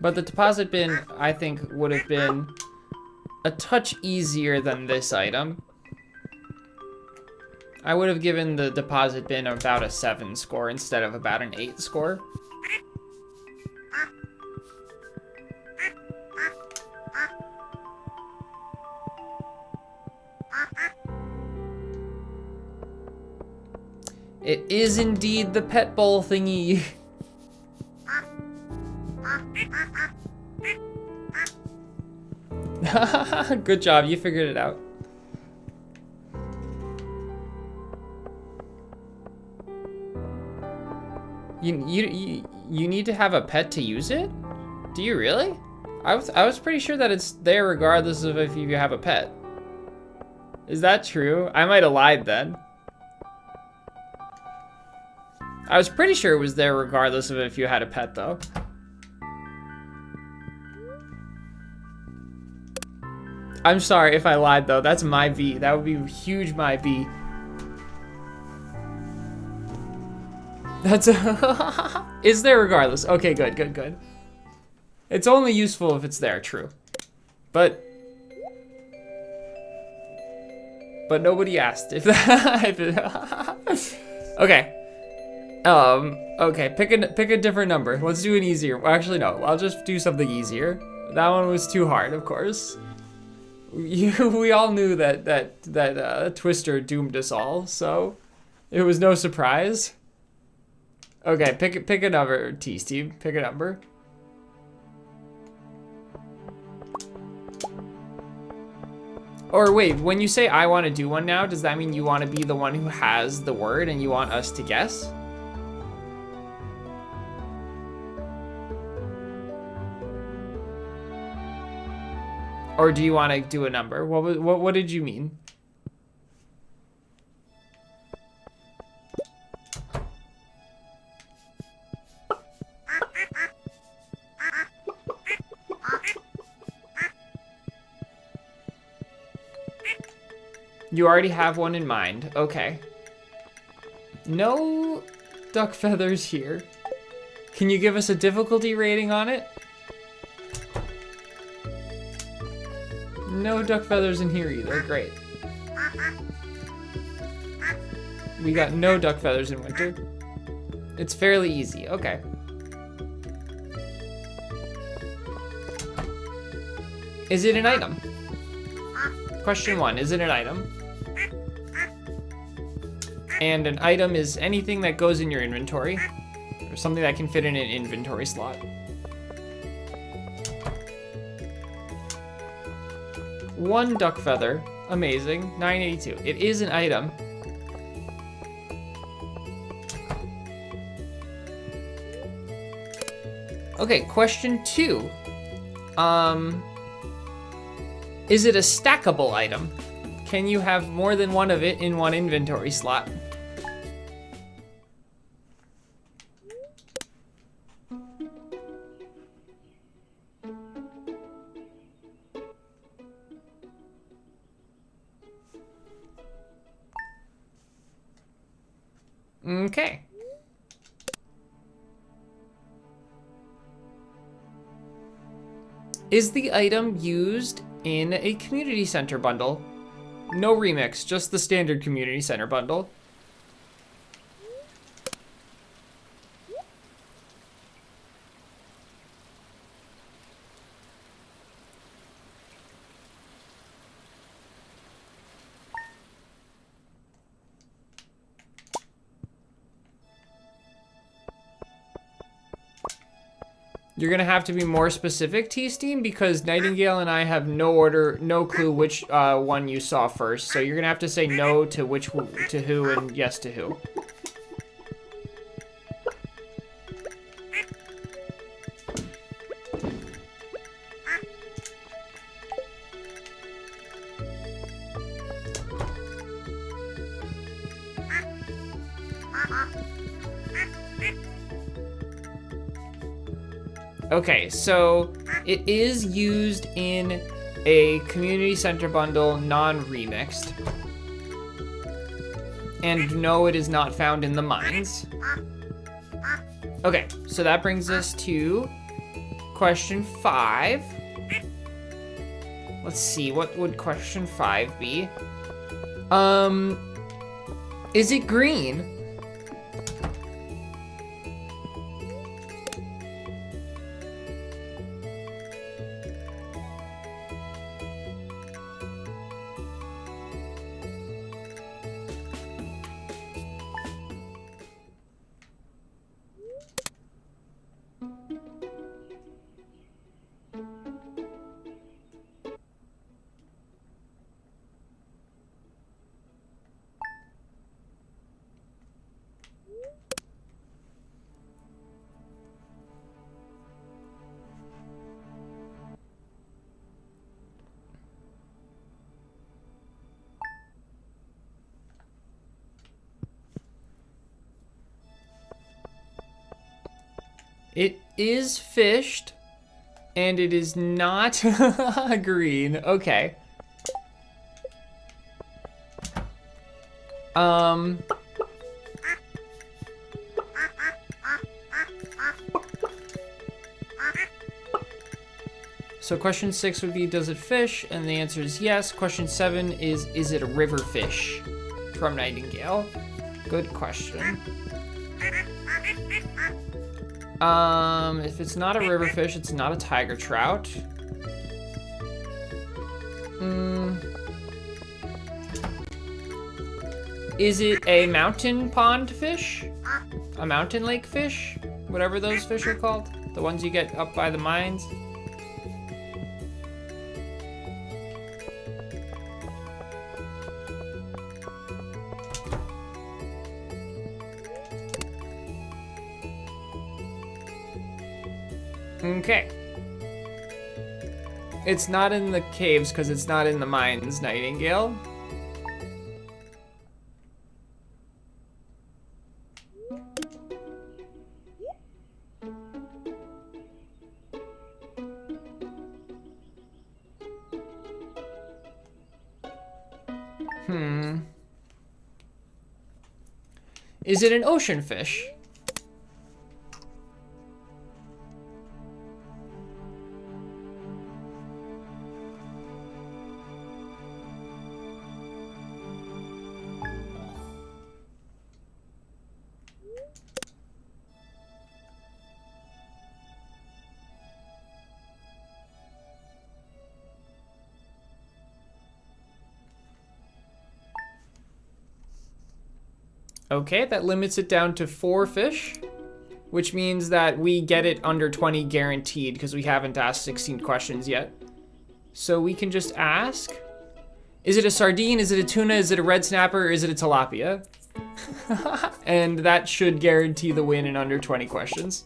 But the deposit bin, I think, would have been a touch easier than this item. I would have given the deposit bin about a 7 score instead of about an 8 score. It is indeed the pet bowl thingy. Good job, you figured it out. You need to have a pet to use it? Do you really? I was pretty sure that it's there regardless of if you have a pet. Is that true? I might have lied then. I was pretty sure it was there regardless of if you had a pet, though. I'm sorry if I lied though. That's my V. That would be huge my V. That's is there regardless. Okay, good, good, good. It's only useful if it's there, true. But nobody asked if that okay. Okay, pick a different number. Let's do an easier. Well, actually no, I'll just do something easier. That one was too hard, of course. We all knew that Twister doomed us all, so it was no surprise. Okay, pick a number, T-Steve. Pick a number. Or wait, when you say I want to do one now, does that mean you want to be the one who has the word and you want us to guess? Or do you want to do a number? What did you mean? You already have one in mind. Okay. No duck feathers here. Can you give us a difficulty rating on it? No duck feathers in here either. Great. We got no duck feathers in winter. It's fairly easy. Okay. Is it an item? Question 1, is it an item? And an item is anything that goes in your inventory, or something that can fit in an inventory slot. One duck feather, amazing, 982. It is an item. Okay, question 2. Is it a stackable item? Can you have more than one of it in one inventory slot? Okay. Is the item used in a community center bundle? No remix, just the standard community center bundle. You're gonna have to be more specific, T-Steam, because Nightingale and I have no clue which one you saw first. So you're gonna have to say no to to who and yes to who. Okay, so it is used in a community center bundle, non-remixed. And no, it is not found in the mines. Okay, so that brings us to question 5. Let's see, what would question 5 be? Is it green? It is fished, and it is not green. Okay. So question 6 would be, does it fish? And the answer is yes. Question 7 is it a river fish? From Nightingale. Good question. If it's not a river fish, it's not a tiger trout. Is it a mountain pond fish? A mountain lake fish? Whatever those fish are called. The ones you get up by the mines. Okay. It's not in the caves because it's not in the mines, Nightingale. Is it an ocean fish? Okay, that limits it down to 4 fish, which means that we get it under 20 guaranteed because we haven't asked 16 questions yet. So we can just ask, is it a sardine, is it a tuna, is it a red snapper, or is it a tilapia? And that should guarantee the win in under 20 questions.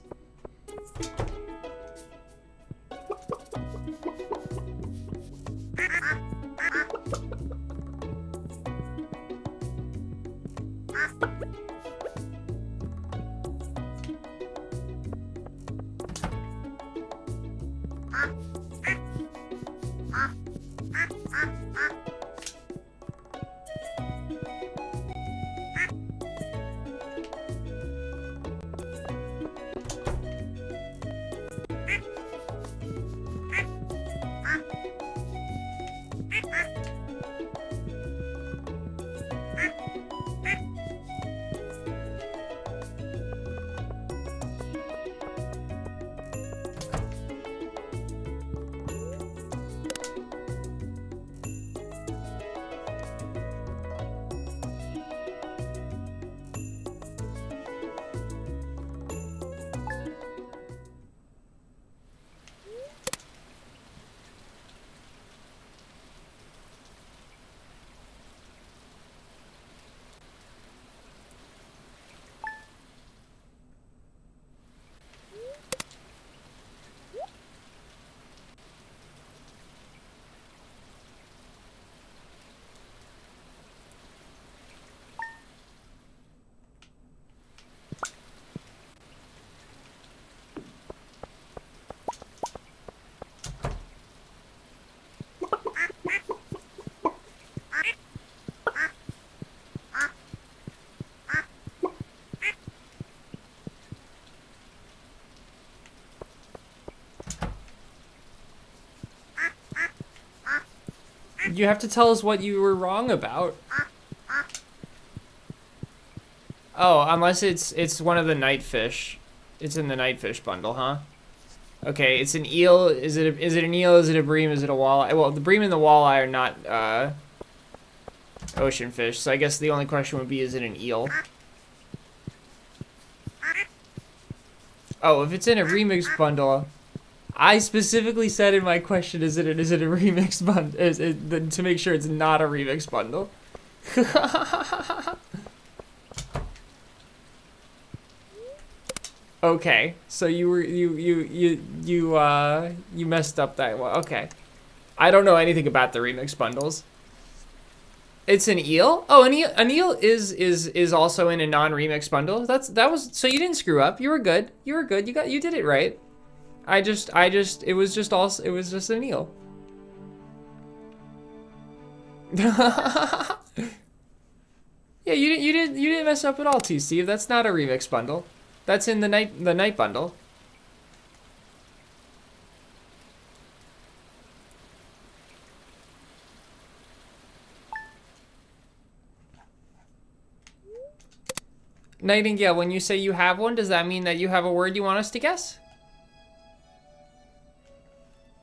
You have to tell us what you were wrong about. Oh, unless it's one of the night fish. It's in the night fish bundle, huh? Okay, it's an eel. Is it an eel? Is it a bream? Is it a walleye? Well, the bream and the walleye are not ocean fish, so I guess the only question would be, is it an eel? Oh, if it's in a remix bundle, I specifically said in my question, is it a remix bundle? To make sure it's not a remix bundle. Okay, so you messed up that one. Okay, I don't know anything about the remix bundles. It's an eel. Oh, an eel is also in a non-remix bundle. That was so you didn't screw up. You were good. You were good. You did it right. It was just an eel. Yeah, Yeah, you didn't mess up at all, T Steve. That's not a remix bundle. That's in the night bundle. Nightingale, when you say you have one, does that mean that you have a word you want us to guess?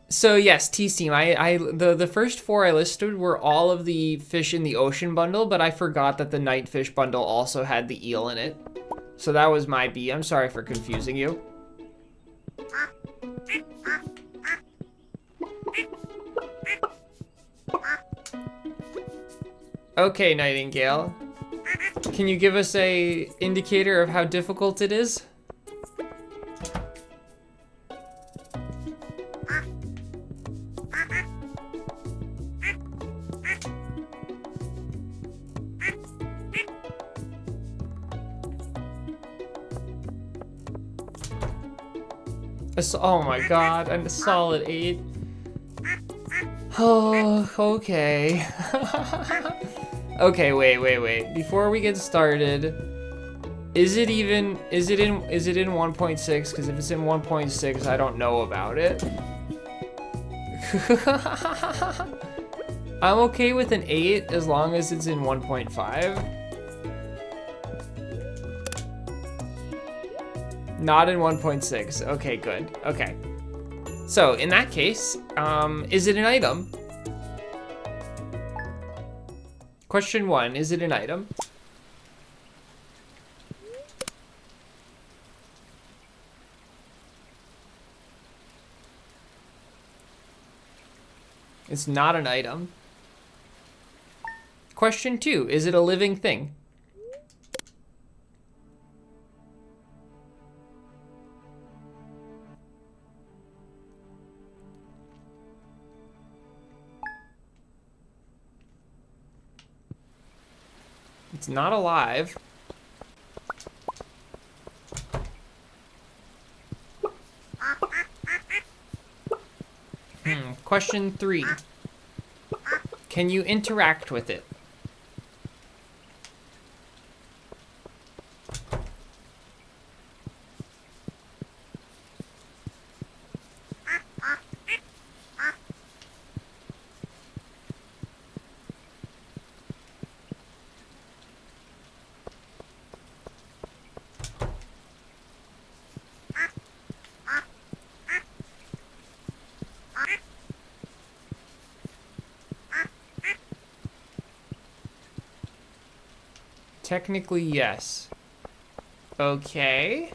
So yes, T-Steam, the first 4 I listed were all of the fish in the ocean bundle, but I forgot that the night fish bundle also had the eel in it. So that was my B. I'm sorry for confusing you. Okay, Nightingale. Can you give us a indicator of how difficult it is? Oh my god, I'm a solid 8. Oh, okay. Okay, wait. Before we get started, is it in 1.6? Because if it's in 1.6, I don't know about it. I'm okay with an 8 as long as it's in 1.5. Not in 1.6. Okay, good. Okay. So in that case, is it an item? Question 1, is it an item? It's not an item. Question 2, is it a living thing? It's not alive. Question 3. Can you interact with it? Technically, yes. Okay.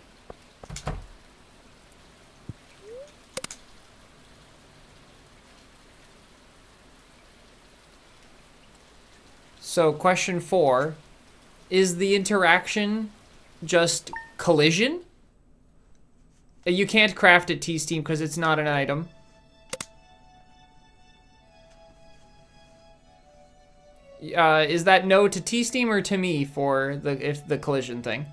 So, question 4. Is the interaction just collision? You can't craft it, T-Steam, because it's not an item. Is that no to T-Steam or to me for the collision thing?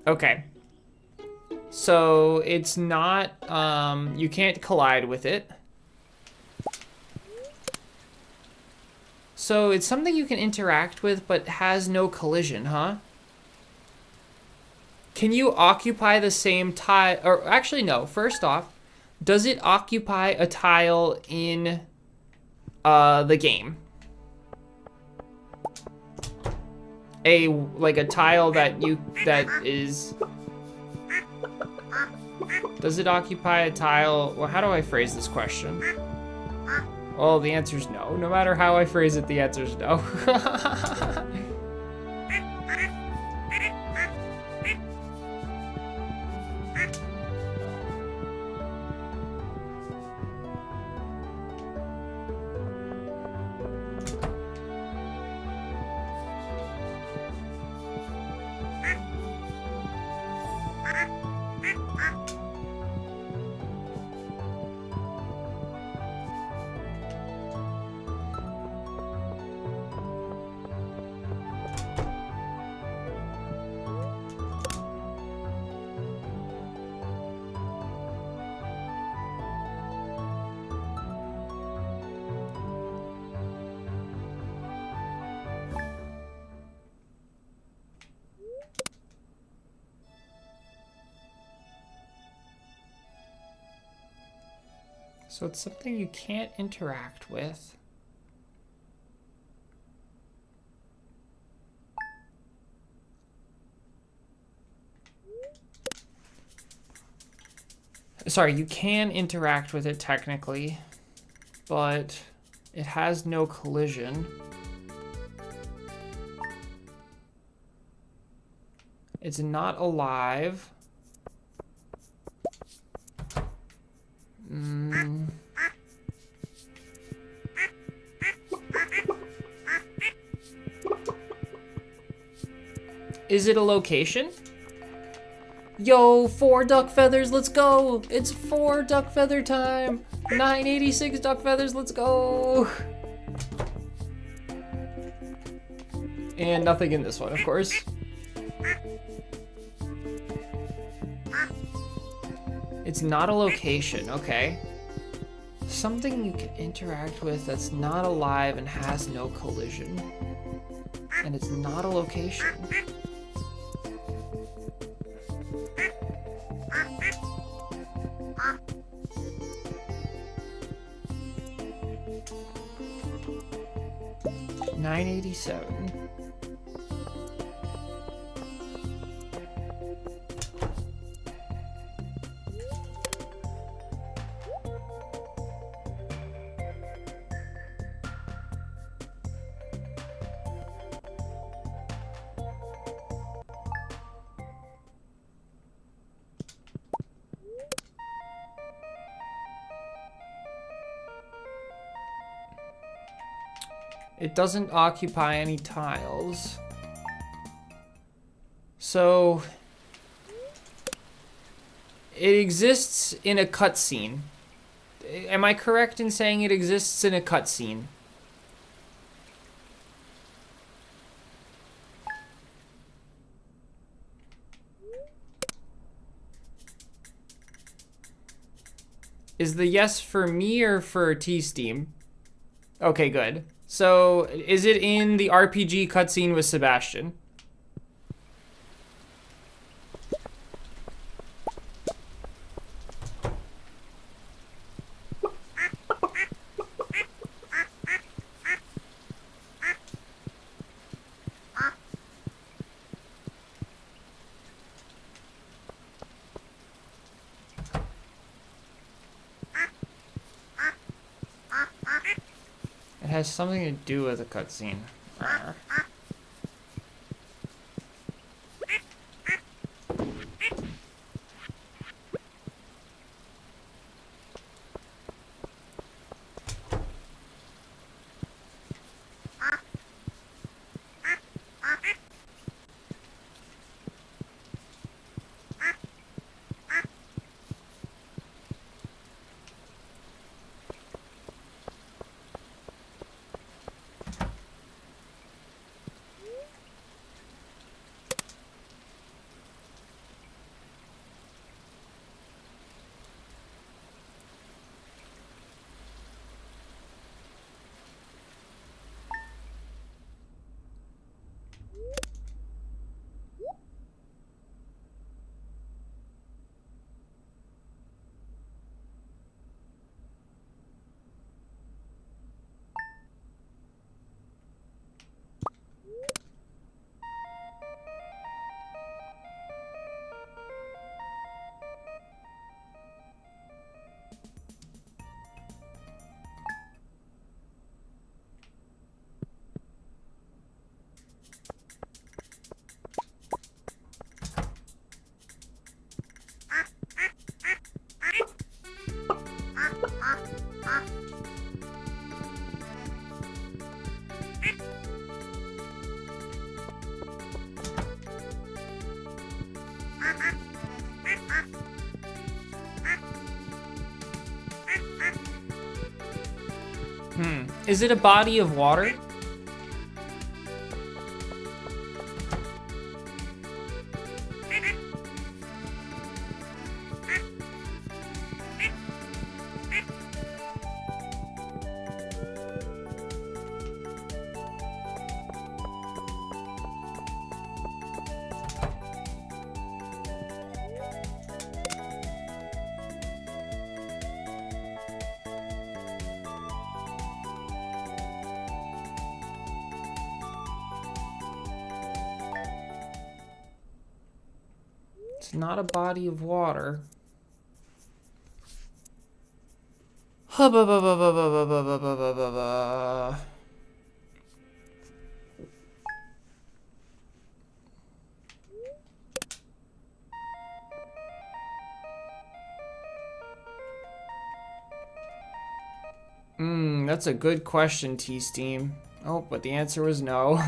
Okay. So it's not, you can't collide with it. So it's something you can interact with but has no collision, huh? Can you occupy the same tile, or actually no, first off, does it occupy a tile in the game? Like a tile that is, does it occupy a tile? Well, how do I phrase this question? Well, the answer's no. No matter how I phrase it, the answer's no. So it's something you can't interact with. Sorry, you can interact with it technically, but it has no collision. It's not alive. Is it a location? Yo, 4 duck feathers, let's go! It's 4 duck feather time! 986 duck feathers, let's go! And nothing in this one, of course. It's not a location, okay. Something you can interact with that's not alive and has no collision. And it's not a location. $987. It doesn't occupy any tiles. So it exists in a cutscene. Am I correct in saying it exists in a cutscene? Is the yes for me or for T-Steam? Okay, good. So, is it in the RPG cutscene with Sebastian? It has something to do with a cutscene. Is it a body of water? not a body of water. Hubba ba ba ba ba ba ba ba ba ba ba. That's a good question, T-Steam. Oh, but the answer was no.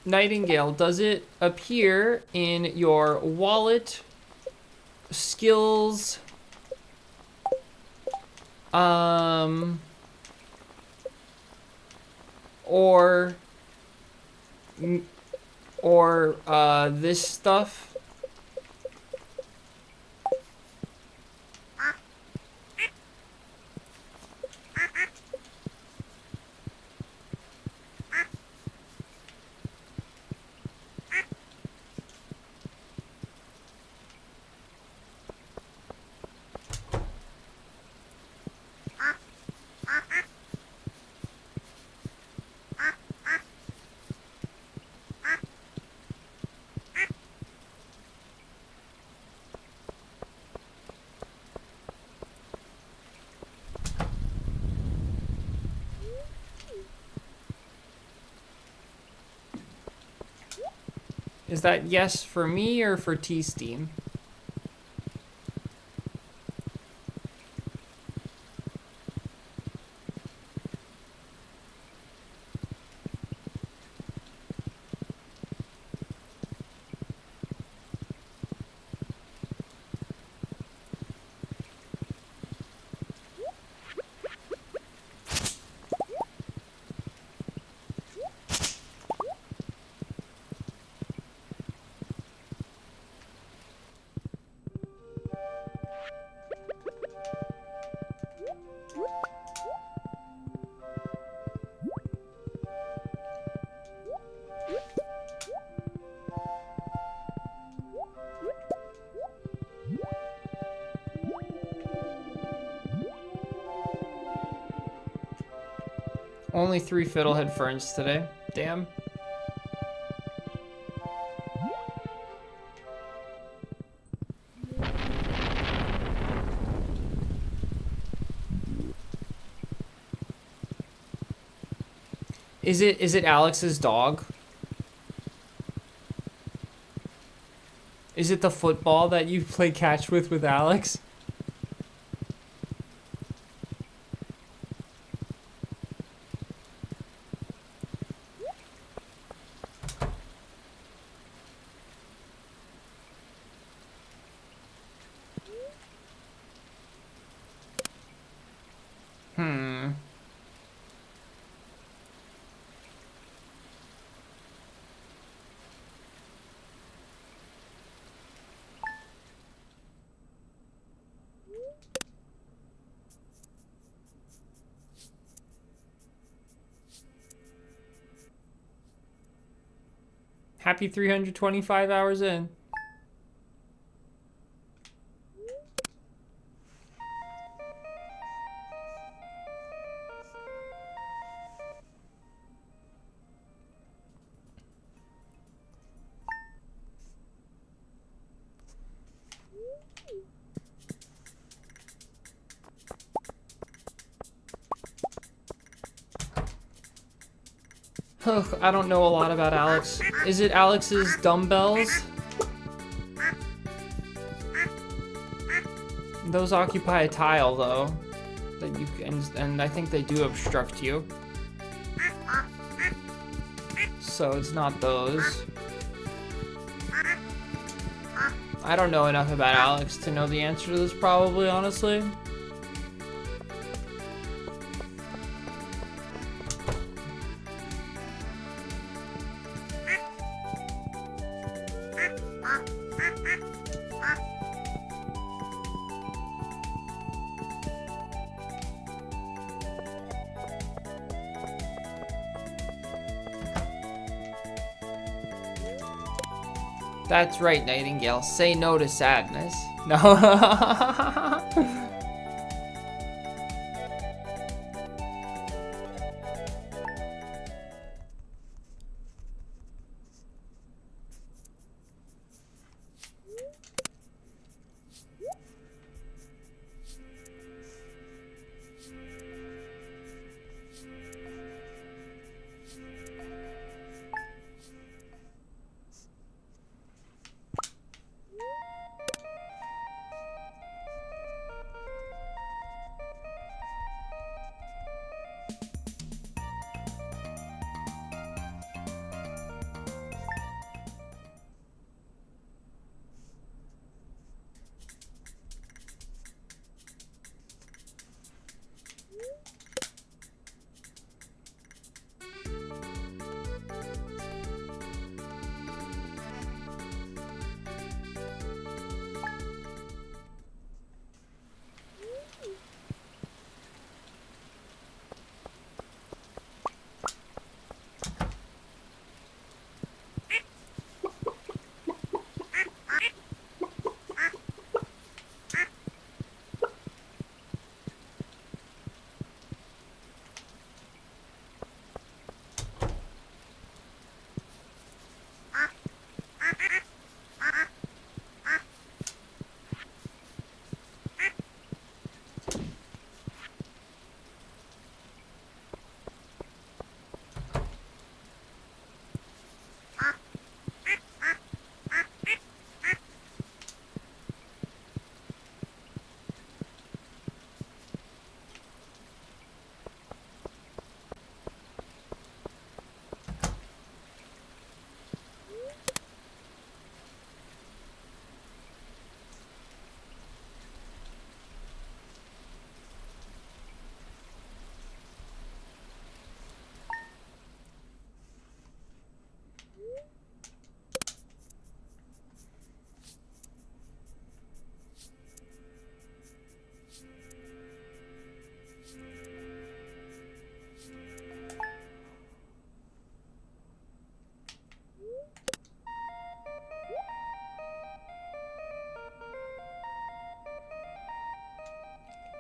Nightingale, does it appear in your wallet, skills, or this stuff? Is that yes for me or for T-Steam? Only 3 fiddlehead ferns today. Damn. Is it Alex's dog? Is it the football that you play catch with Alex? Happy 325 hours in. Ugh, I don't know a lot about Alex. Is it Alex's dumbbells? Those occupy a tile, though, that you can, and I think they do obstruct you. So it's not those. I don't know enough about Alex to know the answer to this probably, honestly. That's right, Nightingale. Say no to sadness. No.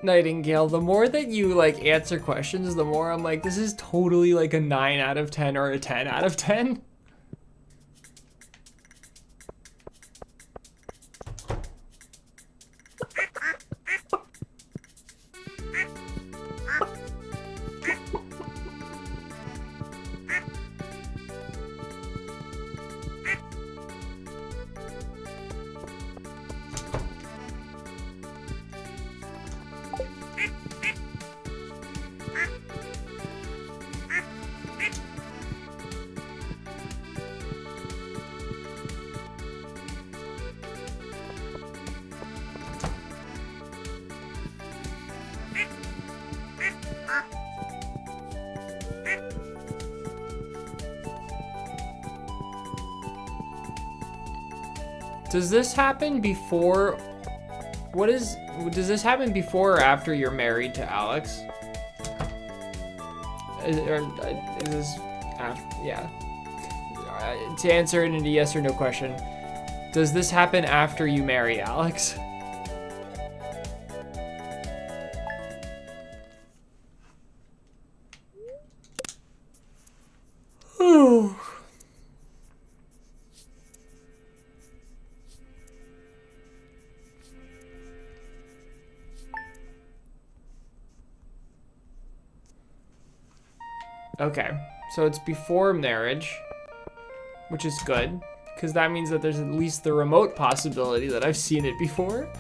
Nightingale, the more that you like answer questions, the more I'm like, this is totally like a 9 out of 10 or a 10 out of 10. Does this happen before? Does this happen before or after you're married to Alex? Is this after? Yeah. To answer it in a yes or no question, does this happen after you marry Alex? Okay, so it's before marriage, which is good, because that means that there's at least the remote possibility that I've seen it before.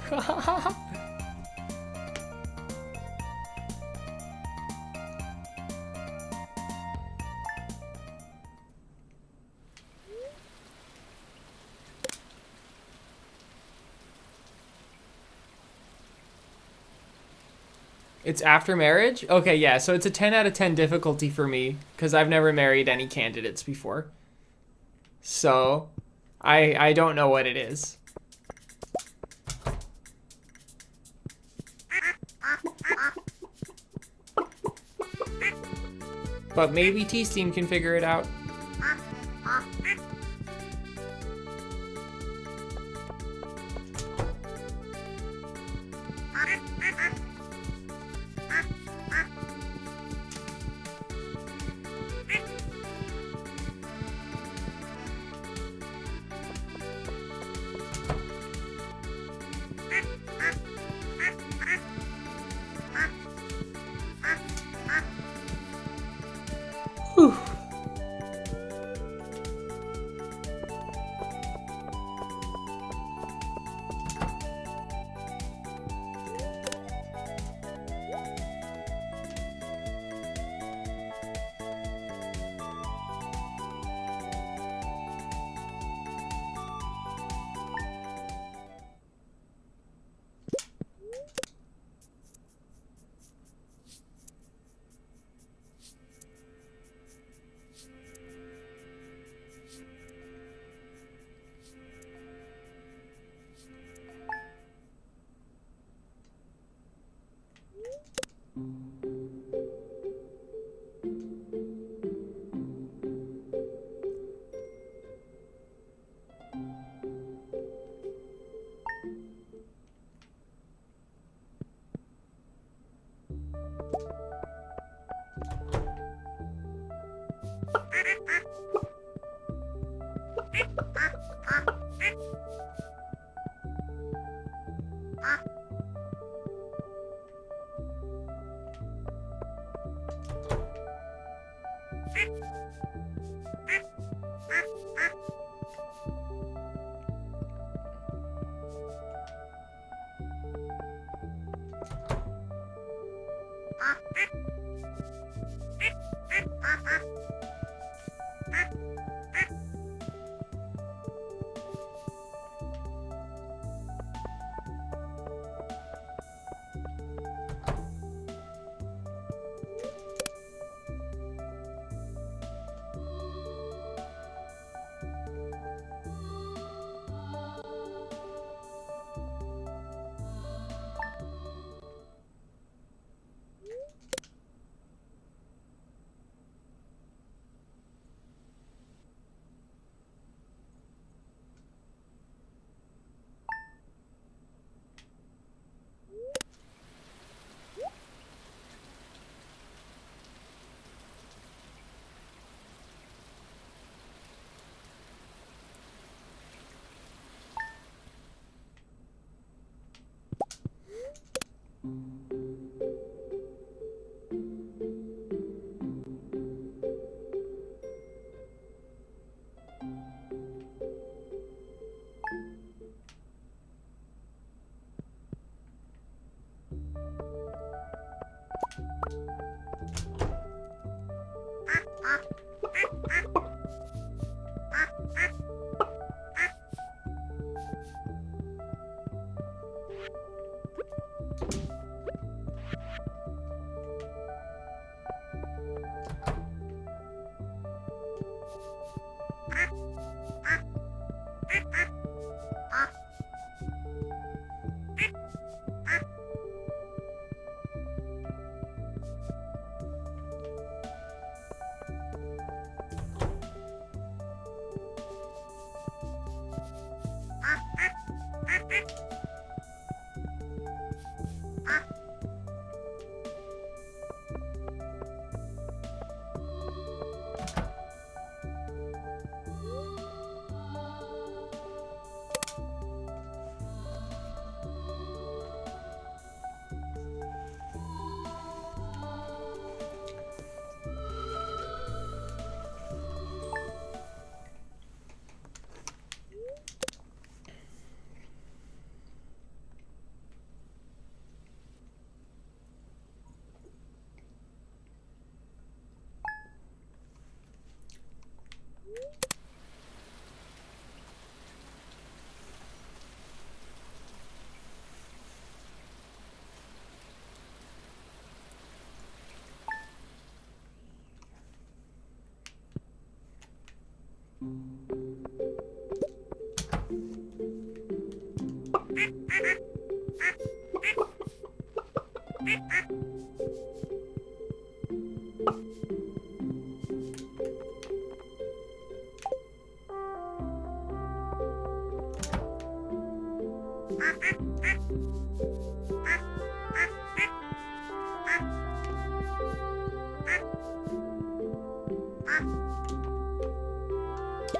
It's after marriage? Okay, yeah, so it's a 10 out of 10 difficulty for me because I've never married any candidates before. So, I don't know what it is. But maybe T-Steam can figure it out. Whew.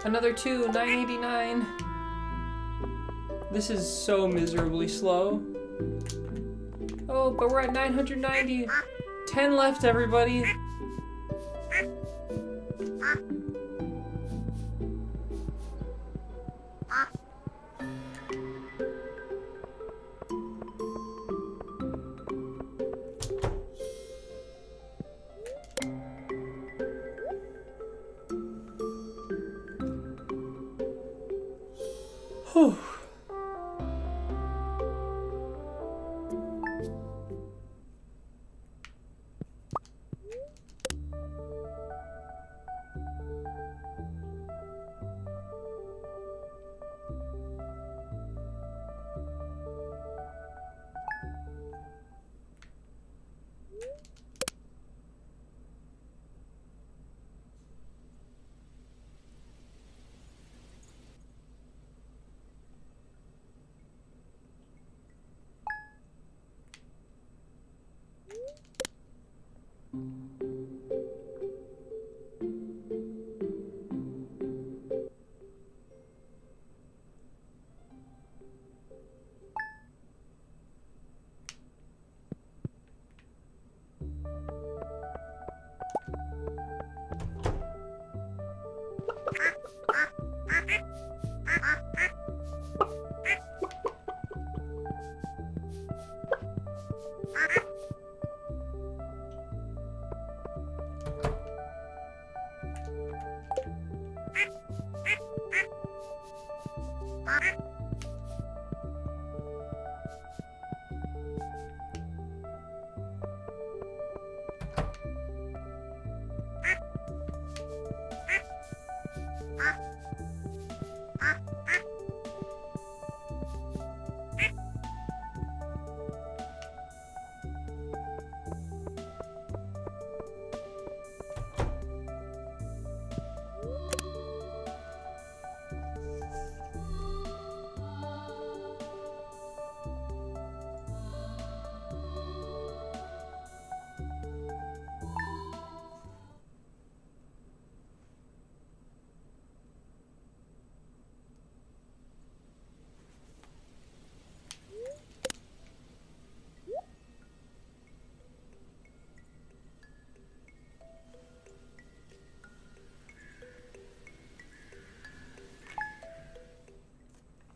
Another 2, 989. This is so miserably slow. Oh, but we're at 990. 10 left, everybody. Whew.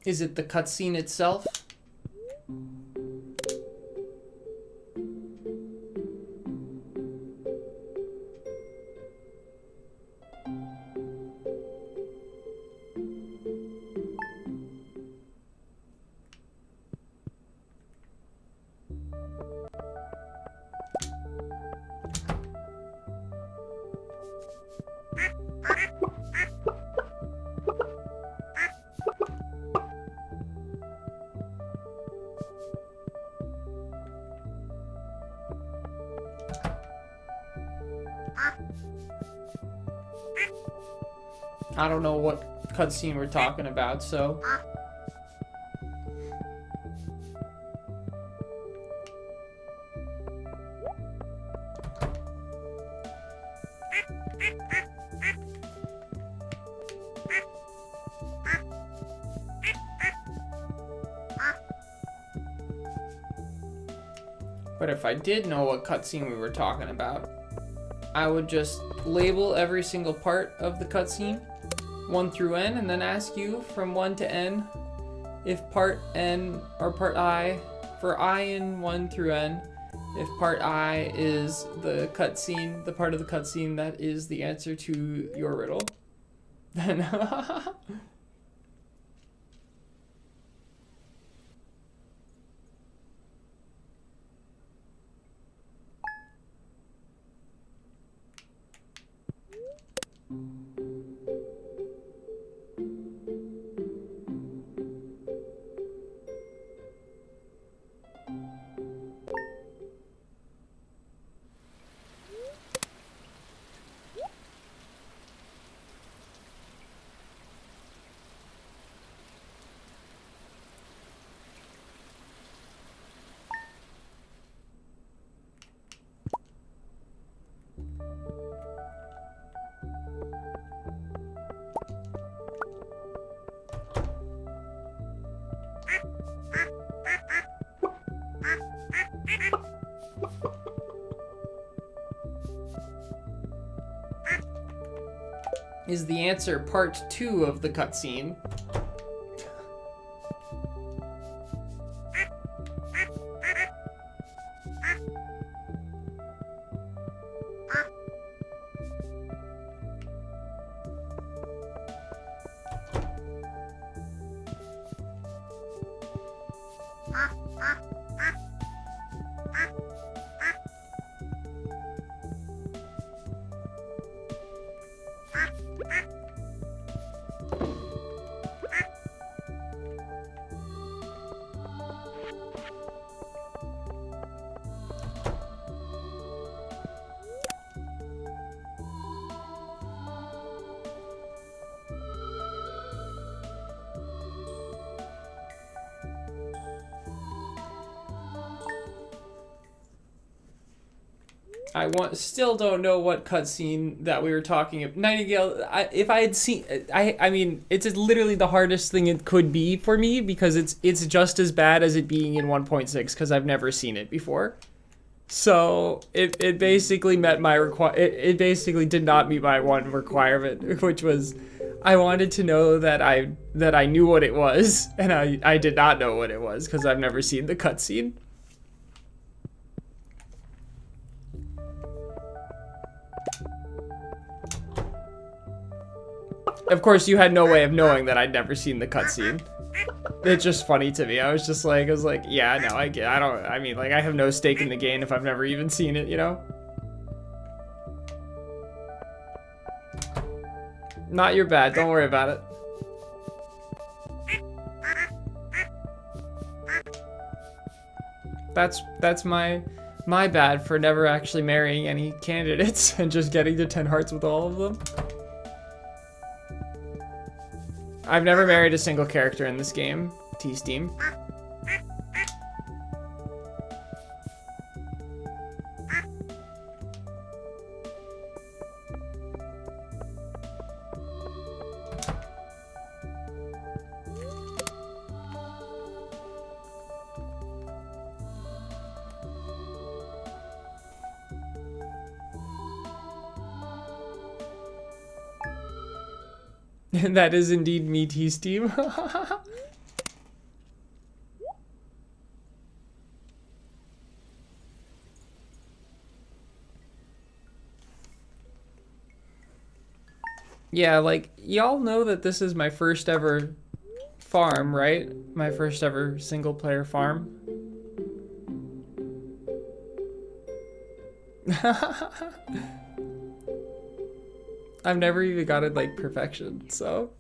Is it the cutscene itself? I don't know what cutscene we're talking about, so. But if I did know what cutscene we were talking about, I would just label every single part of the cutscene 1 through N, and then ask you from 1 to N if part N or part I, for I in 1 through N, if part I is the cutscene, the part of the cutscene that is the answer to your riddle, then is the answer part 2 of the cutscene. Still don't know what cutscene that we were talking about. Nightingale, if I had seen, I mean, it's literally the hardest thing it could be for me because it's just as bad as it being in 1.6 because I've never seen it before. So it basically met my it basically did not meet my one requirement, which was I wanted to know that I knew what it was, and I did not know what it was because I've never seen the cutscene. Of course, you had no way of knowing that I'd never seen the cutscene. It's just funny to me. I was like, yeah, no, I mean, like, I have no stake in the game if I've never even seen it, you know? Not your bad, don't worry about it. That's my bad for never actually marrying any candidates and just getting to 10 hearts with all of them. I've never married a single character in this game, T-Steam. That is indeed me, T-Steam. Yeah, like, y'all know that this is my first ever farm, right? My first ever single player farm. I've never even got it like perfection, so.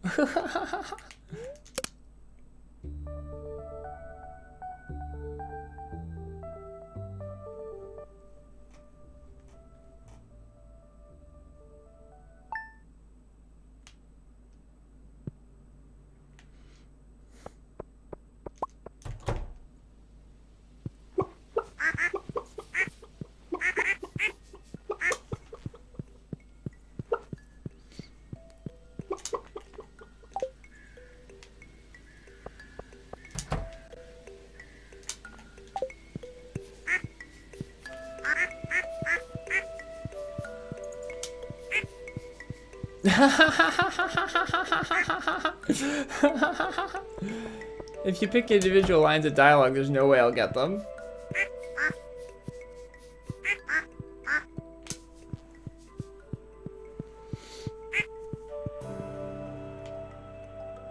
If you pick individual lines of dialogue, there's no way I'll get them.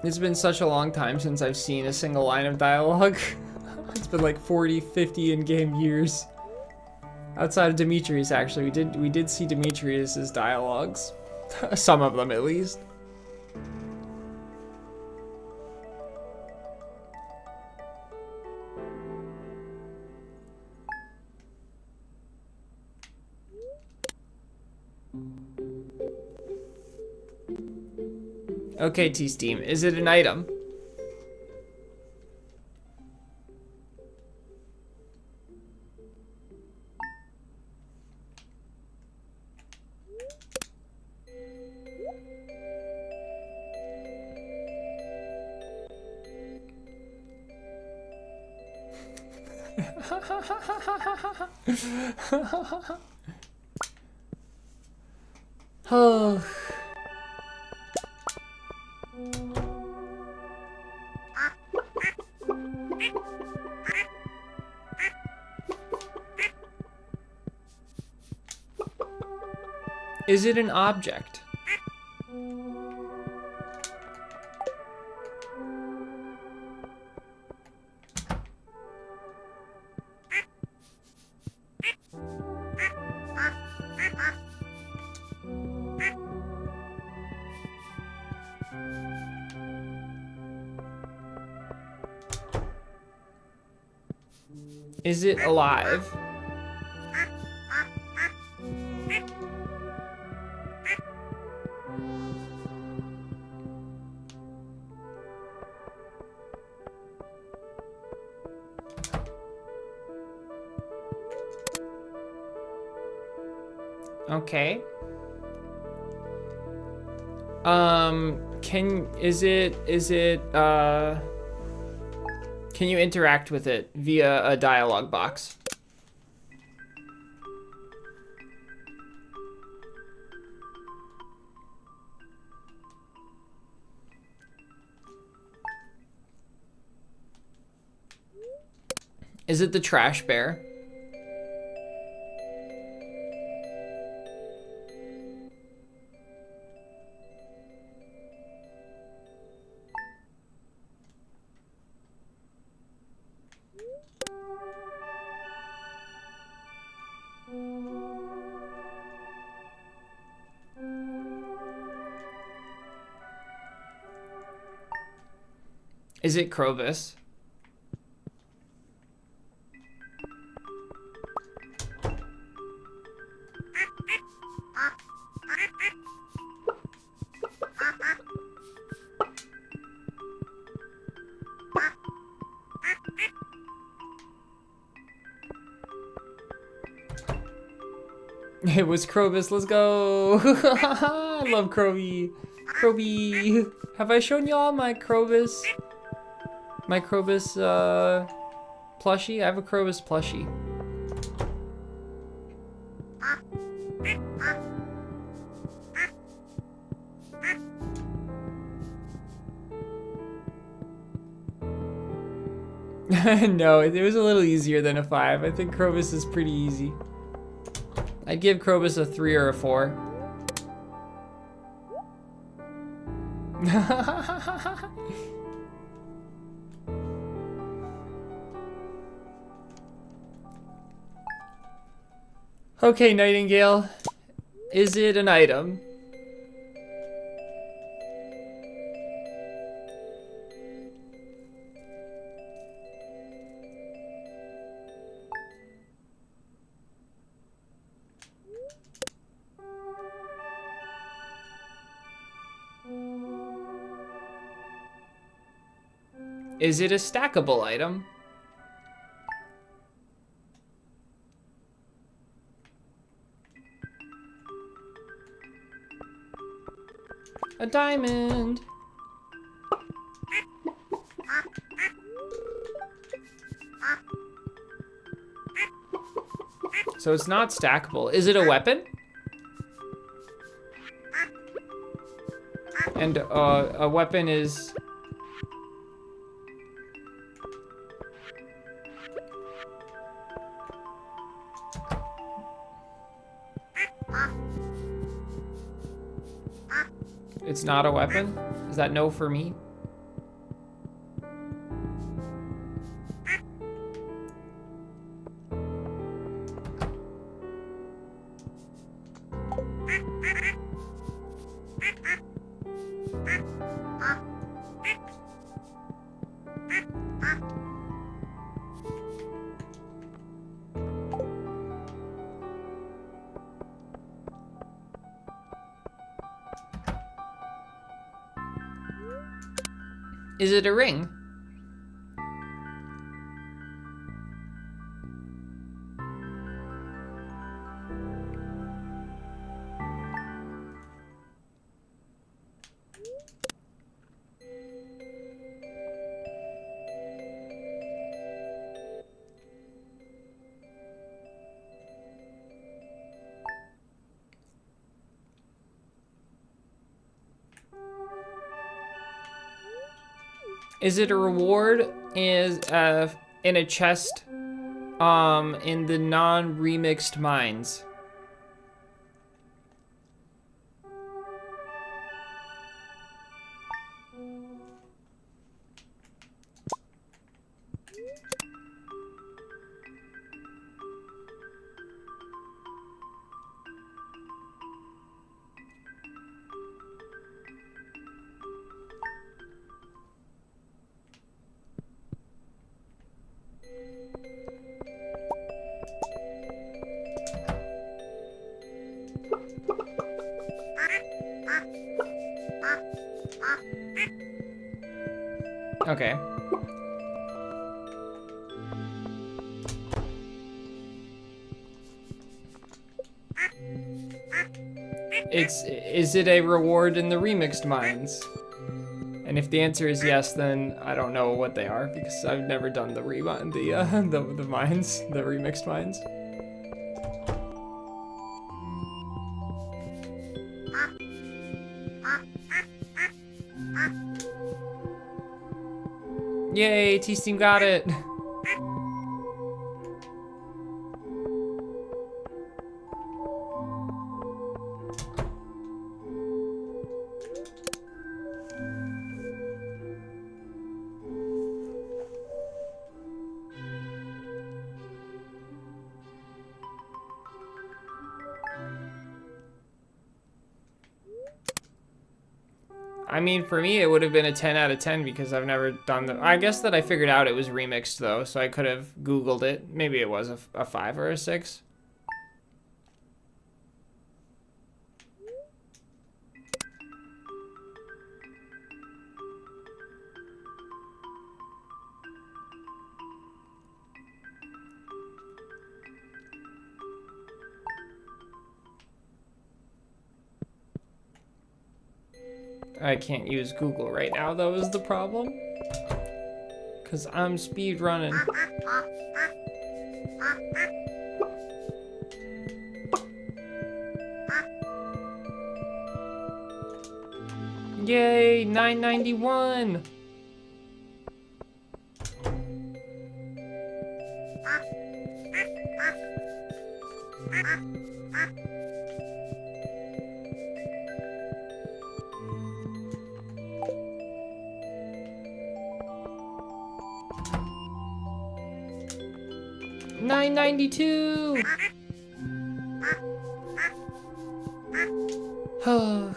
It's been such a long time since I've seen a single line of dialogue. It's been like 40, 50 in-game years. Outside of Demetrius, actually, we did see Demetrius's dialogues. Some of them, at least. Okay, T-Steam, is it an item? Oh. Is it an object? Is it alive? Okay. Can you interact with it via a dialogue box? Is it the trash bear? Is it Crovis? It was Crovis, let's go! I love Crovy. Croby. Have I shown y'all my Crovis? My Crovis plushie? I have a Crovis plushie. No, it was a little easier than a 5. I think Crovis is pretty easy. I'd give Crovis a 3 or a 4. Okay, Nightingale. Is it an item? Is it a stackable item? A diamond. So it's not stackable. Is it a weapon? And a weapon is... It's not a weapon? Is that no for me? Is it a ring? Is it a reward in a chest in the non-remixed mines? Okay. Is it a reward in the remixed mines? And if the answer is yes, then I don't know what they are because I've never done the the mines, the remixed mines. Yay, T-Steam got it. 'I mean, for me, it would have been a 10 out of 10 because I've never done the... I guess that I figured out it was remixed, though, so I could have Googled it. Maybe it was a 5 or a 6. I can't use Google right now, though, is the problem. Because I'm speed running. Yay, 991! $9.92! Oh.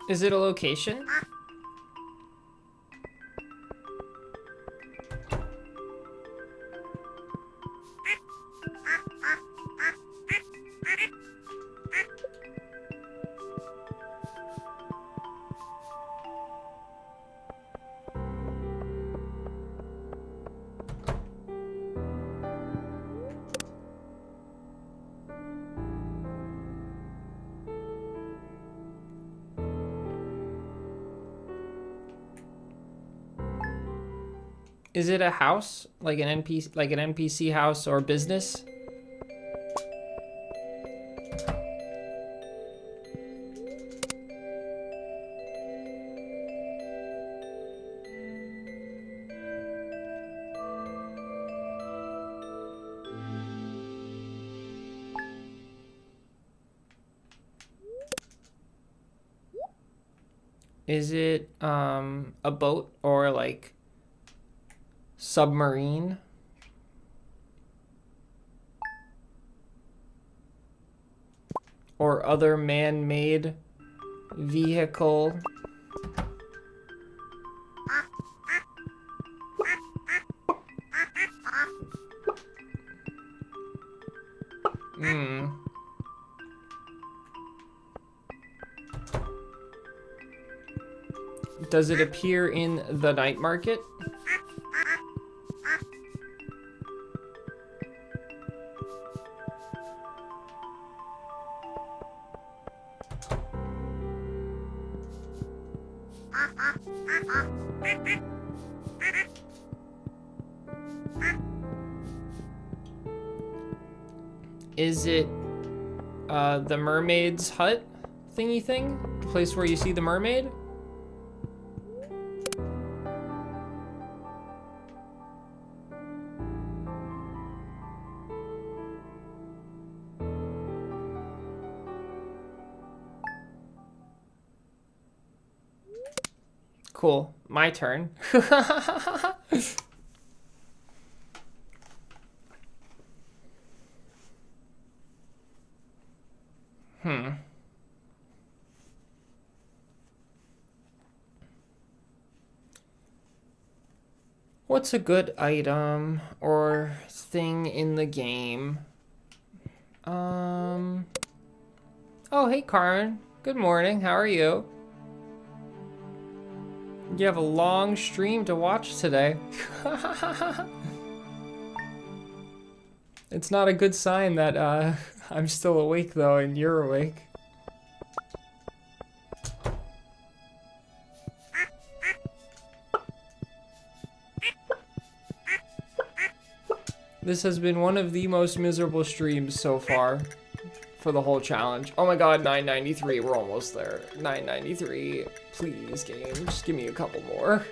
Is it a location? Is it a house? Like an NPC house or business? Is it a boat or like submarine? Or other man-made vehicle? Does it appear in the night market? Is it the mermaid's hut thingy thing? The place where you see the mermaid? Cool. My turn. What's a good item or thing in the game? Oh, hey, Carmen. Good morning. How are you? You have a long stream to watch today. It's not a good sign that I'm still awake though and you're awake. This has been one of the most miserable streams so far for the whole challenge. Oh my god, 993, we're almost there. 993, please game, just give me a couple more.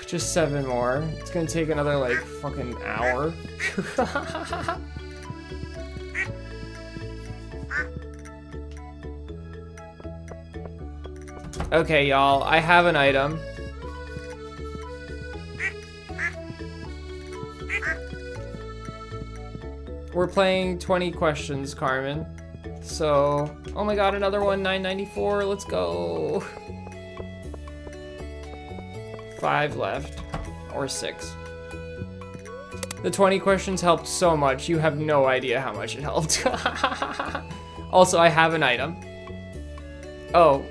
Just 7 more. It's gonna take another like fucking hour. Okay, y'all, I have an item. We're playing 20 questions, Carmen. So, oh my god, another one, 994, let's go. 5 left, or 6. The 20 questions helped so much, you have no idea how much it helped. Also, I have an item. Oh,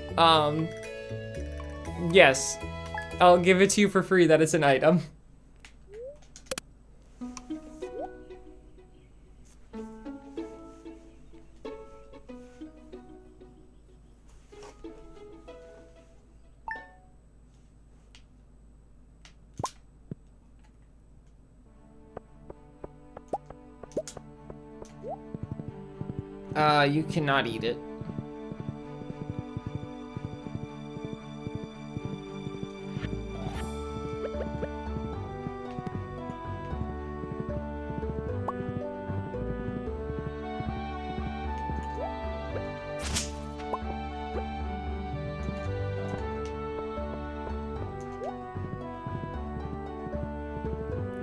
yes. I'll give it to you for free that it's an item. You cannot eat it.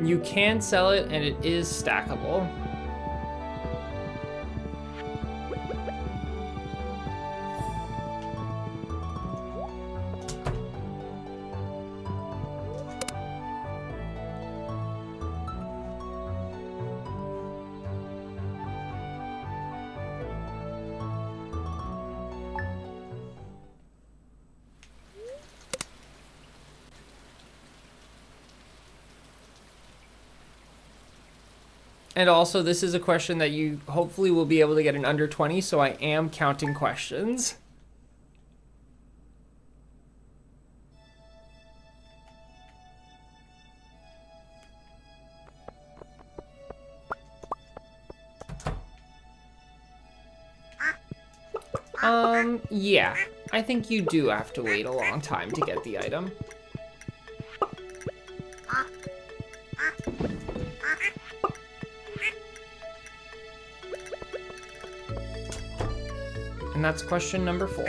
You can sell it, and it is stackable. And also, this is a question that you hopefully will be able to get in under 20, so I am counting questions. Yeah. I think you do have to wait a long time to get the item. And that's question number 4.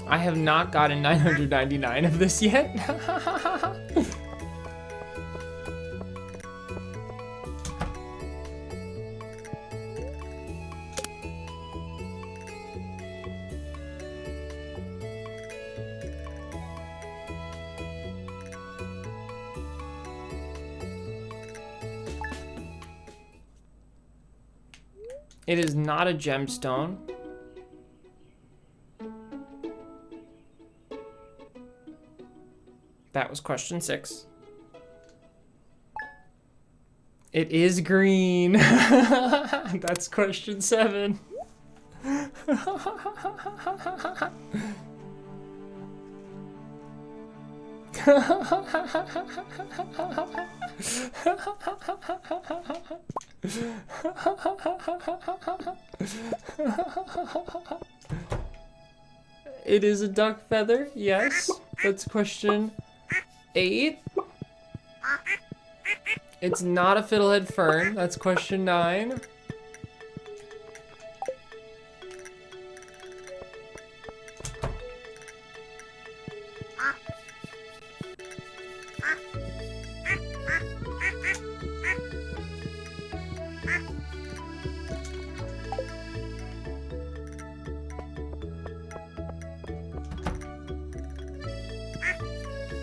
I have not gotten 999 of this yet. It is not a gemstone. That was question 6. It is green. That's question 7. It is a duck feather, yes. That's question 8. It's not a fiddlehead fern, that's question 9.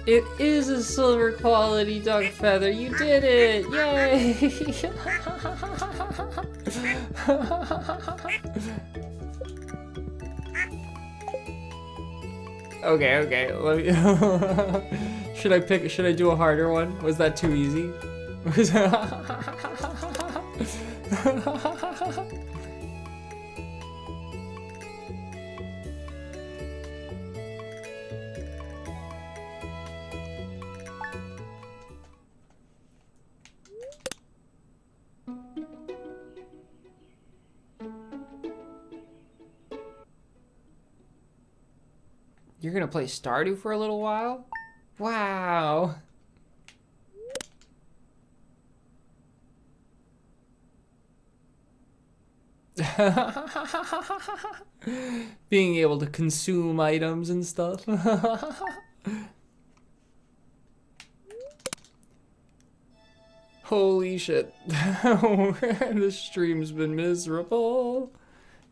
It is a silver quality duck feather. You did it! Yay! Okay. Let me. Should I do a harder one? Was that too easy? You're gonna play Stardew for a little while? Wow. Being able to consume items and stuff. Holy shit. This stream's been miserable.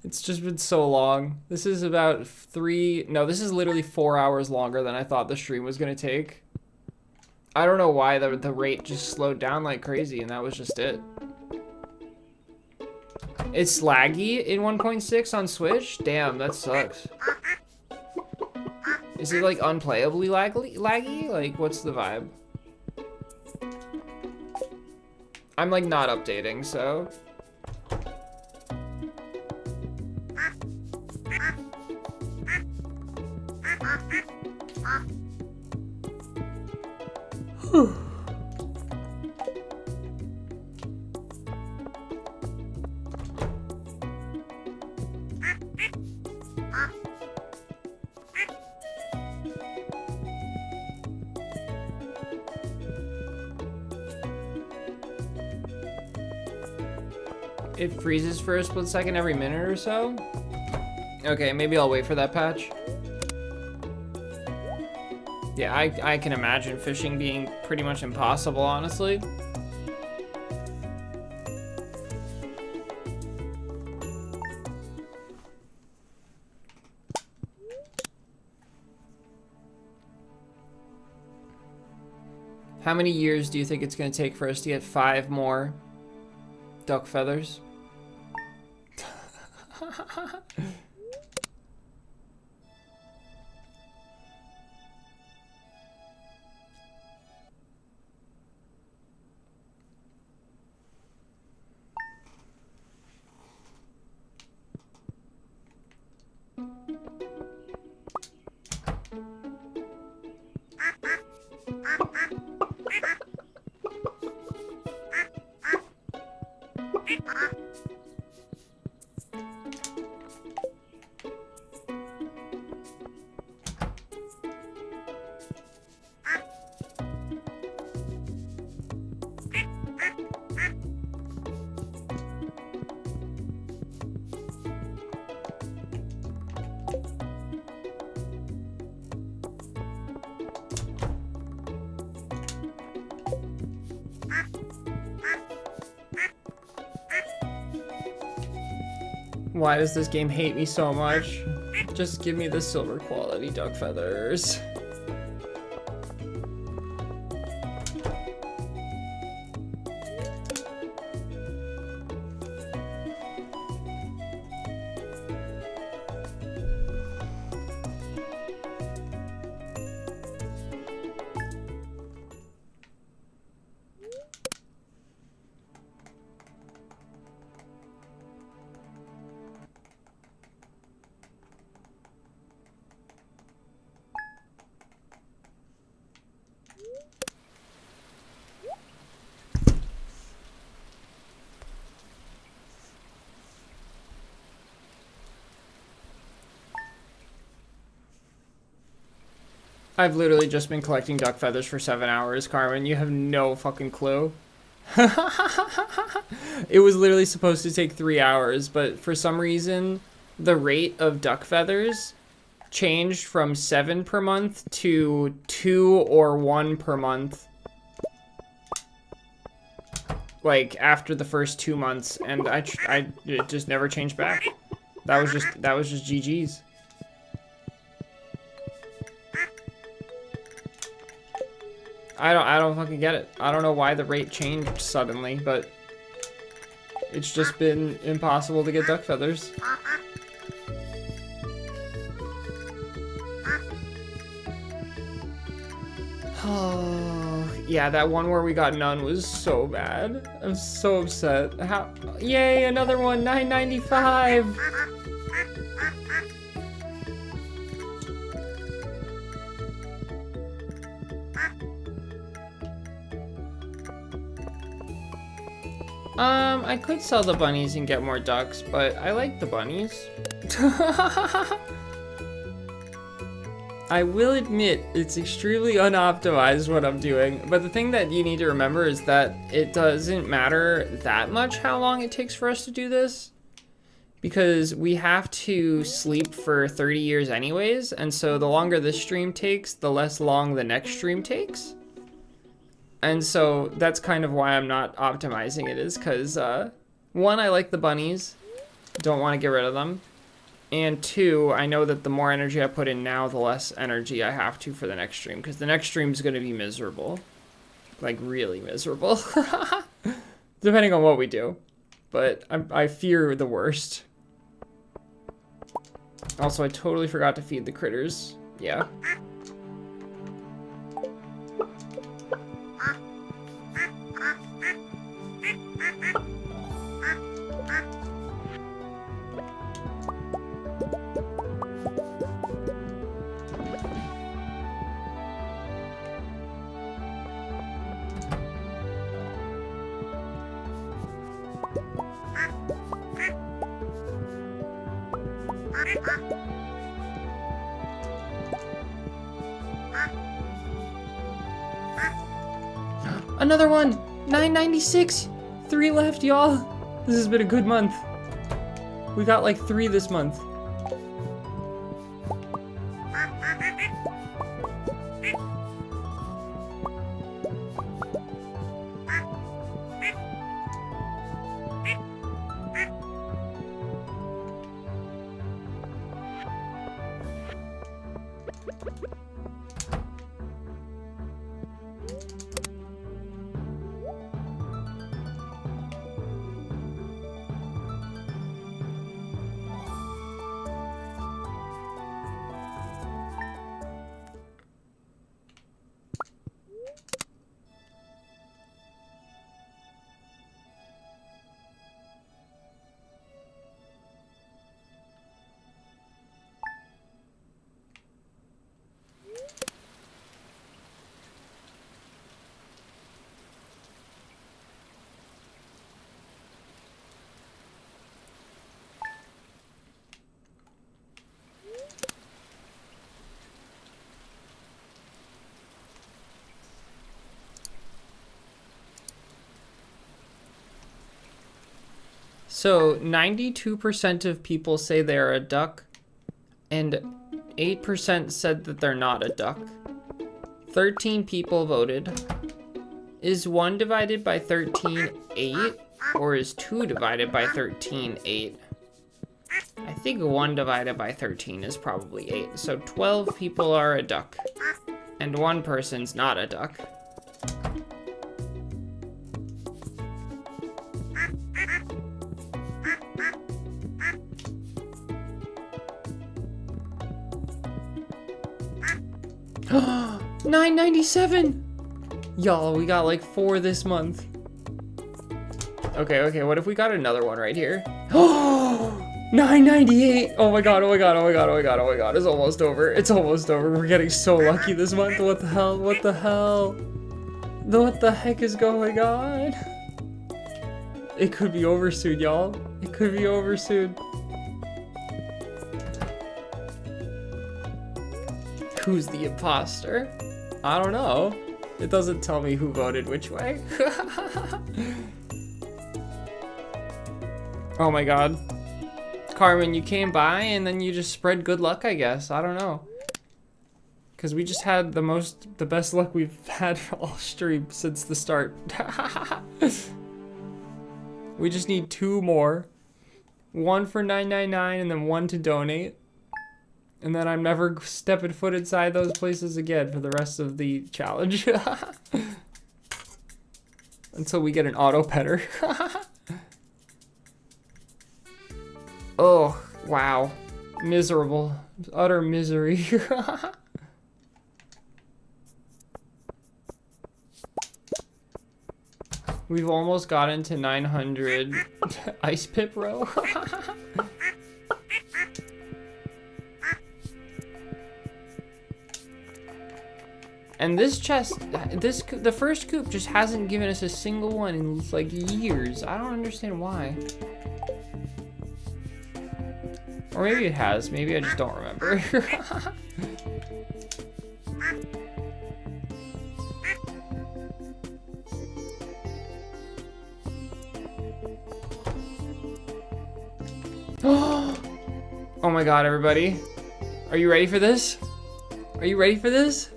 It's just been so long. This is about this is literally 4 hours longer than I thought the stream was gonna take. I don't know why the rate just slowed down like crazy, and that was just it. It's laggy in 1.6 on Switch? Damn, that sucks. Is it like unplayably laggy? Like, what's the vibe? I'm like not updating, so. It freezes for a split second every minute or so? Okay, maybe I'll wait for that patch. Yeah, I can imagine fishing being pretty much impossible, honestly. How many years do you think it's going to take for us to get 5 more duck feathers? Why does this game hate me so much? Just give me the silver quality duck feathers. I've literally just been collecting duck feathers for 7 hours, Carmen. You have no fucking clue. It was literally supposed to take 3 hours, but for some reason, the rate of duck feathers changed from 7 per month to 2 or 1 per month. Like, after the first 2 months, and it just never changed back. That was just GG's. I don't fucking get it. I don't know why the rate changed suddenly, but it's just been impossible to get duck feathers. Oh, yeah, that one where we got none was so bad. I'm so upset. How? Yay, another one, $9.95. I could sell the bunnies and get more ducks, but I like the bunnies. I will admit it's extremely unoptimized what I'm doing, but the thing that you need to remember is that it doesn't matter that much how long it takes for us to do this, because we have to sleep for 30 years anyways, and so the longer this stream takes, the less long the next stream takes. And so that's kind of why I'm not optimizing it, is because one, I like the bunnies, don't want to get rid of them. And two, I know that the more energy I put in now, the less energy I have to for the next stream, because the next stream is going to be miserable. Like, really miserable. Depending on what we do. But I fear the worst. Also, I totally forgot to feed the critters. Yeah. Another one! 996! 3 left, y'all! This has been a good month. We got like 3 this month. So 92% of people say they're a duck, and 8% said that they're not a duck. 13 people voted. Is 1 divided by 13 8, or is 2 divided by 13 8? I think 1 divided by 13 is probably 8. So 12 people are a duck, and 1 person's not a duck. $9.97! Y'all, we got like 4 this month. Okay, what if we got another one right here? $9.98! Oh my god, it's almost over. It's almost over. We're getting so lucky this month. What the hell? What the heck is going on? It could be over soon, y'all. It could be over soon. Who's the imposter? I don't know. It doesn't tell me who voted which way. Oh my god. Carmen, you came by and then you just spread good luck, I guess. I don't know. Because we just had the best luck we've had all stream since the start. We just need 2 more. 1 for $9.99 and then 1 to donate. And then I'm never stepping foot inside those places again for the rest of the challenge. Until we get an auto petter. Oh, wow. Miserable. Utter misery. We've almost gotten to 900 ice pip row. And this chest, the first coop just hasn't given us a single one in like years. I don't understand why. Or maybe it has, maybe I just don't remember. Oh my god, everybody. Are you ready for this? Are you ready for this?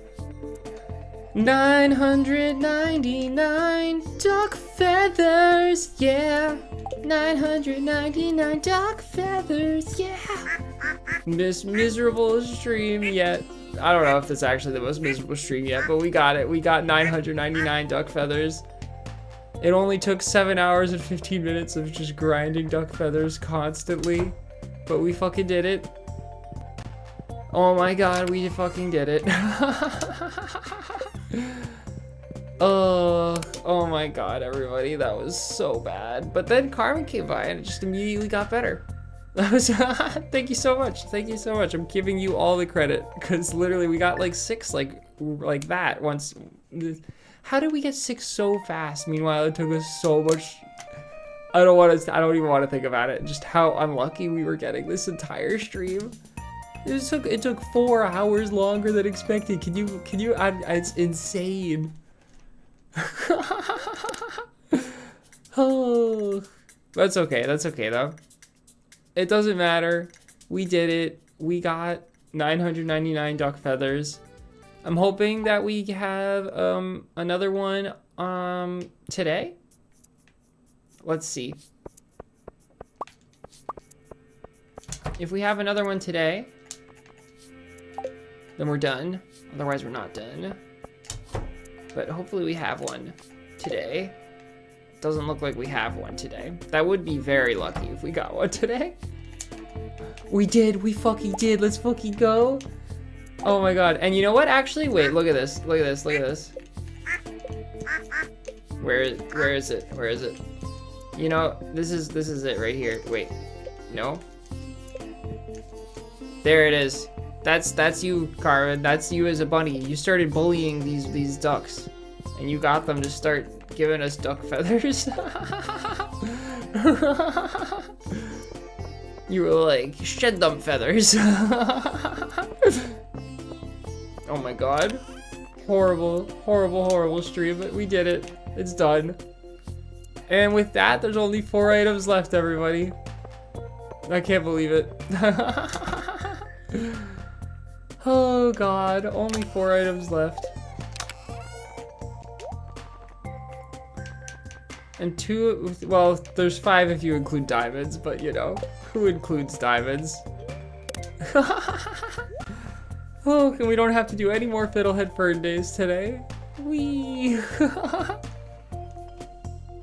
999 duck feathers, yeah. 999 duck feathers, yeah. This miserable stream yet. I don't know if it's actually the most miserable stream yet, but we got it. We got 999 duck feathers. It only took 7 hours and 15 minutes of just grinding duck feathers constantly, but we fucking did it. Oh my god, we fucking did it. Oh my god, everybody, that was so bad. But then Carmen came by and it just immediately got better. That was thank you so much. Thank you so much. I'm giving you all the credit because literally we got like 6 like that once. How did we get 6 so fast? Meanwhile, it took us so much. I don't even want to think about it. Just how unlucky we were getting this entire stream. It took 4 hours longer than expected. Can you? It's insane. Oh, that's okay. That's okay though. It doesn't matter. We did it. We got 999 duck feathers. I'm hoping that we have another one today. Let's see. If we have another one today, then we're done. Otherwise, we're not done. But hopefully we have one today. Doesn't look like we have one today. That would be very lucky if we got one today. We did. We fucking did. Let's fucking go. Oh my god. And you know what? Actually, wait. Look at this. Look at this. Look at this. Where is it? Where is it? You know, this is it right here. Wait. No. There it is. That's you, Carmen. That's you as a bunny. You started bullying these ducks, and you got them to start giving us duck feathers. You were like, shed them feathers. Oh my god. Horrible, horrible, horrible stream, but we did it. It's done. And with that, there's only 4 items left, everybody. I can't believe it. Oh god, only 4 items left. And 2, well, there's 5 if you include diamonds, but you know, who includes diamonds? Oh, and we don't have to do any more Fiddlehead Fern days today. Whee!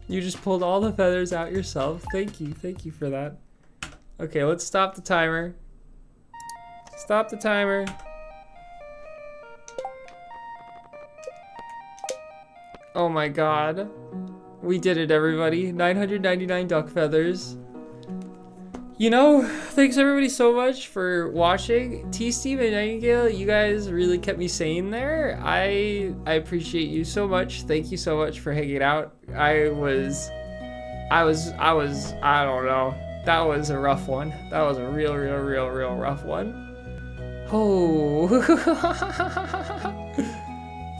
You just pulled all the feathers out yourself. Thank you for that. Okay, let's stop the timer. Stop the timer. Oh my god. We did it, everybody. 999 duck feathers. You know, thanks everybody so much for watching. T-Steve and Nightingale, you guys really kept me sane there. I appreciate you so much. Thank you so much for hanging out. I don't know. That was a rough one. That was a real rough one. Oh.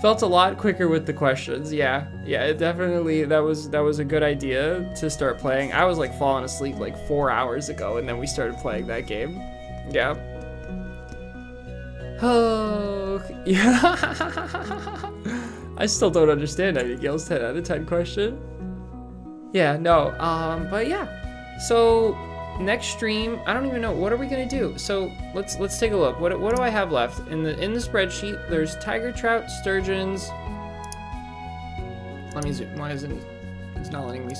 Felt a lot quicker with the questions. Yeah, it definitely, that was a good idea to start playing. I was like falling asleep like 4 hours ago, and then we started playing that game. Yeah. Oh, yeah. I still don't understand Nightingale's 10 out of 10 question. Yeah, no, but yeah. So next stream, I don't even know, what are we gonna do? So let's take a look. What do I have left in the spreadsheet? There's tiger trout, sturgeons. Let me zoom. Why isn't it? It's not letting me.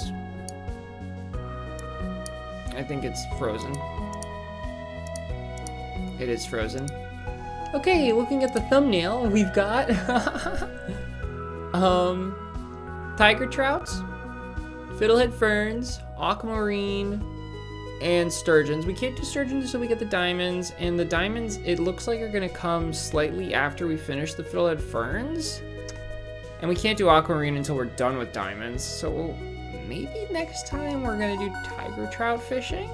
I think it's frozen. It is frozen. Okay, looking at the thumbnail, we've got tiger trouts, fiddlehead ferns, aquamarine, and sturgeons. We can't do sturgeons until we get the diamonds, and the diamonds, it looks like, are gonna come slightly after we finish the fiddlehead ferns. And we can't do aquamarine until we're done with diamonds, so maybe next time we're gonna do tiger trout fishing?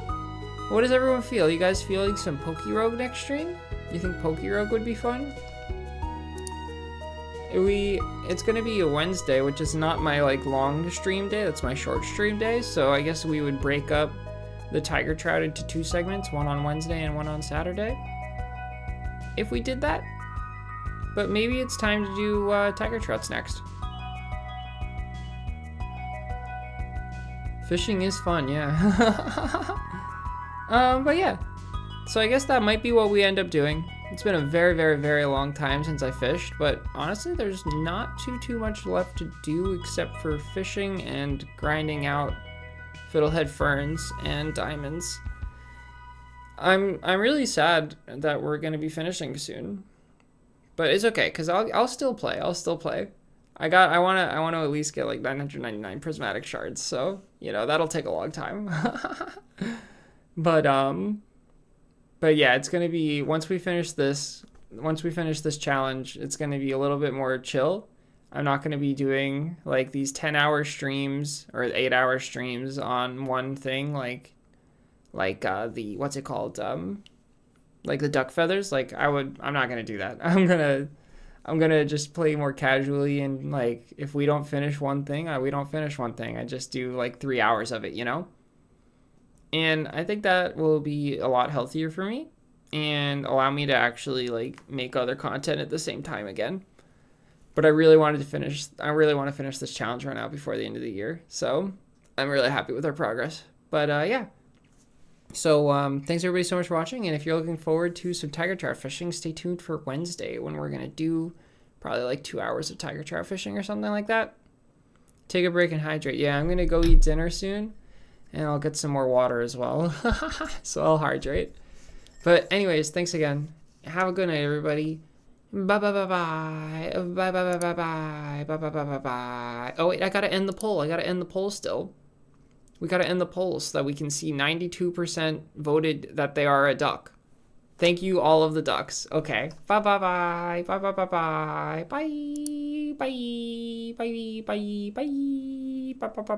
What does everyone feel? You guys feeling some Poke Rogue next stream? You think Pokerogue would be fun? It's gonna be a Wednesday, which is not my like long stream day. That's my short stream day. So I guess we would break up the tiger trout into 2 segments, one on Wednesday and one on Saturday. If we did that, but maybe it's time to do tiger trouts next. Fishing is fun, yeah. But yeah, so I guess that might be what we end up doing. It's been a very, very, very long time since I fished, but honestly, there's not too much left to do except for fishing and grinding out fiddlehead ferns and diamonds. I'm really sad that we're gonna be finishing soon, but it's okay because I'll still play. I wanna at least get like 999 prismatic shards, so you know that'll take a long time. But yeah, it's gonna be once we finish this challenge, it's gonna be a little bit more chill. I'm not gonna be doing like these 10-hour streams or 8-hour streams on one thing like the what's it called like the duck feathers. Like I'm not gonna do that. I'm gonna just play more casually, and like if we don't finish one thing, we don't finish one thing. I just do like 3 hours of it, you know? And I think that will be a lot healthier for me and allow me to actually like make other content at the same time again. But I really want to finish this challenge right now before the end of the year. So I'm really happy with our progress. But yeah. So thanks everybody so much for watching. And if you're looking forward to some tiger trout fishing, stay tuned for Wednesday when we're going to do probably like 2 hours of tiger trout fishing or something like that. Take a break and hydrate. Yeah, I'm going to go eat dinner soon. And I'll get some more water as well. So I'll hydrate. But anyways, thanks again. Have a good night, everybody. Bye bye bye bye. Bye bye bye bye bye. Bye bye bye bye bye. Oh wait, I gotta end the poll still. We gotta end the poll so that we can see 92% voted that they are a duck. Thank you, all of the ducks. Okay. Bye bye bye. Bye bye bye bye. Bye. Bye. Bye bye bye. Bye bye bye.